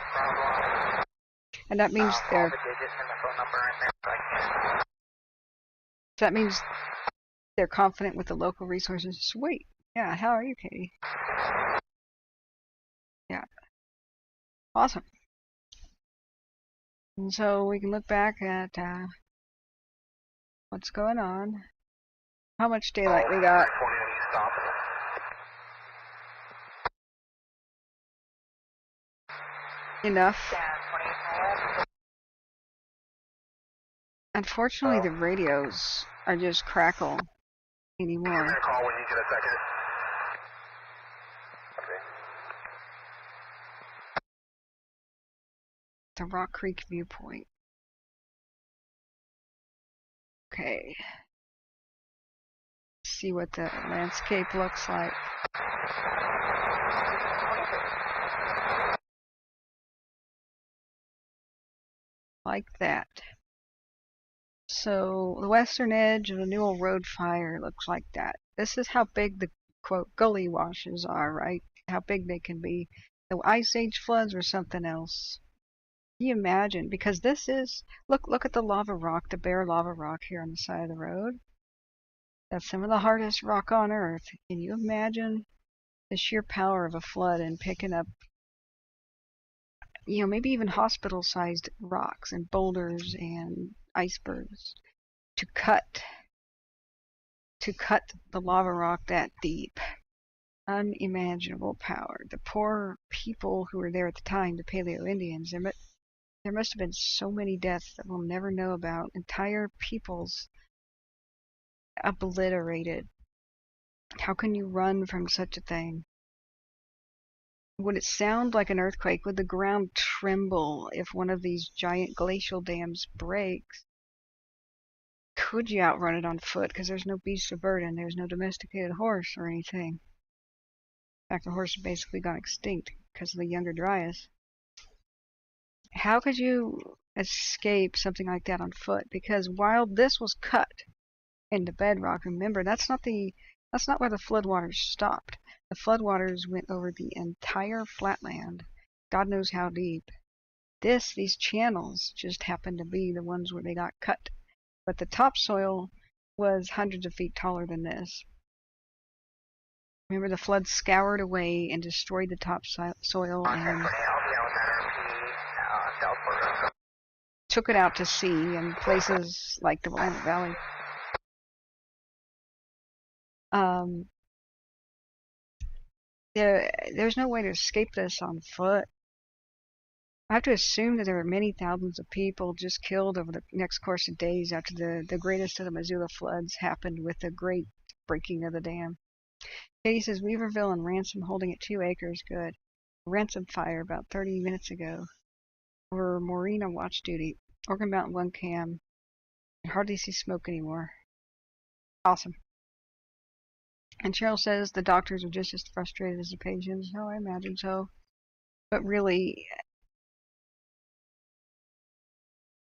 Speaker 2: And that means they're confident with the local resources. Sweet. Yeah, how are you, Katie? Yeah. Awesome. And so we can look back at what's going on. How much daylight we got. Enough. Unfortunately, the radios are just crackle anymore.
Speaker 1: Call when you get a second.
Speaker 2: The Rock Creek viewpoint. Okay. See what the landscape looks like. Like that. So the western edge of the Newell Road fire looks like that. This is how big the quote gully washes are, right? How big they can be. The Ice Age floods were something else. Can you imagine? Because this is look at the lava rock, the bare lava rock here on the side of the road. That's some of the hardest rock on earth. Can you imagine the sheer power of a flood and picking up, you know, maybe even hospital-sized rocks and boulders and icebergs to cut the lava rock that deep? Unimaginable power. The poor people who were there at the time, the Paleo Indians, there must have been so many deaths that we'll never know about. Entire peoples obliterated. How can you run from such a thing? Would it sound like an earthquake? Would the ground tremble if one of these giant glacial dams breaks? Could you outrun it on foot? Because there's no beast of burden. There's no domesticated horse or anything. In fact, the horse has basically gone extinct because of the younger Dryas. How could you escape something like that on foot? Because while this was cut into bedrock, remember, that's not where the floodwaters stopped. The floodwaters went over the entire flatland, God knows how deep. These channels just happened to be the ones where they got cut. But the topsoil was hundreds of feet taller than this. Remember, the flood scoured away and destroyed the topsoil and took it out to sea in places like the Willamette Valley. There's no way to escape this on foot. I have to assume that there were many thousands of people just killed over the next course of days after the greatest of the Missoula floods happened with the great breaking of the dam. Katie says, Weaverville and Ransom holding at 2 acres. Good. Ransom fire about 30 minutes ago. We're Maureen on watch duty. Organ Mountain 1 cam. I hardly see smoke anymore. Awesome. And Cheryl says the doctors are just as frustrated as the patients. Oh, I imagine so. But really,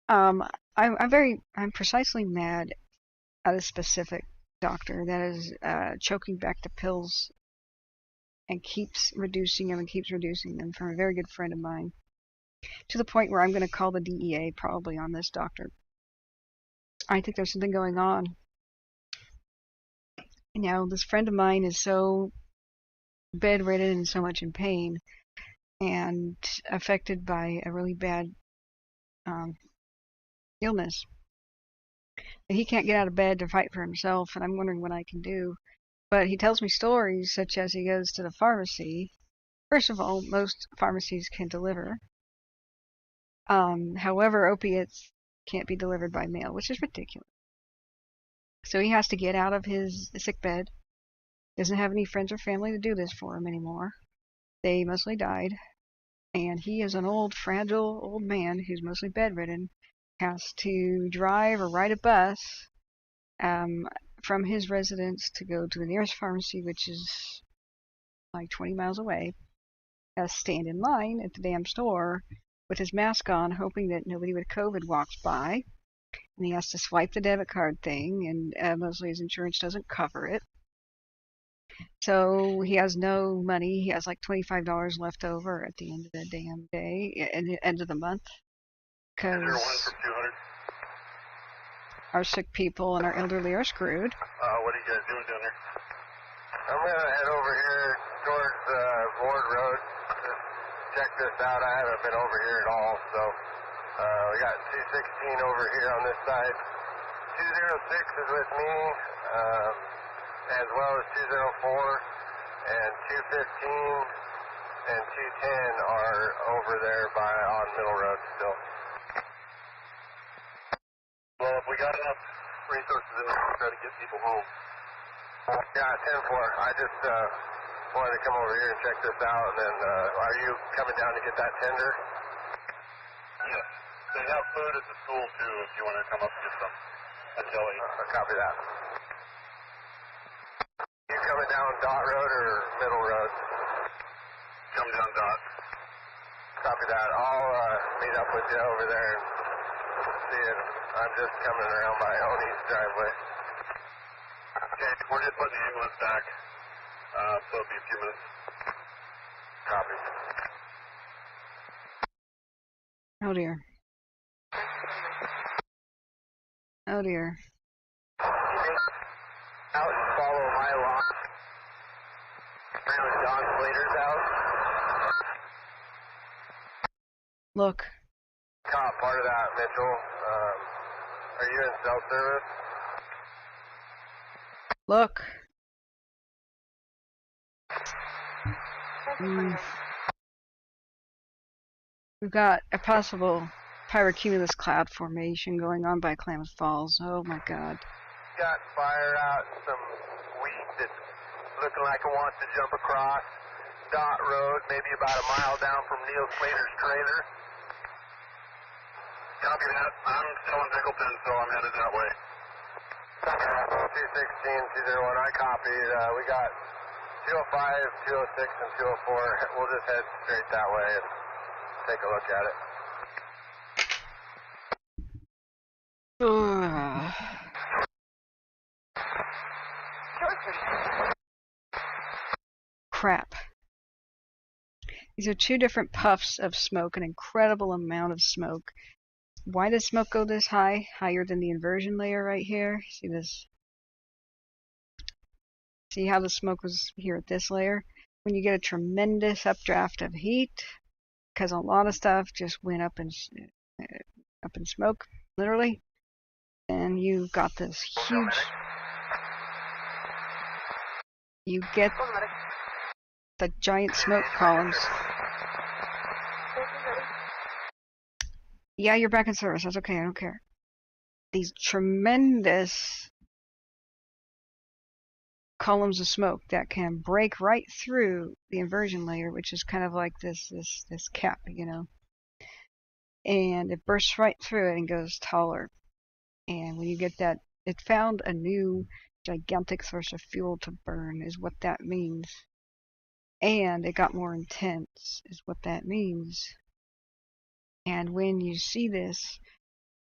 Speaker 2: I'm precisely mad at a specific doctor that is choking back the pills and keeps reducing them from a very good friend of mine, to the point where I'm going to call the DEA probably on this doctor. I think there's something going on. You know, this friend of mine is so bedridden and so much in pain and affected by a really bad illness that he can't get out of bed to fight for himself, and I'm wondering what I can do. But he tells me stories such as he goes to the pharmacy. First of all, most pharmacies can deliver. However, opiates can't be delivered by mail, which is ridiculous. So he has to get out of his sick bed. Doesn't have any friends or family to do this for him anymore. They mostly died. And he is an old, fragile old man who's mostly bedridden. Has to drive or ride a bus from his residence to go to the nearest pharmacy, which is like 20 miles away. stand in line at the damn store with his mask on, hoping that nobody with COVID walks by. And he has to swipe the debit card thing, and mostly his insurance doesn't cover it. So he has no money. He has like $25 left over at the end of the damn day, at the end of the month, because our sick people and our elderly are screwed.
Speaker 1: What are you guys doing down there? I'm going to head over here towards Ward Road to check this out. I haven't been over here at all, so we got 216 over here on this side. 206 is with me, as well as 204, and 215 and 210 are over there on Middle Road still. Well, if we got enough resources in there to try to get people home. Yeah, 10-4. I just wanted to come over here and check this out, and then are you coming down to get that tender? Yes. They have food at the school, too, if you want to come up and get some. Copy that. You coming down Dot Road or Middle Road? Coming down Dot. Copy that. I'll meet up with you over there and see it. I'm just coming around my own east driveway. Okay, we're just putting the ambulance back, so it'll be a few minutes. Copy.
Speaker 2: Oh dear. Oh dear.
Speaker 1: Out and follow my lock. Around Don Slater's house.
Speaker 2: Look.
Speaker 1: Cop, part of that, Mitchell. Are you in cell service?
Speaker 2: Look. We've got a possible pyrocumulus cloud formation going on by Klamath Falls. Oh my God.
Speaker 1: Got fire out, some wheat that's looking like it wants to jump across Dot Road, maybe about a mile down from Neil Slater's trailer. Copy that. I'm still in Pickleton, so I'm headed that way. 216, 201, I copied. We got 205, 206, and 204. We'll just head straight that way and take a look at it.
Speaker 2: Crap. These are two different puffs of smoke, an incredible amount of smoke. Why does smoke go this high? Higher than the inversion layer right here. See this? See how the smoke was here at this layer? When you get a tremendous updraft of heat, because a lot of stuff just went up in smoke, literally, and you've got this huge. You get the giant smoke columns. Yeah, you're back in service. That's okay. I don't care. These tremendous columns of smoke that can break right through the inversion layer, which is kind of like this cap, you know. And it bursts right through it and goes taller. And when you get that, it found a new gigantic source of fuel to burn, is what that means. And it got more intense, is what that means. And when you see this,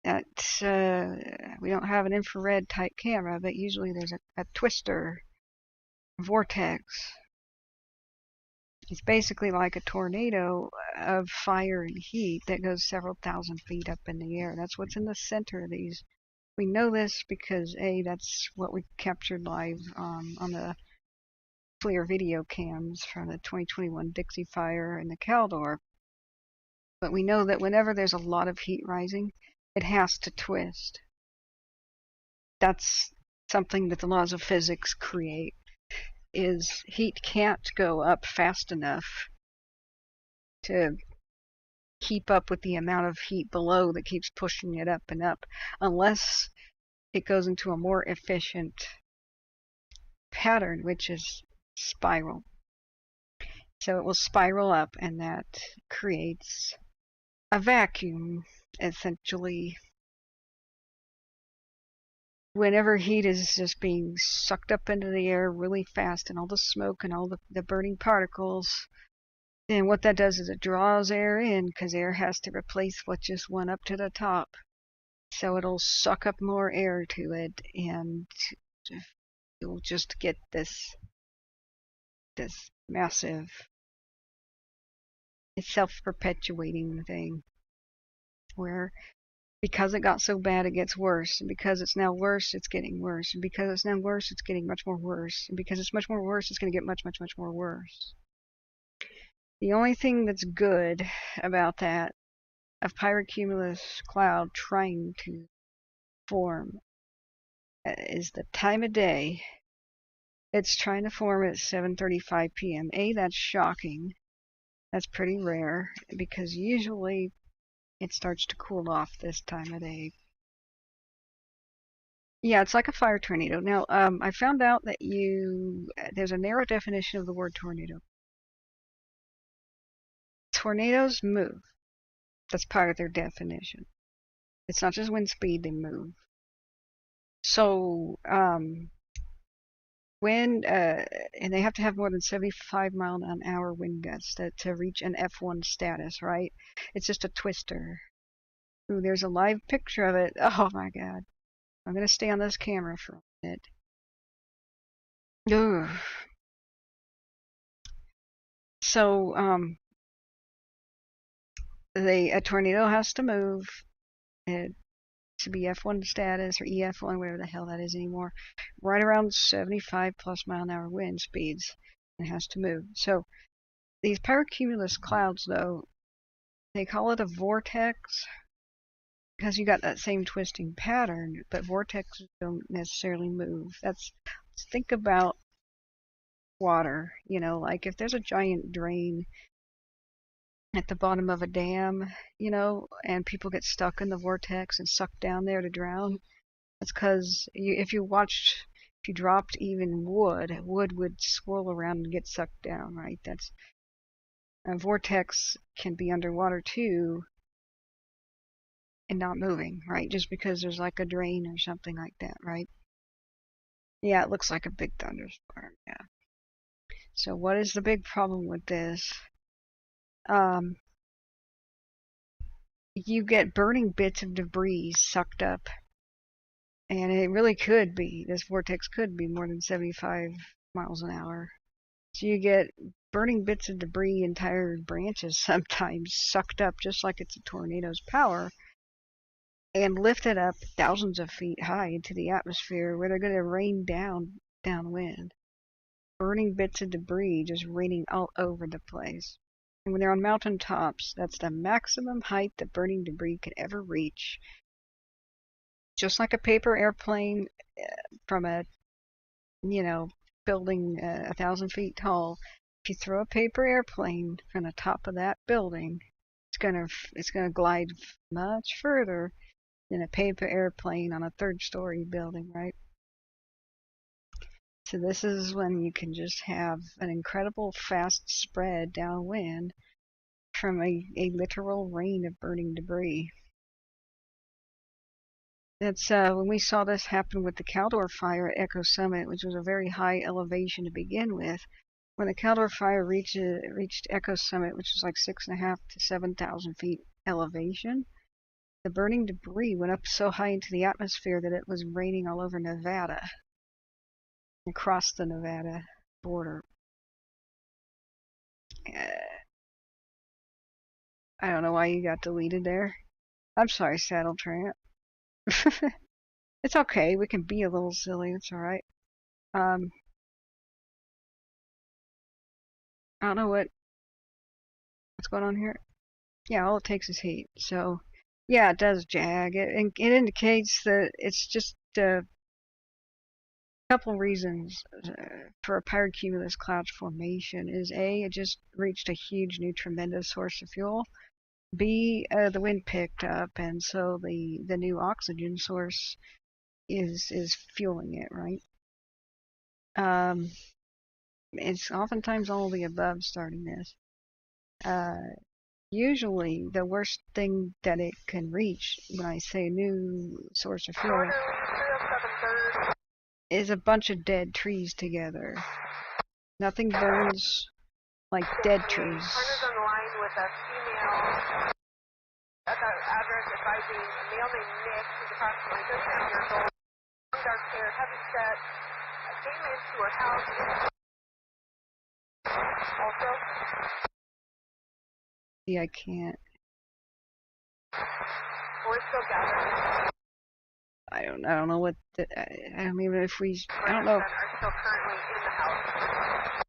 Speaker 2: we don't have an infrared type camera, but usually there's a twister vortex. It's basically like a tornado of fire and heat that goes several thousand feet up in the air. That's what's in the center of these. We know this because that's what we captured live on the FLIR video cams from the 2021 Dixie Fire and the Caldor. But we know that whenever there's a lot of heat rising, it has to twist. That's something that the laws of physics create, is heat can't go up fast enough to keep up with the amount of heat below that keeps pushing it up and up, unless it goes into a more efficient pattern, which is spiral. So it will spiral up, and that creates a vacuum, essentially. Whenever heat is just being sucked up into the air really fast, and all the smoke and all the burning particles And what that does is it draws air in because air has to replace what just went up to the top. So it'll suck up more air to it, and you'll just get this massive, self-perpetuating thing where because it got so bad it gets worse, and because it's now worse it's getting worse, and because it's now worse it's getting much more worse, and because it's much more worse it's going to get much more worse. The only thing that's good about that, a pyrocumulus cloud trying to form, is the time of day. It's trying to form at 7:35 p.m. That's shocking. That's pretty rare because usually it starts to cool off this time of day. Yeah, it's like a fire tornado. Now, I found out that there's a narrow definition of the word tornado. Tornadoes move. That's part of their definition. It's not just wind speed, they move. So, and they have to have more than 75-mile-an-hour wind gusts to reach an F1 status, right? It's just a twister. Ooh, there's a live picture of it. Oh my god. I'm going to stay on this camera for a minute. Ugh. So, a tornado has to move. It should be F1 status or EF1, whatever the hell that is anymore. Right around 75 plus mile an hour wind speeds. It has to move. So, these pyrocumulus clouds, though, they call it a vortex because you got that same twisting pattern, but vortexes don't necessarily move. Think about water, like if there's a giant drain at the bottom of a dam, and people get stuck in the vortex and sucked down there to drown. That's because if you dropped even wood would swirl around and get sucked down, right? That's a vortex can be underwater too and not moving, right? Just because there's like a drain or something like that, right? Yeah, it looks like a big thunderstorm, yeah. So what is the big problem with this? You get burning bits of debris sucked up, and it really could be, this vortex could be more than 75 miles an hour. So you get burning bits of debris, entire branches sometimes sucked up just like it's a tornado's power, and lifted up thousands of feet high into the atmosphere where they're going to rain downwind. Burning bits of debris just raining all over the place. And when they're on mountain tops, that's the maximum height that burning debris could ever reach. Just like a paper airplane from a, building 1,000 feet tall. If you throw a paper airplane from the top of that building, it's gonna glide much further than a paper airplane on a 3rd-story building, right? So this is when you can just have an incredible fast spread downwind from a literal rain of burning debris. That's when we saw this happen with the Caldor fire at Echo Summit, which was a very high elevation to begin with. When the Caldor fire reached Echo Summit, which was like 6,500 to 7,000 feet elevation, the burning debris went up so high into the atmosphere that it was raining all over Nevada, across the Nevada border. I don't know why you got deleted there. I'm sorry, Saddle Tramp. It's okay. We can be a little silly. It's all right. I don't know what's going on here. Yeah, all it takes is heat. So, yeah, it does jag. It indicates that it's just a couple reasons for a pyrocumulus cloud formation. Is A, it just reached a huge new tremendous source of fuel. B, the wind picked up, and so the new oxygen source is fueling it, right? It's oftentimes all the above starting this. Usually the worst thing that it can reach, when I say new source of fuel, is a bunch of dead trees together. Nothing burns like dead
Speaker 3: A
Speaker 2: trees.
Speaker 3: partner's on the line with a female at the address advising a male named Nick, who's approximately 39 years old, long dark hair, heavy set, came into her house also.
Speaker 2: See, I can't.
Speaker 3: We're still gathering.
Speaker 2: I don't know what. I don't even if we. I don't know.
Speaker 3: Are still currently in the house.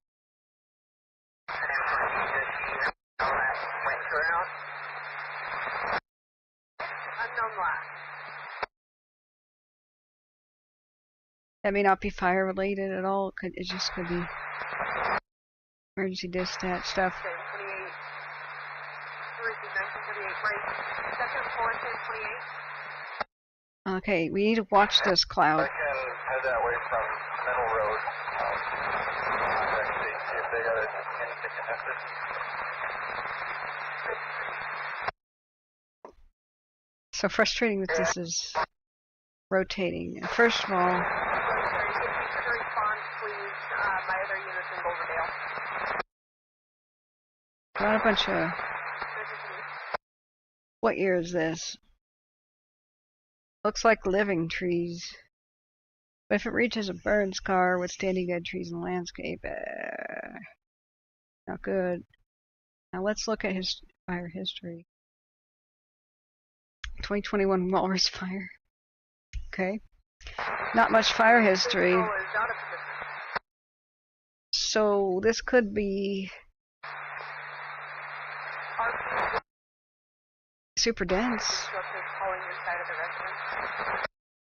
Speaker 3: Unknown last.
Speaker 2: That may not be fire related at all. It just could be emergency dispatch stuff.
Speaker 3: Okay, 28. Riverside 1938 break. Second floor, 1028.
Speaker 2: Okay, we need to watch this cloud.
Speaker 1: I can head that way from Middle Road. See if they got anything connected.
Speaker 2: So frustrating that this is rotating. First of all,
Speaker 3: Response, please. My other units in Goldendale.
Speaker 2: not a bunch of. What year is this? Looks like living trees. But if it reaches a burn scar with standing dead trees in the landscape, not good. Now let's look at his fire history. 2021 Walrus fire. Okay. Not much fire history. So this could be super dense.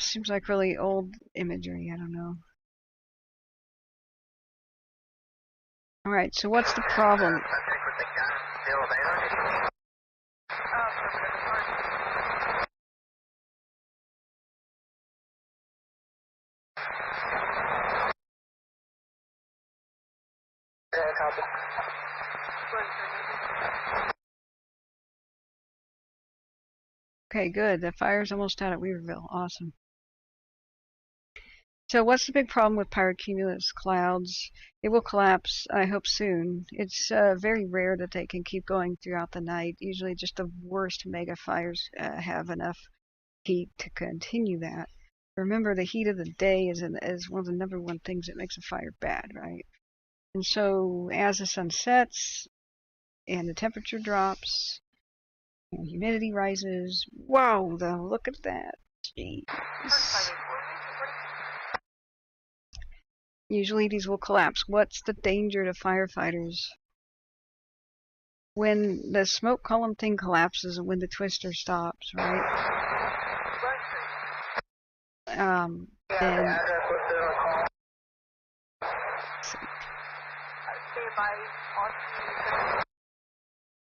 Speaker 2: Seems like really old imagery. I don't know. Alright, so what's the problem? Okay, good. The fire's almost out at Weaverville. Awesome. So what's the big problem with pyrocumulus clouds? It will collapse, I hope, soon. It's very rare that they can keep going throughout the night. Usually just the worst mega fires have enough heat to continue that. Remember, the heat of the day is one of the number one things that makes a fire bad, right? And so as the sun sets and the temperature drops, and humidity rises. Whoa, look at that. Jeez. Usually these will collapse. What's the danger to firefighters? When the smoke column thing collapses and when the twister stops, right? Then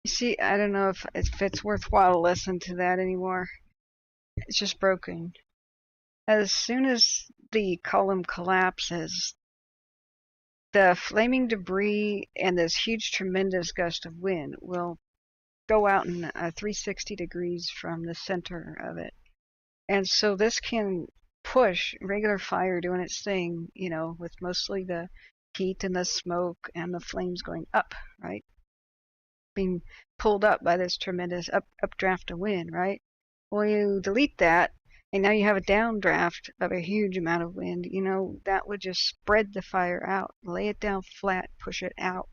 Speaker 2: you see, I don't know if it's worthwhile to listen to that anymore. It's just broken. As soon as the column collapses, the flaming debris and this huge, tremendous gust of wind will go out in 360 degrees from the center of it. And so this can push regular fire doing its thing, you know, with mostly the heat and the smoke and the flames going up, right? Being pulled up by this tremendous updraft of wind, right? Well, you delete that, and now you have a downdraft of a huge amount of wind. You know, that would just spread the fire out, lay it down flat, push it out.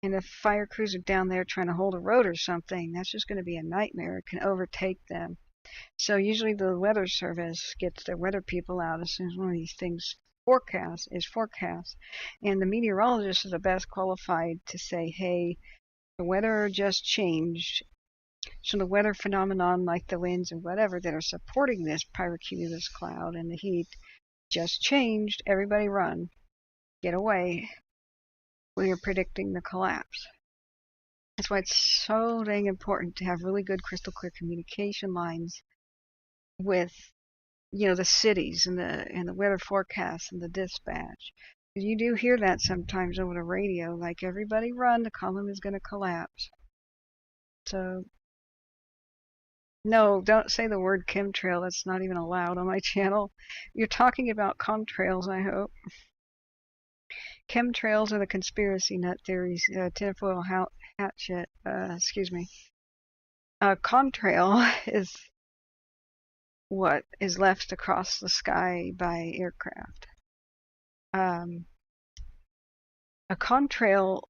Speaker 2: And if fire crews are down there trying to hold a road or something, that's just going to be a nightmare. It can overtake them. So usually the weather service gets their weather people out as soon as one of these things is forecast. And the meteorologists are the best qualified to say, hey, the weather just changed. So the weather phenomenon, like the winds and whatever that are supporting this pyrocumulus cloud and the heat, just changed. Everybody run. Get away. We are predicting the collapse. That's why it's so dang important to have really good crystal clear communication lines with, you know, the cities and the weather forecasts and the dispatch. You do hear that sometimes over the radio, like everybody run, the column is going to collapse. So no, don't say the word chemtrail. That's not even allowed on my channel. You're talking about contrails, I hope. Chemtrails are the conspiracy nut theories. Tinfoil hat shit. Excuse me. Contrail is what is left across the sky by aircraft. A contrail.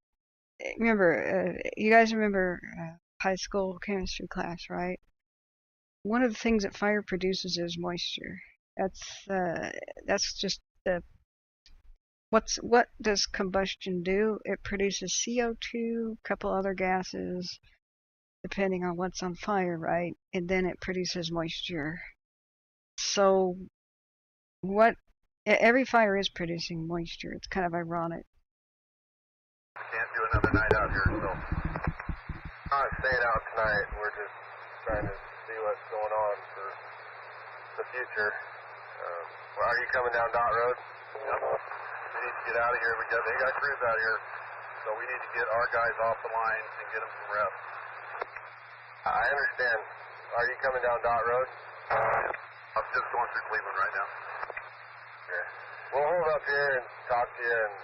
Speaker 2: Remember, you guys remember high school chemistry class, right? One of the things that fire produces is moisture. That's just the what does combustion do? It produces CO2, a couple other gases, depending on what's on fire, right? And then it produces moisture. So every fire is producing moisture. It's kind of ironic.
Speaker 1: Can't do another night out here, so I'm not staying out tonight. We're just trying to see what's going on for the future. Are you coming down Dot Road? Yep. We need to get out of here. They got crews out here, so we need to get our guys off the lines and get them some rest. I understand. Are you coming down Dot Road? I'm just going through Cleveland right now. Okay. We'll hold up here and talk to you and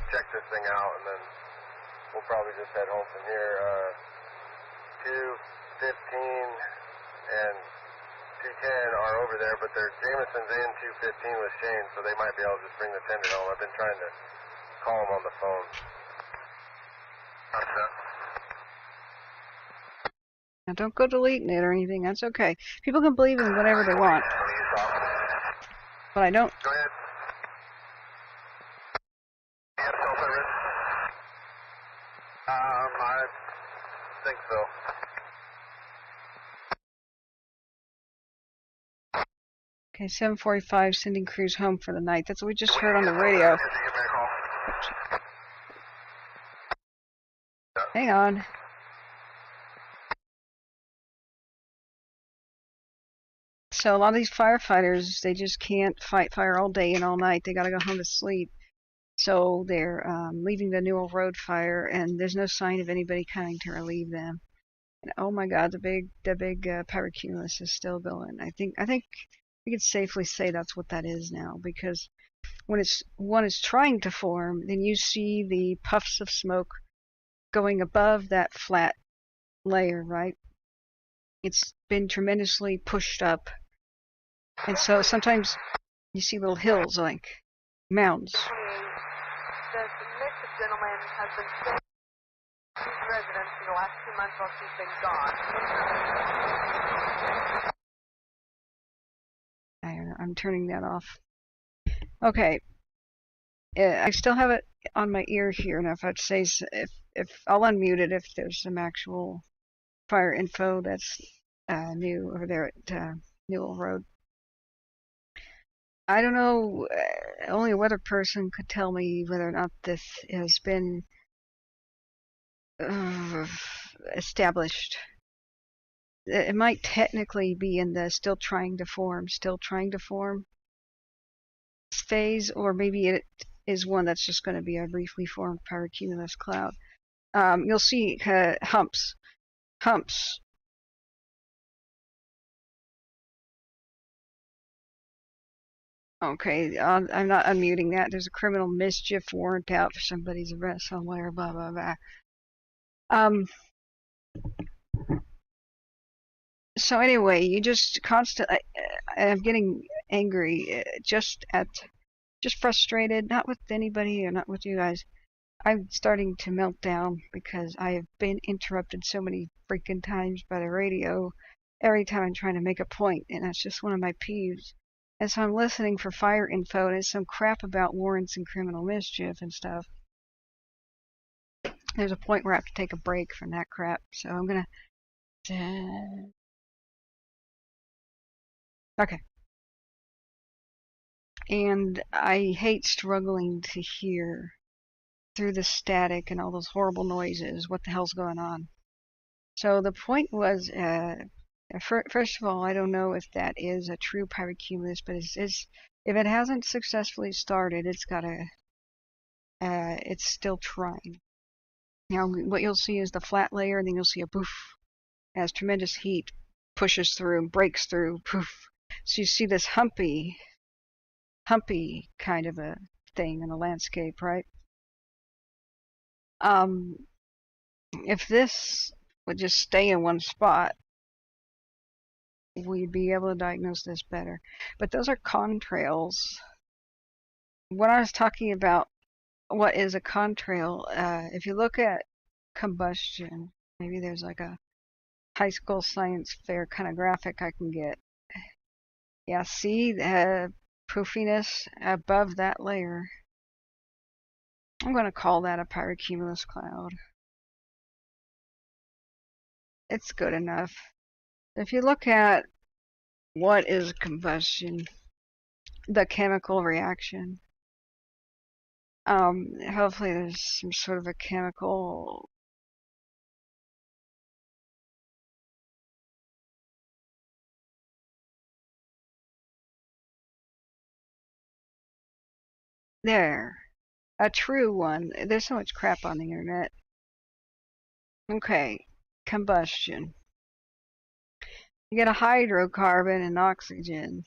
Speaker 1: check this thing out, and then we'll probably just head home from here. 215 and 210 are over there, but Jameson's in 215 with Shane, so they might be able to just bring the tender home. I've been trying to call them on the phone.
Speaker 2: Now don't go deleting it or anything. That's okay. People can believe in whatever they want, but I don't.
Speaker 1: Go ahead. I think so.
Speaker 2: Okay, 7:45, sending crews home for the night. That's what we just heard on the radio. Hang on. So a lot of these firefighters, they just can't fight fire all day and all night. They gotta go home to sleep. So they're leaving the Newell Road fire, and there's no sign of anybody coming to relieve them. And oh my God, the big pyrocumulus is still going. I think we could safely say that's what that is now, because when one is trying to form, then you see the puffs of smoke going above that flat layer, right? It's been tremendously pushed up, and so sometimes you see little hills like mounds.
Speaker 3: The submissive gentleman has been staying with his residence for the last 2 months while she's been gone.
Speaker 2: I'm turning that off. Okay. I still have it on my ear here. Now, if I'd say if I'll unmute it if there's some actual fire info that's new over there at Newell Road. I don't know. Only a weather person could tell me whether or not this has been established. It might technically be in the still trying to form phase, or maybe it is one that's just going to be a briefly formed pyrocumulus cloud. You'll see humps. Okay, I'm not unmuting that. There's a criminal mischief warrant out for somebody's arrest somewhere, blah, blah, blah. So anyway, you just constantly, I'm getting angry, just frustrated, not with anybody or not with you guys. I'm starting to melt down because I have been interrupted so many freaking times by the radio every time I'm trying to make a point, and that's just one of my peeves. And so I'm listening for fire info, and it's some crap about warrants and criminal mischief and stuff. There's a point where I have to take a break from that crap, so I'm gonna... Okay. And I hate struggling to hear through the static and all those horrible noises what the hell's going on. So the point was, first of all, I don't know if that is a true pyrocumulus, but if it hasn't successfully started, it's still trying. Now, what you'll see is the flat layer, and then you'll see a poof, as tremendous heat pushes through and breaks through, poof. So you see this humpy humpy kind of a thing in the landscape, right? If this would just stay in one spot, we'd be able to diagnose this better. But those are contrails. When I was talking about what is a contrail, if you look at combustion, maybe there's like a high school science fair kind of graphic I can get. Yeah, see the poofiness above that layer. I'm going to call that a pyrocumulus cloud. It's good enough. If you look at what is combustion, the chemical reaction, hopefully there's some sort of a chemical there, a true one. There's so much crap on the internet. Okay, combustion. You get a hydrocarbon and oxygen.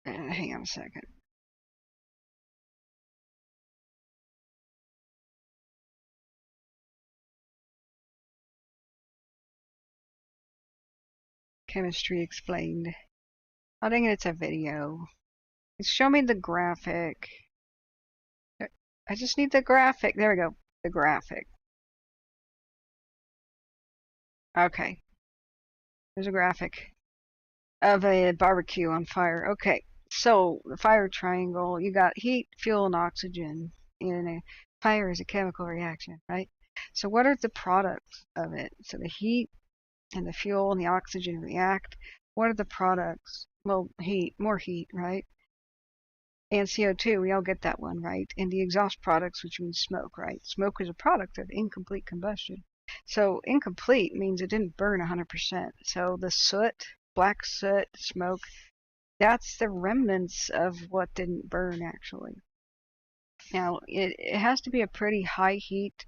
Speaker 2: Hang on a second. Chemistry explained. Oh dang it, it's a video. Show me the graphic. I just need the graphic. There we go. The graphic. Okay. There's a graphic of a barbecue on fire. Okay. So the fire triangle, you got heat, fuel, and oxygen. In a fire is a chemical reaction, right? So what are the products of it? So the heat and the fuel and the oxygen react. What are the products? Well, heat, more heat, right? And CO2, we all get that one, right? And the exhaust products, which means smoke, right? Smoke is a product of incomplete combustion. So incomplete means it didn't burn 100%. So the soot, black soot, smoke, that's the remnants of what didn't burn actually. Now, it has to be a pretty high heat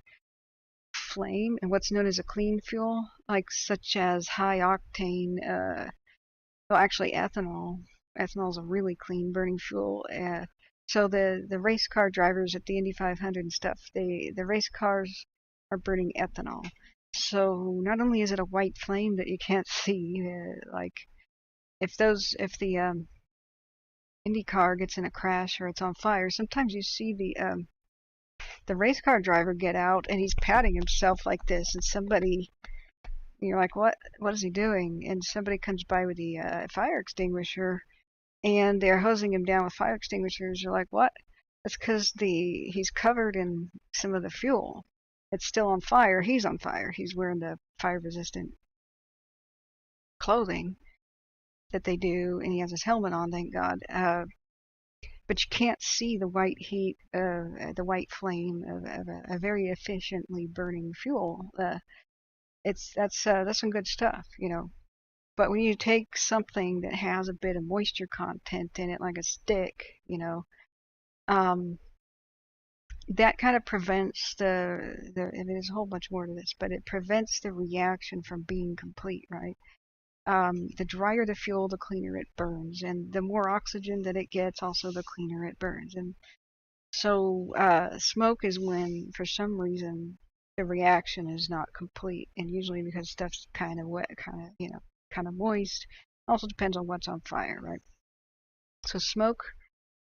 Speaker 2: flame and what's known as a clean fuel, like such as high octane, well actually ethanol. Ethanol is a really clean burning fuel. So the race car drivers at the Indy 500 and stuff, the race cars are burning ethanol. So not only is it a white flame that you can't see, like if the Indy car gets in a crash or it's on fire, sometimes you see the race car driver get out and he's patting himself like this, and somebody, you're like, what is he doing? And somebody comes by with the fire extinguisher and they're hosing him down with fire extinguishers. You're like, what? That's because he's covered in some of the fuel. It's still on fire. He's on fire. He's wearing the fire resistant clothing that they do, and he has his helmet on, thank God. But you can't see the white heat, the white flame of a very efficiently burning fuel. That's some good stuff, you know. But when you take something that has a bit of moisture content in it, like a stick, you know, that kind of prevents there's a whole bunch more to this, but it prevents the reaction from being complete, right? The drier the fuel, the cleaner it burns, and the more oxygen that it gets, also the cleaner it burns. And so smoke is when, for some reason, the reaction is not complete, and usually because stuff's kind of wet, kind of moist. Also depends on what's on fire, right? So smoke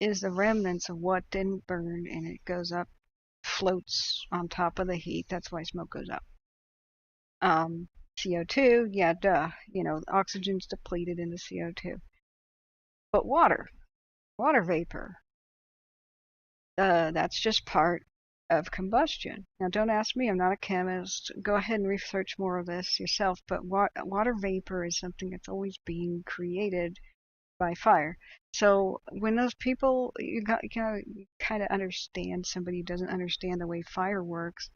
Speaker 2: is the remnants of what didn't burn, and it goes up, floats on top of the heat. That's why smoke goes up. CO2, yeah, duh. You know, oxygen's depleted in the CO2. But water vapor, that's just part of combustion. Now, don't ask me. I'm not a chemist. Go ahead and research more of this yourself. But water vapor is something that's always being created by fire. So when those people, you kind of understand somebody who doesn't understand the way fire works.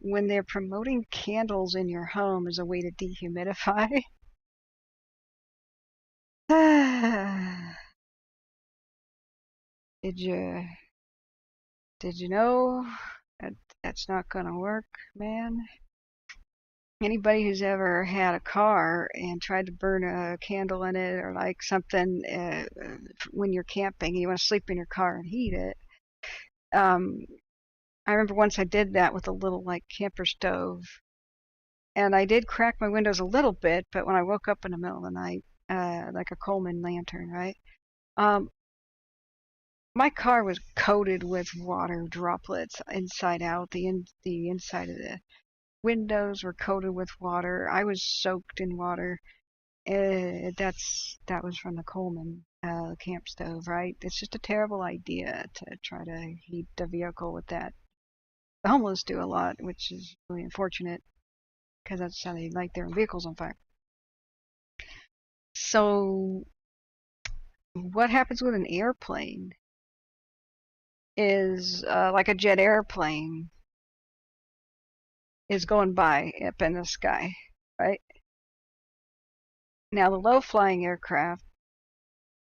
Speaker 2: When they're promoting candles in your home as a way to dehumidify, did you know that that's not gonna work, man? anybody who's ever had a car and tried to burn a candle in it or like something when you're camping, you want to sleep in your car and heat it. I remember once I did that with a little like camper stove, and I did crack my windows a little bit, but when I woke up in the middle of the night, like a Coleman lantern, right? My car was coated with water droplets inside out. The inside of the windows were coated with water. I was soaked in water. That was from the Coleman camp stove, right? It's just a terrible idea to try to heat the vehicle with that. The homeless do a lot, which is really unfortunate because that's how they light their vehicles on fire. So what happens with an airplane is like a jet airplane is going by up in the sky, right? Now the low-flying aircraft,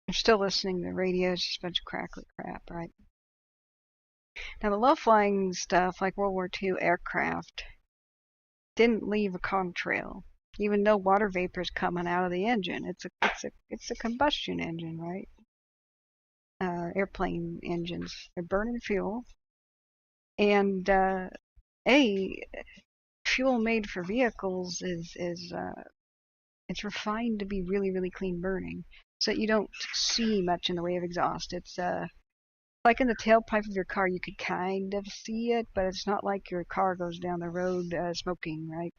Speaker 2: you're still listening to the radio, it's just a bunch of crackly crap, right? Now the low-flying stuff, like World War II aircraft, didn't leave a contrail, even though water vapor is coming out of the engine. It's a combustion engine, right? Airplane engines, they're burning fuel, and fuel made for vehicles is it's refined to be really, really clean burning, so that you don't see much in the way of exhaust. It's like in the tailpipe of your car, you could kind of see it, but it's not like your car goes down the road smoking, right?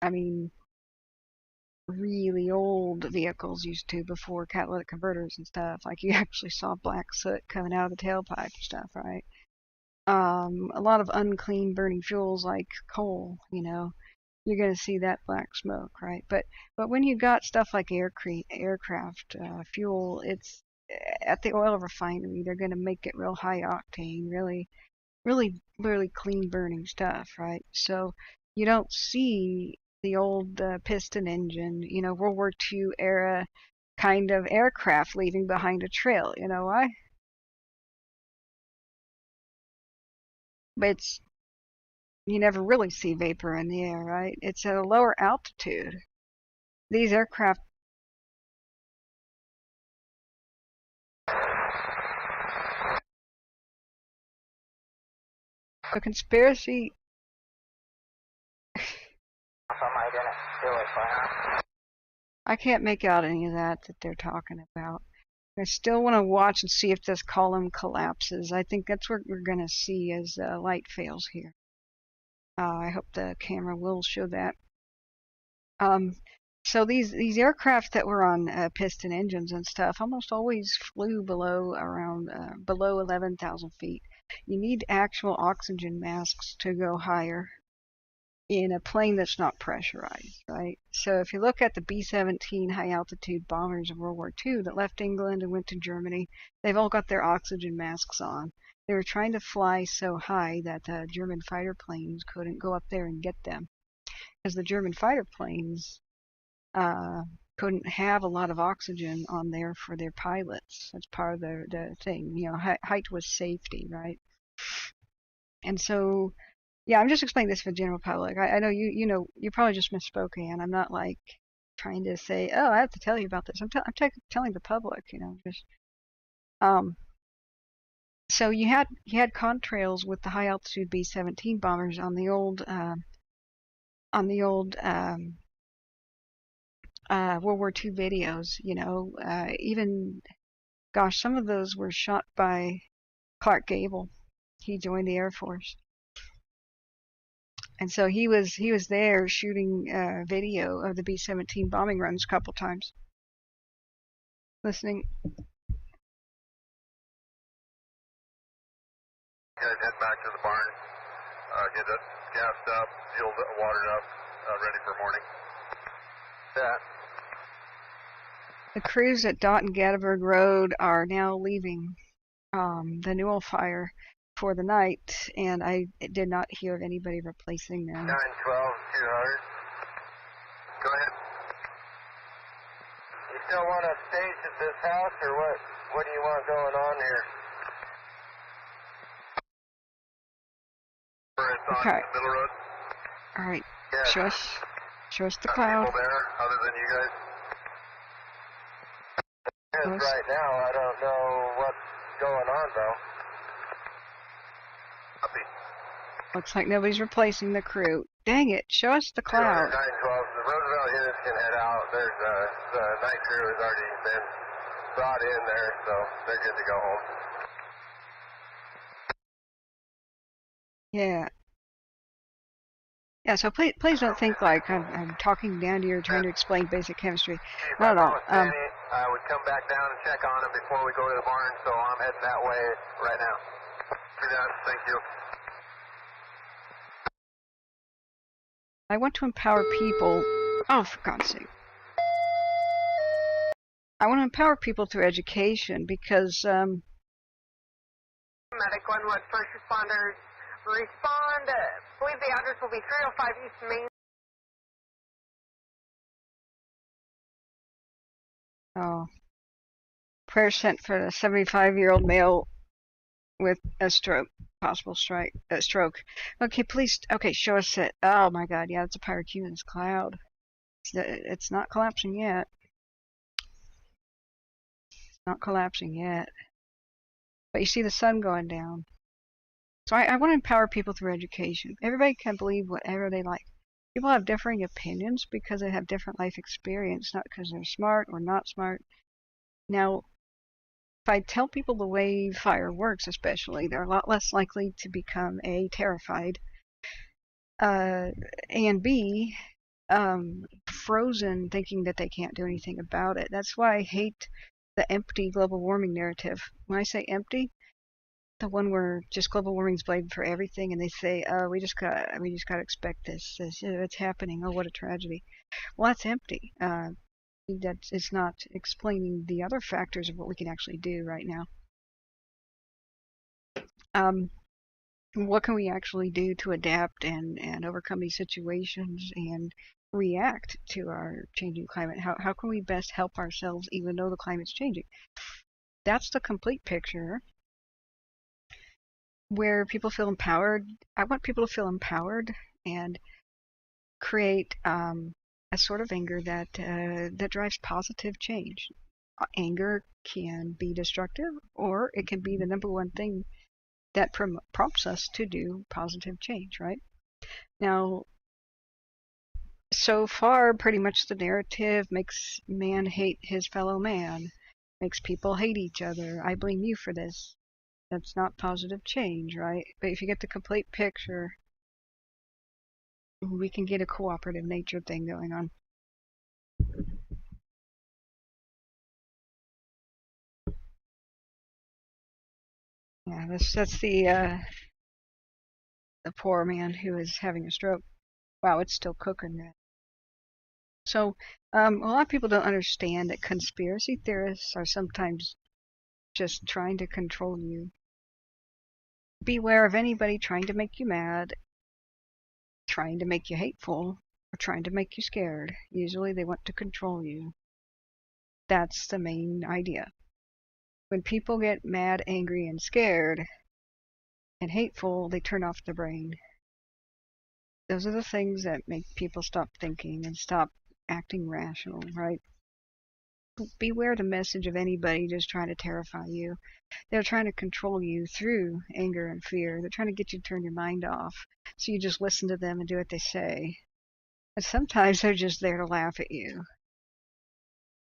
Speaker 2: I mean, really old vehicles used to, before catalytic converters and stuff, like you actually saw black soot coming out of the tailpipe and stuff, right? A lot of unclean burning fuels like coal, you're going to see that black smoke, right? But when you got stuff like aircraft fuel, it's at the oil refinery, they're going to make it real high octane, really, really, really clean burning stuff, right? So you don't see the old piston engine, World War II era kind of aircraft leaving behind a trail. You know why? But you never really see vapor in the air, right? It's at a lower altitude. These aircraft. The conspiracy. I can't make out any of that they're talking about. I still want to watch and see if this column collapses. I think that's what we're going to see as light fails here. I hope the camera will show that. So these aircraft that were on piston engines and stuff almost always flew below 11,000 feet. You need actual oxygen masks to go higher in a plane that's not pressurized, right? So if you look at the B-17 high-altitude bombers of World War II that left England and went to Germany, they've all got their oxygen masks on. They were trying to fly so high that German fighter planes couldn't go up there and get them, because the German fighter planes couldn't have a lot of oxygen on there for their pilots. That's part of the thing. Height was safety, right? And so, yeah, I'm just explaining this for the general public. I know you probably just misspoke, Ann. I'm not like trying to say, oh, I have to tell you about this. I'm telling the public, just so you had contrails with the high altitude B-17 bombers on the old World War II videos. Even, gosh, some of those were shot by Clark Gable. He joined the Air Force. And so he was there shooting video of the B-17 bombing runs a couple times. Listening.
Speaker 1: Guys, head back to the barn. Get it gassed up, fueled, watered up, ready for morning. Yeah.
Speaker 2: The crews at Dot and Gatlinburg Road are now leaving the Newell fire for the night, and I did not hear of anybody replacing them.
Speaker 1: 912, 200. Go ahead. You still want to stage at this house, or what? What do you want going on here?
Speaker 2: Okay.
Speaker 1: Middle road.
Speaker 2: All right.
Speaker 1: Yeah.
Speaker 2: Show us the cloud.
Speaker 1: People there other than you guys? Yes, right now, I don't know what's going on, though. Copy.
Speaker 2: Looks like nobody's replacing the crew. Dang it, show us the cloud.
Speaker 1: 912, the Roosevelt units can head out. There's the night crew has already been brought in there, so they're good to go home.
Speaker 2: Yeah. Yeah, so please don't think like I'm talking down to you or trying to explain basic chemistry. Not at all.
Speaker 1: I would come back down and check on them before we go to the barn, so I'm heading that way right now. Do that. Thank you.
Speaker 2: I want to empower people. Oh, for God's sake. I want to empower people through education because
Speaker 3: Medic 1 first responders respond. I believe the address will be 305 East Main.
Speaker 2: oh, prayer sent for a 75-year-old male with a stroke, possible stroke. Okay, please. Okay, show us it. Oh my God, yeah, it's a pyrocumulus cloud. It's not collapsing yet. It's not collapsing yet. But you see the sun going down. So I want to empower people through education. Everybody can believe whatever they like. People have differing opinions because they have different life experience, not because they're smart or not smart. Now, if I tell people the way fire works, especially, they're a lot less likely to become A, terrified, and B, frozen thinking that they can't do anything about it. That's why I hate the empty global warming narrative. When I say empty, the one where just global warming's blamed for everything, and they say, "Oh, we just got to expect this. It's happening. Oh, what a tragedy." Well, that's empty. It's not explaining the other factors of what we can actually do right now. What can we actually do to adapt and overcome these situations and react to our changing climate? How can we best help ourselves even though the climate's changing? That's the complete picture where people feel empowered. I want people to feel empowered and create a sort of anger that drives positive change. Anger can be destructive, or it can be the number one thing that prompts us to do positive change, right? Now, so far, pretty much the narrative makes man hate his fellow man, makes people hate each other. I blame you for this. That's not positive change, right? But if you get the complete picture, we can get a cooperative nature thing going on. Yeah, that's the poor man who is having a stroke. Wow, it's still cooking there. So, a lot of people don't understand that conspiracy theorists are sometimes just trying to control you. Beware of anybody trying to make you mad, trying to make you hateful, or trying to make you scared. Usually they want to control you. That's the main idea. When people get mad, angry, and scared, and hateful, they turn off the brain. Those are the things that make people stop thinking and stop acting rational, right? Beware the message of anybody just trying to terrify you. They're trying to control you through anger and fear. They're trying to get you to turn your mind off, so you just listen to them and do what they say. And sometimes they're just there to laugh at you.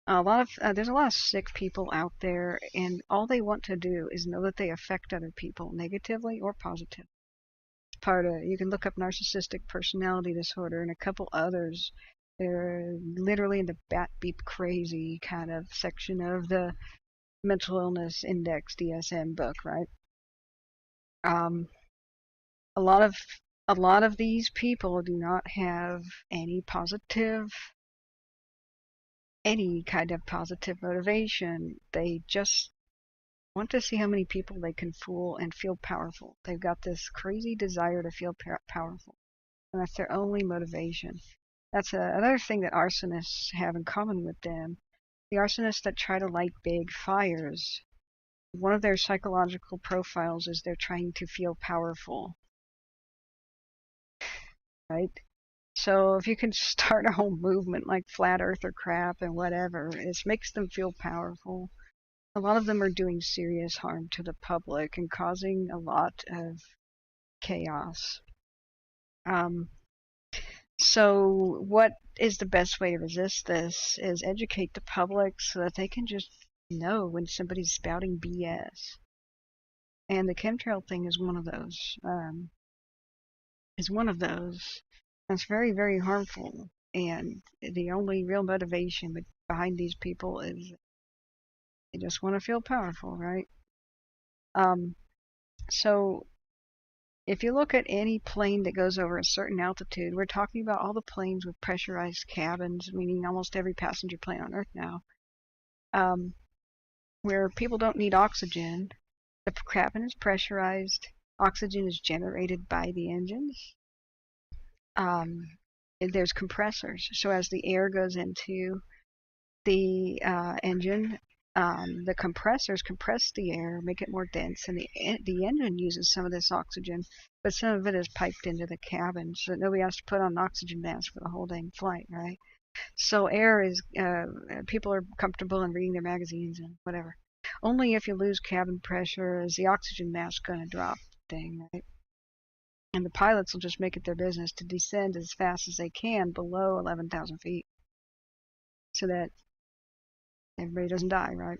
Speaker 2: There's a lot of sick people out there, and all they want to do is know that they affect other people negatively or positively. You can look up narcissistic personality disorder and a couple others. They're literally in the bat beep crazy kind of section of the mental illness index DSM book, right? A lot of these people do not have any kind of positive motivation. They just want to see how many people they can fool and feel powerful. They've got this crazy desire to feel powerful, and that's their only motivation. That's another thing that arsonists have in common with them. The arsonists that try to light big fires, one of their psychological profiles is they're trying to feel powerful, right? So if you can start a whole movement like flat earther crap and whatever, it makes them feel powerful. A lot of them are doing serious harm to the public and causing a lot of chaos. So what is the best way to resist this is educate the public so that they can just know when somebody's spouting BS. And the chemtrail thing is one of those. That's very, very harmful. And the only real motivation behind these people is they just want to feel powerful, right? So if you look at any plane that goes over a certain altitude, we're talking about all the planes with pressurized cabins, meaning almost every passenger plane on Earth now, where people don't need oxygen. The cabin is pressurized. Oxygen is generated by the engines. There's compressors. So as the air goes into the engine, the compressors compress the air, make it more dense, and the engine uses some of this oxygen, but some of it is piped into the cabin so that nobody has to put on an oxygen mask for the whole dang flight, right? So air is, people are comfortable in reading their magazines and whatever. Only if you lose cabin pressure is the oxygen mask going to drop thing, right? And the pilots will just make it their business to descend as fast as they can below 11,000 feet so that everybody doesn't die, right?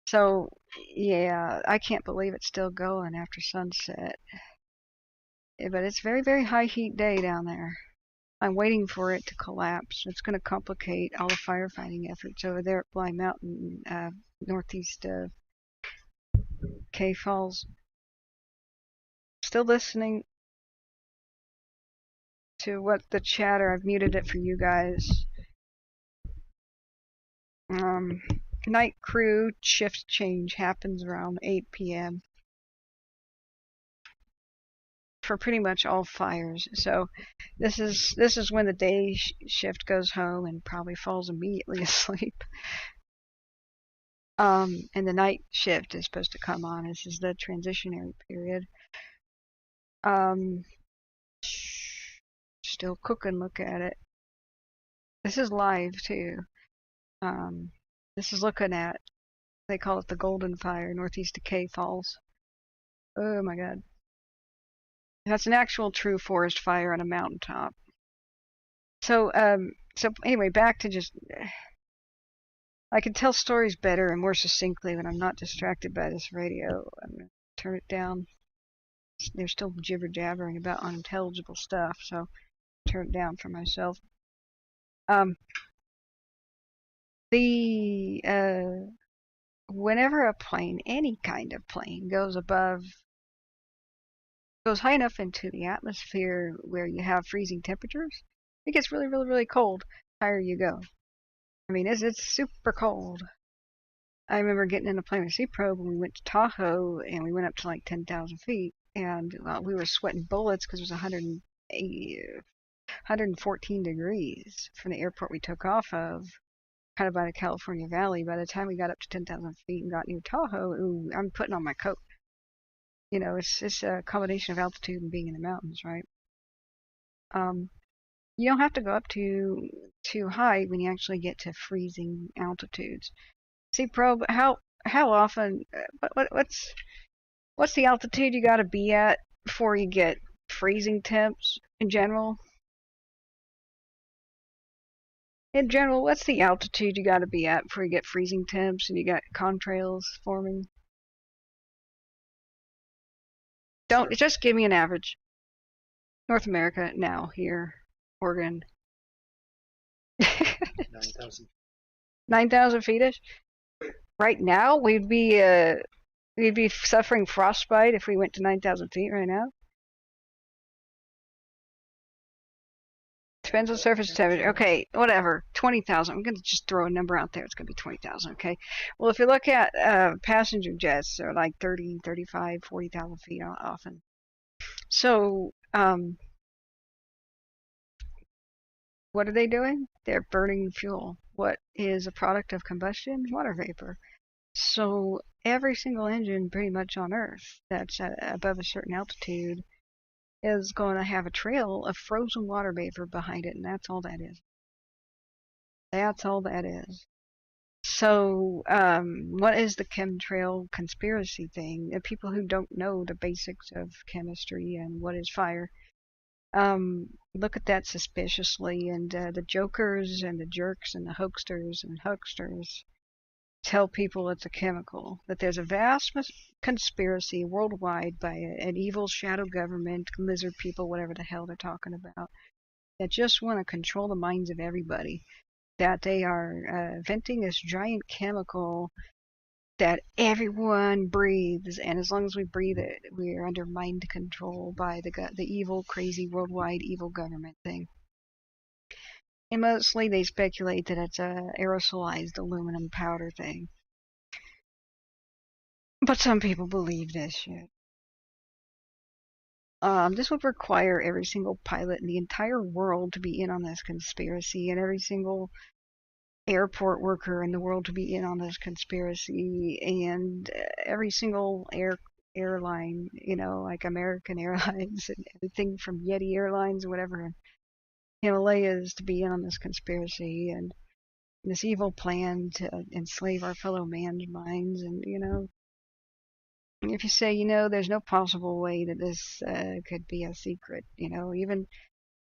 Speaker 2: So, yeah, I can't believe it's still going after sunset. But it's very, very high heat day down there. I'm waiting for it to collapse. It's going to complicate all the firefighting efforts over there at Bly Mountain, northeast of K Falls. Still listening to what the chatter. I've muted it for you guys. Night crew shift change happens around 8 p.m. for pretty much all fires. So this is when the day shift goes home and probably falls immediately asleep. And the night shift is supposed to come on. This is the transitionary period. Still cooking, look at it. This is live too. This is looking at, they call it the Golden Fire, northeast of K Falls. Oh my god. That's an actual true forest fire on a mountaintop. So anyway, back to just, I can tell stories better and more succinctly when I'm not distracted by this radio. I'm going to turn it down. They're still jibber-jabbering about unintelligible stuff, so turn it down for myself. Whenever a plane, any kind of plane, goes high enough into the atmosphere where you have freezing temperatures, it gets really, really, really cold the higher you go. I mean, it's super cold. I remember getting in a plane with Sea Probe when we went to Tahoe, and we went up to like 10,000 feet, and we were sweating bullets because it was 114 degrees from the airport we took off of, kind of by the California Valley. By the time we got up to 10,000 feet and got near Tahoe, ooh, I'm putting on my coat. You know, it's a combination of altitude and being in the mountains, right? You don't have to go up too high when you actually get to freezing altitudes. See, Probe, how often? What's the altitude you got to be at before you get freezing temps in general? In general, what's the altitude you got to be at before you get freezing temps and you got contrails forming? Don't just give me an average. North America now, here, Oregon.
Speaker 6: 9,000.
Speaker 2: 9,000 feet-ish. Right now, we'd be suffering frostbite if we went to 9,000 feet right now. Depends on surface temperature. Okay, whatever. 20,000. I'm going to just throw a number out there. It's going to be 20,000, okay? Well, if you look at passenger jets, they're like 30, 35, 40,000 feet often. So, what are they doing? They're burning fuel. What is a product of combustion? Water vapor. So, every single engine pretty much on Earth that's above a certain altitude is going to have a trail of frozen water vapor behind it, and that's all that is. That's all that is. So, what is the chemtrail conspiracy thing? The people who don't know the basics of chemistry and what is fire, look at that suspiciously, and the jokers and the jerks and the hoaxsters and hucksters tell people it's a chemical, that there's a vast conspiracy worldwide by an evil shadow government, lizard people, whatever the hell they're talking about, that just want to control the minds of everybody, that they are venting this giant chemical that everyone breathes, and as long as we breathe it, we are under mind control by the evil, crazy, worldwide evil government thing. And mostly they speculate that it's a aerosolized aluminum powder thing. But some people believe this shit. This would require every single pilot in the entire world to be in on this conspiracy, and every single airport worker in the world to be in on this conspiracy, and every single airline, like American Airlines and everything from Yeti Airlines or whatever, and Himalayas to be in on this conspiracy and this evil plan to enslave our fellow man's minds. And if you say, there's no possible way that this could be a secret, even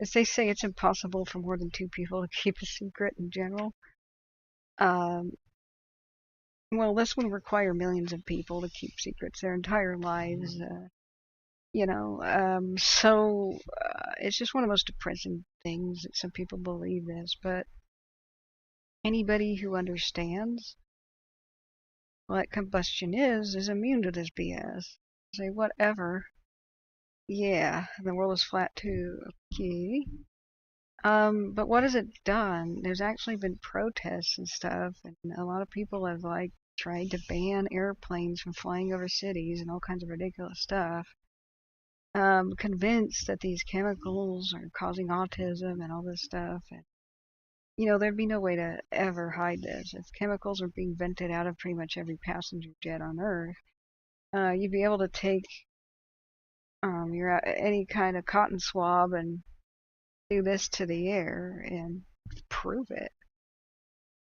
Speaker 2: as they say it's impossible for more than 2 people to keep a secret in general. Well, this would require millions of people to keep secrets their entire lives, so it's just one of the most depressing things that some people believe this, but anybody who understands what combustion is immune to this BS. Say, whatever. Yeah, the world is flat too. Okay. But what has it done? There's actually been protests and stuff, and a lot of people have tried to ban airplanes from flying over cities and all kinds of ridiculous stuff. Convinced that these chemicals are causing autism and all this stuff, and there'd be no way to ever hide this. If chemicals are being vented out of pretty much every passenger jet on Earth, you'd be able to take any kind of cotton swab and do this to the air and prove it.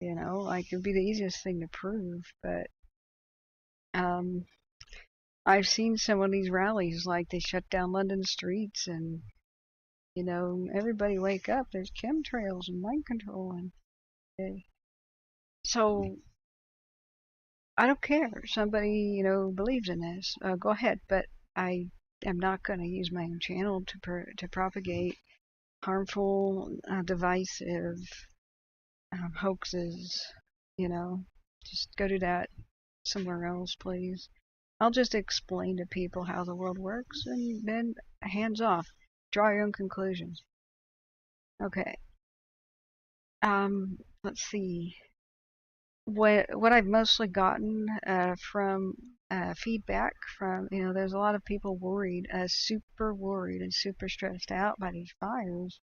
Speaker 2: It'd be the easiest thing to prove, but I've seen some of these rallies, they shut down London streets and, everybody wake up, there's chemtrails and mind control. And so, I don't care. Somebody, believes in this. Go ahead, but I am not going to use my own channel to propagate harmful, divisive hoaxes. Just go do that somewhere else, please. I'll just explain to people how the world works, and then hands off. Draw your own conclusions. Okay. Let's see. What I've mostly gotten from feedback from, there's a lot of people worried, super worried and super stressed out by these fires.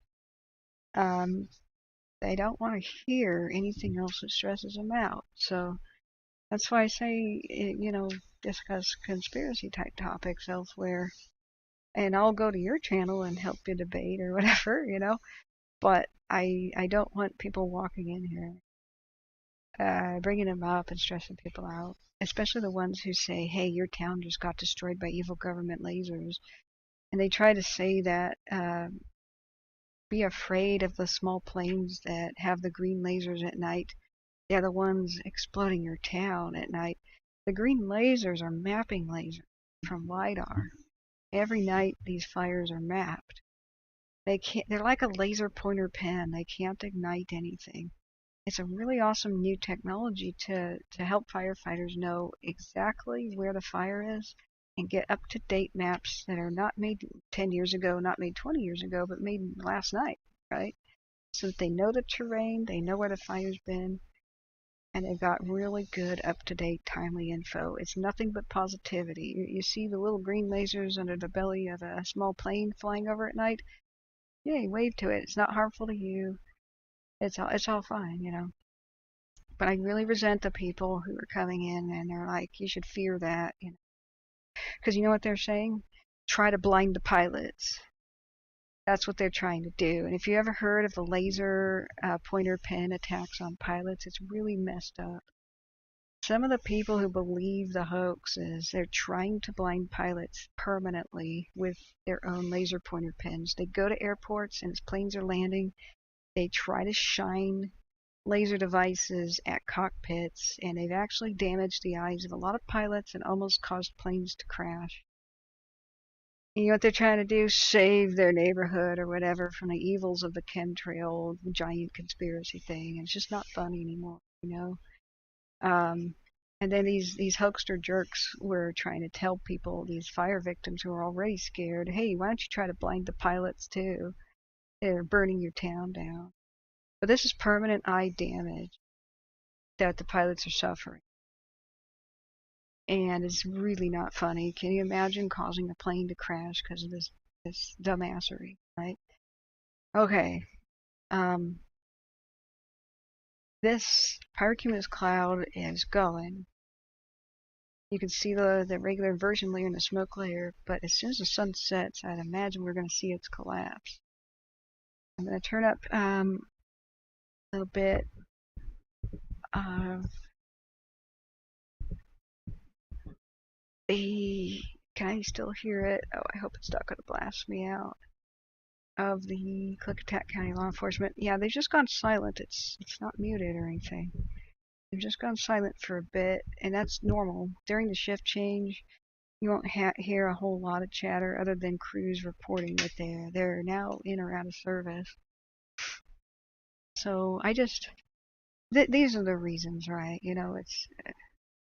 Speaker 2: They don't want to hear anything else that stresses them out. So that's why I say, discuss conspiracy type topics elsewhere. And I'll go to your channel and help you debate or whatever, But I don't want people walking in here, bringing them up and stressing people out. Especially the ones who say, hey, your town just got destroyed by evil government lasers. And they try to say that, be afraid of the small planes that have the green lasers at night. They're the ones exploding your town at night. The green lasers are mapping lasers from LiDAR. Every night these fires are mapped. They're like a laser pointer pen. They can't ignite anything. It's a really awesome new technology to help firefighters know exactly where the fire is and get up-to-date maps that are not made 10 years ago, not made 20 years ago, but made last night, right? So that they know the terrain, they know where the fire's been, and they've got really good, up-to-date, timely info. It's nothing but positivity. You see the little green lasers under the belly of a small plane flying over at night? Yay, wave to it. It's not harmful to you. It's all fine, But I really resent the people who are coming in and they're like, you should fear that, Because you know what they're saying? Try to blind the pilots. That's what they're trying to do. And if you ever heard of the laser pointer pen attacks on pilots, it's really messed up. Some of the people who believe the hoax is they're trying to blind pilots permanently with their own laser pointer pens. They go to airports and as planes are landing, they try to shine laser devices at cockpits, and they've actually damaged the eyes of a lot of pilots and almost caused planes to crash. You know what they're trying to do? Save their neighborhood or whatever from the evils of the chemtrail giant conspiracy thing. And it's just not funny anymore, you know? And then these hoaxer jerks were trying to tell people, these fire victims who are already scared, hey, why don't you try to blind the pilots too? They're burning your town down. But this is permanent eye damage that the pilots are suffering. And it's really not funny. Can you imagine causing a plane to crash because of this dumbassery, right? Okay. This pyrocumulus cloud is going. You can see the regular inversion layer and the smoke layer, but as soon as the sun sets, I'd imagine we're going to see its collapse. I'm going to turn up a little bit of the... Can I still hear it? Oh, I hope it's not going to blast me out. Of the Klickitat County Law Enforcement. Yeah, they've just gone silent. It's not muted or anything. They've just gone silent for a bit, and that's normal. During the shift change, you won't hear a whole lot of chatter other than crews reporting that they're now in or out of service. So I just... these are the reasons, right? You know,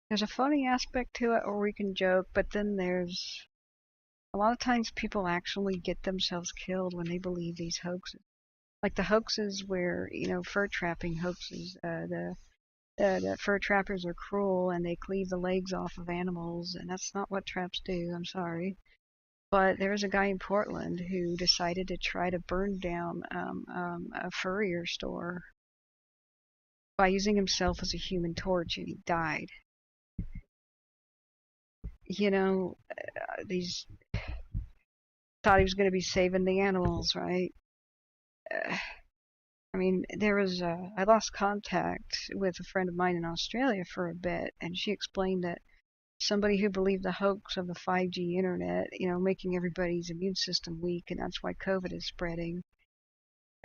Speaker 2: there's a funny aspect to it, or we can joke, but then there's... A lot of times people actually get themselves killed when they believe these hoaxes. Like the hoaxes where, you know, fur trapping hoaxes, the fur trappers are cruel and they cleave the legs off of animals, and that's not what traps do, I'm sorry. But there was a guy in Portland who decided to try to burn down a furrier store by using himself as a human torch, and he died. You know, these... thought he was going to be saving the animals, right? I mean, I lost contact with a friend of mine in Australia for a bit, and she explained that somebody who believed the hoax of the 5G internet, you know, making everybody's immune system weak, and that's why COVID is spreading,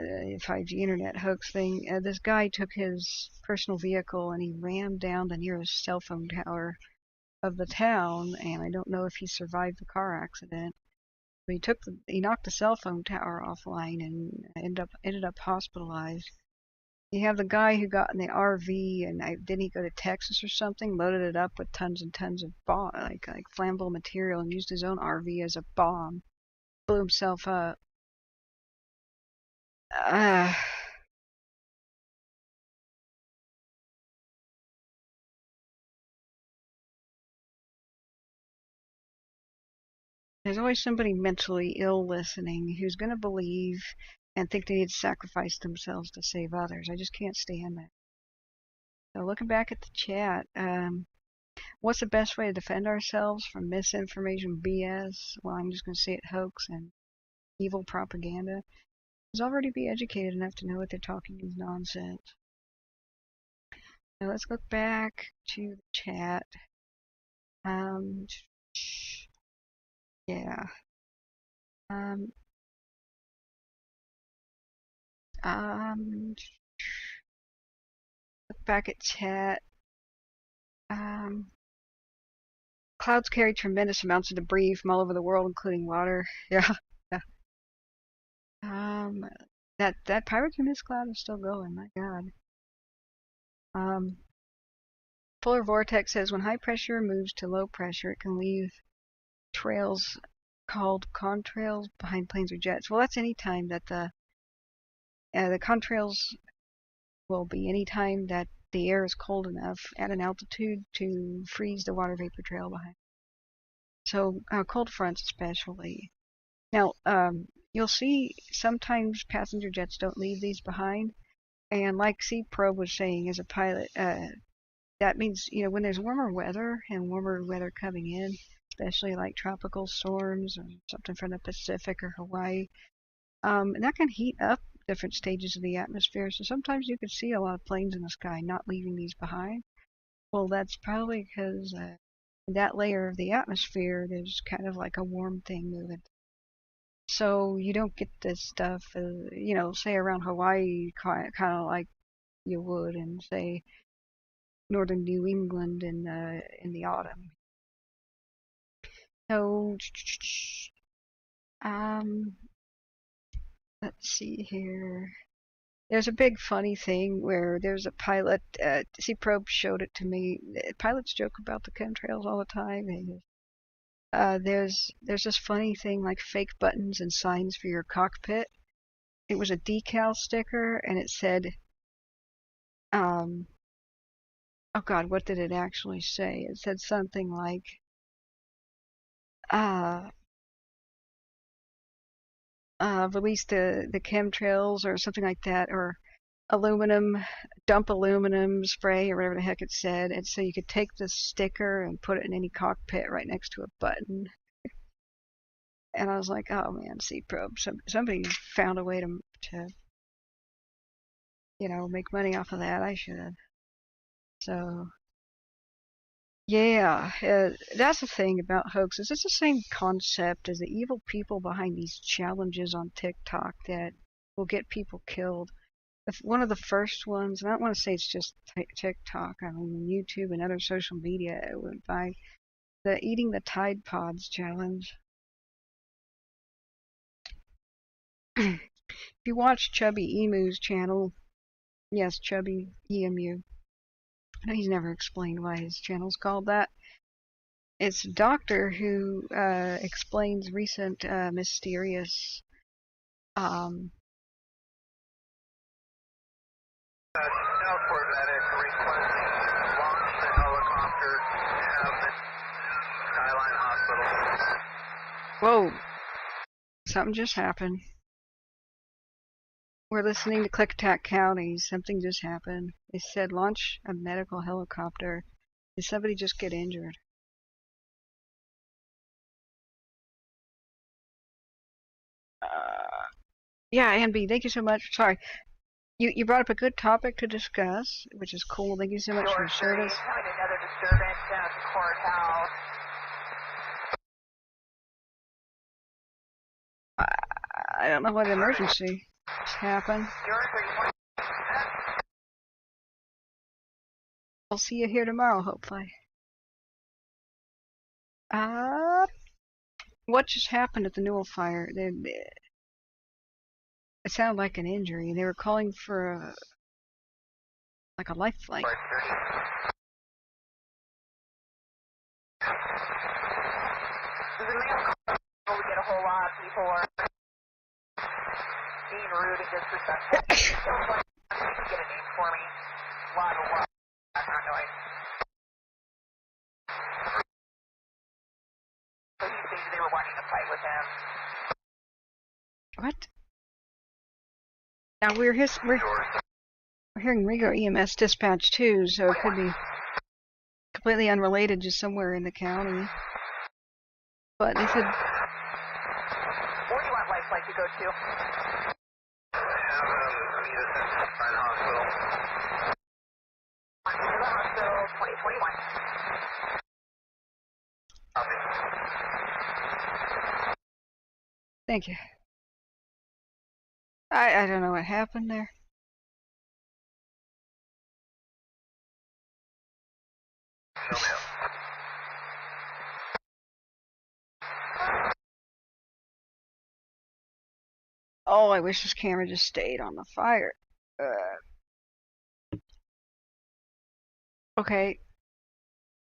Speaker 2: 5G internet hoax thing. This guy took his personal vehicle and he rammed down the nearest cell phone tower of the town, and I don't know if he survived the car accident. He knocked the cell phone tower offline and ended up hospitalized. You have the guy who got in the RV and didn't he go to Texas or something? Loaded it up with tons and tons of bomb, like flammable material, and used his own RV as a bomb. Blew himself up. There's always somebody mentally ill listening who's going to believe and think they need to sacrifice themselves to save others. I just can't stand that. So looking back at the chat, what's the best way to defend ourselves from misinformation, BS? Well, I'm just going to say it, hoax and evil propaganda. Is already be educated enough to know what they're talking is nonsense. Now let's look back to the chat. Yeah. Look back at chat. Clouds carry tremendous amounts of debris from all over the world, including water. Yeah. That pyrocumulus cloud is still going. My God. Polar vortex says when high pressure moves to low pressure, it can leave trails called contrails behind planes or jets. Well, that's any time that the contrails will be any time that the air is cold enough at an altitude to freeze the water vapor trail behind. So cold fronts especially. Now, you'll see sometimes passenger jets don't leave these behind. And like C-Probe was saying as a pilot, that means, you know, when there's warmer weather and warmer weather coming in, especially like tropical storms or something from the Pacific or Hawaii, And that can heat up different stages of the atmosphere. So sometimes you could see a lot of planes in the sky not leaving these behind. Well, that's probably because that layer of the atmosphere, there's kind of like a warm thing moving. So you don't get this stuff, say around Hawaii, kind of like you would in, say, northern New England in the autumn. So, let's see here. There's a big funny thing where there's a pilot. C-Probe showed it to me. Pilots joke about the chemtrails all the time. And, there's this funny thing like fake buttons and signs for your cockpit. It was a decal sticker, and it said, oh God, what did it actually say? It said something like, release the chemtrails or something like that, or dump aluminum spray or whatever the heck it said. And so you could take this sticker and put it in any cockpit right next to a button. And I was like, oh man, C-Probe, somebody found a way to make money off of that. I should. So yeah, that's the thing about hoaxes. It's the same concept as the evil people behind these challenges on TikTok that will get people killed. One of the first ones, and I don't want to say it's just TikTok, I mean YouTube and other social media, it went by the eating the Tide Pods challenge. If you watch Chubby Emu's channel, yes, Chubby EMU, he's never explained why his channel's called that. It's a doctor who explains recent mysterious
Speaker 1: Airport medic requesting launch the helicopter out of Skyline Hospital.
Speaker 2: Whoa, something just happened. We're listening to Klickitat County. Something just happened. They said launch a medical helicopter. Did somebody just get injured? Yeah, Anby, thank you so much. Sorry. You brought up a good topic to discuss, which is cool. Thank you so much for your service.
Speaker 3: Having another disturbance down at the courthouse.
Speaker 2: I don't know what emergency just happened. I'll see you here tomorrow, hopefully. What just happened at the Newell fire? It sounded like an injury. They were calling for a lifeline.
Speaker 3: We get a whole lot of people are being rude and disrespectful. Get a name for me. Lot of background noise. So he stated they were wanting to fight with him.
Speaker 2: What? Now we're hearing Rigo EMS dispatch too, so it could be completely unrelated, just somewhere in the county. But they said.
Speaker 3: Where do you want Lifeline to go to? On to the hospital, 2021.
Speaker 2: Thank you. I don't know what happened there. Oh, I wish this camera just stayed on the fire. Okay.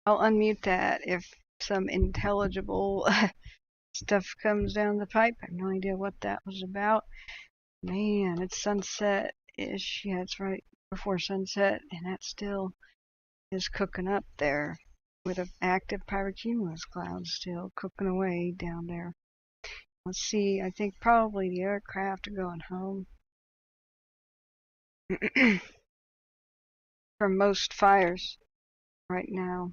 Speaker 2: I'll unmute that if some intelligible stuff comes down the pipe. I have no idea what that was about. Man, it's sunset-ish. Yeah, it's right before sunset, and that still is cooking up there with an active pyrocumulus cloud still cooking away down there. Let's see, I think probably the aircraft are going home. From most fires right now.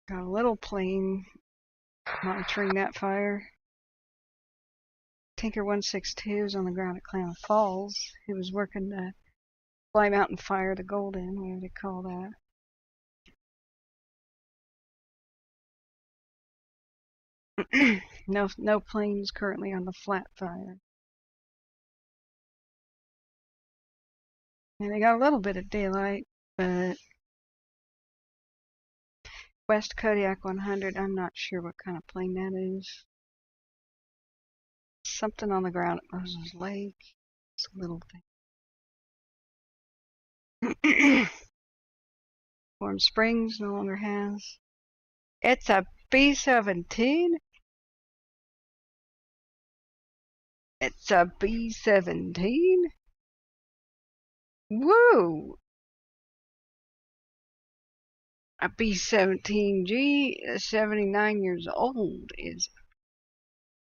Speaker 2: Got a little plane monitoring that fire. Tinker 162 is on the ground at Klamath Falls. He was working the Fly Mountain Fire, the Golden, whatever they call that. No planes currently on the flat fire. And they got a little bit of daylight, but West Kodiak 100, I'm not sure what kind of plane that is. Something on the ground at Moses Lake. It's a little thing. Warm Springs no longer has. It's a B-17? It's a B-17? Woo! A B-17G, 79 years old, is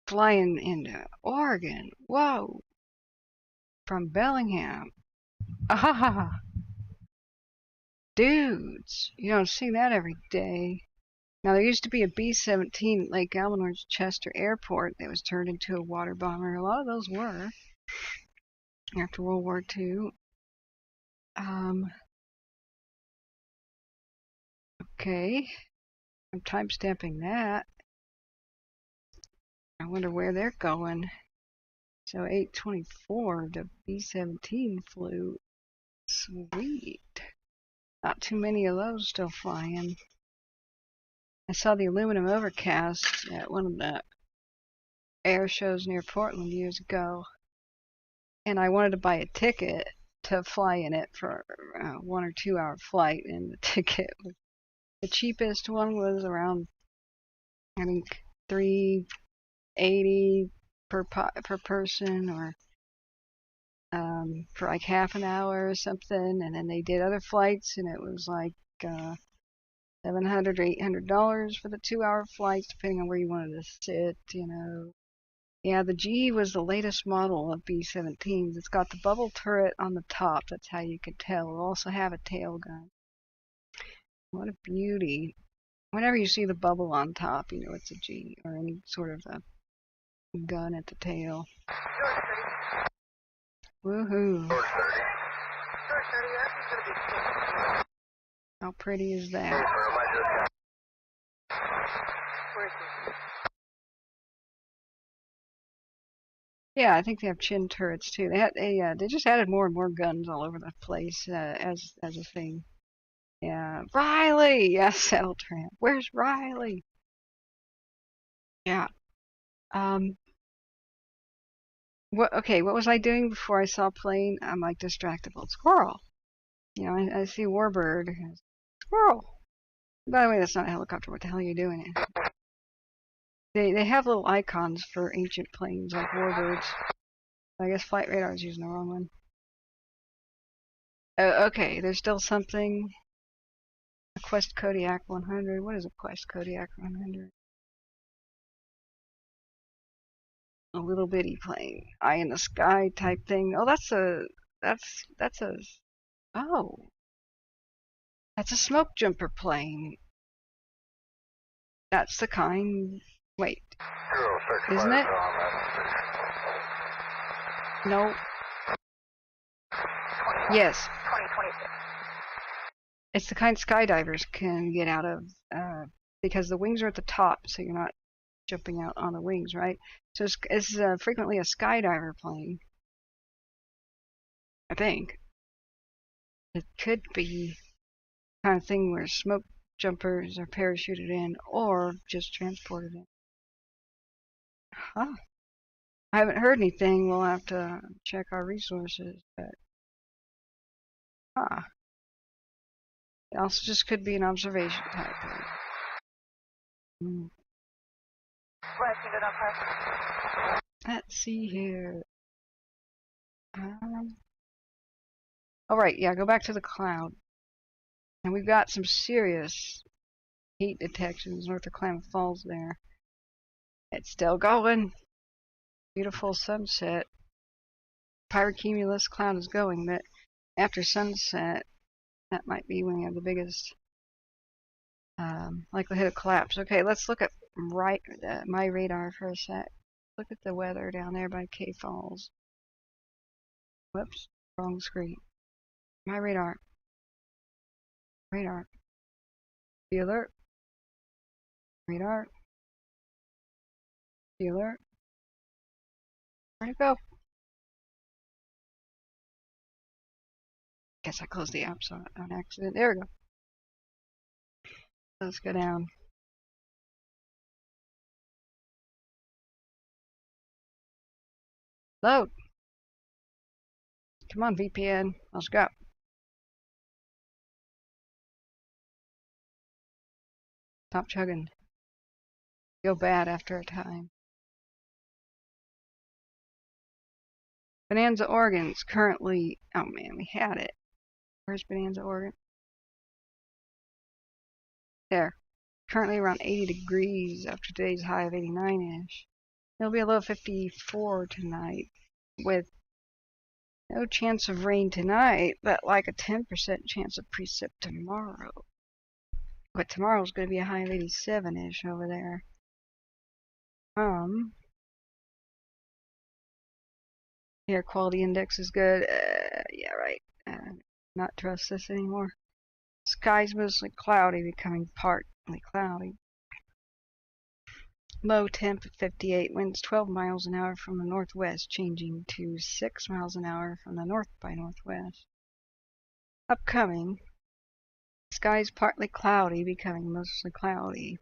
Speaker 2: flying into Oregon. Whoa! From Bellingham. Ah! Dudes, you don't see that every day. Now, there used to be a B-17 at Lake Elminor's Chester Airport that was turned into a water bomber. A lot of those were after World War II. Okay, I'm timestamping that. I wonder where they're going. So 8/24, the B-17 flew. Sweet. Not too many of those still flying. I saw the aluminum overcast at one of the air shows near Portland years ago, and I wanted to buy a ticket to fly in it for a 1 or 2 hour flight, and the ticket was, the cheapest one was around, I think, $3.80 per person, or for like half an hour or something. And then they did other flights, and it was like $700 or $800 for the 2 hour flights, depending on where you wanted to sit, you know. Yeah, the G was the latest model of B-17s. It's got the bubble turret on the top. That's how you can tell. It'll also have a tail gun. What a beauty. Whenever you see the bubble on top, you know it's a G, or any sort of a gun at the tail. Woohoo. How pretty is that? Yeah, I think they have chin turrets too. They just added more and more guns all over the place as a thing. Yeah, Riley. Yes, L-Tramp. Where's Riley? Yeah. What was I doing before I saw plane? I'm like distractible. Squirrel. You know, I see warbird. Squirrel. By the way, that's not a helicopter. What the hell are you doing? They have little icons for ancient planes like warbirds. I guess Flight Radar is using the wrong one. Okay, there's still something. A Quest Kodiak 100. What is a Quest Kodiak 100? A little bitty plane, eye in the sky type thing. Oh, that's a smoke jumper plane. That's the kind. Wait, isn't it? No. Yes.
Speaker 3: 2026.
Speaker 2: It's the kind skydivers can get out of, because the wings are at the top, so you're not jumping out on the wings, right? So it's frequently a skydiver plane, I think. It could be the kind of thing where smoke jumpers are parachuted in or just transported in. Huh. I haven't heard anything. We'll have to check our resources, but it also just could be an observation type thing. Let's see here. Alright, yeah, go back to the cloud. And we've got some serious heat detections north of Klamath Falls there. It's still going. Beautiful sunset. Pyrocumulus cloud is going, but after sunset, that might be when you have the biggest Likelihood of collapse. Okay, let's look at my radar for a sec. Look at the weather down there by K Falls. Whoops, wrong screen. My radar. Radar. Be alert. Radar. Be alert. Where'd it go? Guess I closed the apps on accident. There we go. Let's go down. Load. Come on, VPN. Let's go. Stop chugging. Feel bad after a time. Bonanza, Oregon's currently... Oh man, we had it. Where's Bonanza, Oregon? There. Currently around 80 degrees after today's high of 89-ish. It'll be a low of 54 tonight with no chance of rain tonight, but like a 10% chance of precip tomorrow. But tomorrow's going to be a high of 87-ish over there. Air quality index is good. Yeah, right. Not trust this anymore. Skies mostly cloudy, becoming partly cloudy. Low temp at 58, winds 12 miles an hour from the northwest, changing to 6 miles an hour from the north by northwest. Upcoming, skies partly cloudy, becoming mostly cloudy.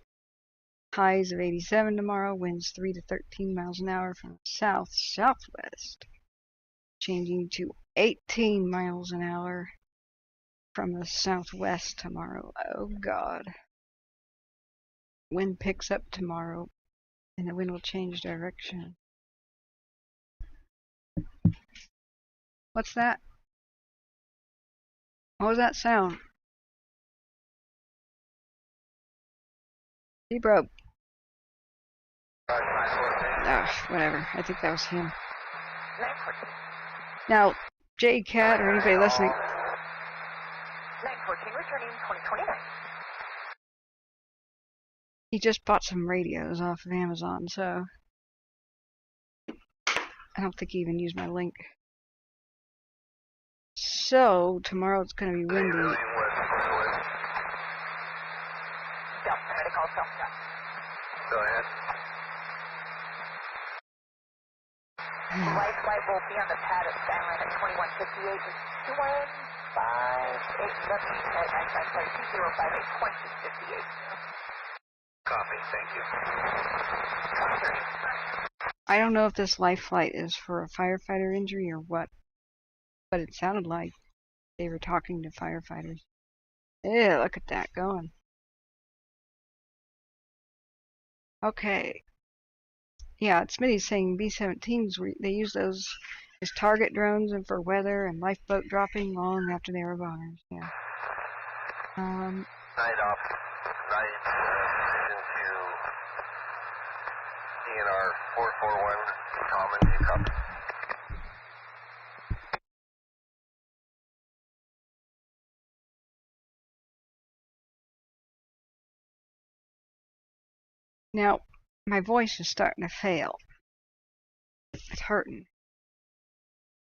Speaker 2: Highs of 87 tomorrow, winds 3 to 13 miles an hour from the south-southwest, changing to 18 miles an hour from the southwest tomorrow. Oh God. Wind picks up tomorrow, and the wind will change direction. What's that? What was that sound? He broke. Whatever. I think that was him. Now, J-Cat or anybody listening.
Speaker 3: 914 returning 2029.
Speaker 2: He just bought some radios off of Amazon, so I don't think he even used my link. So, tomorrow it's going to be windy.
Speaker 3: Delta, medical Delta.
Speaker 4: Go ahead.
Speaker 3: Life flight will be on the pad at Skamania at 2158 with 2158 left at 955 2058
Speaker 4: Copy, thank you.
Speaker 2: I don't know if this life flight is for a firefighter injury or what, but it sounded like they were talking to firefighters. Yeah, look at that going. Okay. Yeah, Smitty's saying B-17s, they use those as target drones and for weather and lifeboat dropping long after they were bombers. Yeah.
Speaker 4: Night off. Night into DNR 441 common. You copy.
Speaker 2: Now, my voice is starting to fail. It's hurting.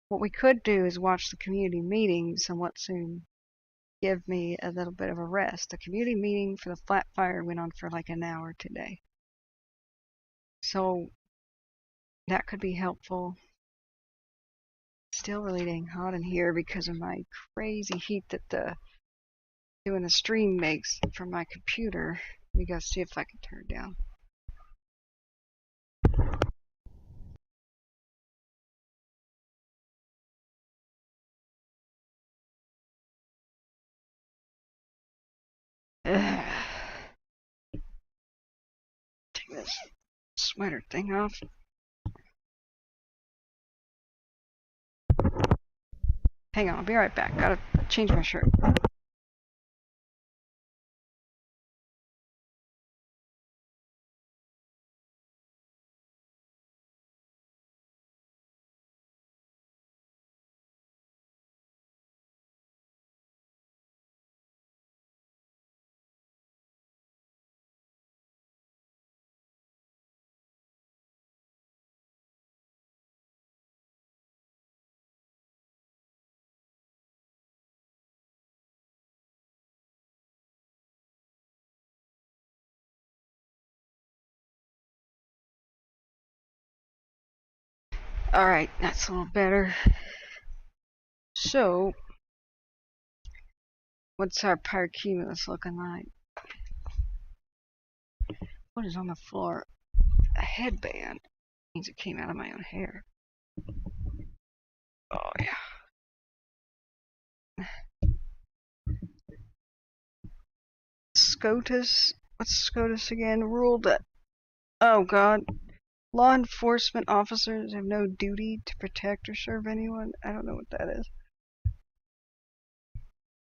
Speaker 2: What we could do is watch the community meeting somewhat soon. Give me a little bit of a rest. The community meeting for the flat fire went on for like an hour today. So that could be helpful. Still really dang hot in here because of my crazy heat that doing a stream makes from my computer. We gotta see if I can turn it down. Take this sweater thing off. Hang on, I'll be right back. Gotta change my shirt. Alright, that's a little better. So, what's our pyrocumulus looking like? What is on the floor? A headband. Means it came out of my own hair. Oh yeah. SCOTUS. What's SCOTUS again? Ruled that, oh god, law enforcement officers have no duty to protect or serve anyone. I don't know what that is.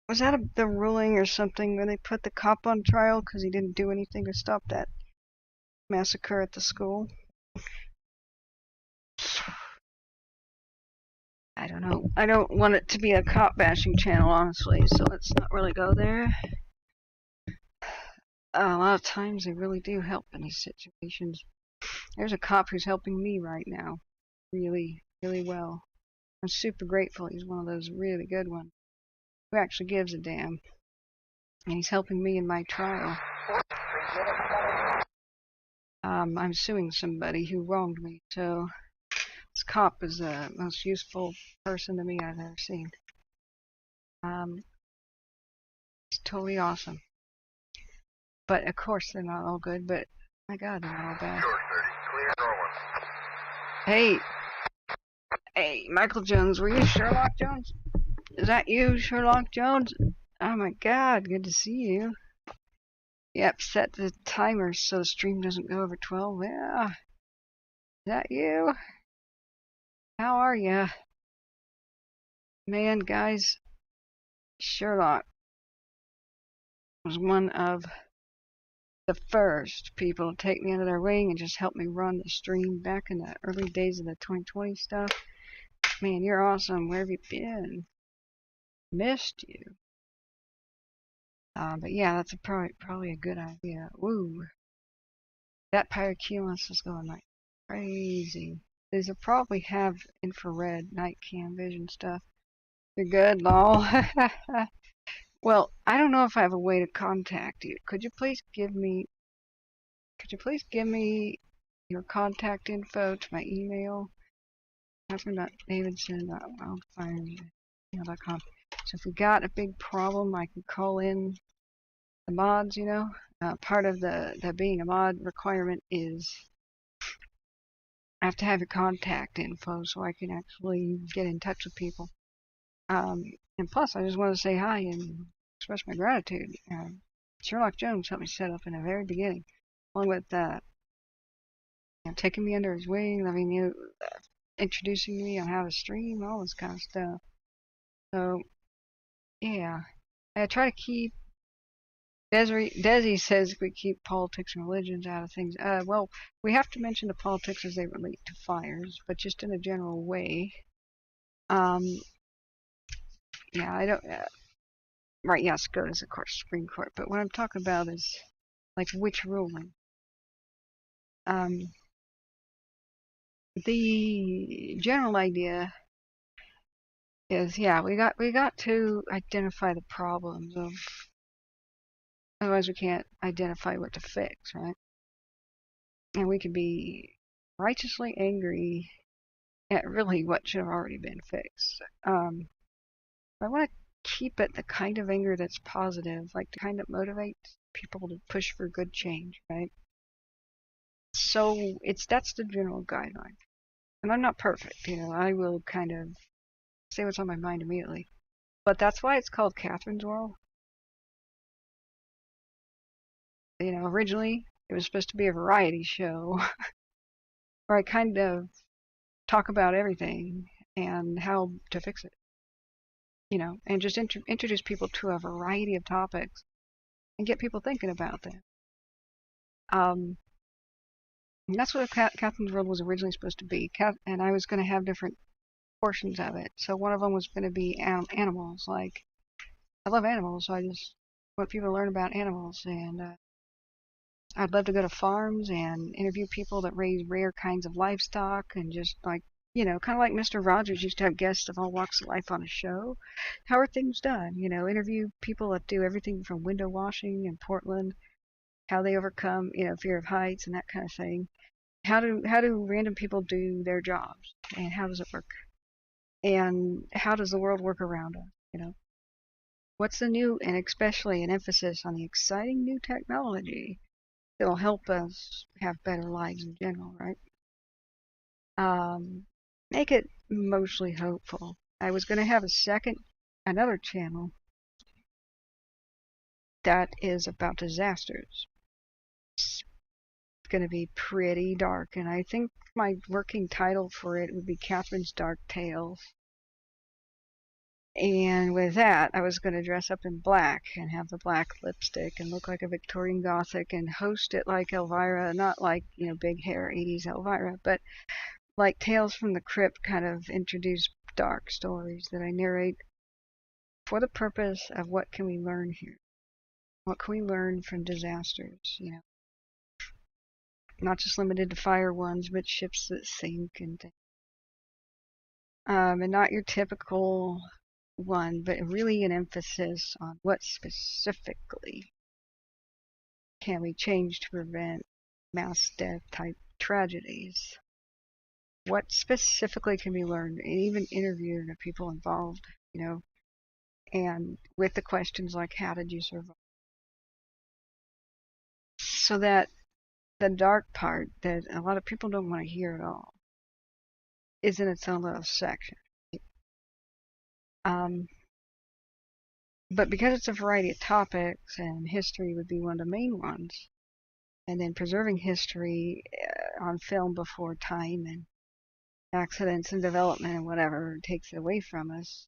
Speaker 2: Was that the ruling or something when they put the cop on trial because he didn't do anything to stop that massacre at the school? I don't know. I don't want it to be a cop bashing channel, honestly, so let's not really go there. A lot of times they really do help in these situations. There's a cop who's helping me right now. Really, really well. I'm super grateful. He's one of those really good ones who actually gives a damn. And he's helping me in my trial. I'm suing somebody who wronged me, so this cop is the most useful person to me I've ever seen. It's totally awesome. But of course they're not all good, but my god, they're not all bad. Hey, Michael Jones, were you Sherlock Jones? Is that you, Sherlock Jones? Oh my god, good to see you. Yep, set the timer so the stream doesn't go over 12. Yeah. Is that you? How are ya? Man, guys, Sherlock was one of the first people to take me under their wing and just help me run the stream back in the early days of the 2020 stuff. Man, you're awesome. Where have you been? Missed you. But yeah, that's probably a good idea. Woo. That pyrocumulus is going like crazy. These will probably have infrared night cam vision stuff. You're good, lol. Well, I don't know if I have a way to contact you. Could you please give me your contact info to my email? Catherine.davidson.wildfires@gmail.com. So if we got a big problem, I can call in the mods, you know. Part of the being a mod requirement is I have to have your contact info so I can actually get in touch with people. And plus, I just want to say hi and express my gratitude. Sherlock Jones helped me set up in the very beginning, along with taking me under his wing, letting me, introducing me on how to stream, all this kind of stuff. So, yeah, I try to keep. Desi says we keep politics and religions out of things. Well, we have to mention the politics as they relate to fires, but just in a general way. Yeah, I don't. Right, yeah, SCOTUS, of course, Supreme Court. But what I'm talking about is like which ruling. The general idea is, yeah, we got to identify the problems of. Otherwise, we can't identify what to fix, right? And we could be righteously angry at really what should have already been fixed. I want to keep it the kind of anger that's positive, like the kind that motivates people to push for good change, right? So that's the general guideline. And I'm not perfect, you know, I will kind of say what's on my mind immediately. But that's why it's called Catherine's World. You know, originally it was supposed to be a variety show where I kind of talk about everything and how to fix it. You know, and just introduce people to a variety of topics and get people thinking about them. And that's what Catherine's World was originally supposed to be. And I was going to have different portions of it. So one of them was going to be animals. Like, I love animals, so I just want people to learn about animals. And I'd love to go to farms and interview people that raise rare kinds of livestock and just like, you know, kind of like Mr. Rogers used to have guests of all walks of life on a show. How are things done? You know, interview people that do everything from window washing in Portland, how they overcome, you know, fear of heights and that kind of thing. how do random people do their jobs, and how does it work, and how does the world work around us? What's the new, and especially an emphasis on the exciting new technology that'll help us have better lives in general, right? Make it mostly hopeful. I was going to have another channel that is about disasters. It's going to be pretty dark, and I think my working title for it would be Catherine's Dark Tales. And with that, I was going to dress up in black and have the black lipstick and look like a Victorian Gothic and host it like Elvira, not like, big hair 80s Elvira, but like Tales from the Crypt, kind of introduce dark stories that I narrate for the purpose of what can we learn here? What can we learn from disasters? Not just limited to fire ones, but ships that sink and things. And not your typical one, but really an emphasis on what specifically can we change to prevent mass death type tragedies. What specifically can be learned, and even interview the people involved, and with the questions like, how did you survive? So that the dark part that a lot of people don't want to hear at all is in its own little section. But because it's a variety of topics, and history would be one of the main ones, and then preserving history on film before time and accidents and development and whatever takes it away from us,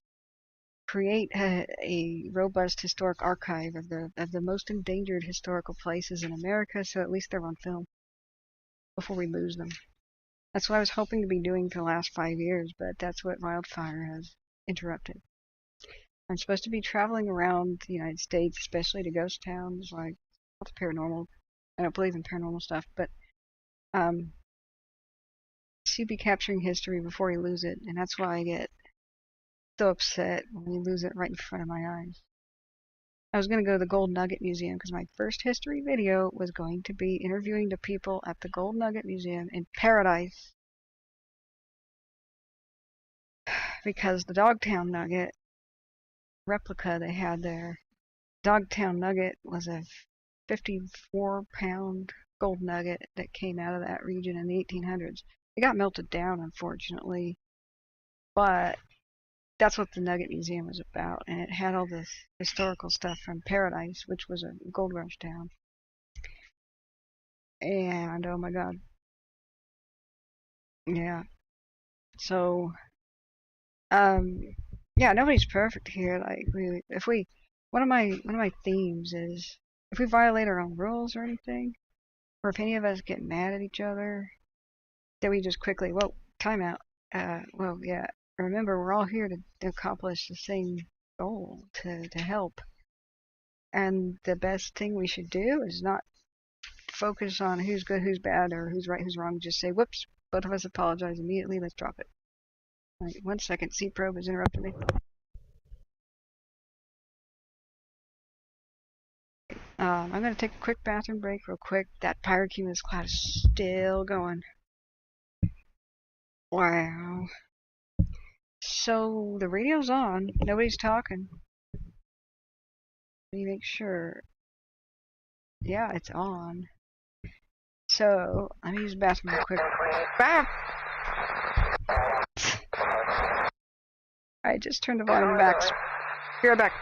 Speaker 2: create a robust historic archive of the most endangered historical places in America, so at least they're on film before we lose them. That's what I was hoping to be doing for the last 5 years, but that's what Wildfire has interrupted. I'm supposed to be traveling around the United States, especially to ghost towns, like all the paranormal. I don't believe in paranormal stuff, but to be capturing history before we lose it, and that's why I get so upset when we lose it right in front of my eyes. I was going to go to the Gold Nugget Museum because my first history video was going to be interviewing the people at the Gold Nugget Museum in Paradise, because the Dogtown Nugget replica they had there, Dogtown Nugget was a 54-pound gold nugget that came out of that region in the 1800s. It got melted down, unfortunately, but that's what the Nugget Museum was about, and it had all this historical stuff from Paradise, which was a gold rush town. And oh my god, yeah. So, yeah, nobody's perfect here. Like, one of my themes is, if we violate our own rules or anything, or if any of us get mad at each other, that we just quickly, whoa, time out. Well, yeah, remember, we're all here to accomplish the same goal, to help. And the best thing we should do is not focus on who's good, who's bad, or who's right, who's wrong. Just say, whoops, both of us apologize immediately, let's drop it. All right, 1 second, C-Probe has interrupted me. I'm going to take a quick bathroom break real quick. That pyrocumulus cloud is still going. Wow. So the radio's on. Nobody's talking. Let me make sure. Yeah, it's on. So let me use the bathroom real quick. Ah! I just turned the volume back. Be right back.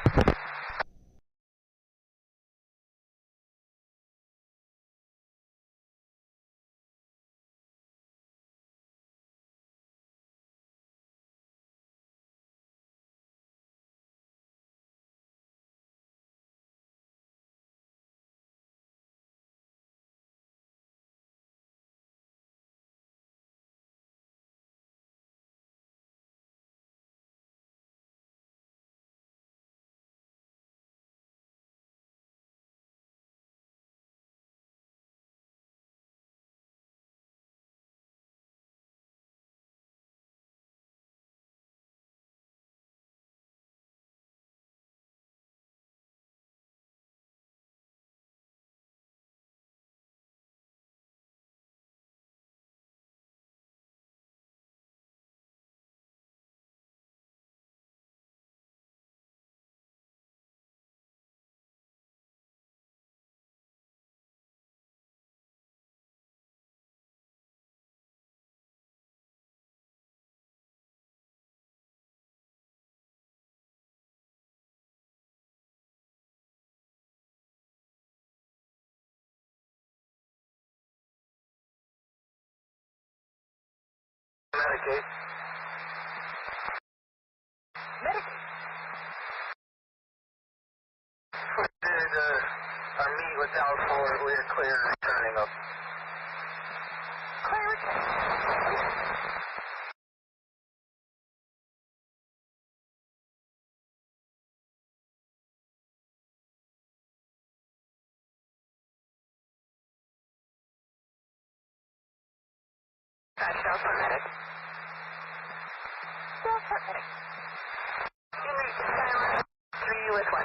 Speaker 1: Medicate.
Speaker 3: Medicate.
Speaker 1: We did our meet with Dallas Forward. We are clear returning up.
Speaker 3: Clear return. Dallas for medic. Dallas for medic. Team reach Skyline 3 with 1.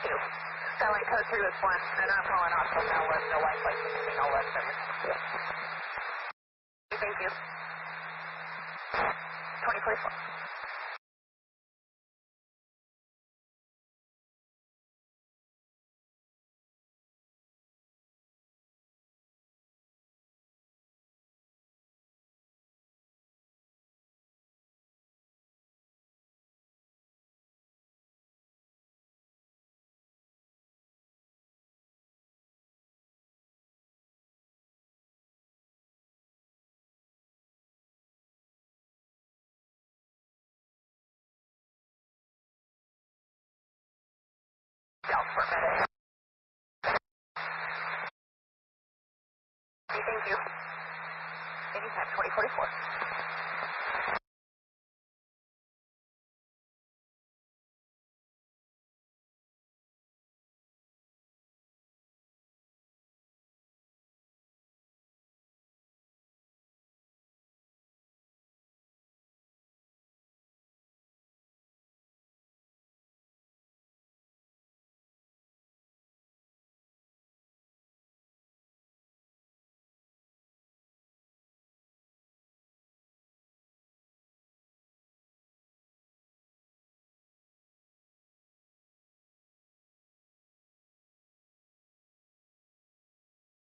Speaker 3: 2. Skyline code 3 with 1. They're not falling off, so no left, no white lights, no left service. Thank you. 2044. Dallas for medic. Thank you. Anytime, 2044.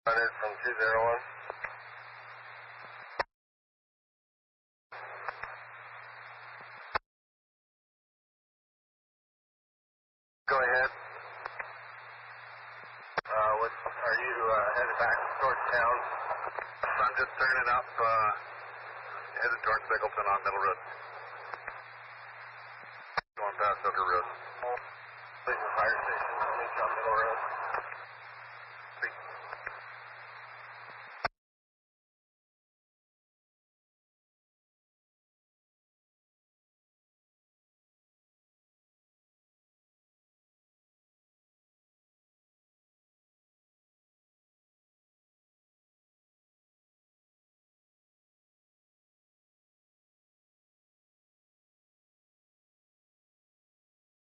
Speaker 1: From 201. Go ahead. Are you headed back towards town? I'm just turning up, headed towards Bickleton on Middle Road. Going past Hooker Road. Big fire station, on Middle Road.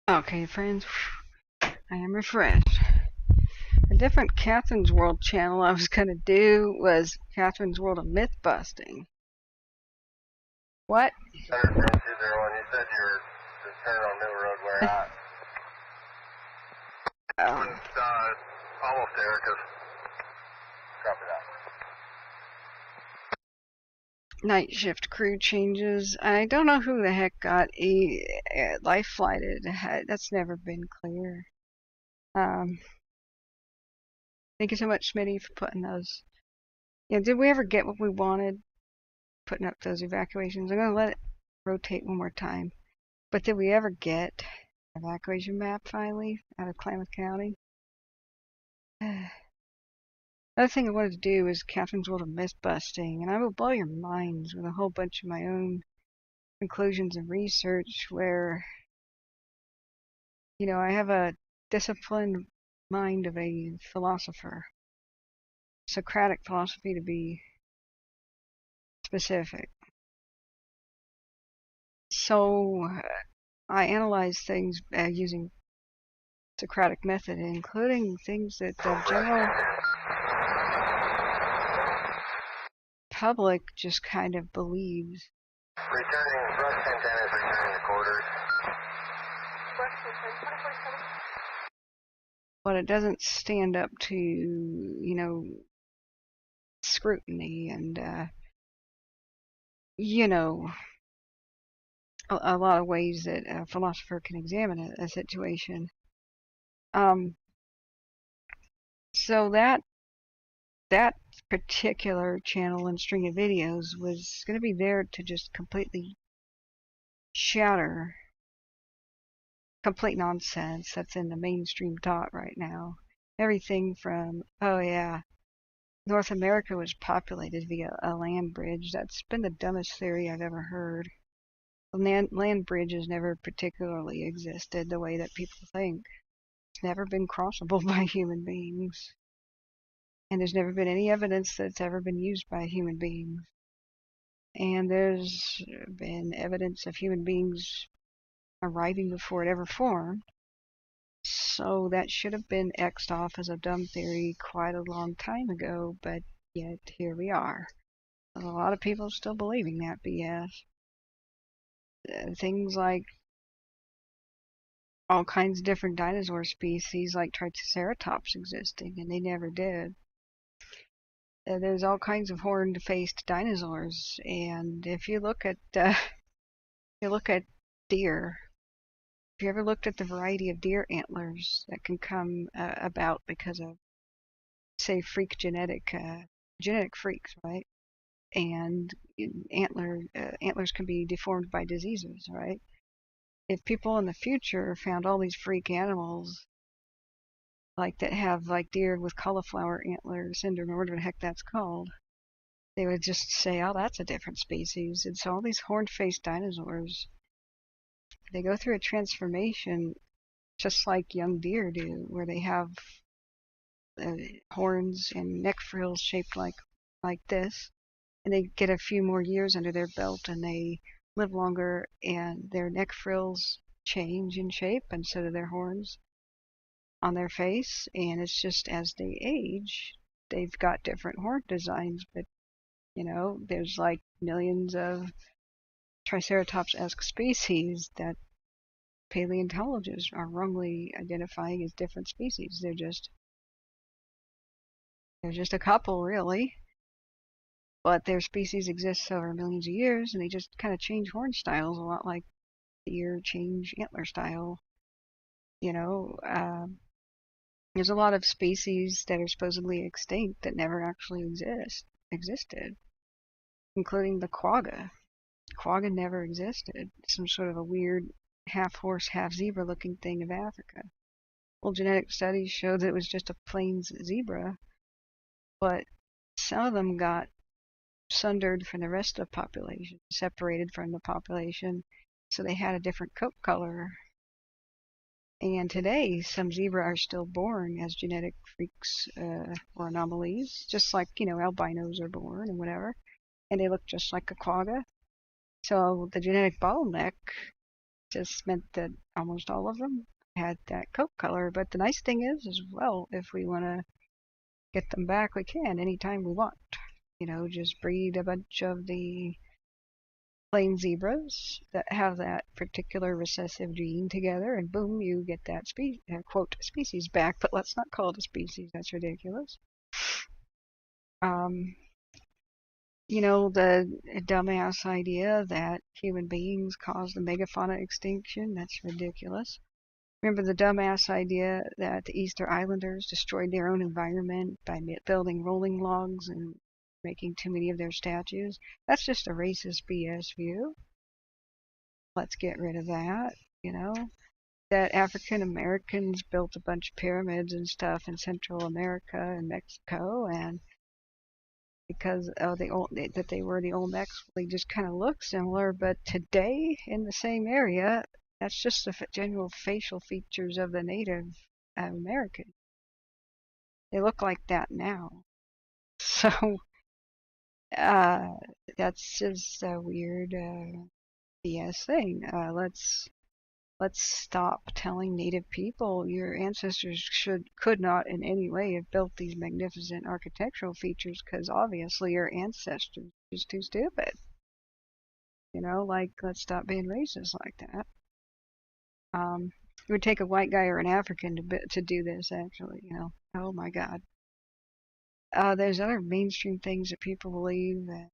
Speaker 2: Okay, friends, I am refreshed. A different Catherine's World channel I was going to do was Catherine's World of Myth Busting. What?
Speaker 1: Center from 201, you said you were just turning on Middle Road where at? Almost there, because... Copy that.
Speaker 2: Night shift crew changes. I don't know who the heck got life flighted. That's never been clear. Thank you so much, Smitty, for putting those. Yeah, did we ever get what we wanted? Putting up those evacuations. I'm gonna let it rotate one more time. But did we ever get evacuation map finally out of Klamath County? Another thing I wanted to do is Catherine's World of Myth Busting, and I will blow your minds with a whole bunch of my own conclusions and research where, you know, I have a disciplined mind of a philosopher. Socratic philosophy to be specific. So I analyze things using Socratic method, including things that the general public just kind of believes.
Speaker 1: Returning, Rush Santana is returning to quarters.
Speaker 2: But it doesn't stand up to, you know, scrutiny and, you know, a lot of ways that a philosopher can examine a situation. So that that particular channel and string of videos was going to be there to just completely shatter complete nonsense that's in the mainstream thought right now. Everything from, oh yeah, North America was populated via a land bridge. That's been the dumbest theory I've ever heard. Land bridges never particularly existed the way that people think. It's never been crossable by human beings. And there's never been any evidence that it's ever been used by human beings. And there's been evidence of human beings arriving before it ever formed. So that should have been X'd off as a dumb theory quite a long time ago, but yet here we are. A lot of people still believing that BS. Things like all kinds of different dinosaur species like Triceratops existing, and they never did. There's all kinds of horned-faced dinosaurs, and if you look at deer, if you ever looked at the variety of deer antlers that can come about because of, say, genetic freaks, right? And antlers can be deformed by diseases, right? If people in the future found all these freak animals like that have like deer with cauliflower antler syndrome or whatever the heck that's called, they would just say, oh, that's a different species. And so all these horned-faced dinosaurs, they go through a transformation just like young deer do, where they have horns and neck frills shaped like this, and they get a few more years under their belt and they live longer, and their neck frills change in shape, and so do their horns on their face. And it's just as they age, they've got different horn designs. But you know, there's like millions of Triceratops-esque species that paleontologists are wrongly identifying as different species. They're just a couple, really. But their species exists over millions of years, and they just kind of change horn styles a lot like deer change antler style. You know, there's a lot of species that are supposedly extinct that never actually existed, including the quagga. Quagga never existed. Some sort of a weird half horse, half zebra looking thing of Africa. Well, genetic studies showed that it was just a plains zebra, but some of them got sundered from the rest of the population, separated from the population, so they had a different coat color. And today, some zebra are still born as genetic freaks or anomalies, just like, you know, albinos are born and whatever, and they look just like a quagga. So the genetic bottleneck just meant that almost all of them had that coat color. But the nice thing is, as well, if we want to get them back, we can anytime we want. You know, just breed a bunch of the plain zebras that have that particular recessive gene together, and boom, you get that quote species back. But let's not call it a species. That's ridiculous. You know, the dumbass idea that human beings caused the megafauna extinction, that's ridiculous. Remember the dumbass idea that the Easter Islanders destroyed their own environment by building rolling logs and making too many of their statues? That's just a racist BS view. Let's get rid of that, you know. That African Americans built a bunch of pyramids and stuff in Central America and Mexico, and because that they were the Olmecs, they just kind of look similar. But today, in the same area, that's just the general facial features of the Native American. They look like that now. So that's just a weird BS thing. Let's stop telling Native people your ancestors could not in any way have built these magnificent architectural features, because obviously your ancestors are just too stupid. You know, like, let's stop being racist like that. It would take a white guy or an African to do this, actually, you know. Oh my God. There's other mainstream things that people believe that,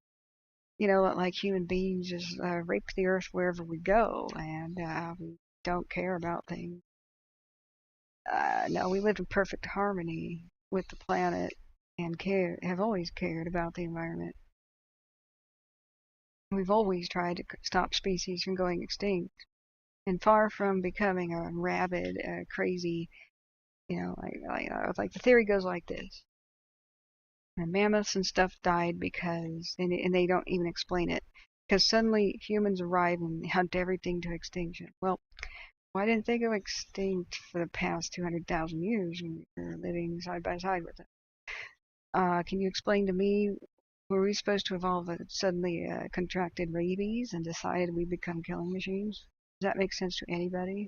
Speaker 2: you know, like human beings just rape the earth wherever we go, and we don't care about things. No, we live in perfect harmony with the planet. and have always cared about the environment. We've always tried to stop species from going extinct. And far from becoming a rabid, crazy, like the theory goes like this. And mammoths and stuff died because, and they don't even explain it, because suddenly humans arrive and hunt everything to extinction. Well, why didn't they go extinct for the past 200,000 years when we were living side by side with them? Can you explain to me, were we supposed to evolve suddenly contracted rabies and decided we'd become killing machines? Does that make sense to anybody?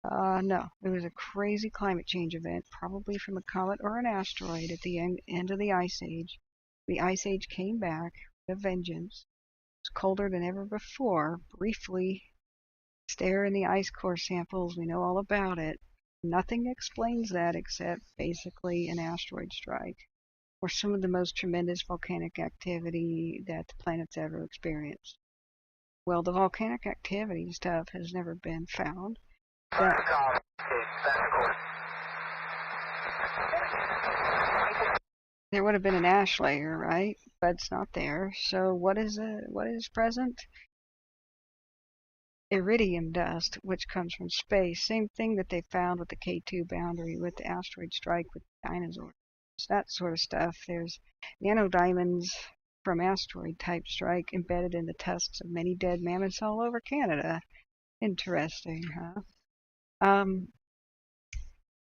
Speaker 2: No. It was a crazy climate change event, probably from a comet or an asteroid at the end of the Ice Age. The Ice Age came back with a vengeance. It was colder than ever before. Briefly, stare in the ice core samples. We know all about it. Nothing explains that except basically an asteroid strike, or some of the most tremendous volcanic activity that the planet's ever experienced. Well, the volcanic activity stuff has never been found. There would have been an ash layer, right? But it's not there. So what is present? Iridium dust, which comes from space. Same thing that they found with the K2 boundary with the asteroid strike with dinosaurs. That sort of stuff. There's nanodiamonds from asteroid type strike embedded in the tusks of many dead mammoths all over Canada. Interesting, huh?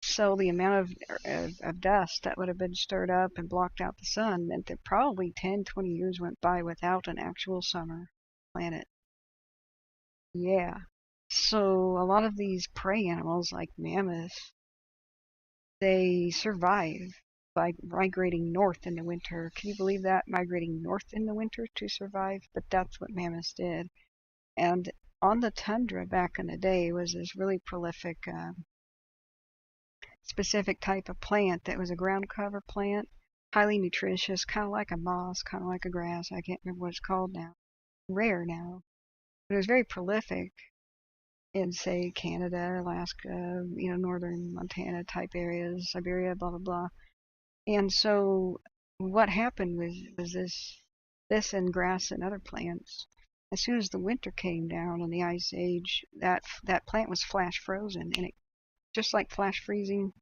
Speaker 2: So the amount of dust that would have been stirred up and blocked out the sun meant that probably 10, 20 years went by without an actual summer planet. Yeah. So a lot of these prey animals like mammoths, they survive by migrating north in the winter. Can you believe that? Migrating north in the winter to survive? But that's what mammoths did. And on the tundra back in the day was this really prolific specific type of plant that was a ground cover plant, highly nutritious, kind of like a moss, kind of like a grass. I can't remember what it's called now. Rare now. But it was very prolific in, say, Canada, Alaska, northern Montana type areas, Siberia, blah, blah, blah. And so what happened was this and grass and other plants, as soon as the winter came down in the Ice Age, that plant was flash frozen, and it just like flash freezing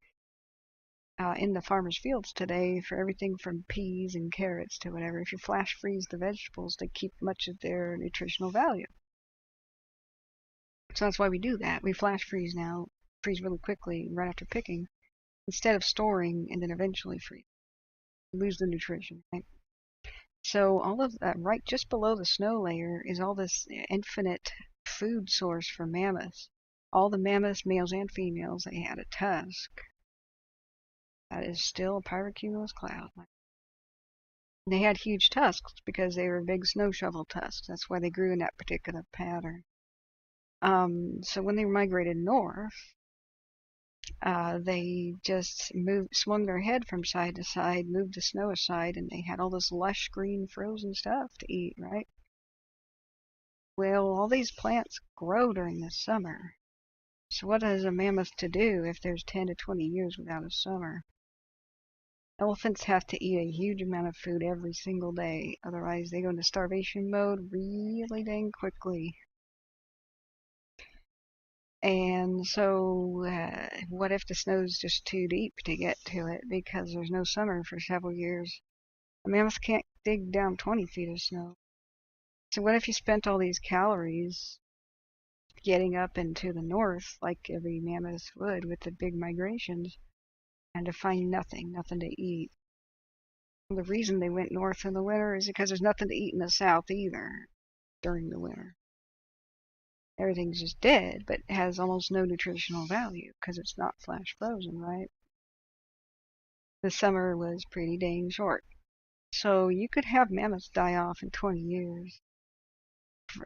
Speaker 2: in the farmers' fields today for everything from peas and carrots to whatever. If you flash freeze the vegetables, they keep much of their nutritional value. So that's why we do that. We flash freeze now, freeze really quickly right after picking, instead of storing and then eventually freeze. You lose the nutrition, right? So all of that, right just below the snow layer, is all this infinite food source for mammoths. All the mammoths, males and females, they had a tusk. That is still a pyrocumulus cloud. They had huge tusks because they were big snow shovel tusks. That's why they grew in that particular pattern. So when they migrated north, they just swung their head from side to side, moved the snow aside, and they had all this lush green frozen stuff to eat, right? Well, all these plants grow during the summer. So what is a mammoth to do if there's 10 to 20 years without a summer? Elephants have to eat a huge amount of food every single day. Otherwise, they go into starvation mode really dang quickly. And so what if the snow's just too deep to get to it because there's no summer for several years? A mammoth can't dig down 20 feet of snow. So what if you spent all these calories getting up into the north like every mammoth would with the big migrations and to find nothing to eat? The reason they went north in the winter is because there's nothing to eat in the south either during the winter. Everything's just dead, but has almost no nutritional value because it's not flash frozen, right? The summer was pretty dang short. So you could have mammoths die off in 20 years.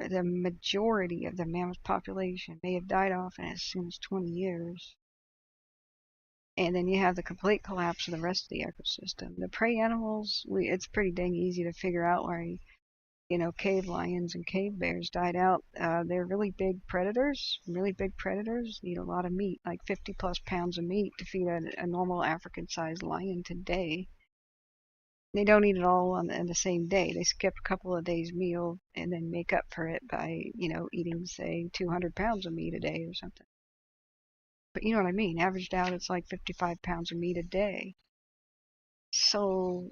Speaker 2: The majority of the mammoth population may have died off in as soon as 20 years. And then you have the complete collapse of the rest of the ecosystem. The prey animals, it's pretty dang easy to figure out why, cave lions and cave bears died out. They're really big predators, need a lot of meat, like 50 plus pounds of meat to feed a normal African-sized lion today. They don't eat it all on the same day. They skip a couple of days meal and then make up for it by, eating, say, 200 pounds of meat a day or something. But you know what I mean? Averaged out, it's like 55 pounds of meat a day. So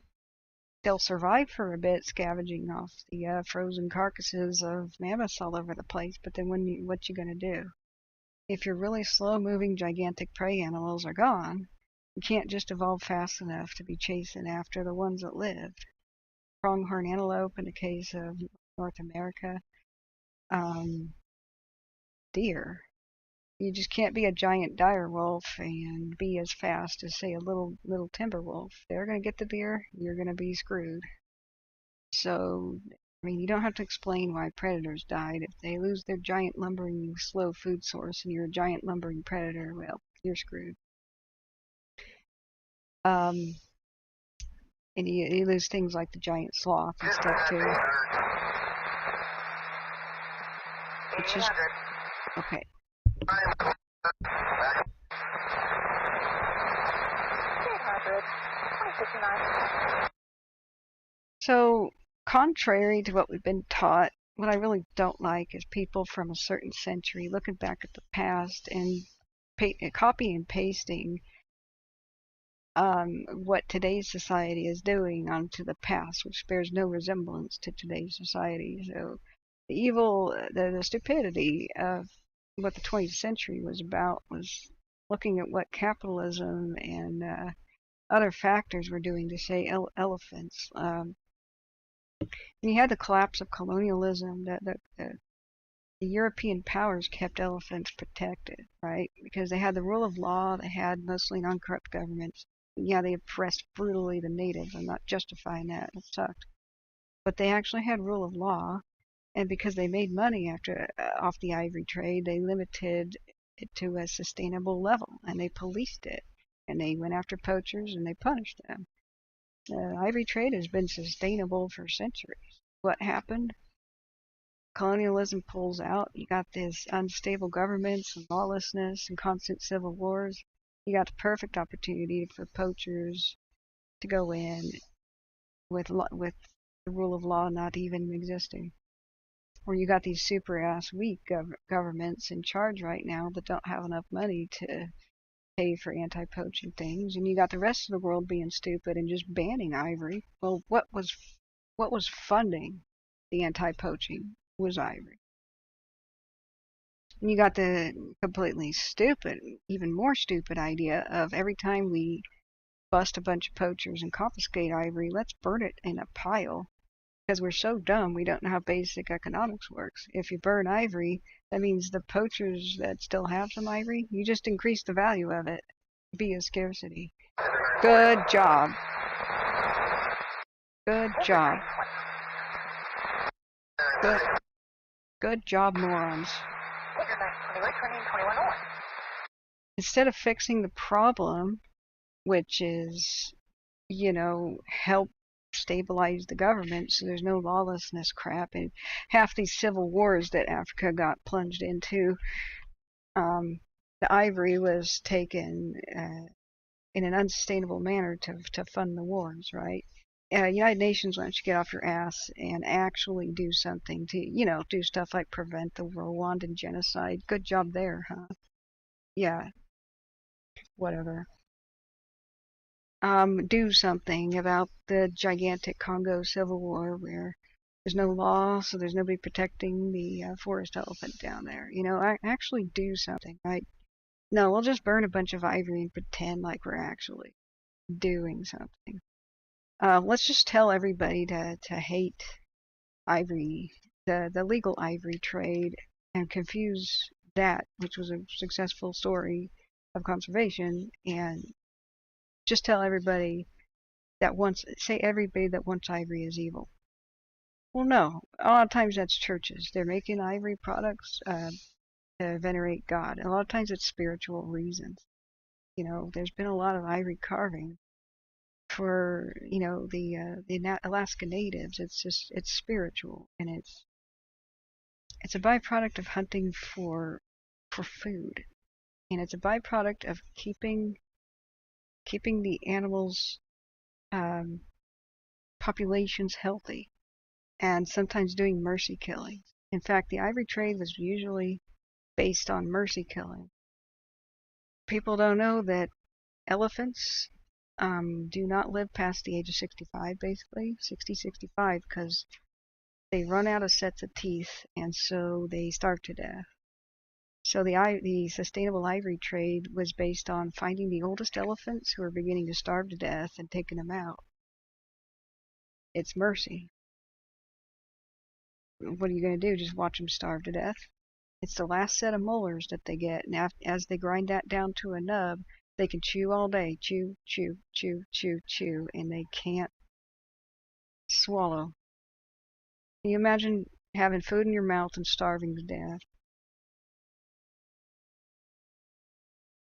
Speaker 2: they'll survive for a bit scavenging off the frozen carcasses of mammoths all over the place. But then what you gonna do? If your really slow-moving gigantic prey animals are gone, you can't just evolve fast enough to be chasing after the ones that lived. Pronghorn antelope in the case of North America. Deer. You just can't be a giant dire wolf and be as fast as, say, a little timber wolf. They're going to get the deer, you're going to be screwed. So, I mean, you don't have to explain why predators died. If they lose their giant lumbering slow food source and you're a giant lumbering predator, well, you're screwed. And you lose things like the giant sloth and stuff too. It's just, okay. So, contrary to what we've been taught, what I really don't like is people from a certain century looking back at the past and copy and pasting what today's society is doing onto the past, which bears no resemblance to today's society. So the evil, the stupidity of what the 20th century was about was looking at what capitalism and other factors were doing to, say, elephants. And you had the collapse of colonialism. The European powers kept elephants protected, right? Because they had the rule of law. They had mostly non-corrupt governments. Yeah, they oppressed brutally the natives. I'm not justifying that. It sucked. But they actually had rule of law. And because they made money off the ivory trade, they limited it to a sustainable level. And they policed it. And they went after poachers and they punished them. The ivory trade has been sustainable for centuries. What happened? Colonialism pulls out. You got this unstable governments and lawlessness and constant civil wars. You got the perfect opportunity for poachers to go in with the rule of law not even existing. Or you got these super ass weak governments in charge right now that don't have enough money to pay for anti-poaching things, and you got the rest of the world being stupid and just banning ivory. Well, what was funding the anti-poaching was ivory. And you got the completely stupid, even more stupid idea of every time we bust a bunch of poachers and confiscate ivory, let's burn it in a pile. Because we're so dumb, we don't know how basic economics works. If you burn ivory, that means the poachers that still have some ivory, you just increase the value of it via scarcity. Good job. Good job. Good job, morons. Instead of fixing the problem, which is, help stabilize the government so there's no lawlessness crap, and half these civil wars that Africa got plunged into, the ivory was taken in an unsustainable manner to fund the wars, right? United Nations wants you to get off your ass and actually do something to, do stuff like prevent the Rwandan genocide. Good job there, huh? Yeah, whatever. Do something about the gigantic Congo Civil War where there's no law, so there's nobody protecting the forest elephant down there. Actually do something, right? No, we'll just burn a bunch of ivory and pretend like we're actually doing something. Let's just tell everybody to hate ivory, the legal ivory trade, and confuse that, which was a successful story of conservation, and just tell everybody that everybody that wants ivory is evil. Well, no. A lot of times that's churches. They're making ivory products to venerate God. A lot of times it's spiritual reasons. There's been a lot of ivory carving for, the Alaska Natives. It's spiritual, and it's a byproduct of hunting for food, and it's a byproduct of keeping the animals populations healthy, and sometimes doing mercy killings. In fact, the ivory trade was usually based on mercy killing. People don't know that elephants do not live past the age of 65, basically, 60, 65, because they run out of sets of teeth, and so they starve to death. So the sustainable ivory trade was based on finding the oldest elephants who are beginning to starve to death and taking them out. It's mercy. What are you going to do? Just watch them starve to death? It's the last set of molars that they get, and as they grind that down to a nub, they can chew all day. Chew, chew, chew, chew, chew, and they can't swallow. Can you imagine having food in your mouth and starving to death?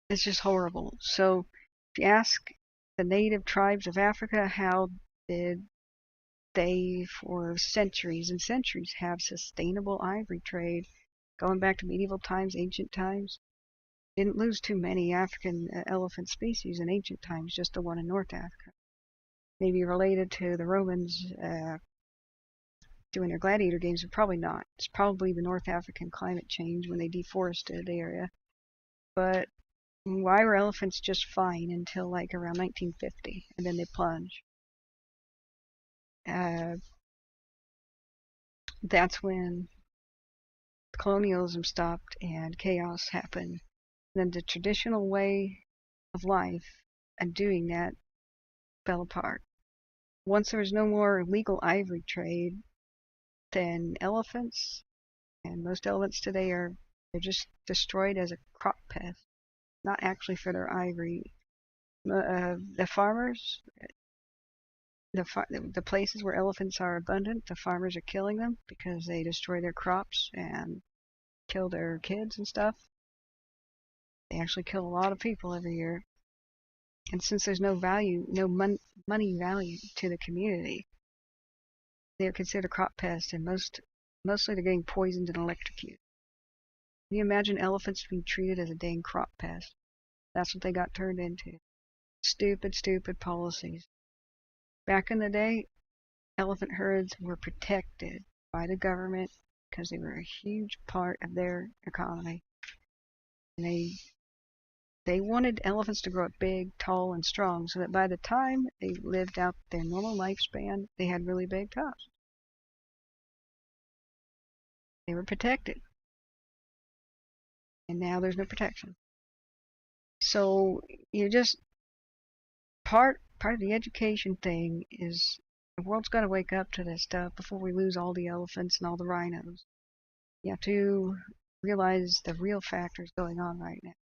Speaker 2: It's just horrible. So if you ask the native tribes of Africa, how did they for centuries and centuries have sustainable ivory trade going back to medieval times, ancient times? Didn't lose too many African elephant species in ancient times, just the one in North Africa. Maybe related to the Romans doing their gladiator games, but probably not. It's probably the North African climate change when they deforested the area. But why were elephants just fine until like around 1950, and then they plunge? That's when colonialism stopped and chaos happened. Then the traditional way of life and doing that fell apart. Once there was no more legal ivory trade, then elephants, and most elephants today they're just destroyed as a crop pest, not actually for their ivory. The farmers, the places where elephants are abundant, the farmers are killing them because they destroy their crops and kill their kids and stuff. They actually kill a lot of people every year. And since there's no value, no money value to the community, they're considered a crop pest, and mostly they're getting poisoned and electrocuted. Can you imagine elephants being treated as a dang crop pest? That's what they got turned into. Stupid, stupid policies. Back in the day, elephant herds were protected by the government because they were a huge part of their economy. And they wanted elephants to grow up big, tall, and strong so that by the time they lived out their normal lifespan, they had really big tusks. They were protected. And now there's no protection. So you just part of the education thing is the world's got to wake up to this stuff before we lose all the elephants and all the rhinos. You have to realize the real factors going on right now.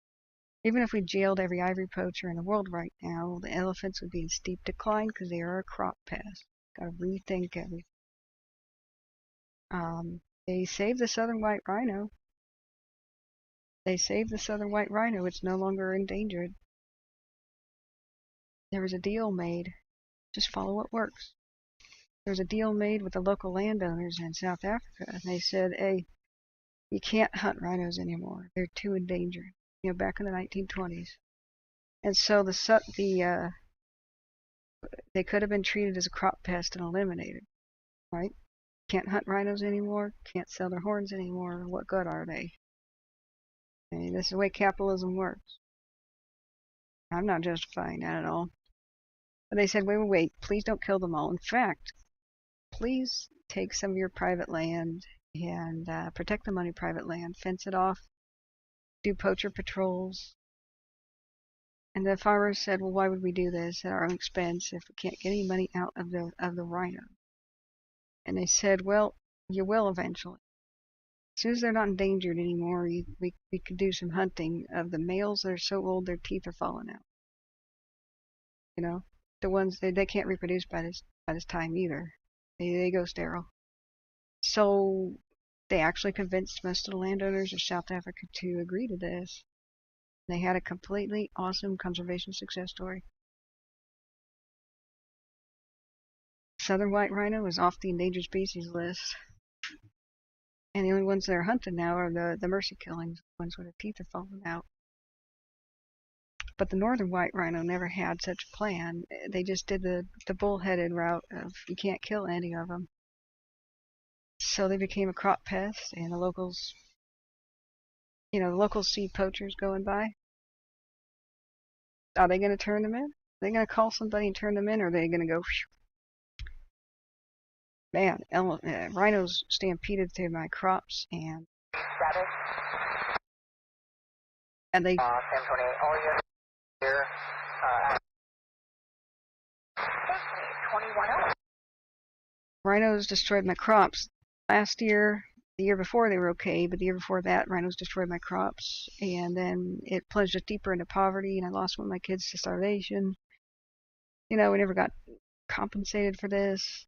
Speaker 2: Even if we jailed every ivory poacher in the world right now, the elephants would be in steep decline because they are a crop pest. Got to rethink everything. They saved the southern white rhino. It's no longer endangered. There was a deal made. Just follow what works. There was a deal made with the local landowners in South Africa, and they said, hey, you can't hunt rhinos anymore. They're too endangered. You know, back in the 1920s. And so they could have been treated as a crop pest and eliminated, right? Can't hunt rhinos anymore, can't sell their horns anymore. What good are they? I mean, this is the way capitalism works. I'm not justifying that at all. But they said, wait, please don't kill them all. In fact, please take some of your private land and protect them on your private land, fence it off, do poacher patrols. And the farmers said, well, why would we do this at our own expense if we can't get any money out of the rhino? And they said, well, you will eventually. As soon as they're not endangered anymore, we could do some hunting of the males that are so old their teeth are falling out. You know, the ones they can't reproduce by this time either. They go sterile. So they actually convinced most of the landowners of South Africa to agree to this. They had a completely awesome conservation success story. Southern white rhino is off the endangered species list. And the only ones that are hunted now are the mercy killings, the ones where their teeth are falling out. But the northern white rhino never had such a plan. They just did the bullheaded route of you can't kill any of them. So they became a crop pest, and the locals see poachers going by. Are they going to turn them in? Are they going to call somebody and turn them in, or are they going to go, man, rhinos stampeded through my crops, and they
Speaker 3: 1028, all you here, 21.
Speaker 2: rhinos destroyed my crops. Last year, the year before they were okay, but the year before that, rhinos destroyed my crops, and then it plunged us deeper into poverty, and I lost one of my kids to starvation. We never got compensated for this.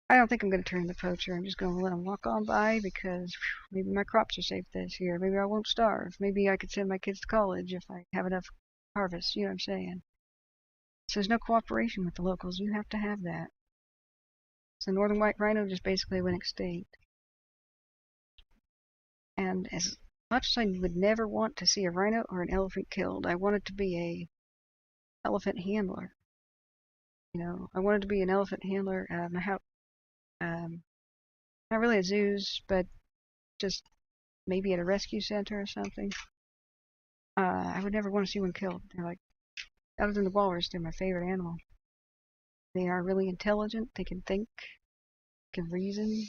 Speaker 2: I don't think I'm going to turn the poacher. I'm just going to let them walk on by because maybe my crops are safe this year. Maybe I won't starve. Maybe I could send my kids to college if I have enough harvest. You know what I'm saying? So there's no cooperation with the locals. You have to have that. So northern white rhino just basically went extinct. And as much as I would never want to see a rhino or an elephant killed, I wanted to be a elephant handler. I wanted to be an elephant handler. Not really at zoos, but just maybe at a rescue center or something. I would never want to see one killed. They're like, other than the walrus, they're my favorite animal. They are really intelligent. They can think, can reason,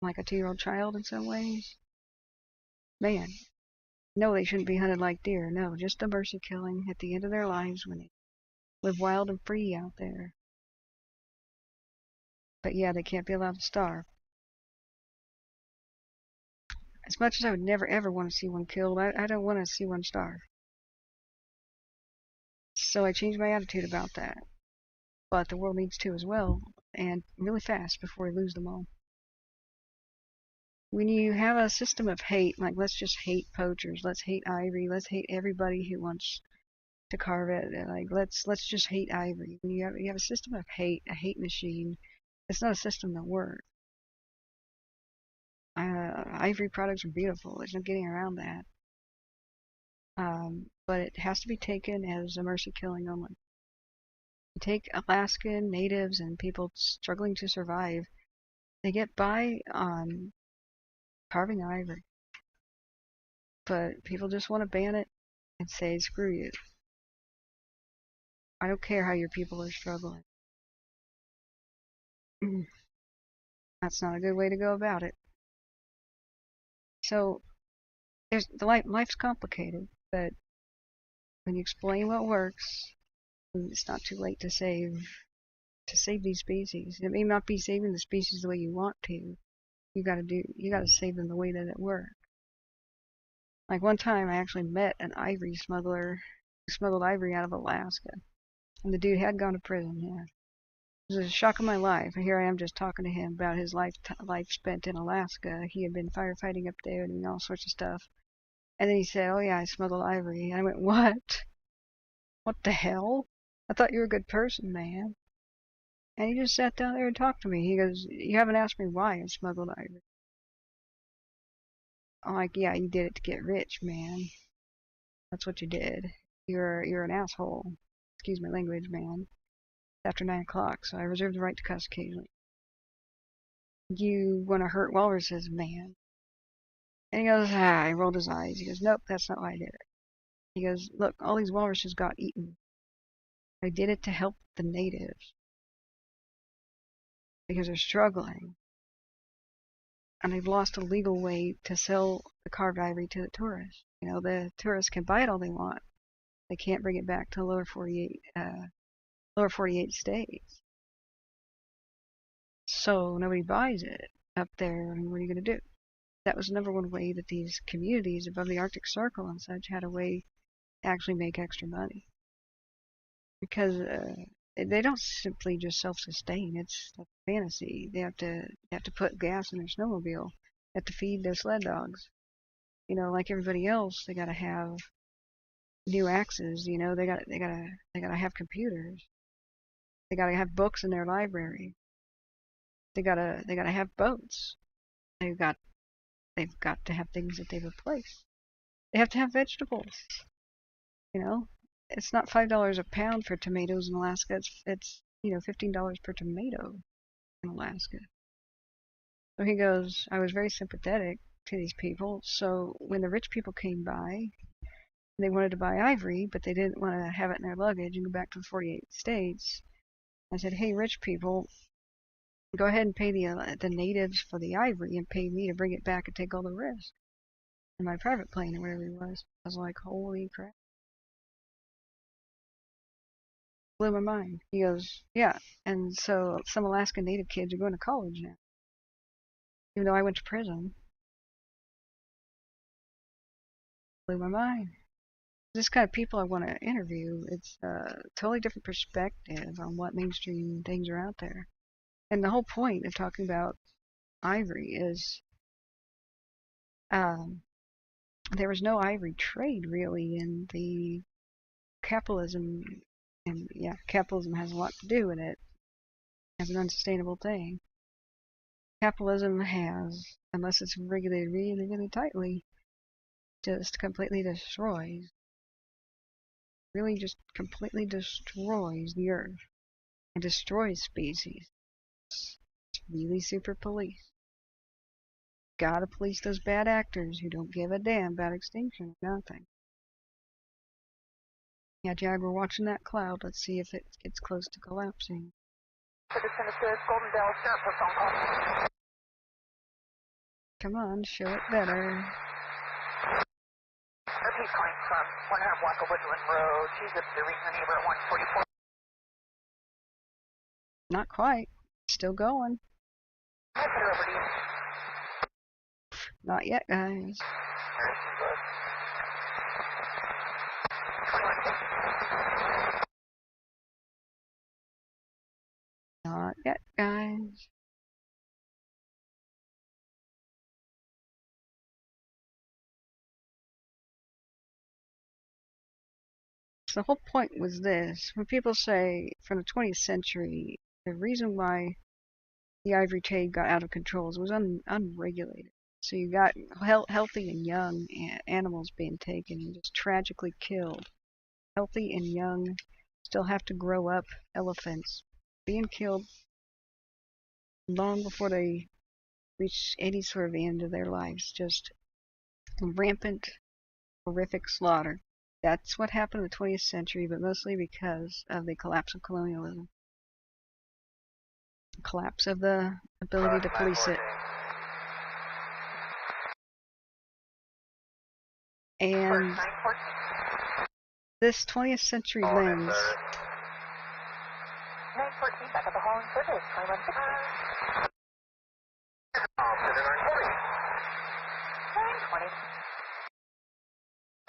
Speaker 2: like a 2-year-old child in some ways. Man, no, they shouldn't be hunted like deer. No, just a mercy killing at the end of their lives when they live wild and free out there. But yeah, they can't be allowed to starve. As much as I would never ever want to see one killed, I don't want to see one starve. So I changed my attitude about that. But the world needs to as well, and really fast before we lose them all. When you have a system of hate, like let's just hate poachers, let's hate ivory, let's hate everybody who wants to carve it, like let's just hate ivory. When you have a system of hate, a hate machine, it's not a system that works. Ivory products are beautiful. There's no getting around that. But it has to be taken as a mercy killing only. You take Alaskan natives and people struggling to survive, they get by on carving ivory. But people just want to ban it and say, screw you. I don't care how your people are struggling. That's not a good way to go about it. So life's complicated, but when you explain what works, it's not too late to save these species. It may not be saving the species the way you want to. You gotta save them the way that it works. Like one time I actually met an ivory smuggler who smuggled ivory out of Alaska. And the dude had gone to prison, yeah. It was a shock of my life. And here I am just talking to him about his life spent in Alaska. He had been firefighting up there and doing all sorts of stuff. And then he said, oh yeah, I smuggled ivory. And I went, what? What the hell? I thought you were a good person, man. And he just sat down there and talked to me. He goes, you haven't asked me why I smuggled ivory. I'm like, yeah, you did it to get rich, man. That's what you did. You're an asshole. Excuse my language, man. It's after 9 o'clock, so I reserve the right to cuss occasionally. You want to hurt walruses, man. And he goes, he rolled his eyes. He goes, nope, that's not why I did it. He goes, look, all these walruses got eaten. I did it to help the natives. Because they're struggling. And they've lost a legal way to sell the carved ivory to the tourists. The tourists can buy it all they want. They can't bring it back to lower 48 states. So nobody buys it up there, and what are you going to do? That was the number one way that these communities above the Arctic Circle and such had a way to actually make extra money. Because they don't simply just self-sustain. It's like fantasy. They have to put gas in their snowmobile. They have to feed their sled dogs. Like everybody else, they got to have new axes. They gotta have computers. They gotta have books in their library. They gotta have boats. They've got to have things that they replace. They have to have vegetables. You know, it's not $5 a pound for tomatoes in Alaska. It's $15 per tomato in Alaska. So he goes, I was very sympathetic to these people. So when the rich people came by, they wanted to buy ivory, but they didn't want to have it in their luggage and go back to the 48 states. I said, hey, rich people, go ahead and pay the natives for the ivory and pay me to bring it back and take all the risk. In my private plane or whatever he was. I was like, holy crap. Blew my mind. He goes, yeah. And so some Alaska Native kids are going to college now. Even though I went to prison. Blew my mind. This kind of people I want to interview, it's a totally different perspective on what mainstream things are out there. And the whole point of talking about ivory is there was no ivory trade really in the capitalism. And yeah, capitalism has a lot to do with it as an unsustainable thing. Capitalism has, unless it's regulated really, really tightly, just completely destroys, really just completely destroys the earth and destroys species. It's really super police. Gotta police those bad actors who don't give a damn about extinction or nothing. Yeah, Jag, we're watching that cloud. Let's see if it gets close to collapsing. Come on, show it better.
Speaker 3: He's calling from 100 block of Woodland Road. She's observing her neighbor at 144.
Speaker 2: Not quite. Still going.
Speaker 3: I'll put her over to you.
Speaker 2: Not yet, guys. Not yet, guys. So the whole point was this. When people say from the 20th century, the reason why the ivory trade got out of control is it was unregulated. So you got healthy and young animals being taken and just tragically killed. Healthy and young, still have to grow up elephants being killed long before they reach any sort of end of their lives. Just rampant, horrific slaughter. That's what happened in the 20th century, but mostly because of the collapse of colonialism. The collapse of the ability to police it. And this 20th century lens.
Speaker 3: 914 back at the hall in service. 2160. 920.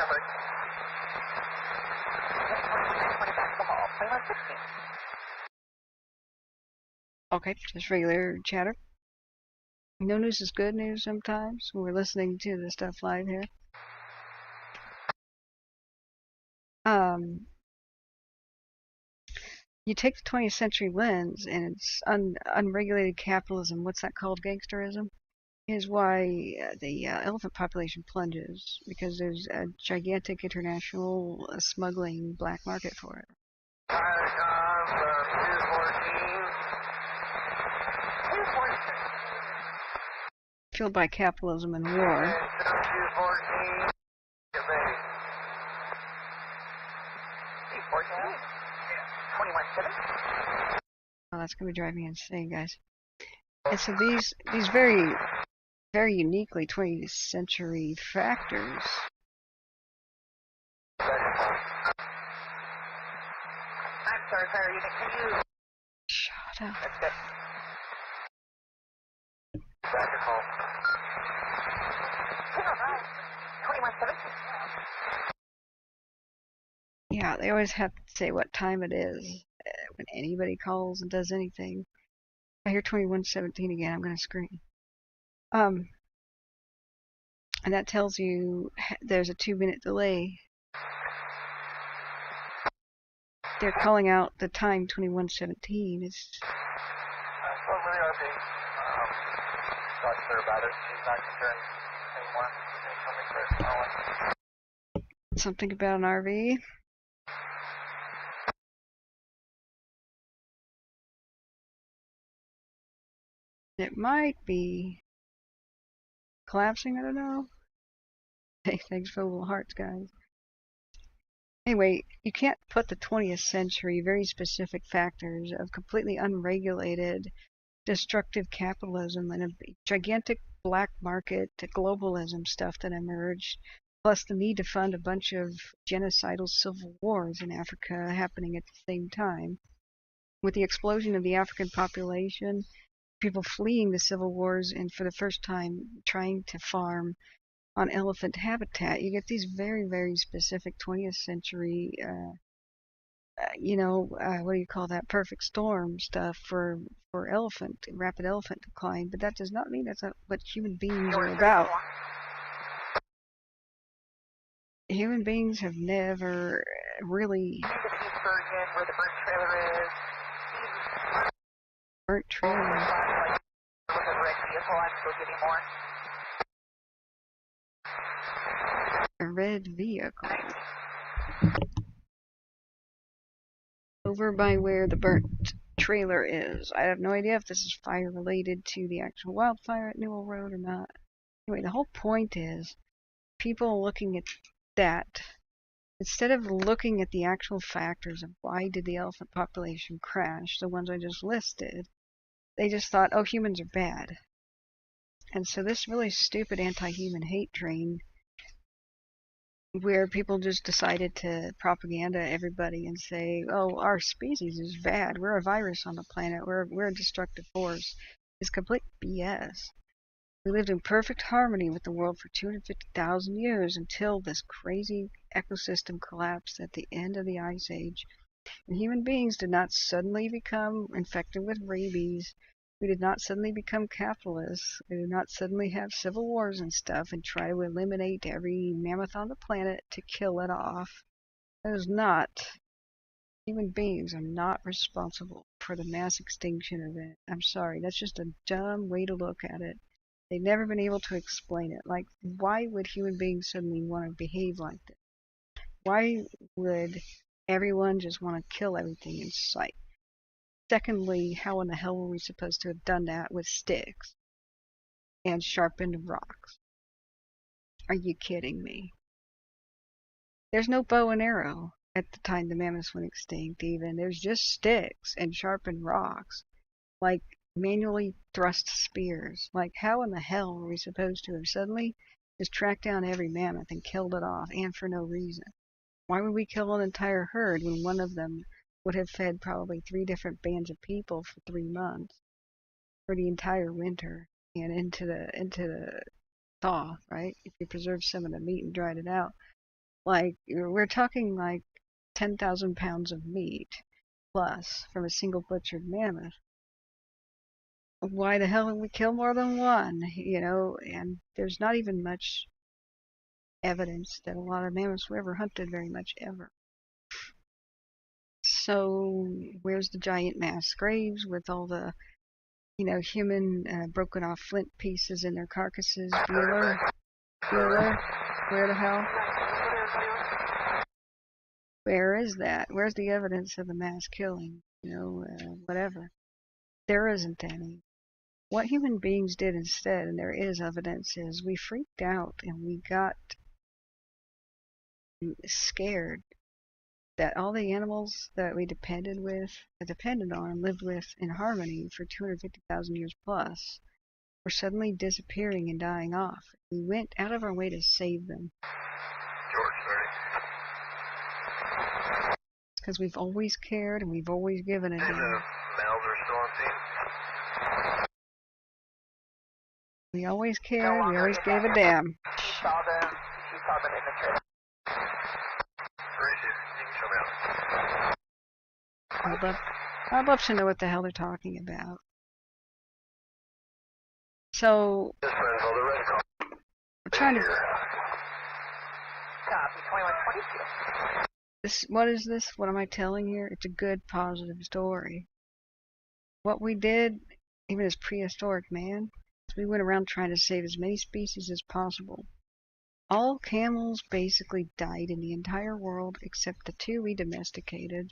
Speaker 3: Number. 920 back at the hall. 2160.
Speaker 2: Okay, just regular chatter. No news is good news sometimes when we're listening to the stuff live here. You take the 20th century lens and it's unregulated capitalism. What's that called? Gangsterism? Is why the elephant population plunges, because there's a gigantic international smuggling black market for it. Fueled by capitalism and war. Oh, that's gonna be driving me insane, guys. And so these very, very uniquely 20th century factors.
Speaker 3: I'm sorry, Fire Unit, can you...
Speaker 2: Shut up.
Speaker 3: That's good. Back at home. 2117.
Speaker 2: Yeah, they always have to say what time it is when anybody calls and does anything. I hear 2117 again, I'm gonna scream. And that tells you there's a 2-minute delay. They're calling out the time 2117. It's...
Speaker 1: Well, really are being talked to her about it. She's not concerned anymore. They told me to call it.
Speaker 2: Something about an RV. It might be collapsing, I don't know. Hey, thanks for the little hearts, guys. Anyway, you can't put the 20th century very specific factors of completely unregulated, destructive capitalism and a gigantic black market to globalism stuff that emerged, plus the need to fund a bunch of genocidal civil wars in Africa happening at the same time. With the explosion of the African population, people fleeing the civil wars and for the first time trying to farm on elephant habitat, you get these very, very specific 20th century, what do you call that, perfect storm stuff for rapid elephant decline. But that does not mean that's not what human beings are about. Human beings have never really...
Speaker 3: Where the burnt trailer is.
Speaker 2: Burnt trailer.
Speaker 3: With a red vehicle, I'm still getting more.
Speaker 2: A red vehicle. Over by where the burnt trailer is. I have no idea if this is fire related to the actual wildfire at Newell Road or not. Anyway, the whole point is people looking at that, instead of looking at the actual factors of why did the elephant population crash, the ones I just listed, they just thought, oh, humans are bad. And so this really stupid anti-human hate train, where people just decided to propaganda everybody and say, oh, our species is bad, we're a virus on the planet, we're a destructive force, is complete BS. We lived in perfect harmony with the world for 250,000 years until this crazy ecosystem collapsed at the end of the Ice Age. And human beings did not suddenly become infected with rabies. We did not suddenly become capitalists. We did not suddenly have civil wars and stuff and try to eliminate every mammoth on the planet to kill it off. That is not. Human beings are not responsible for the mass extinction event. I'm sorry, that's just a dumb way to look at it. They've never been able to explain it. Like, why would human beings suddenly want to behave like this? Why would everyone just want to kill everything in sight? Secondly, how in the hell were we supposed to have done that with sticks and sharpened rocks? Are you kidding me? There's no bow and arrow at the time the mammoths went extinct even. There's just sticks and sharpened rocks. Like manually thrust spears. Like, how in the hell were we supposed to have suddenly just tracked down every mammoth and killed it off, and for no reason? Why would we kill an entire herd when one of them would have fed probably 3 different bands of people for 3 months, for the entire winter, and into the thaw, right? If you preserved some of the meat and dried it out. Like, we're talking like 10,000 pounds of meat plus from a single butchered mammoth. Why the hell would we kill more than one? And there's not even much evidence that a lot of mammoths were ever hunted very much ever. So where's the giant mass graves with all the, human broken off flint pieces in their carcasses? Bueller, where the hell? Where is that? Where's the evidence of the mass killing? Whatever. There isn't any. What human beings did instead, and there is evidence, is we freaked out and we got scared that all the animals that we depended on and lived with in harmony for 250,000 years plus were suddenly disappearing and dying off. We went out of our way to save them. Because we've always cared and we've always given a damn.
Speaker 1: The males are still on scene.
Speaker 2: We always cared, we always gave a damn.
Speaker 3: She saw them in the trailer.
Speaker 1: Where is she? You can show me out.
Speaker 2: I'd love to know what the hell they're talking about. So,
Speaker 1: This one's all the red car.
Speaker 2: we're trying to...
Speaker 3: Copy, 2122.
Speaker 2: What is this? What am I telling here? It's a good, positive story. What we did, even as prehistoric man, is we went around trying to save as many species as possible. All camels basically died in the entire world except the 2 we domesticated.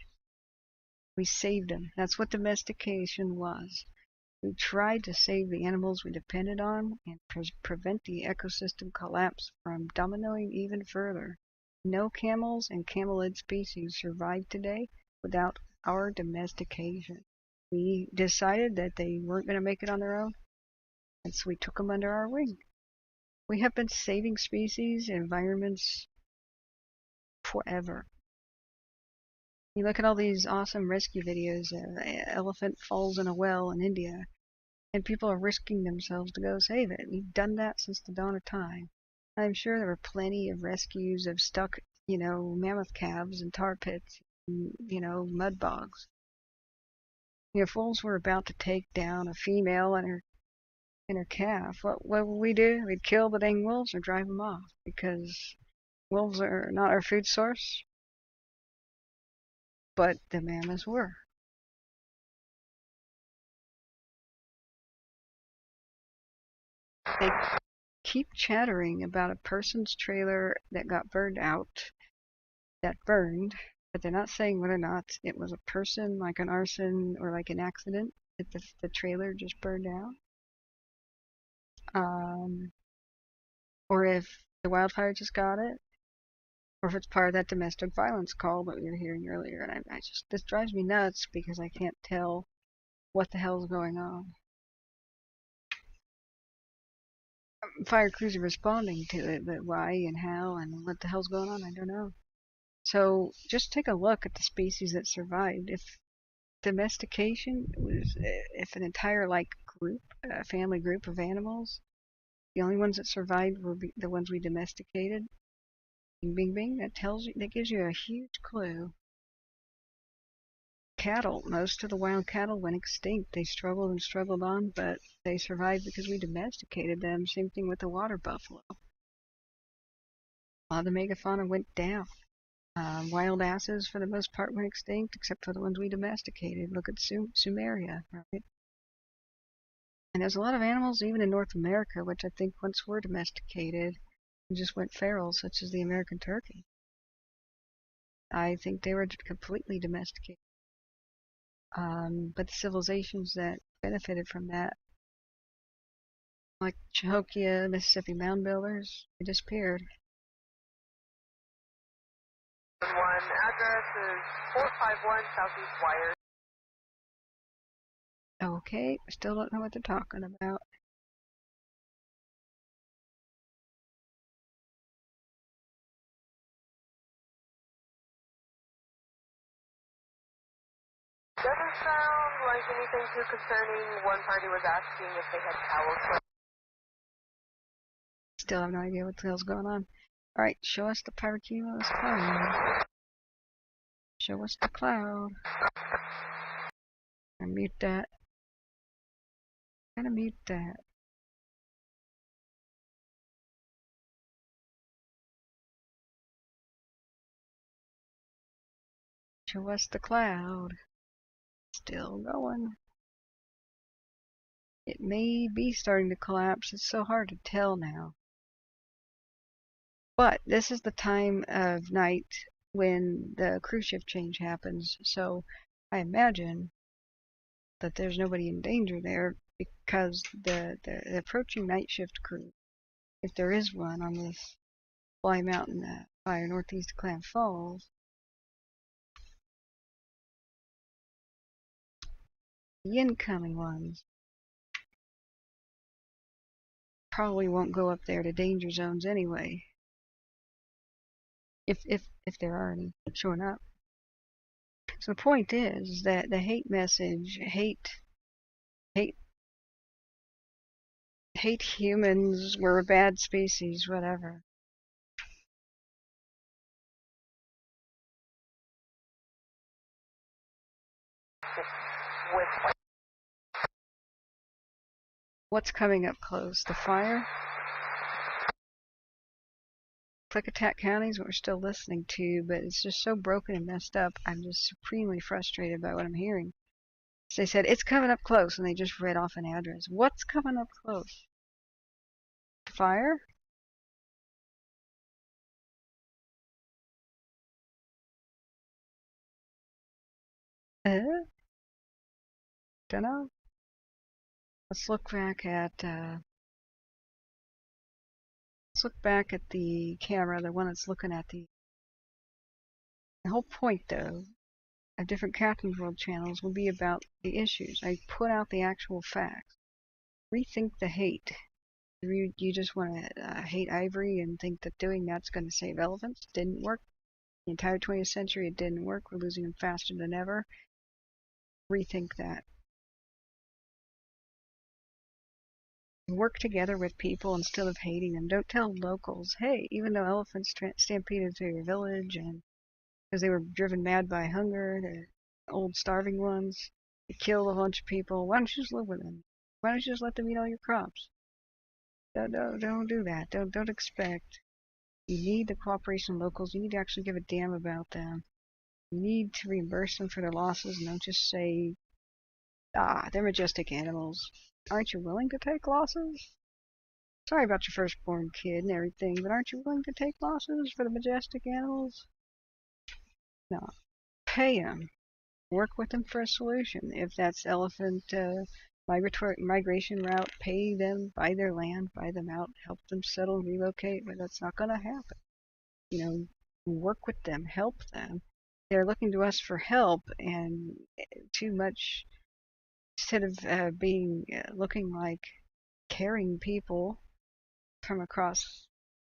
Speaker 2: We saved them. That's what domestication was. We tried to save the animals we depended on and prevent the ecosystem collapse from dominoing even further. No camels and camelid species survive today without our domestication. We decided that they weren't going to make it on their own, and so we took them under our wing. We have been saving species and environments forever. You look at all these awesome rescue videos, elephant falls in a well in India, and people are risking themselves to go save it. We've done that since the dawn of time. I'm sure there were plenty of rescues of stuck, mammoth calves in tar pits, and, mud bogs. Fools were about to take down a female and her calf. What would we do? We'd kill the dang wolves or drive them off, because wolves are not our food source, but the mammoths were. They keep chattering about a person's trailer that got burned out, but they're not saying whether or not it was a person, like an arson or like an accident, that the trailer just burned out. Or if the wildfire just got it, or if it's part of that domestic violence call that we were hearing earlier. And this drives me nuts because I can't tell what the hell's going on. Fire crews are responding to it, but why and how and what the hell's going on, I don't know. So just take a look at the species that survived. If domestication was, if an entire group, a family group of animals, the only ones that survived were the ones we domesticated. Bing, bing, bing. That gives you a huge clue. Cattle, most of the wild cattle went extinct. They struggled and struggled on, but they survived because we domesticated them. Same thing with the water buffalo. A lot of the megafauna went down. Wild asses, for the most part, went extinct, except for the ones we domesticated. Look at Sumeria, right? And there's a lot of animals, even in North America, which I think once were domesticated and just went feral, such as the American turkey. I think they were completely domesticated. But the civilizations that benefited from that, like Cahokia, Mississippi Mound Builders, they disappeared.
Speaker 3: Address is 451 Southeast Wire.
Speaker 2: Okay, still don't know what they're talking about.
Speaker 3: Doesn't sound like anything too concerning. One party was asking if they had towels.
Speaker 2: Still have no idea what the hell's going on. Alright, show us the pyrocumulus cloud. Show us the cloud. I'm gonna mute that. I'm gonna mute that. Show us the cloud. Still going. It may be starting to collapse. It's so hard to tell now. But this is the time of night when the crew shift change happens. So I imagine that there's nobody in danger there because the approaching night shift crew, if there is one on this Fly Mountain fire northeast of Clam Falls, the incoming ones probably won't go up there to danger zones anyway. If there are any showing up. So the point is that the hate message, hate humans, we're a bad species, whatever. What's coming up close? The fire? Klickitat County is what we're still listening to, but it's just so broken and messed up. I'm just supremely frustrated by what I'm hearing. So they said, it's coming up close, and they just read off an address. What's coming up close? The fire? Dunno. Let's look back at the camera, the one that's looking at the whole point, though, of different Captain's World channels will be about the issues. I put out the actual facts. Rethink the hate. You just want to hate ivory and think that doing that's going to save elephants. Didn't work. The entire 20th century, it didn't work. We're losing them faster than ever. Rethink that. Work together with people instead of hating them. Don't tell locals, hey, even though elephants stampeded through your village and because they were driven mad by hunger, they're old starving ones, they killed a bunch of people, why don't you just live with them? Why don't you just let them eat all your crops? Don't do that. Don't expect. You need the cooperation of locals. You need to actually give a damn about them. You need to reimburse them for their losses and don't just say, they're majestic animals. Aren't you willing to take losses? Sorry about your firstborn kid and everything, but aren't you willing to take losses for the majestic animals? No. Pay them. Work with them for a solution. If that's elephant migration route, pay them, buy their land, buy them out, help them settle, relocate, but that's not going to happen. You know, work with them, help them. They're looking to us for help, and too much, instead of looking like caring people from across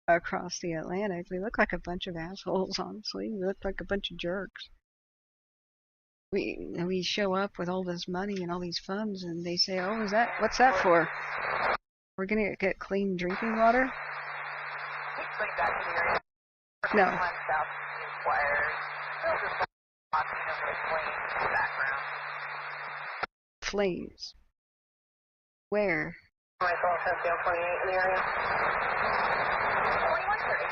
Speaker 2: the Atlantic, we look like a bunch of assholes, honestly. We look like a bunch of jerks. We show up with all this money and all these funds, and they say, oh, what's that for? We're going to get clean drinking water? No. Flames. Where?
Speaker 3: My phone says down 28 in the area. 2130.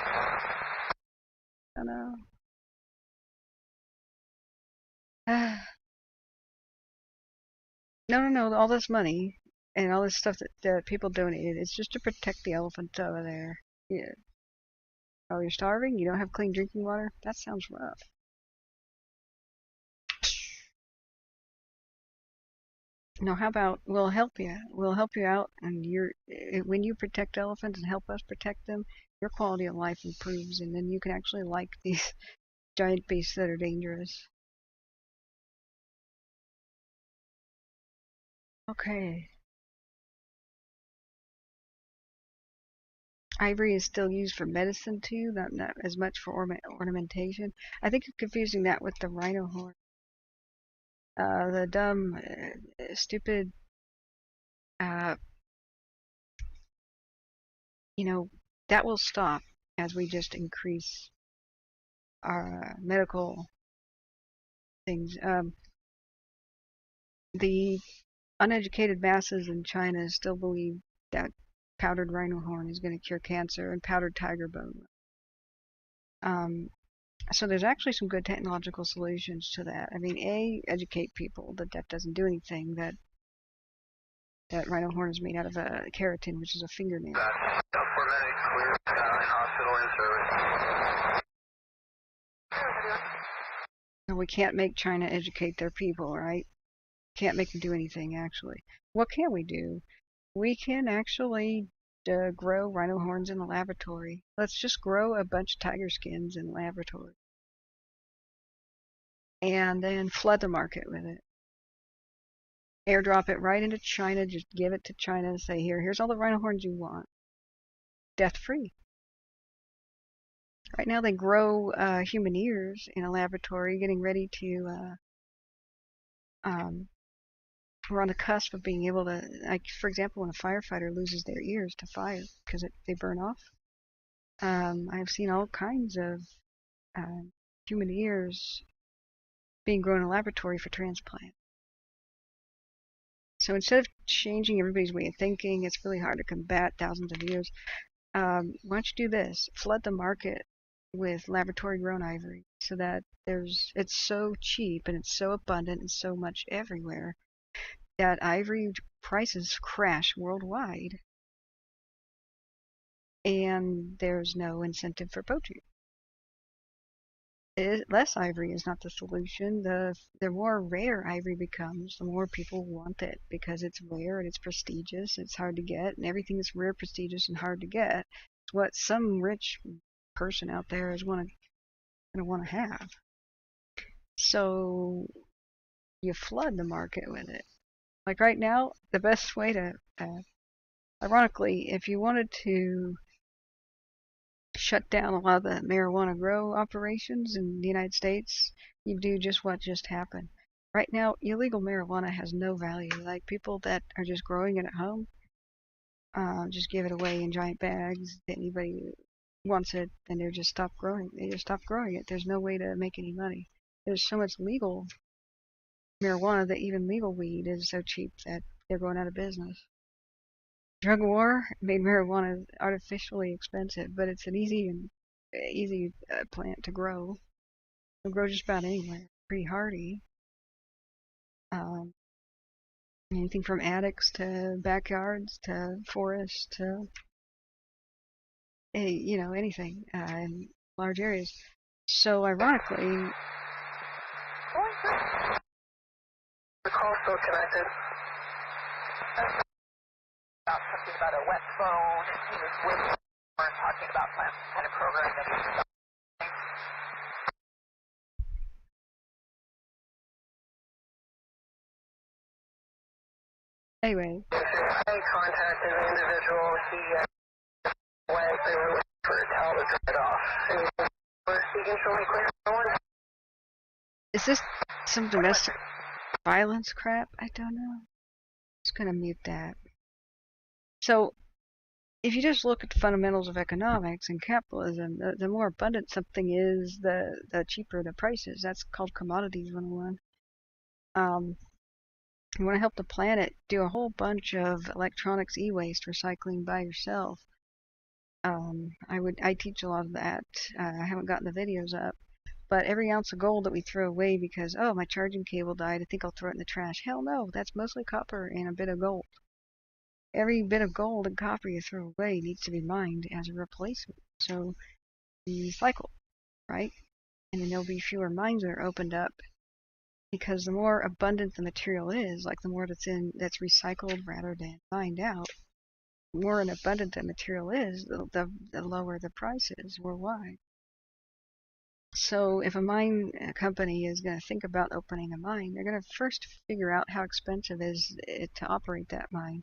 Speaker 2: I know. No. All this money and all this stuff that people donated, it's just to protect the elephants over there. Yeah. Oh, you're starving? You don't have clean drinking water? That sounds rough. No, how about we'll help you. We'll help you out, and when you protect elephants and help us protect them, your quality of life improves, and then you can actually like these giant beasts that are dangerous. Okay. Ivory is still used for medicine too, not as much for ornamentation. I think you're confusing that with the rhino horn. The dumb, stupid, that will stop as we just increase our medical things. The uneducated masses in China still believe that powdered rhino horn is going to cure cancer and powdered tiger bone. So there's actually some good technological solutions to that. I mean, educate people that doesn't do anything, that rhino horn is made out of a keratin, which is a fingernail. So we can't make China educate their people, right? Can't make them do anything, actually. What can we do? We can actually grow rhino horns in the laboratory. Let's just grow a bunch of tiger skins in the laboratory. And then flood the market with it. Airdrop it right into China. Just give it to China and say, here's all the rhino horns you want. Death-free. Right now they grow human ears in a laboratory, getting ready to... we're on the cusp of being able to, like, for example, when a firefighter loses their ears to fire because they burn off. I've seen all kinds of human ears being grown in a laboratory for transplant. So instead of changing everybody's way of thinking, it's really hard to combat thousands of years. Why don't you do this? Flood the market with laboratory-grown ivory so that it's so cheap and it's so abundant and so much everywhere that ivory prices crash worldwide, and there's no incentive for poaching. less ivory is not the solution. The more rare ivory becomes, the more people want it because it's rare and it's prestigious. It's hard to get, and everything that's rare, prestigious, and hard to get is what some rich person out there is gonna want to have. So you flood the market with it. Like right now, the best way to, ironically, if you wanted to shut down a lot of the marijuana grow operations in the United States, you do just what just happened. Right now, illegal marijuana has no value. Like people that are just growing it at home, just give it away in giant bags. Anybody who wants it, and they just stop growing. They just stop growing it. There's no way to make any money. There's so much legal marijuana that even legal weed is so cheap that they're going out of business. Drug war made marijuana artificially expensive, but it's an easy plant to grow. It'll grow just about anywhere. Pretty hardy. Anything from attics to backyards to forests to anything in large areas. So ironically,
Speaker 1: The call's still connected.
Speaker 3: Something about a wet phone. He was with her talking about some kind of program that he was
Speaker 2: anyway,
Speaker 1: I contacted the individual. He went. They were looking for a towel to dry it off. He can show me clear one.
Speaker 2: is this some domestic violence crap? I don't know. Just gonna mute that. So if you just look at the fundamentals of economics and capitalism, the more abundant something is, the cheaper the price is. That's called commodities 101. You want to help the planet, do a whole bunch of electronics e-waste recycling by yourself. I teach a lot of that. I haven't gotten the videos up, but every ounce of gold that we throw away because, oh, my charging cable died, I think I'll throw it in the trash. Hell no, that's mostly copper and a bit of gold. Every bit of gold and copper you throw away needs to be mined as a replacement. So recycle, right? And then there'll be fewer mines that are opened up, because the more abundant the material is, like the more that's recycled rather than mined out, the more abundant the material is, the lower the price is worldwide. So if a mine company is going to think about opening a mine, they're going to first figure out how expensive is it to operate that mine.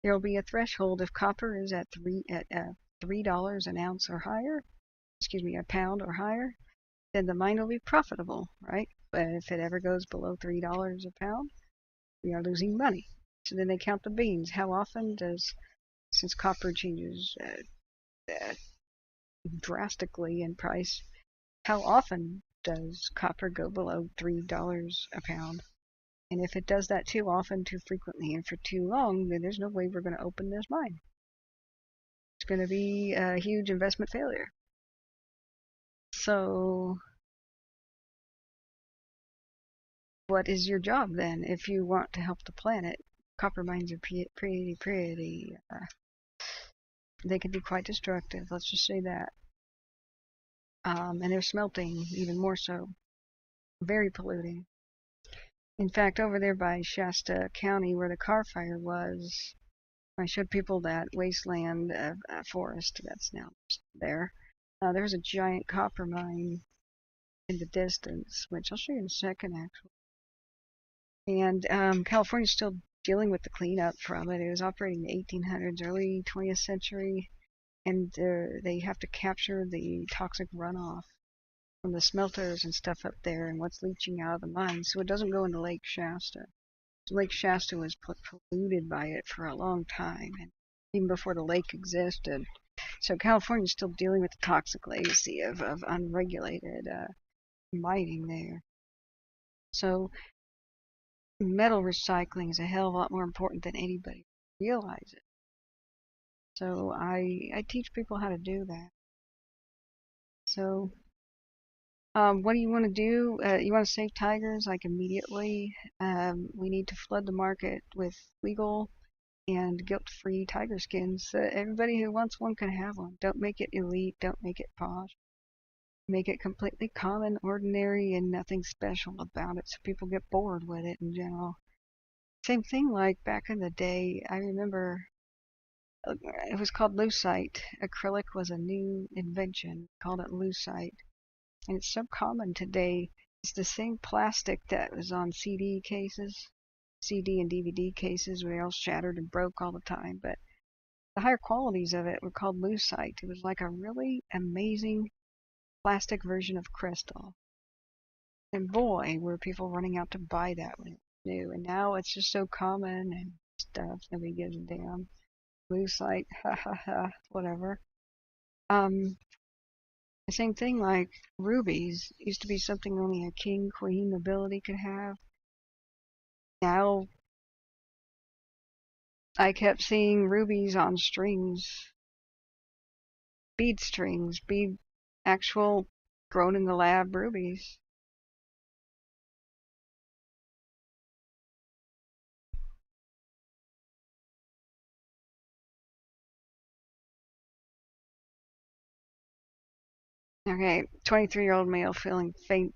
Speaker 2: There will be a threshold. If copper is at $3 an ounce or higher, a pound or higher, then the mine will be profitable, right? But if it ever goes below $3 a pound, we are losing money. So then they count the beans. How often since copper changes drastically in price, how often does copper go below $3 a pound? And if it does that too often, too frequently, and for too long, then there's no way we're going to open this mine. It's going to be a huge investment failure. So what is your job then if you want to help the planet? Copper mines are pretty, they can be quite destructive, let's just say that. And they're smelting even more so. Very polluting. In fact, over there by Shasta County where the car fire was, I showed people that wasteland forest that's now there. There's a giant copper mine in the distance, which I'll show you in a second, actually. And California's still dealing with the cleanup from it. It was operating in the 1800s, early 20th century, and they have to capture the toxic runoff from the smelters and stuff up there and what's leaching out of the mines, so it doesn't go into Lake Shasta. So Lake Shasta was polluted by it for a long time, and even before the lake existed. So California's still dealing with the toxic legacy of unregulated mining there. So metal recycling is a hell of a lot more important than anybody realizes. So I teach people how to do that. So what do you want to do? You want to save tigers like immediately? We need to flood the market with legal and guilt-free tiger skins. Everybody who wants one can have one. Don't make it elite. Don't make it posh. make it completely common, ordinary, and nothing special about it, so people get bored with it in general. Same thing like back in the day, I remember it was called lucite. Acrylic was a new invention, called it lucite. And it's so common today. It's the same plastic that was on CD cases, CD and DVD cases, where they all shattered and broke all the time. But the higher qualities of it were called lucite. It was like a really amazing plastic version of crystal. And boy, were people running out to buy that when it was new. And now it's just so common and stuff. Nobody gives a damn. Lucite, ha ha ha, whatever. The same thing like rubies used to be something only a king, queen, nobility could have. Now I kept seeing rubies on strings, bead strings, actual grown in the lab rubies. Okay, 23-year-old male feeling faint,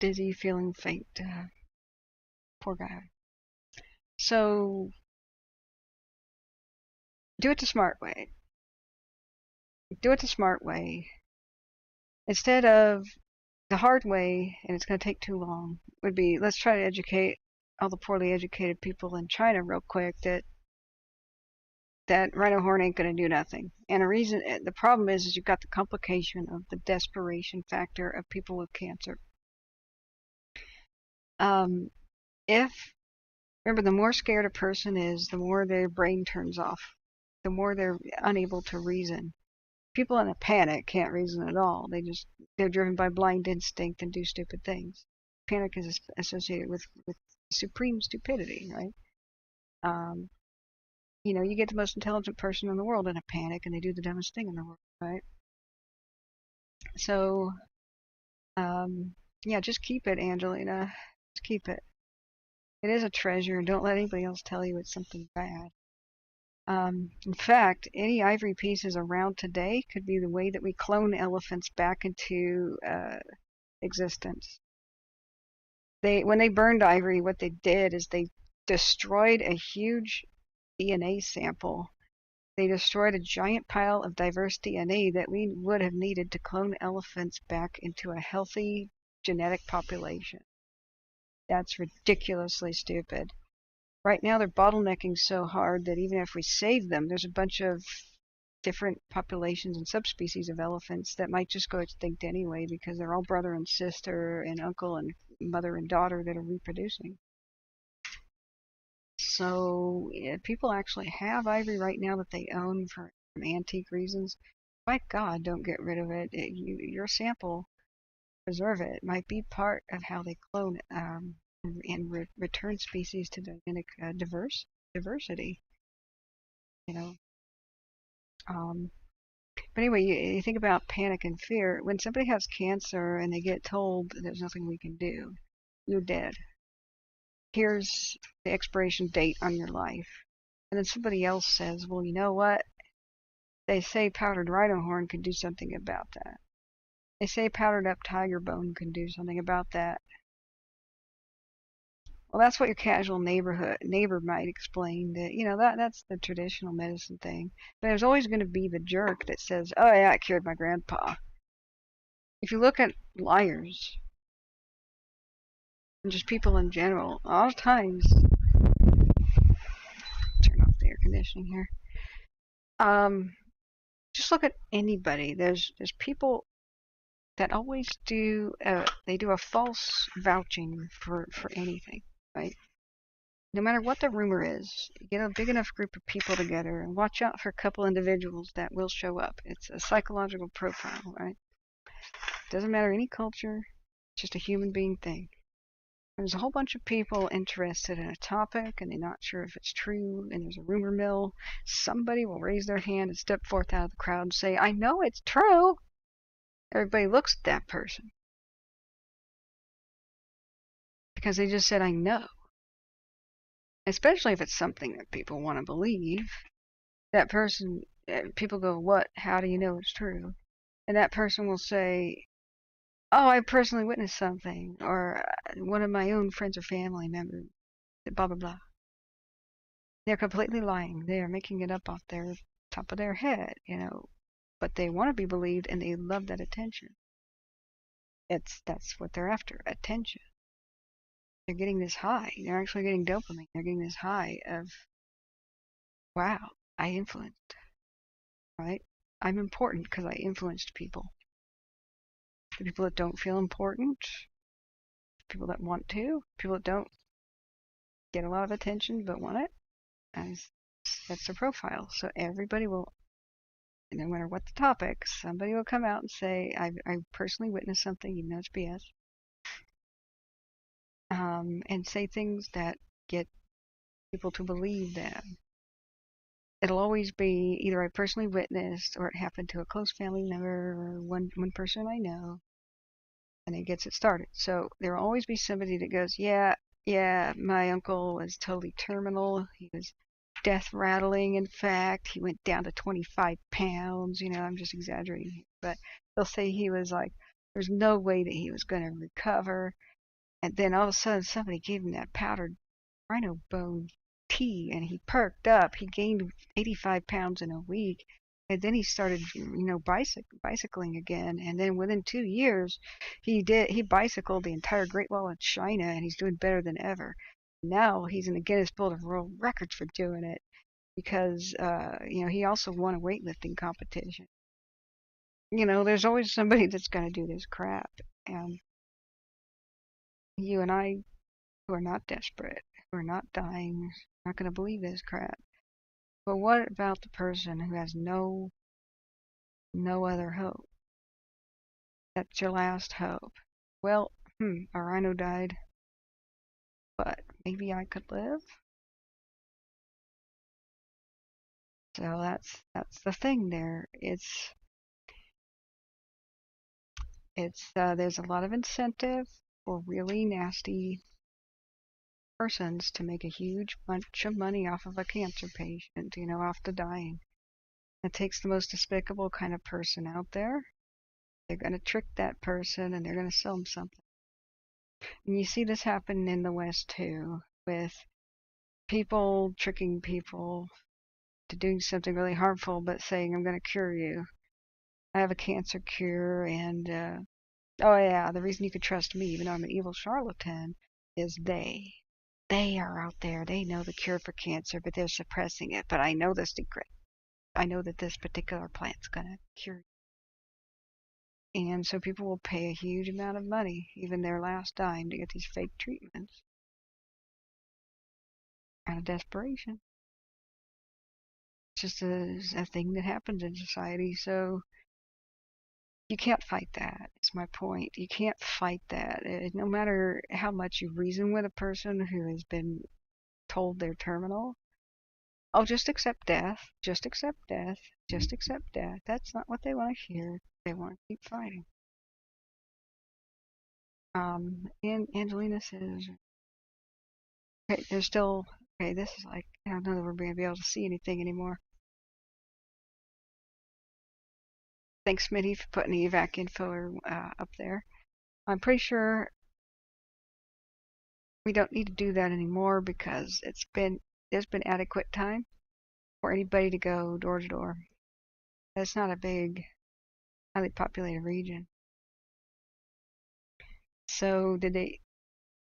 Speaker 2: dizzy, feeling faint. Poor guy. So, do it the smart way. Do it the smart way. Instead of the hard way, and it's going to take too long, would be let's try to educate all the poorly educated people in China real quick that rhino horn ain't going to do nothing. And the problem is you've got the complication of the desperation factor of people with cancer. Remember, the more scared a person is, the more their brain turns off, the more they're unable to reason. People in a panic can't reason at all. They're driven by blind instinct and do stupid things. Panic is associated with supreme stupidity, right? You get the most intelligent person in the world in a panic, and they do the dumbest thing in the world, right? So, yeah, just keep it, Angelina. Just keep it. It is a treasure. Don't let anybody else tell you it's something bad. In fact, any ivory pieces around today could be the way that we clone elephants back into existence. When they burned ivory, what they did is they destroyed a huge DNA sample. They destroyed a giant pile of diverse DNA that we would have needed to clone elephants back into a healthy genetic population. That's ridiculously stupid. Right now they're bottlenecking so hard that even if we save them, there's a bunch of different populations and subspecies of elephants that might just go extinct anyway because they're all brother and sister and uncle and mother and daughter that are reproducing. So people actually have ivory right now that they own for antique reasons. My God, don't get rid of it. Your sample, preserve it. It might be part of how they clone and return species to genetic diversity. But anyway, you think about panic and fear. When somebody has cancer and they get told there's nothing we can do, you're dead. Here's the expiration date on your life. And then somebody else says, well, you know what? They say powdered rhino horn can do something about that. They say powdered up tiger bone can do something about that. Well, that's what your casual neighbor might explain. That's the traditional medicine thing. But there's always going to be the jerk that says, oh yeah, I cured my grandpa. If you look at liars, and just people in general, a lot of times, turn off the air conditioning here. Just look at anybody. There's people that always do a false vouching for anything, right? No matter what the rumor is, get a big enough group of people together and watch out for a couple individuals that will show up. It's a psychological profile, right? Doesn't matter any culture, it's just a human being thing. There's a whole bunch of people interested in a topic and they're not sure if it's true, and there's a rumor mill. Somebody will raise their hand and step forth out of the crowd and say, I know it's true. Everybody looks at that person because they just said, I know. Especially if it's something that people want to believe. That person people go, what? How do you know it's true? And that person will say, oh, I personally witnessed something, or one of my own friends or family members, blah, blah, blah. They're completely lying. They are making it up off their top of their head, but they want to be believed, and they love that attention. That's what they're after, attention. They're getting this high. They're actually getting dopamine. They're getting this high of, wow, I influenced, right? I'm important because I influenced people. The people that don't feel important, people that want to, people that don't get a lot of attention but want it, that's their profile. So everybody will, no matter what the topic, somebody will come out and say, I personally witnessed something, even though it's BS. And say things that get people to believe them. It'll always be either I personally witnessed, or it happened to a close family member, or one person I know, and it gets it started. So there'll always be somebody that goes, yeah, my uncle was totally terminal. He was death rattling. In fact, he went down to 25 pounds. I'm just exaggerating, but they'll say he was like, there's no way that he was going to recover. And then all of a sudden, somebody gave him that powdered rhino bone tea, and he perked up. He gained 85 pounds in a week, and then he started, bicycling again. And then within 2 years, he bicycled the entire Great Wall of China, and he's doing better than ever. Now he's in the Guinness Book of World Records for doing it, because he also won a weightlifting competition. There's always somebody that's going to do this crap, and you and I, who are not desperate, who are not dying, are not going to believe this crap. But what about the person who has no other hope? That's your last hope. Well, a rhino died, but maybe I could live. So that's the thing there. There's a lot of incentive for really nasty persons to make a huge bunch of money off of a cancer patient, off the dying. It takes the most despicable kind of person out there. They're going to trick that person, and they're going to sell them something. And you see this happen in the West too, with people tricking people to doing something really harmful, but saying, I'm going to cure you. I have a cancer cure, and the reason you could trust me, even though I'm an evil charlatan, is they are out there. They know the cure for cancer, but they're suppressing it. But I know the secret. I know that this particular plant's going to cure you. And so people will pay a huge amount of money, even their last dime, to get these fake treatments out of desperation. It's just a thing that happens in society. So you can't fight that, is my point. You can't fight that. No matter how much you reason with a person who has been told they're terminal, oh, just accept death. Just accept death. Just accept death. That's not what they want to hear. They want to keep fighting. And Angelina says, okay, there's still, okay, this is like, I don't know that we're going to be able to see anything anymore. Thanks, Smitty, for putting the evac info up there. I'm pretty sure we don't need to do that anymore, because there's been adequate time for anybody to go door to door. It's not a big, highly populated region. So did they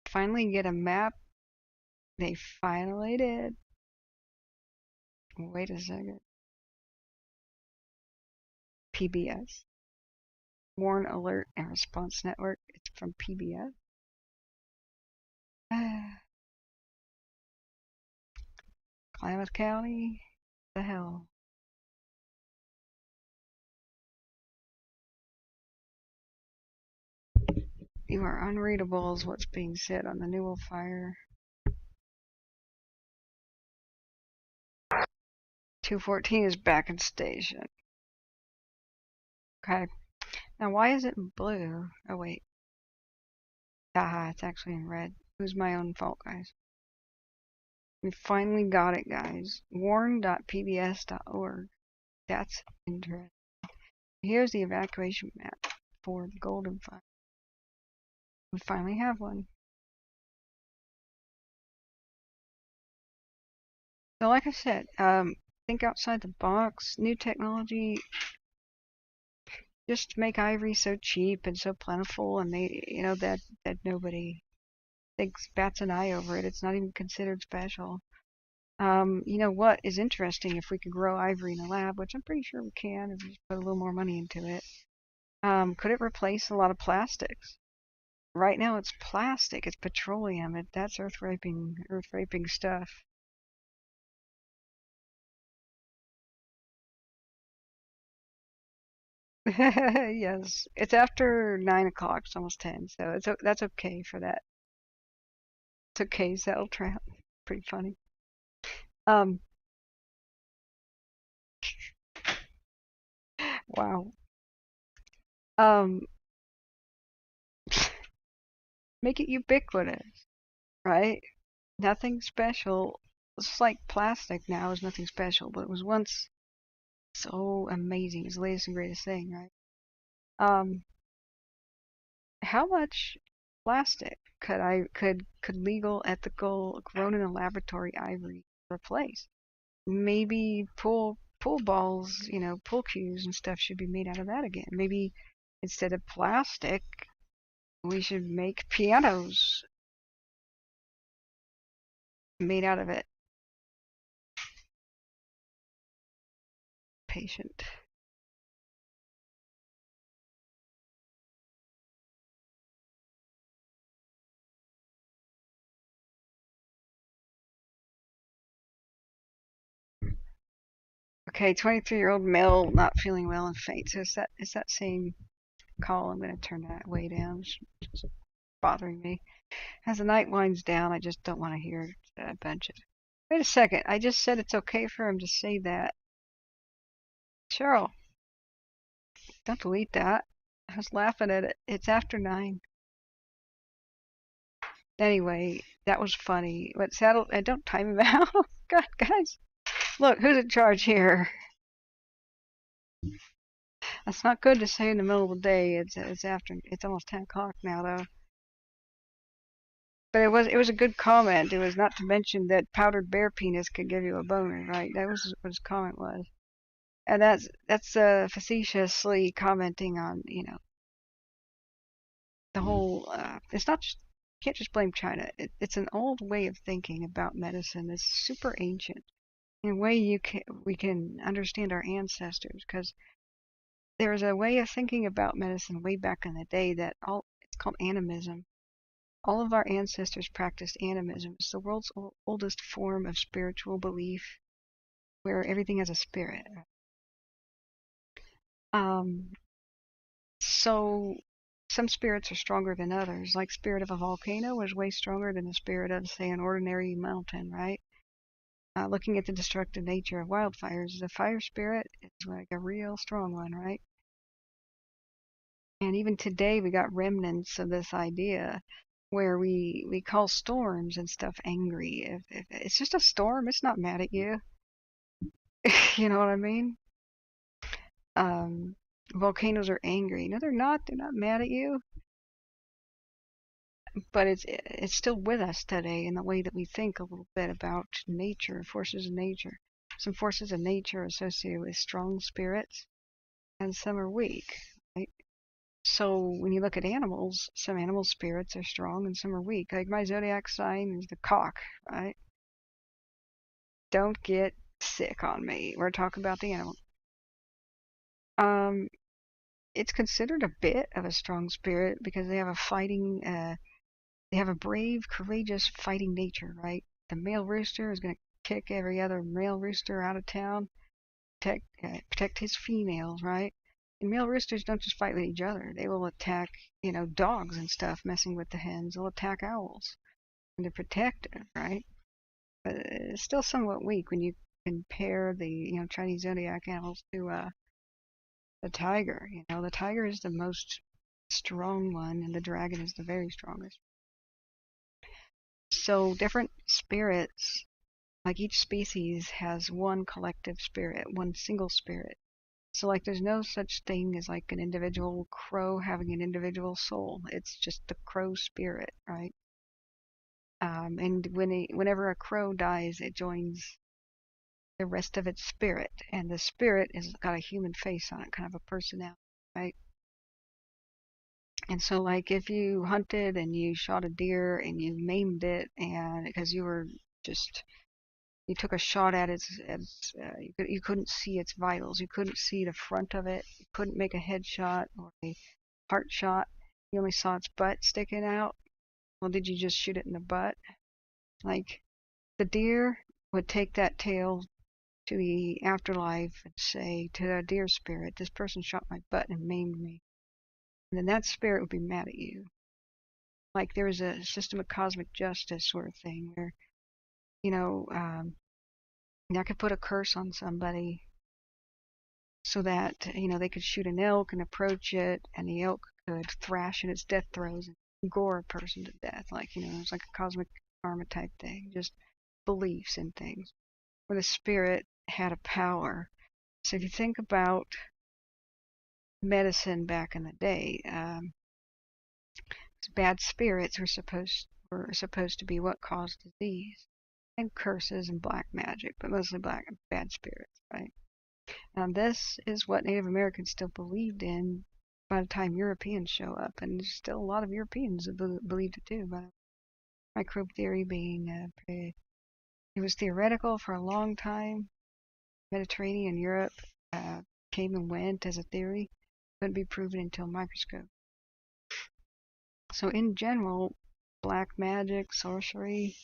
Speaker 2: finally get a map? They finally did. Wait a second. PBS. Warn, Alert, and Response Network. It's from PBS. Klamath County. The hell. You are unreadable is what's being said on the Newell fire. 214 is back in station. Okay. Now why is it in blue? Oh wait. Haha, it's actually in red. It was my own fault, guys. We finally got it, guys. Warn.pbs.org. That's interesting. Here's the evacuation map for the Golden Fire. We finally have one. So like I said, think outside the box. New technology just make ivory so cheap and so plentiful, and they, that nobody bats an eye over it. It's not even considered special. What is interesting, if we could grow ivory in a lab, which I'm pretty sure we can if we just put a little more money into it, could it replace a lot of plastics? Right now it's plastic, it's petroleum, that's earth raping stuff. Yes, it's after 9 o'clock, it's almost 10, so that's okay for that. It's okay, saddle trap. Pretty funny. Wow. Make it ubiquitous, right? Nothing special. It's like plastic now is nothing special, but it was once so amazing. It's the latest and greatest thing, right? How much plastic could legal, ethical, grown in a laboratory ivory replace? Maybe pool balls, pool cues and stuff should be made out of that again. Maybe instead of plastic, we should make pianos made out of it. Patient. Okay, 23-year-old male not feeling well and faint. So it's that same call. I'm going to turn that way down. It's bothering me. As the night winds down, I just don't want to hear a bunch of... Wait a second. I just said it's okay for him to say that. Cheryl, don't delete that. I was laughing at it. It's after 9. Anyway, that was funny. But saddle, don't time him out. God, guys. Look, who's in charge here? That's not good to say in the middle of the day. It's almost 10 o'clock now, though. But it was a good comment. It was not to mention that powdered bear penis could give you a boner, right? That was what his comment was. And that's facetiously commenting on, the whole, it's not just, you can't just blame China. It's an old way of thinking about medicine. It's super ancient. In a way we can understand our ancestors, because there's a way of thinking about medicine way back in the day it's called animism. All of our ancestors practiced animism. It's the world's oldest form of spiritual belief, where everything has a spirit. So some spirits are stronger than others. Like spirit of a volcano is way stronger than the spirit of, say, an ordinary mountain, right? Looking at the destructive nature of wildfires, the fire spirit is like a real strong one, right? And even today we got remnants of this idea where we call storms and stuff angry. If it's just a storm, it's not mad at you. You know what I mean? Volcanoes are angry. No, they're not. They're not mad at you. But it's still with us today in the way that we think a little bit about nature, forces of nature. Some forces of nature are associated with strong spirits, and some are weak, right? So when you look at animals, some animal spirits are strong and some are weak. Like my zodiac sign is the cock, right? Don't get sick on me. We're talking about the animal. It's considered a bit of a strong spirit because they have they have a brave, courageous, fighting nature, right? The male rooster is going to kick every other male rooster out of town, protect his females, right? And male roosters don't just fight with each other. They will attack, dogs and stuff, messing with the hens. They'll attack owls. And they're protective, right? But it's still somewhat weak when you compare the, Chinese zodiac animals to the tiger. The tiger is the most strong one, and the dragon is the very strongest. So different spirits Like each species has one collective spirit, one single spirit. So like there's no such thing as like an individual crow having an individual soul. It's just the crow spirit, right? And whenever a crow dies, it joins the rest of its spirit, and the spirit has got a human face on it, kind of a personality, right? And so like if you hunted and you shot a deer and you maimed it, and because you took a shot at you couldn't see its vitals, you couldn't see the front of it, you couldn't make a head shot or a heart shot, you only saw its butt sticking out. Well, did you just shoot it in the butt? Like the deer would take that tail to the afterlife and say to the deer spirit, this person shot my butt and maimed me. And then that spirit would be mad at you. Like there was a system of cosmic justice sort of thing where, you know, I could put a curse on somebody so that, you know, they could shoot an elk and approach it, and the elk could thrash in its death throes and gore a person to death. Like, you know, it's like a cosmic karma type thing, just beliefs in things, where the spirit had a power. So if you think about medicine back in the day, bad spirits were supposed to be what caused disease, and curses and black magic, but mostly bad spirits, right? This is what Native Americans still believed in by the time Europeans show up, and there's still a lot of Europeans that believed it too. But microbe theory being it was theoretical for a long time. Mediterranean Europe came and went as a theory, couldn't be proven until microscope. So in general, black magic, sorcery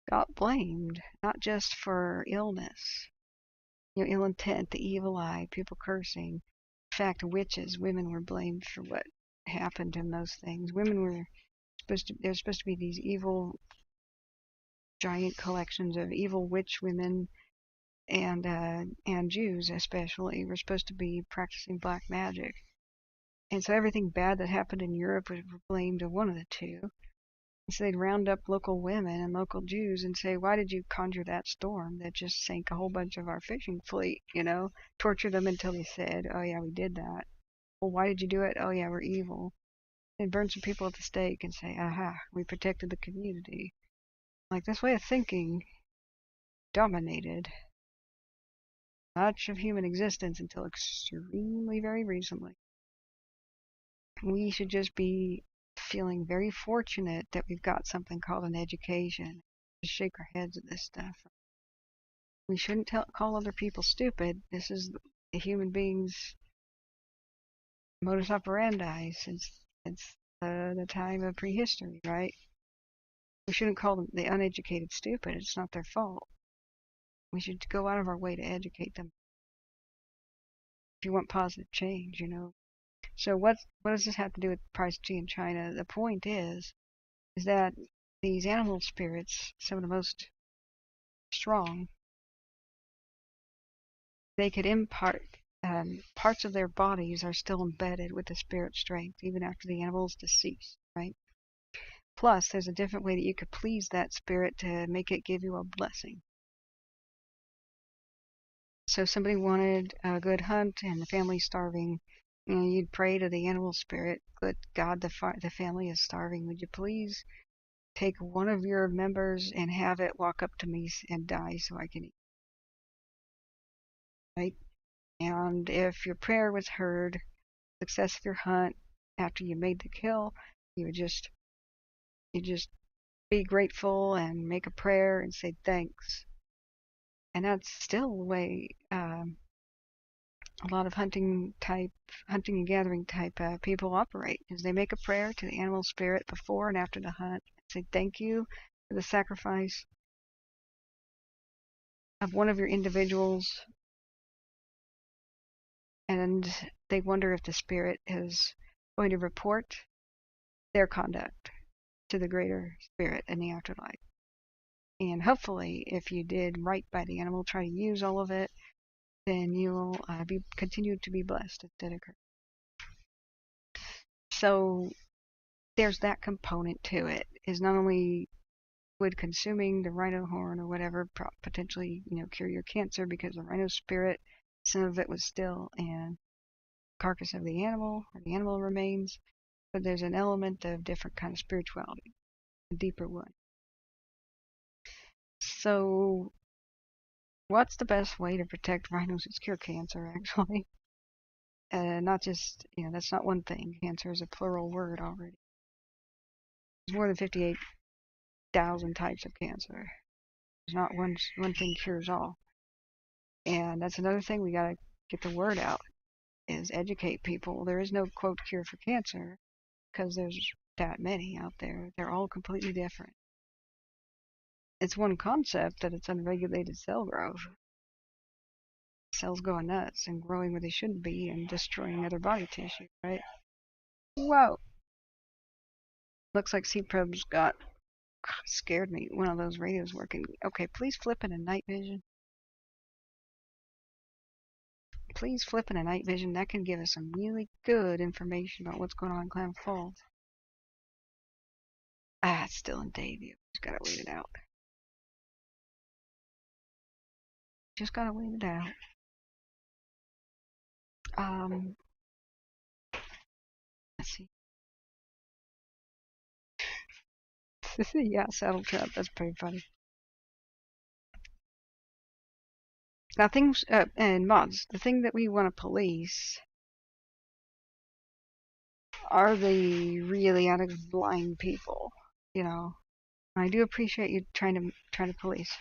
Speaker 2: got blamed, not just for illness, you know, ill intent, the evil eye, people cursing. In fact, witches, women were blamed for what happened in those things. Women were there's supposed to be these evil, giant collections of evil witch women, and Jews especially were supposed to be practicing black magic. And so everything bad that happened in Europe was blamed on one of the two. And so they'd round up local women and local Jews and say, why did you conjure that storm that just sank a whole bunch of our fishing fleet, you know? Torture them until they said, oh yeah, we did that. Well, why did you do it? Oh yeah, we're evil. And burn some people at the stake and say, aha, we protected the community. Like, this way of thinking dominated much of human existence until extremely very recently. We should just be feeling very fortunate that we've got something called an education. Just shake our heads at this stuff. We shouldn't call other people stupid. This is the human being's modus operandi since the time of prehistory, right? We shouldn't call them the uneducated stupid. It's not their fault. We should go out of our way to educate them if you want positive change, you know. So what does this have to do with price tea in China? The point is that these animal spirits, some of the most strong, they could impart parts of their bodies are still embedded with the spirit strength even after the animal's deceased, right? Plus, there's a different way that you could please that spirit to make it give you a blessing. So if somebody wanted a good hunt and the family's starving, you know, you'd pray to the animal spirit, good God, the family is starving. Would you please take one of your members and have it walk up to me and die so I can eat? Right? And if your prayer was heard, success of your hunt, after you made the kill, you just be grateful and make a prayer and say thanks. And that's still the way a lot of hunting and gathering type people operate, is they make a prayer to the animal spirit before and after the hunt, say thank you for the sacrifice of one of your individuals, and they wonder if the spirit is going to report their conduct to the greater spirit in the afterlife. And hopefully, if you did right by the animal, try to use all of it, then you'll continue to be blessed if that occurs. So there's that component to it, is not only would consuming the rhino horn or whatever potentially, cure your cancer because the rhino spirit, some of it was still in the carcass of the animal or the animal remains, but there's an element of different kind of spirituality, a deeper one. So what's the best way to protect rhinos that cure cancer, actually? Not just, that's not one thing. Cancer is a plural word already. There's more than 58,000 types of cancer. There's not one thing cures all. And that's another thing we got to get the word out, is educate people. There is no, quote, cure for cancer, because there's that many out there. They're all completely different. It's one concept that it's unregulated cell growth. Cells going nuts and growing where they shouldn't be and destroying other body tissue, right? Whoa! Looks like C-Probes scared me. One of those radios working. Okay, please flip into night vision. Please flip into night vision. That can give us some really good information about what's going on in Klamath Falls. It's still in day view. Just gotta wait it out. Just gotta wait it out. Let's see. Yeah, saddle trap. That's pretty funny. Now things, and mods, the thing that we want to police are the really out of line people, I do appreciate you trying to police.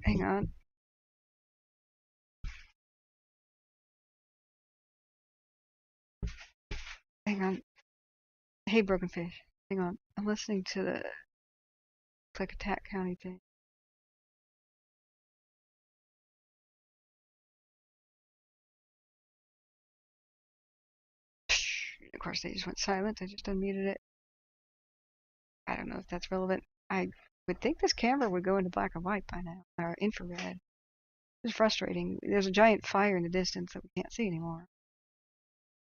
Speaker 2: Hang on. Hang on. Hey, Broken Fish. Hang on. I'm listening to the Klickitat County thing. Of course, they just went silent. I just unmuted it. I don't know if that's relevant. I would think this camera would go into black and white by now, or infrared. It's frustrating. There's a giant fire in the distance that we can't see anymore.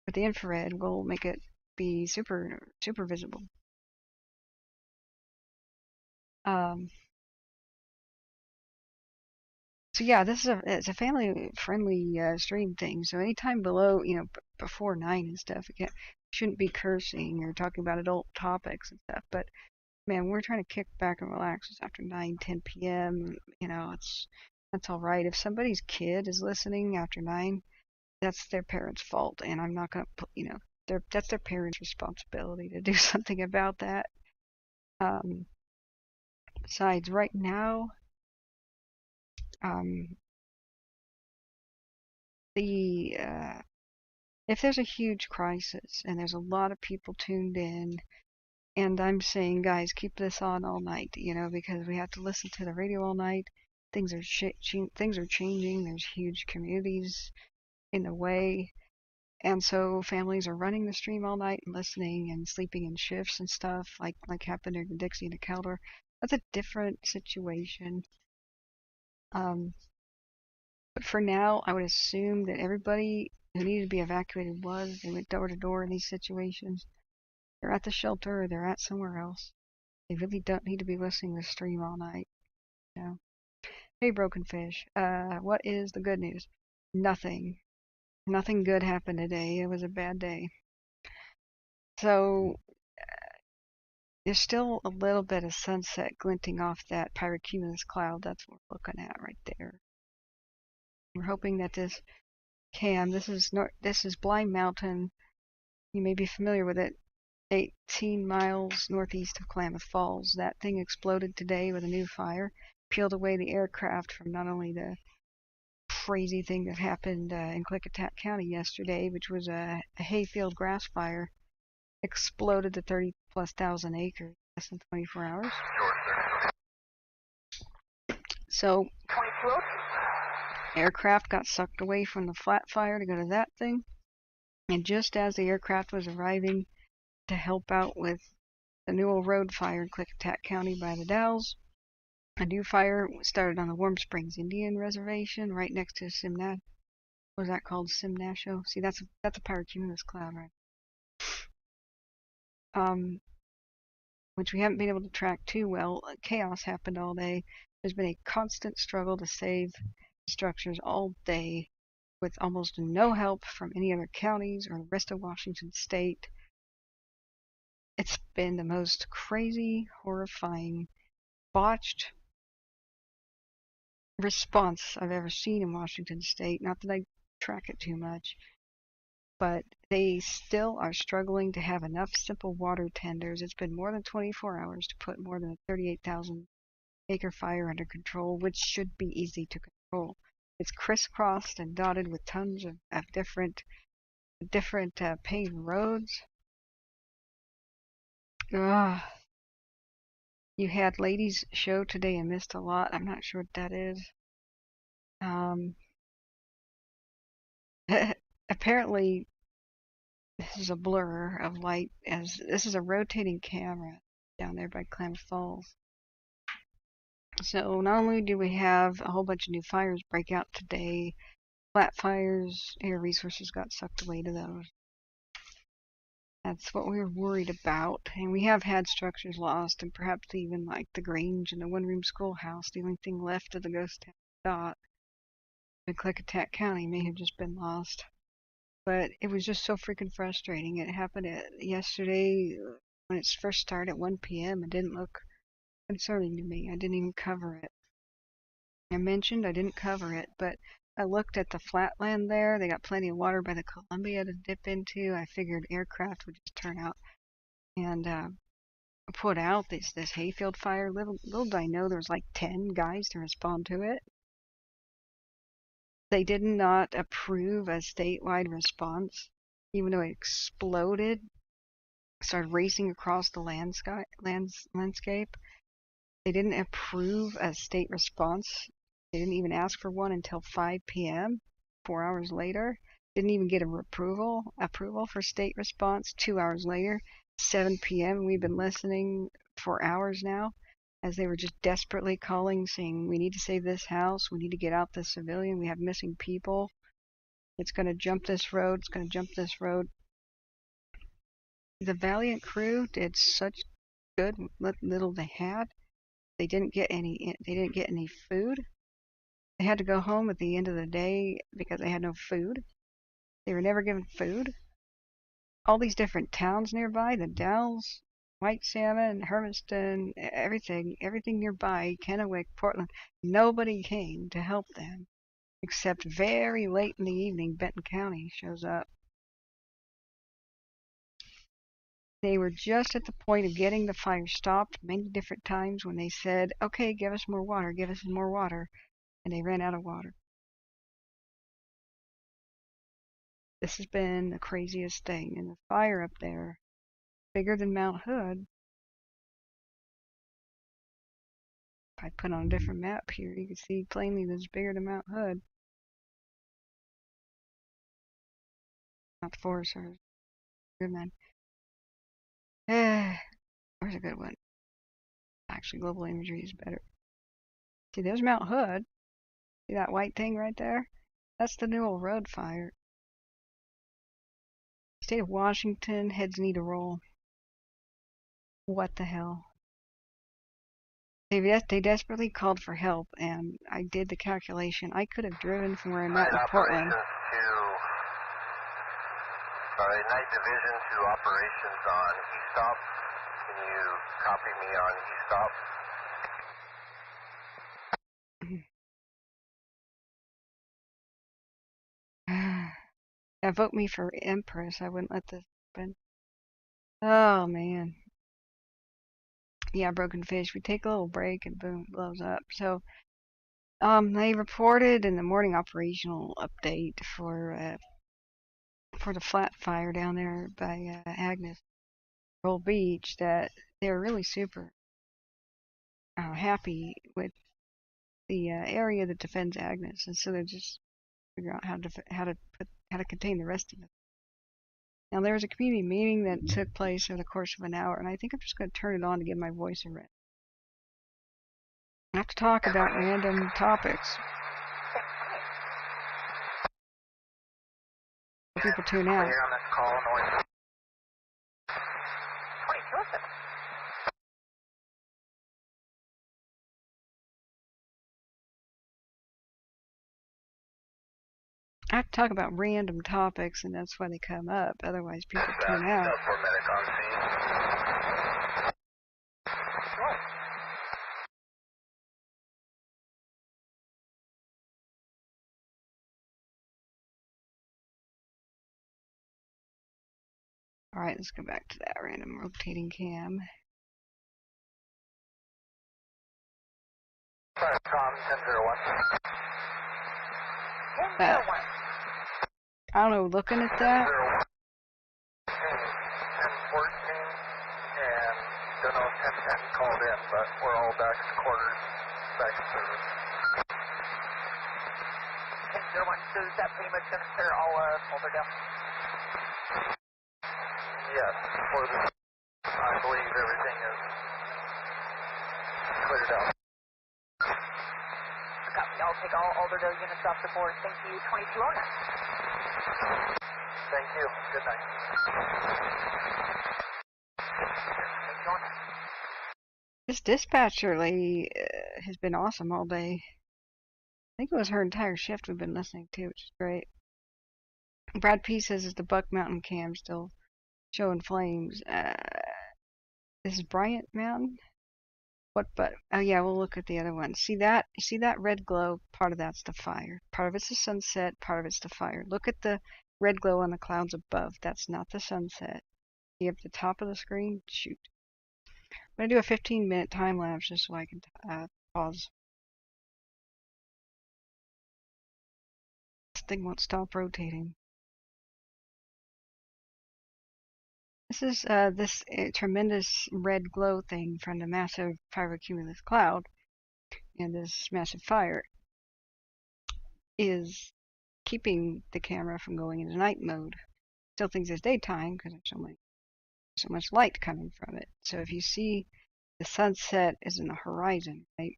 Speaker 2: But the infrared will make it be super visible. So yeah, it's a family-friendly stream thing. So anytime below, before 9 and stuff, shouldn't be cursing or talking about adult topics and stuff. But man, we're trying to kick back and relax after 9-10 p.m. That's all right. If somebody's kid is listening after 9, that's their parents' fault, and I'm not gonna put, that's their parents' responsibility to do something about that. Besides, right now, if there's a huge crisis and there's a lot of people tuned in, and I'm saying, guys, keep this on all night, because we have to listen to the radio all night. Things are changing. There's huge communities in the way, and so families are running the stream all night and listening and sleeping in shifts and stuff, like happened in Dixie and the Caldor. That's a different situation. But for now, I would assume that everybody who needed to be evacuated they went door to door in these situations. They're at the shelter or they're at somewhere else. They really don't need to be listening to the stream all night. Hey, Broken Fish. What is the good news? Nothing. Nothing good happened today. It was a bad day. So there's still a little bit of sunset glinting off that pyrocumulus cloud. That's what we're looking at right there. We're hoping that this is Blind Mountain. You may be familiar with it. 18 miles northeast of Klamath Falls. That thing exploded today with a new fire. Peeled away the aircraft from not only the crazy thing that happened in Klickitat County yesterday, which was a hayfield grass fire, exploded to 30,000+ acres in less than 24 hours. So aircraft got sucked away from the flat fire to go to that thing, and just as the aircraft was arriving to help out with the Newell Road fire in Klickitat County by the DALLES, a new fire started on the Warm Springs Indian Reservation right next to Simnat. What was that called? Simnasho? See, that's a pyrocumulus cloud, right? which we haven't been able to track too well. Chaos happened all day. There's been a constant struggle to save structures all day with almost no help from any other counties or the rest of Washington state. It's been the most crazy, horrifying, botched response I've ever seen in Washington state. Not that I track it too much, but they still are struggling to have enough simple water tenders. It's been more than 24 hours to put more than a 38,000 acre fire under control, which should be easy to control. It's crisscrossed and dotted with tons of different paved roads. Ugh. You had Ladies Show today and missed a lot. I'm not sure what that is. Apparently, this is a blur of light, as this is a rotating camera down there by Klamath Falls. So not only do we have a whole bunch of new fires break out today, flat fires, air resources got sucked away to those. That's what we were worried about. And we have had structures lost, and perhaps even like the Grange and the one-room schoolhouse, the only thing left of the ghost town dot in Klickitat County, may have just been lost. But it was just so freaking frustrating. It happened yesterday when it first started at 1 p.m. It didn't look concerning to me. I didn't even cover it. I mentioned I didn't cover it, but I looked at the flatland there. They got plenty of water by the Columbia to dip into. I figured aircraft would just turn out and put out this hayfield fire. Little did I know there was like 10 guys to respond to it. They did not approve a statewide response, even though it exploded, started racing across the landscape. They didn't approve a state response. They didn't even ask for one until 5 p.m., 4 hours later. Didn't even get approval for state response 2 hours later, 7 p.m. We've been listening for hours now as they were just desperately calling, saying, we need to save this house. We need to get out this civilian. We have missing people. It's going to jump this road. It's going to jump this road. The valiant crew did such good with little they had. They didn't get any food. They had to go home at the end of the day because they had no food. They were never given food. All these different towns nearby, the Dalles, White Salmon, Hermiston, everything nearby, Kennewick, Portland, nobody came to help them except very late in the evening Benton County shows up. They were just at the point of getting the fire stopped many different times when they said, okay, give us more water, and they ran out of water. This has been the craziest thing, and the fire up there, bigger than Mount Hood. If I put on a different map here, you can see plainly that it's bigger than Mount Hood. Not the Forest Service. Good man. Where's a good one? Actually, global imagery is better. See, there's Mount Hood. See that white thing right there? That's the Newell Road fire. State of Washington, heads need to roll. What the hell? They desperately called for help, and I did the calculation. I could have driven from where I'm at in Portland.
Speaker 4: Night Division to operations on E-stop. Can you copy me on E-stop?
Speaker 2: Vote me for Empress. I wouldn't let this happen. Oh, man. Yeah, broken fish. We take a little break and boom, blows up. So, they reported in the morning operational update for the flat fire down there by Agnes Roll Beach that they're really super happy with the area that defends Agnes, and so they're just figuring out how to contain the rest of it. Now there was a community meeting that took place over the course of an hour, and I think I'm just going to turn it on to give my voice a rest. I have to talk about random topics. People tune out. I have to talk about random topics, and that's why they come up. Otherwise, people tune out.
Speaker 1: Stuff for medic on scene.
Speaker 2: All right, let's go back to that random rotating cam.
Speaker 1: Firecom 1001.
Speaker 2: That, I don't know, looking at that,
Speaker 1: 1014, and don't know if 1010 called in, but we're all back to quarters, back to service.
Speaker 3: 1001, so is that pretty much going to clear all Mulder down?
Speaker 1: Yes, for the, I believe everything is cleared out.
Speaker 3: Copy. I'll take all Alderdale units off the board. Thank you, 2209.
Speaker 1: Thank you. Good night.
Speaker 2: this dispatcher lady has been awesome all day. I think it was her entire shift we've been listening to, which is great. Brad P says, is the Buck Mountain cam still showing flames? This is Bryant Mountain? What, but, oh yeah, we'll look at the other one. See that red glow? Part of that's the fire. Part of it's the sunset, part of it's the fire. Look at the red glow on the clouds above. That's not the sunset. See up the top of the screen? Shoot. I'm going to do a 15-minute time lapse just so I can pause. This thing won't stop rotating. This is this tremendous red glow thing from the massive pyrocumulus cloud, and this massive fire is keeping the camera from going into night mode. Still thinks it's daytime because there's so much light coming from it. So if you see the sunset is in the horizon, right?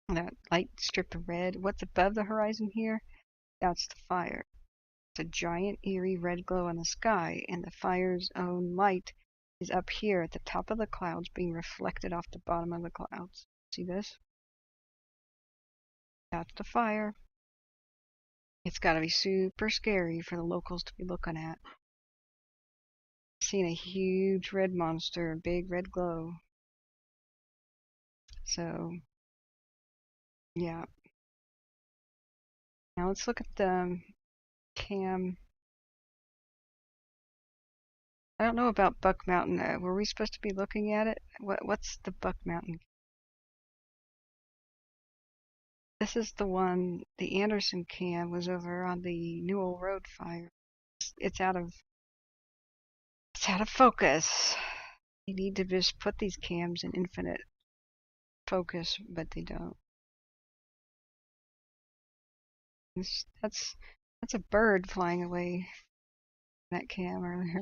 Speaker 2: That light strip of red, what's above the horizon here? That's the fire. It's a giant eerie red glow in the sky, and the fire's own light is up here at the top of the clouds being reflected off the bottom of the clouds. See this? That's the fire. It's got to be super scary for the locals to be looking at. Seeing a huge red monster, big red glow. So, yeah. Now let's look at the cam. I don't know about Buck Mountain. Were we supposed to be looking at it? What's the Buck Mountain? This is the one, the Anderson cam was over on the Newell Road fire. It's out of focus. You need to just put these cams in infinite focus, but they don't. That's a bird flying away from that cam earlier.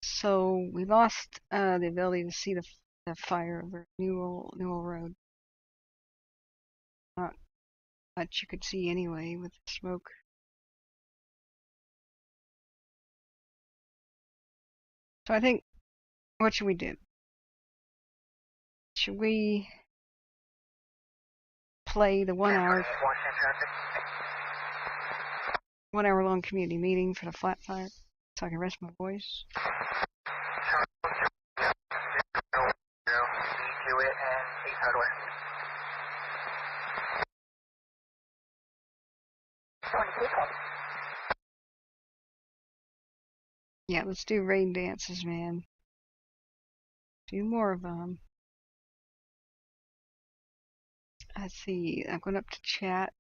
Speaker 2: So we lost the ability to see the fire over Newell Road. Not much you could see anyway with the smoke. So I think, what should we do? Should we play the 1 hour long community meeting for the flat fire so I can rest my voice? Yeah, let's do rain dances, man. Do more of them. Let's see, I'm going up to chat.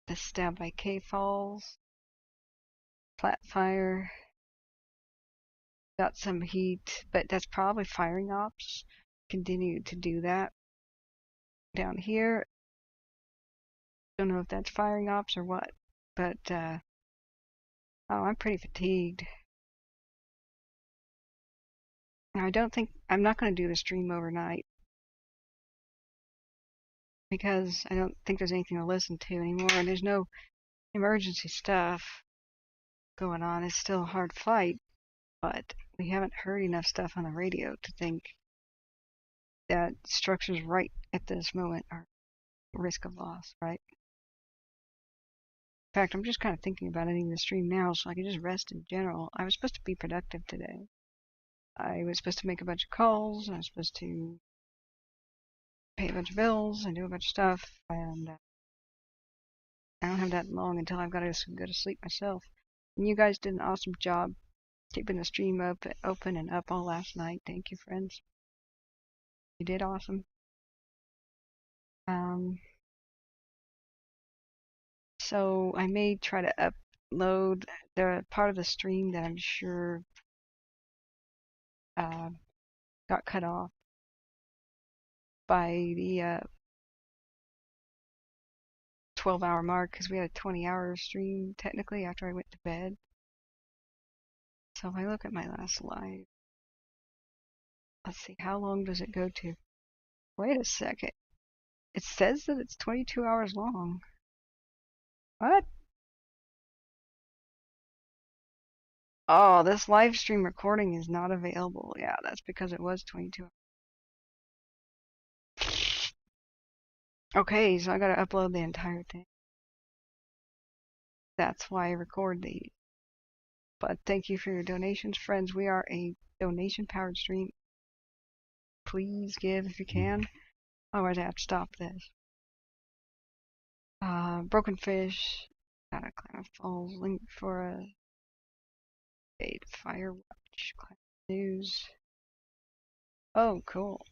Speaker 2: The Stab by K Falls. Flat fire. Got some heat, but that's probably firing ops. Continue to do that. Down here, don't know if that's firing ops or what, but oh, I'm pretty fatigued. Now, I'm not going to do the stream overnight because I don't think there's anything to listen to anymore, and there's no emergency stuff going on. It's still a hard fight, but we haven't heard enough stuff on the radio to think that structures right at this moment are risk of loss, right? In fact, I'm just kind of thinking about ending the stream now so I can just rest in general. I was supposed to be productive today. I was supposed to make a bunch of calls. I was supposed to pay a bunch of bills and do a bunch of stuff. And I don't have that long until I've got to go to sleep myself. And you guys did an awesome job keeping the stream open and up all last night. Thank you, friends. You did awesome. So I may try to upload the part of the stream that I'm sure got cut off by the 12-hour mark, because we had a 20-hour stream technically after I went to bed. So if I look at my last live, let's see, how long does it go to? Wait a second. It says that it's 22 hours long. What? Oh, this live stream recording is not available. Yeah, that's because it was 22 hours. Okay, so I gotta upload the entire thing. That's why I record these. But thank you for your donations, friends. We are a donation-powered stream. Please give if you can. Otherwise, I have to stop this. Broken Fish. Got a Klamath Falls link for a Fire Watch news. Oh, cool.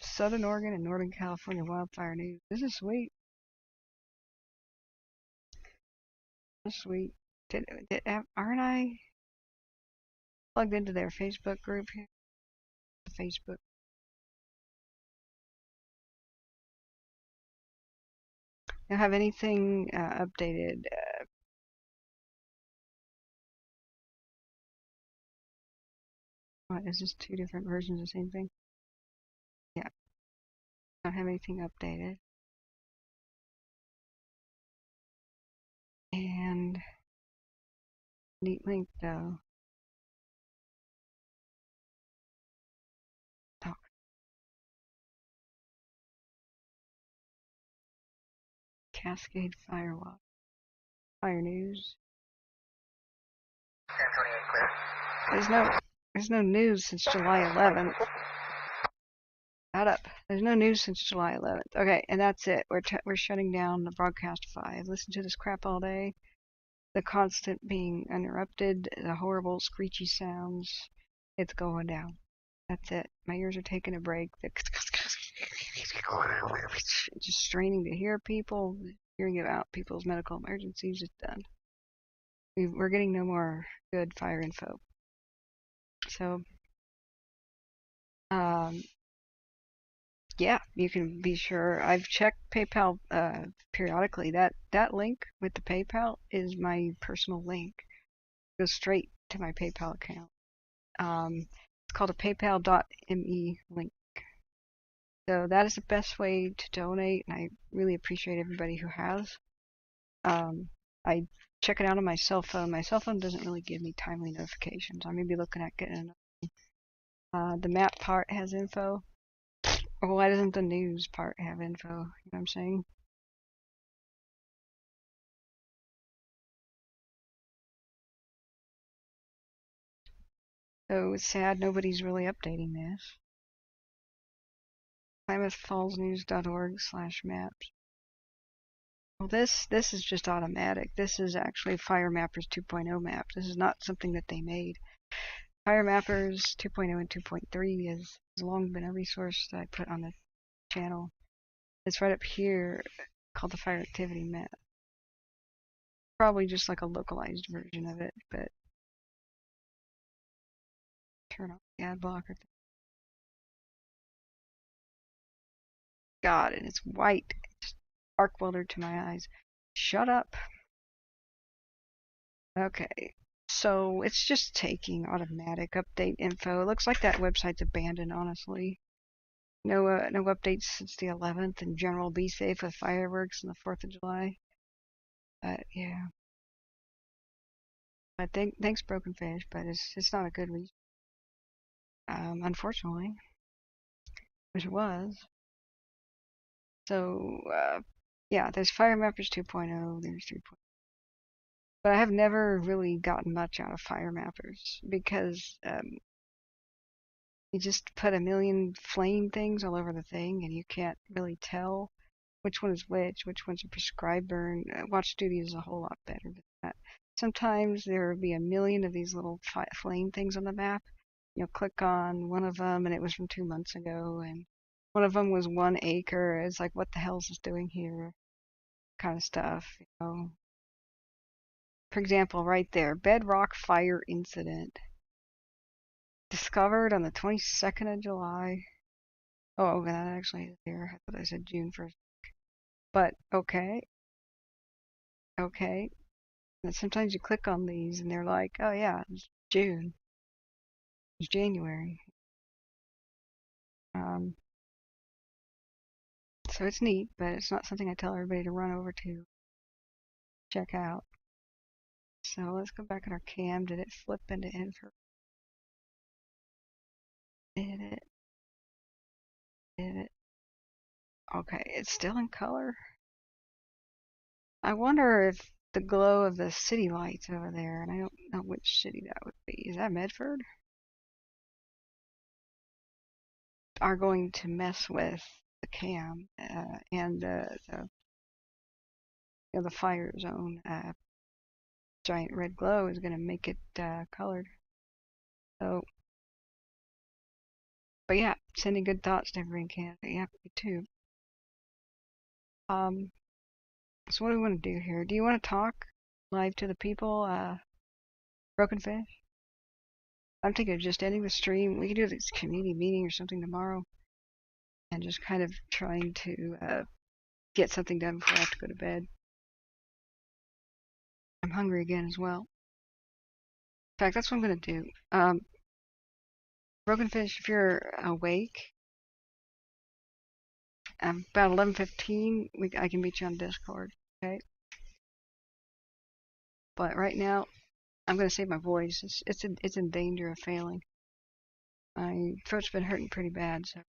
Speaker 2: Southern Oregon and Northern California wildfire news. This is sweet. This is sweet. Aren't I plugged into their Facebook group here? Facebook. Don't have anything updated. What is this? Two different versions of the same thing? Yeah. Don't have anything updated. And neat link though. Oh. Cascade Fire Watch. Fire news.
Speaker 3: 1028 clear.
Speaker 2: There's no news since July 11th. Shut up. There's no news since July 11th. Okay, and that's it. We're shutting down the broadcastify. I've listened to this crap all day. The constant being interrupted, the horrible screechy sounds. It's going down. That's it. My ears are taking a break. Just straining to hear people, hearing about people's medical emergencies is done. We're getting no more good fire info. So, yeah, you can be sure. I've checked PayPal periodically. That link with the PayPal is my personal link. It goes straight to my PayPal account. It's called a paypal.me link. So that is the best way to donate, and I really appreciate everybody who has. I check it out on my cell phone. My cell phone doesn't really give me timely notifications. I may be looking at getting another. The map part has info. Or why doesn't the news part have info? You know what I'm saying? So it's sad nobody's really updating this. KlamathFallsNews.org/maps. Well, this is just automatic. This is actually Fire Mappers 2.0 map. This is not something that they made. Fire Mappers 2.0 and 2.3 has long been a resource that I put on the channel. It's right up here called the Fire Activity Map. Probably just like a localized version of it, but turn off the ad blocker. God, and it's white. It's arc welder to my eyes. Shut up. Okay, so it's just taking automatic update info. It looks like that website's abandoned, honestly. No updates since the 11th. In general, be safe with fireworks on the 4th of July. But yeah. But thanks, Broken Fish. But it's not a good reason. Unfortunately. which it was. So, yeah, there's Fire Mappers 2.0, there's 3.0. But I have never really gotten much out of Fire Mappers because you just put a million flame things all over the thing and you can't really tell which one is which one's a prescribed burn. Watch Studio is a whole lot better than that. Sometimes there will be a million of these little flame things on the map. You'll click on one of them and it was from 2 months ago, and one of them was 1 acre. It's like, what the hell is this doing here? Kind of stuff, you know. For example, right there, bedrock fire incident. Discovered on the 22nd of July. Oh, that actually is here. I thought I said June 1st. But, okay. Okay. And sometimes you click on these and they're like, oh yeah, it's June. It's January. So it's neat, but it's not something I tell everybody to run over to check out. So let's go back in our cam. Did it flip into info? Did it? Okay, it's still in color. I wonder if the glow of the city lights over there, and I don't know which city that would be. Is that Medford? Are going to mess with the cam and the fire zone. Giant red glow is going to make it colored. So, but yeah, sending good thoughts to everyone in Canada. Yeah, me too. So what do we want to do here? Do you want to talk live to the people? Broken Fish? I'm thinking of just ending the stream. We could do this community meeting or something tomorrow, and just kind of trying to get something done before I have to go to bed. I'm hungry again as well. In fact, that's what I'm going to do. Broken Fish, if you're awake, about 11:15, I can meet you on Discord, okay? But right now, I'm going to save my voice. It's in danger of failing. My throat's been hurting pretty bad. So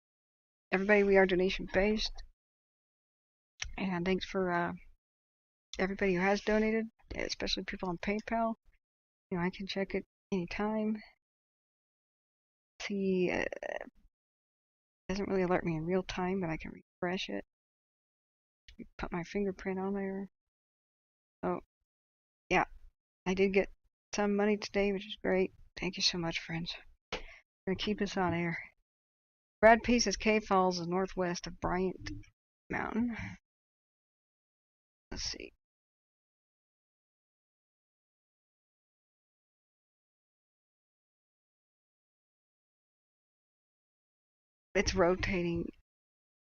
Speaker 2: everybody, we are donation based, and thanks for everybody who has donated, especially people on PayPal. You know, I can check it anytime. See, it doesn't really alert me in real time, but I can refresh it. Put my fingerprint on there. So, yeah, I did get some money today, which is great. Thank you so much, friends. Gonna keep us on air. Brad P says Cave Falls is northwest of Bryant Mountain. Let's see. It's rotating.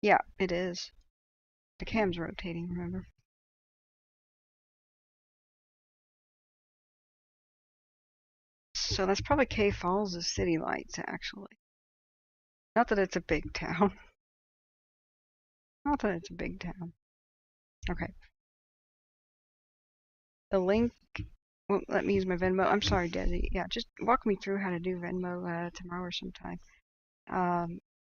Speaker 2: Yeah, it is. The cam's rotating, remember? So that's probably Cave Falls' city lights, actually. Not that it's a big town. Not that it's a big town. Okay. The link won't let me use my Venmo. I'm sorry, Desi. Yeah, just walk me through how to do Venmo tomorrow or sometime.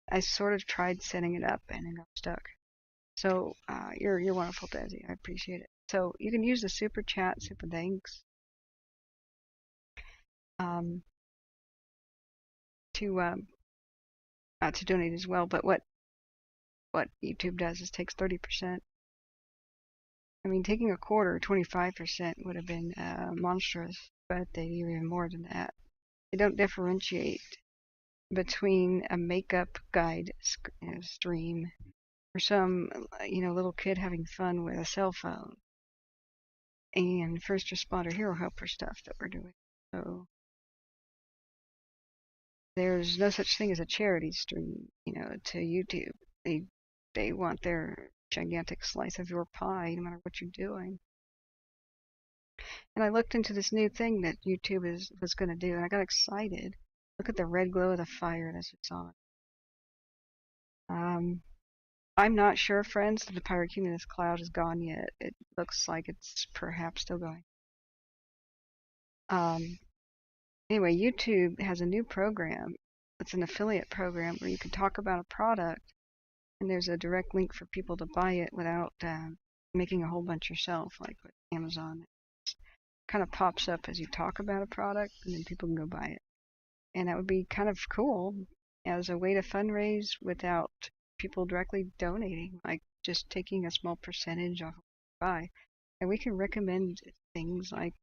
Speaker 2: I sort of tried setting it up and it got stuck. So you're wonderful, Desi. I appreciate it. So you can use the super chat, super thanks, to donate as well. But what YouTube does is takes 30%. I mean, taking a quarter, 25% would have been monstrous, but they do even more than that. They don't differentiate between a makeup guide stream or some little kid having fun with a cell phone and first responder hero helper stuff that we're doing. So there's no such thing as a charity stream, to YouTube. They want their gigantic slice of your pie, no matter what you're doing. And I looked into this new thing that YouTube was going to do, and I got excited. Look at the red glow of the fire that's on. I'm not sure, friends, that the pyrocumulus cloud is gone yet. It looks like it's perhaps still going. Anyway, YouTube has a new program it's an affiliate program where you can talk about a product, and there's a direct link for people to buy it without making a whole bunch yourself, like with Amazon. It kind of pops up as you talk about a product, and then people can go buy it. And that would be kind of cool as a way to fundraise without people directly donating, like just taking a small percentage off of what you buy. And we can recommend things like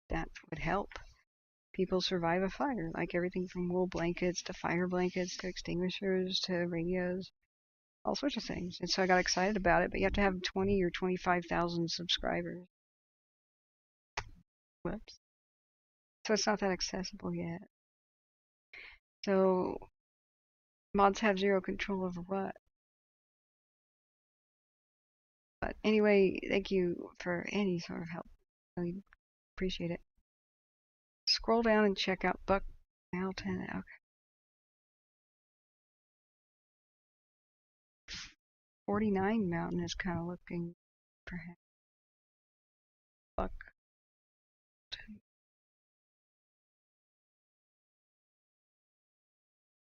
Speaker 2: that would help people survive a fire, like everything from wool blankets to fire blankets to extinguishers to radios, all sorts of things. And so I got excited about it, but you have to have 20 or 25,000 subscribers. Whoops. So it's not that accessible yet. So mods have zero control over what. But anyway, thank you for any sort of help. Really appreciate it. Scroll down and check out Buck Mountain. Okay. 49 Mountain is kind of looking perhaps. Buck.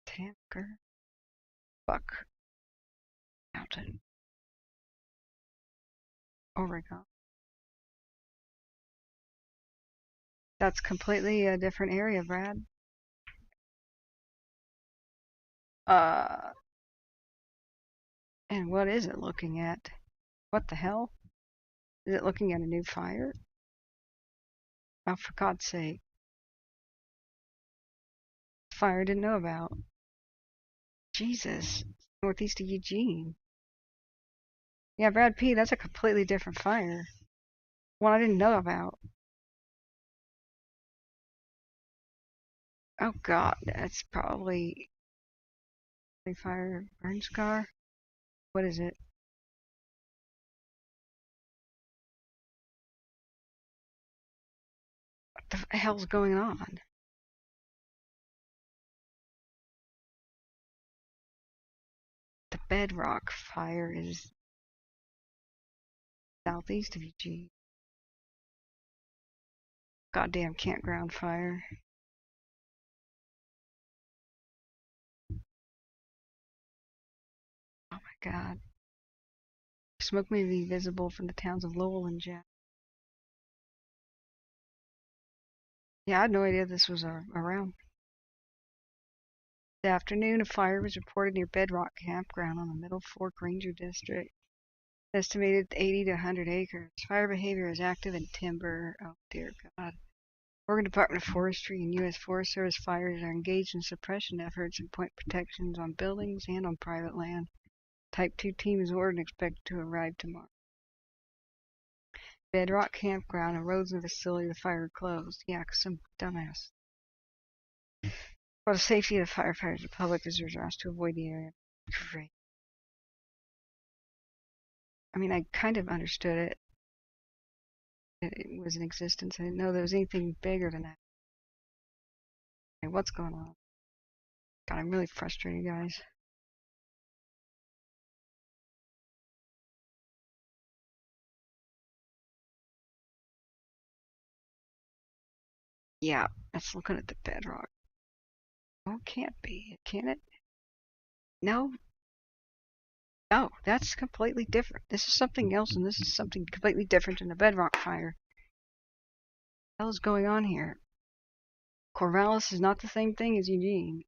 Speaker 2: Tanker. Buck Mountain. Oregon. That's completely a different area, Brad. And what is it looking at? What the hell? Is it looking at a new fire? Oh, for God's sake. Fire I didn't know about. Jesus. Northeast of Eugene. Yeah, Brad P., that's a completely different fire. One I didn't know about. Oh God, that's probably fire burn scar. What is it? What the hell's going on? The Bedrock Fire is southeast of Eugene. Goddamn campground fire. Oh my God. Smoke may be visible from the towns of Lowell and Jack. Yeah, I had no idea this was around. This afternoon, a fire was reported near Bedrock Campground on the Middle Fork Ranger District. Estimated 80 to 100 acres. Fire behavior is active in timber. Oh dear God. Oregon Department of Forestry and U.S. Forest Service fires are engaged in suppression efforts and point protections on buildings and on private land. Type 2 team is ordered and expected to arrive tomorrow. Bedrock Campground and roads in the facility, the fire closed. Yeah, 'cause some dumbass. For the safety of the firefighters, the public visitors are asked to avoid the area. Great. I mean, I kind of understood it. It was in existence. I didn't know there was anything bigger than that. Okay, what's going on? God, I'm really frustrated, guys. Yeah, that's looking at the bedrock. Oh, it can't be. Can it? No. No, that's completely different. This is something else, and this is something completely different than the bedrock fire. What the hell is going on here? Corvallis is not the same thing as Eugene.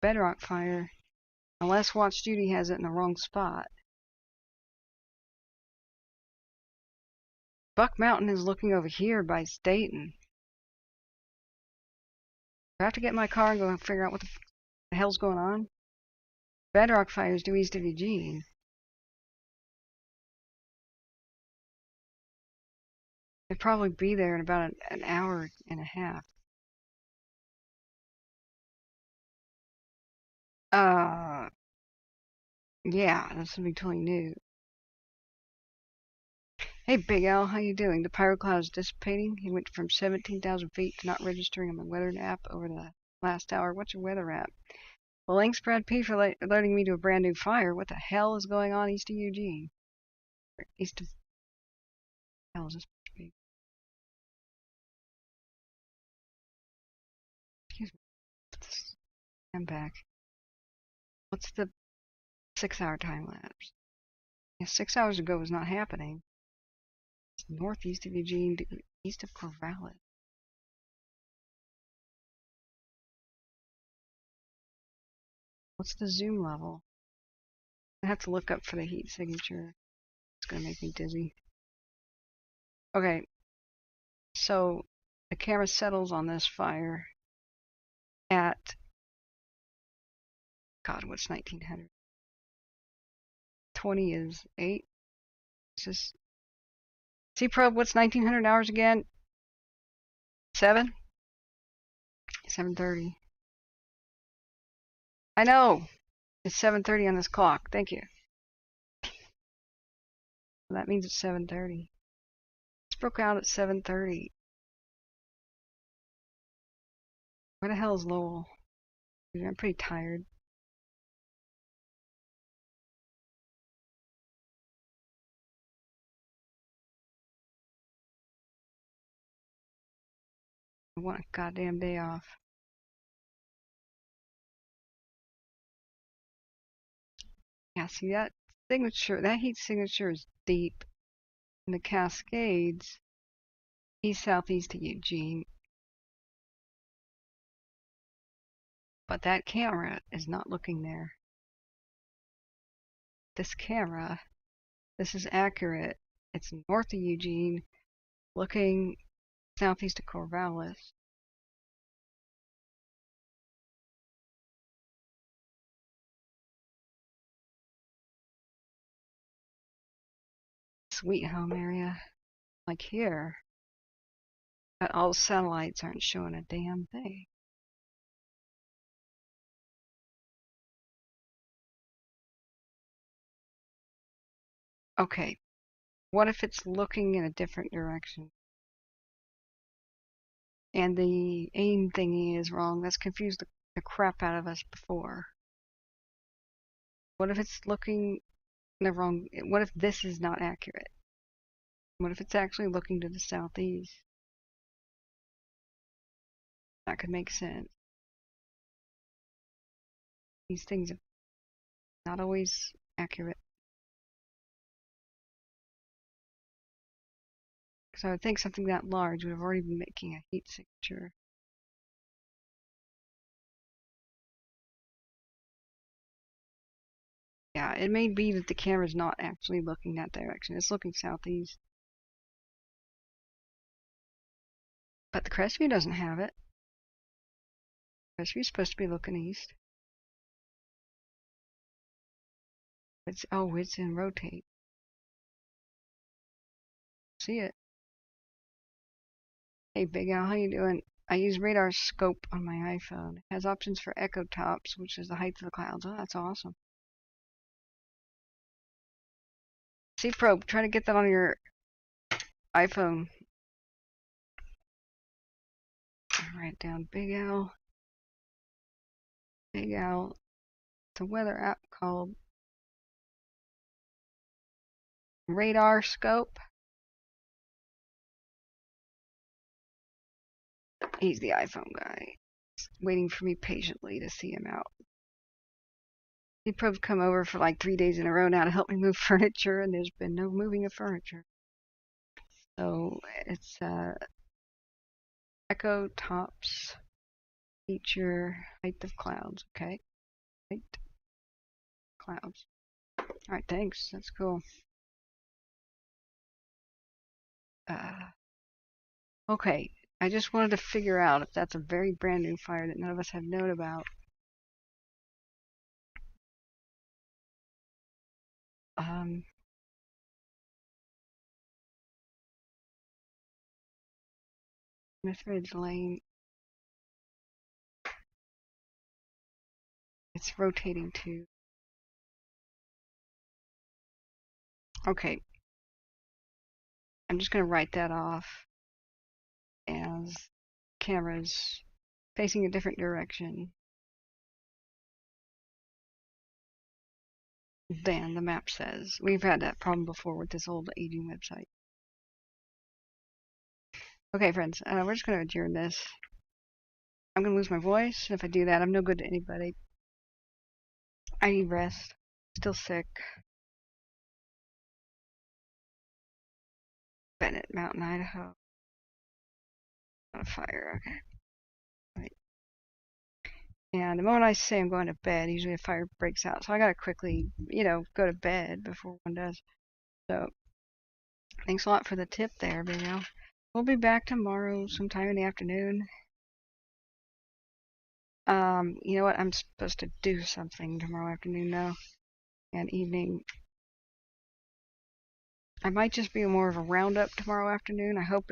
Speaker 2: Bedrock fire, unless Watch Duty has it in the wrong spot. Buck Mountain is looking over here by Staten. I have to get in my car and go and figure out what the hell's going on. Bedrock fires due east of Eugene. They'd probably be there in about an hour and a half. Yeah, that's something totally new. Hey, Big Al, how you doing? The pyrocloud is dissipating. He went from 17,000 feet to not registering on my weather app over the last hour. What's your weather app? Well, thanks, Brad P, for alerting me to a brand new fire. What the hell is going on east of Eugene? East of... What the hell is this supposed to be? Excuse me. I'm back. What's the 6-hour time lapse? Yeah, 6 hours ago was not happening. It's northeast of Eugene, east of Corvallis. What's the zoom level? I have to look up for the heat signature. It's gonna make me dizzy. Okay, so the camera settles on this fire at, God, what's 1900? 20 is 8. Is this C-probe? What's 1900 hours again? 7? 7:30. I know. It's 7:30 on this clock. Thank you. Well, that means it's 7:30. This broke out at 7:30. Where the hell is Lowell? I'm pretty tired. I want a goddamn day off. Yeah, see that signature, that heat signature is deep in the Cascades, east southeast of Eugene. But that camera is not looking there. This camera, this is accurate. It's north of Eugene, looking southeast of Corvallis. Sweet home area. Like here, but all the satellites aren't showing a damn thing. Okay, what if it's looking in a different direction? And the aim thingy is wrong. That's confused the crap out of us before. What if it's looking in the wrong... What if this is not accurate? What if it's actually looking to the southeast? That could make sense. These things are not always accurate. So I would think something that large would have already been making a heat signature. Yeah, it may be that the camera's not actually looking that direction. It's looking southeast. But the Crestview doesn't have it. Crestview's supposed to be looking east. It's in rotate. See it. Hey Big Al, how you doing? I use radar scope on my iPhone. It has options for echo tops, which is the height of the clouds. Oh, that's awesome. C-probe, try to get that on your iPhone. I'll write down Big Al. Big Al. It's a weather app called Radar Scope. He's the iPhone guy. He's waiting for me patiently to see him out. C-probe's come over for like 3 days in a row now to help me move furniture, and there's been no moving of furniture. So it's echo tops feature height of clouds. Okay, height clouds. All right, thanks. That's cool. Okay, I just wanted to figure out if that's a very brand new fire that none of us have known about. Smithridge Lane. It's rotating too. Okay. I'm just going to write that off as cameras facing a different direction than the map says. We've had that problem before with this old aging website. Okay, friends, we're just going to adjourn this. I'm gonna lose my voice, and if I do that, I'm no good to anybody. I need rest. Still sick. Bennett Mountain, Idaho. On a fire, okay. Right. And the moment I say I'm going to bed, usually a fire breaks out. So I gotta quickly, go to bed before one does. So thanks a lot for the tip there, Big Al. We'll be back tomorrow sometime in the afternoon. You know what? I'm supposed to do something tomorrow afternoon though, and evening. I might just be more of a roundup tomorrow afternoon. I hope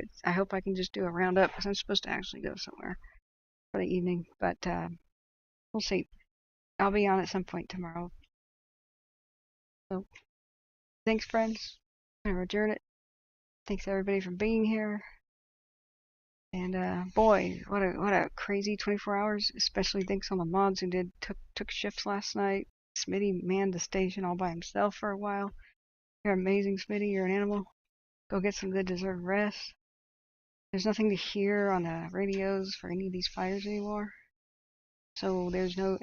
Speaker 2: I can just do a roundup because I'm supposed to actually go somewhere for the evening. But we'll see. I'll be on at some point tomorrow. So thanks, friends. I'm gonna adjourn it. Thanks everybody for being here. And boy, what a crazy 24 hours. Especially thanks all the mods who took shifts last night. Smitty manned the station all by himself for a while. You're amazing, Smitty. You're an animal. Go get some good deserved rest. There's nothing to hear on the radios for any of these fires anymore. So there's no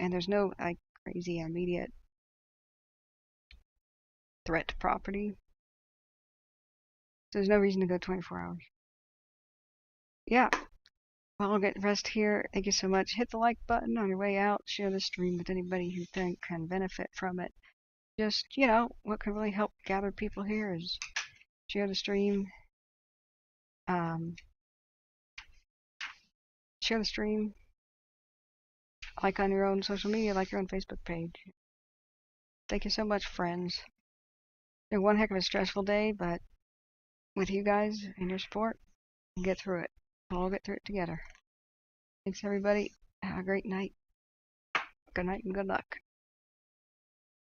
Speaker 2: like crazy immediate threat to property. So there's no reason to go 24 hours. Yeah. Well, I'll get rest here. Thank you so much. Hit the like button on your way out. Share the stream with anybody who can benefit from it. Just, what can really help gather people here is share the stream. Share the stream. Like on your own social media, like your own Facebook page. Thank you so much, friends. It's been one heck of a stressful day, but with you guys and your support, we'll get through it. We'll all get through it together. Thanks, everybody. Have a great night. Good night and good luck.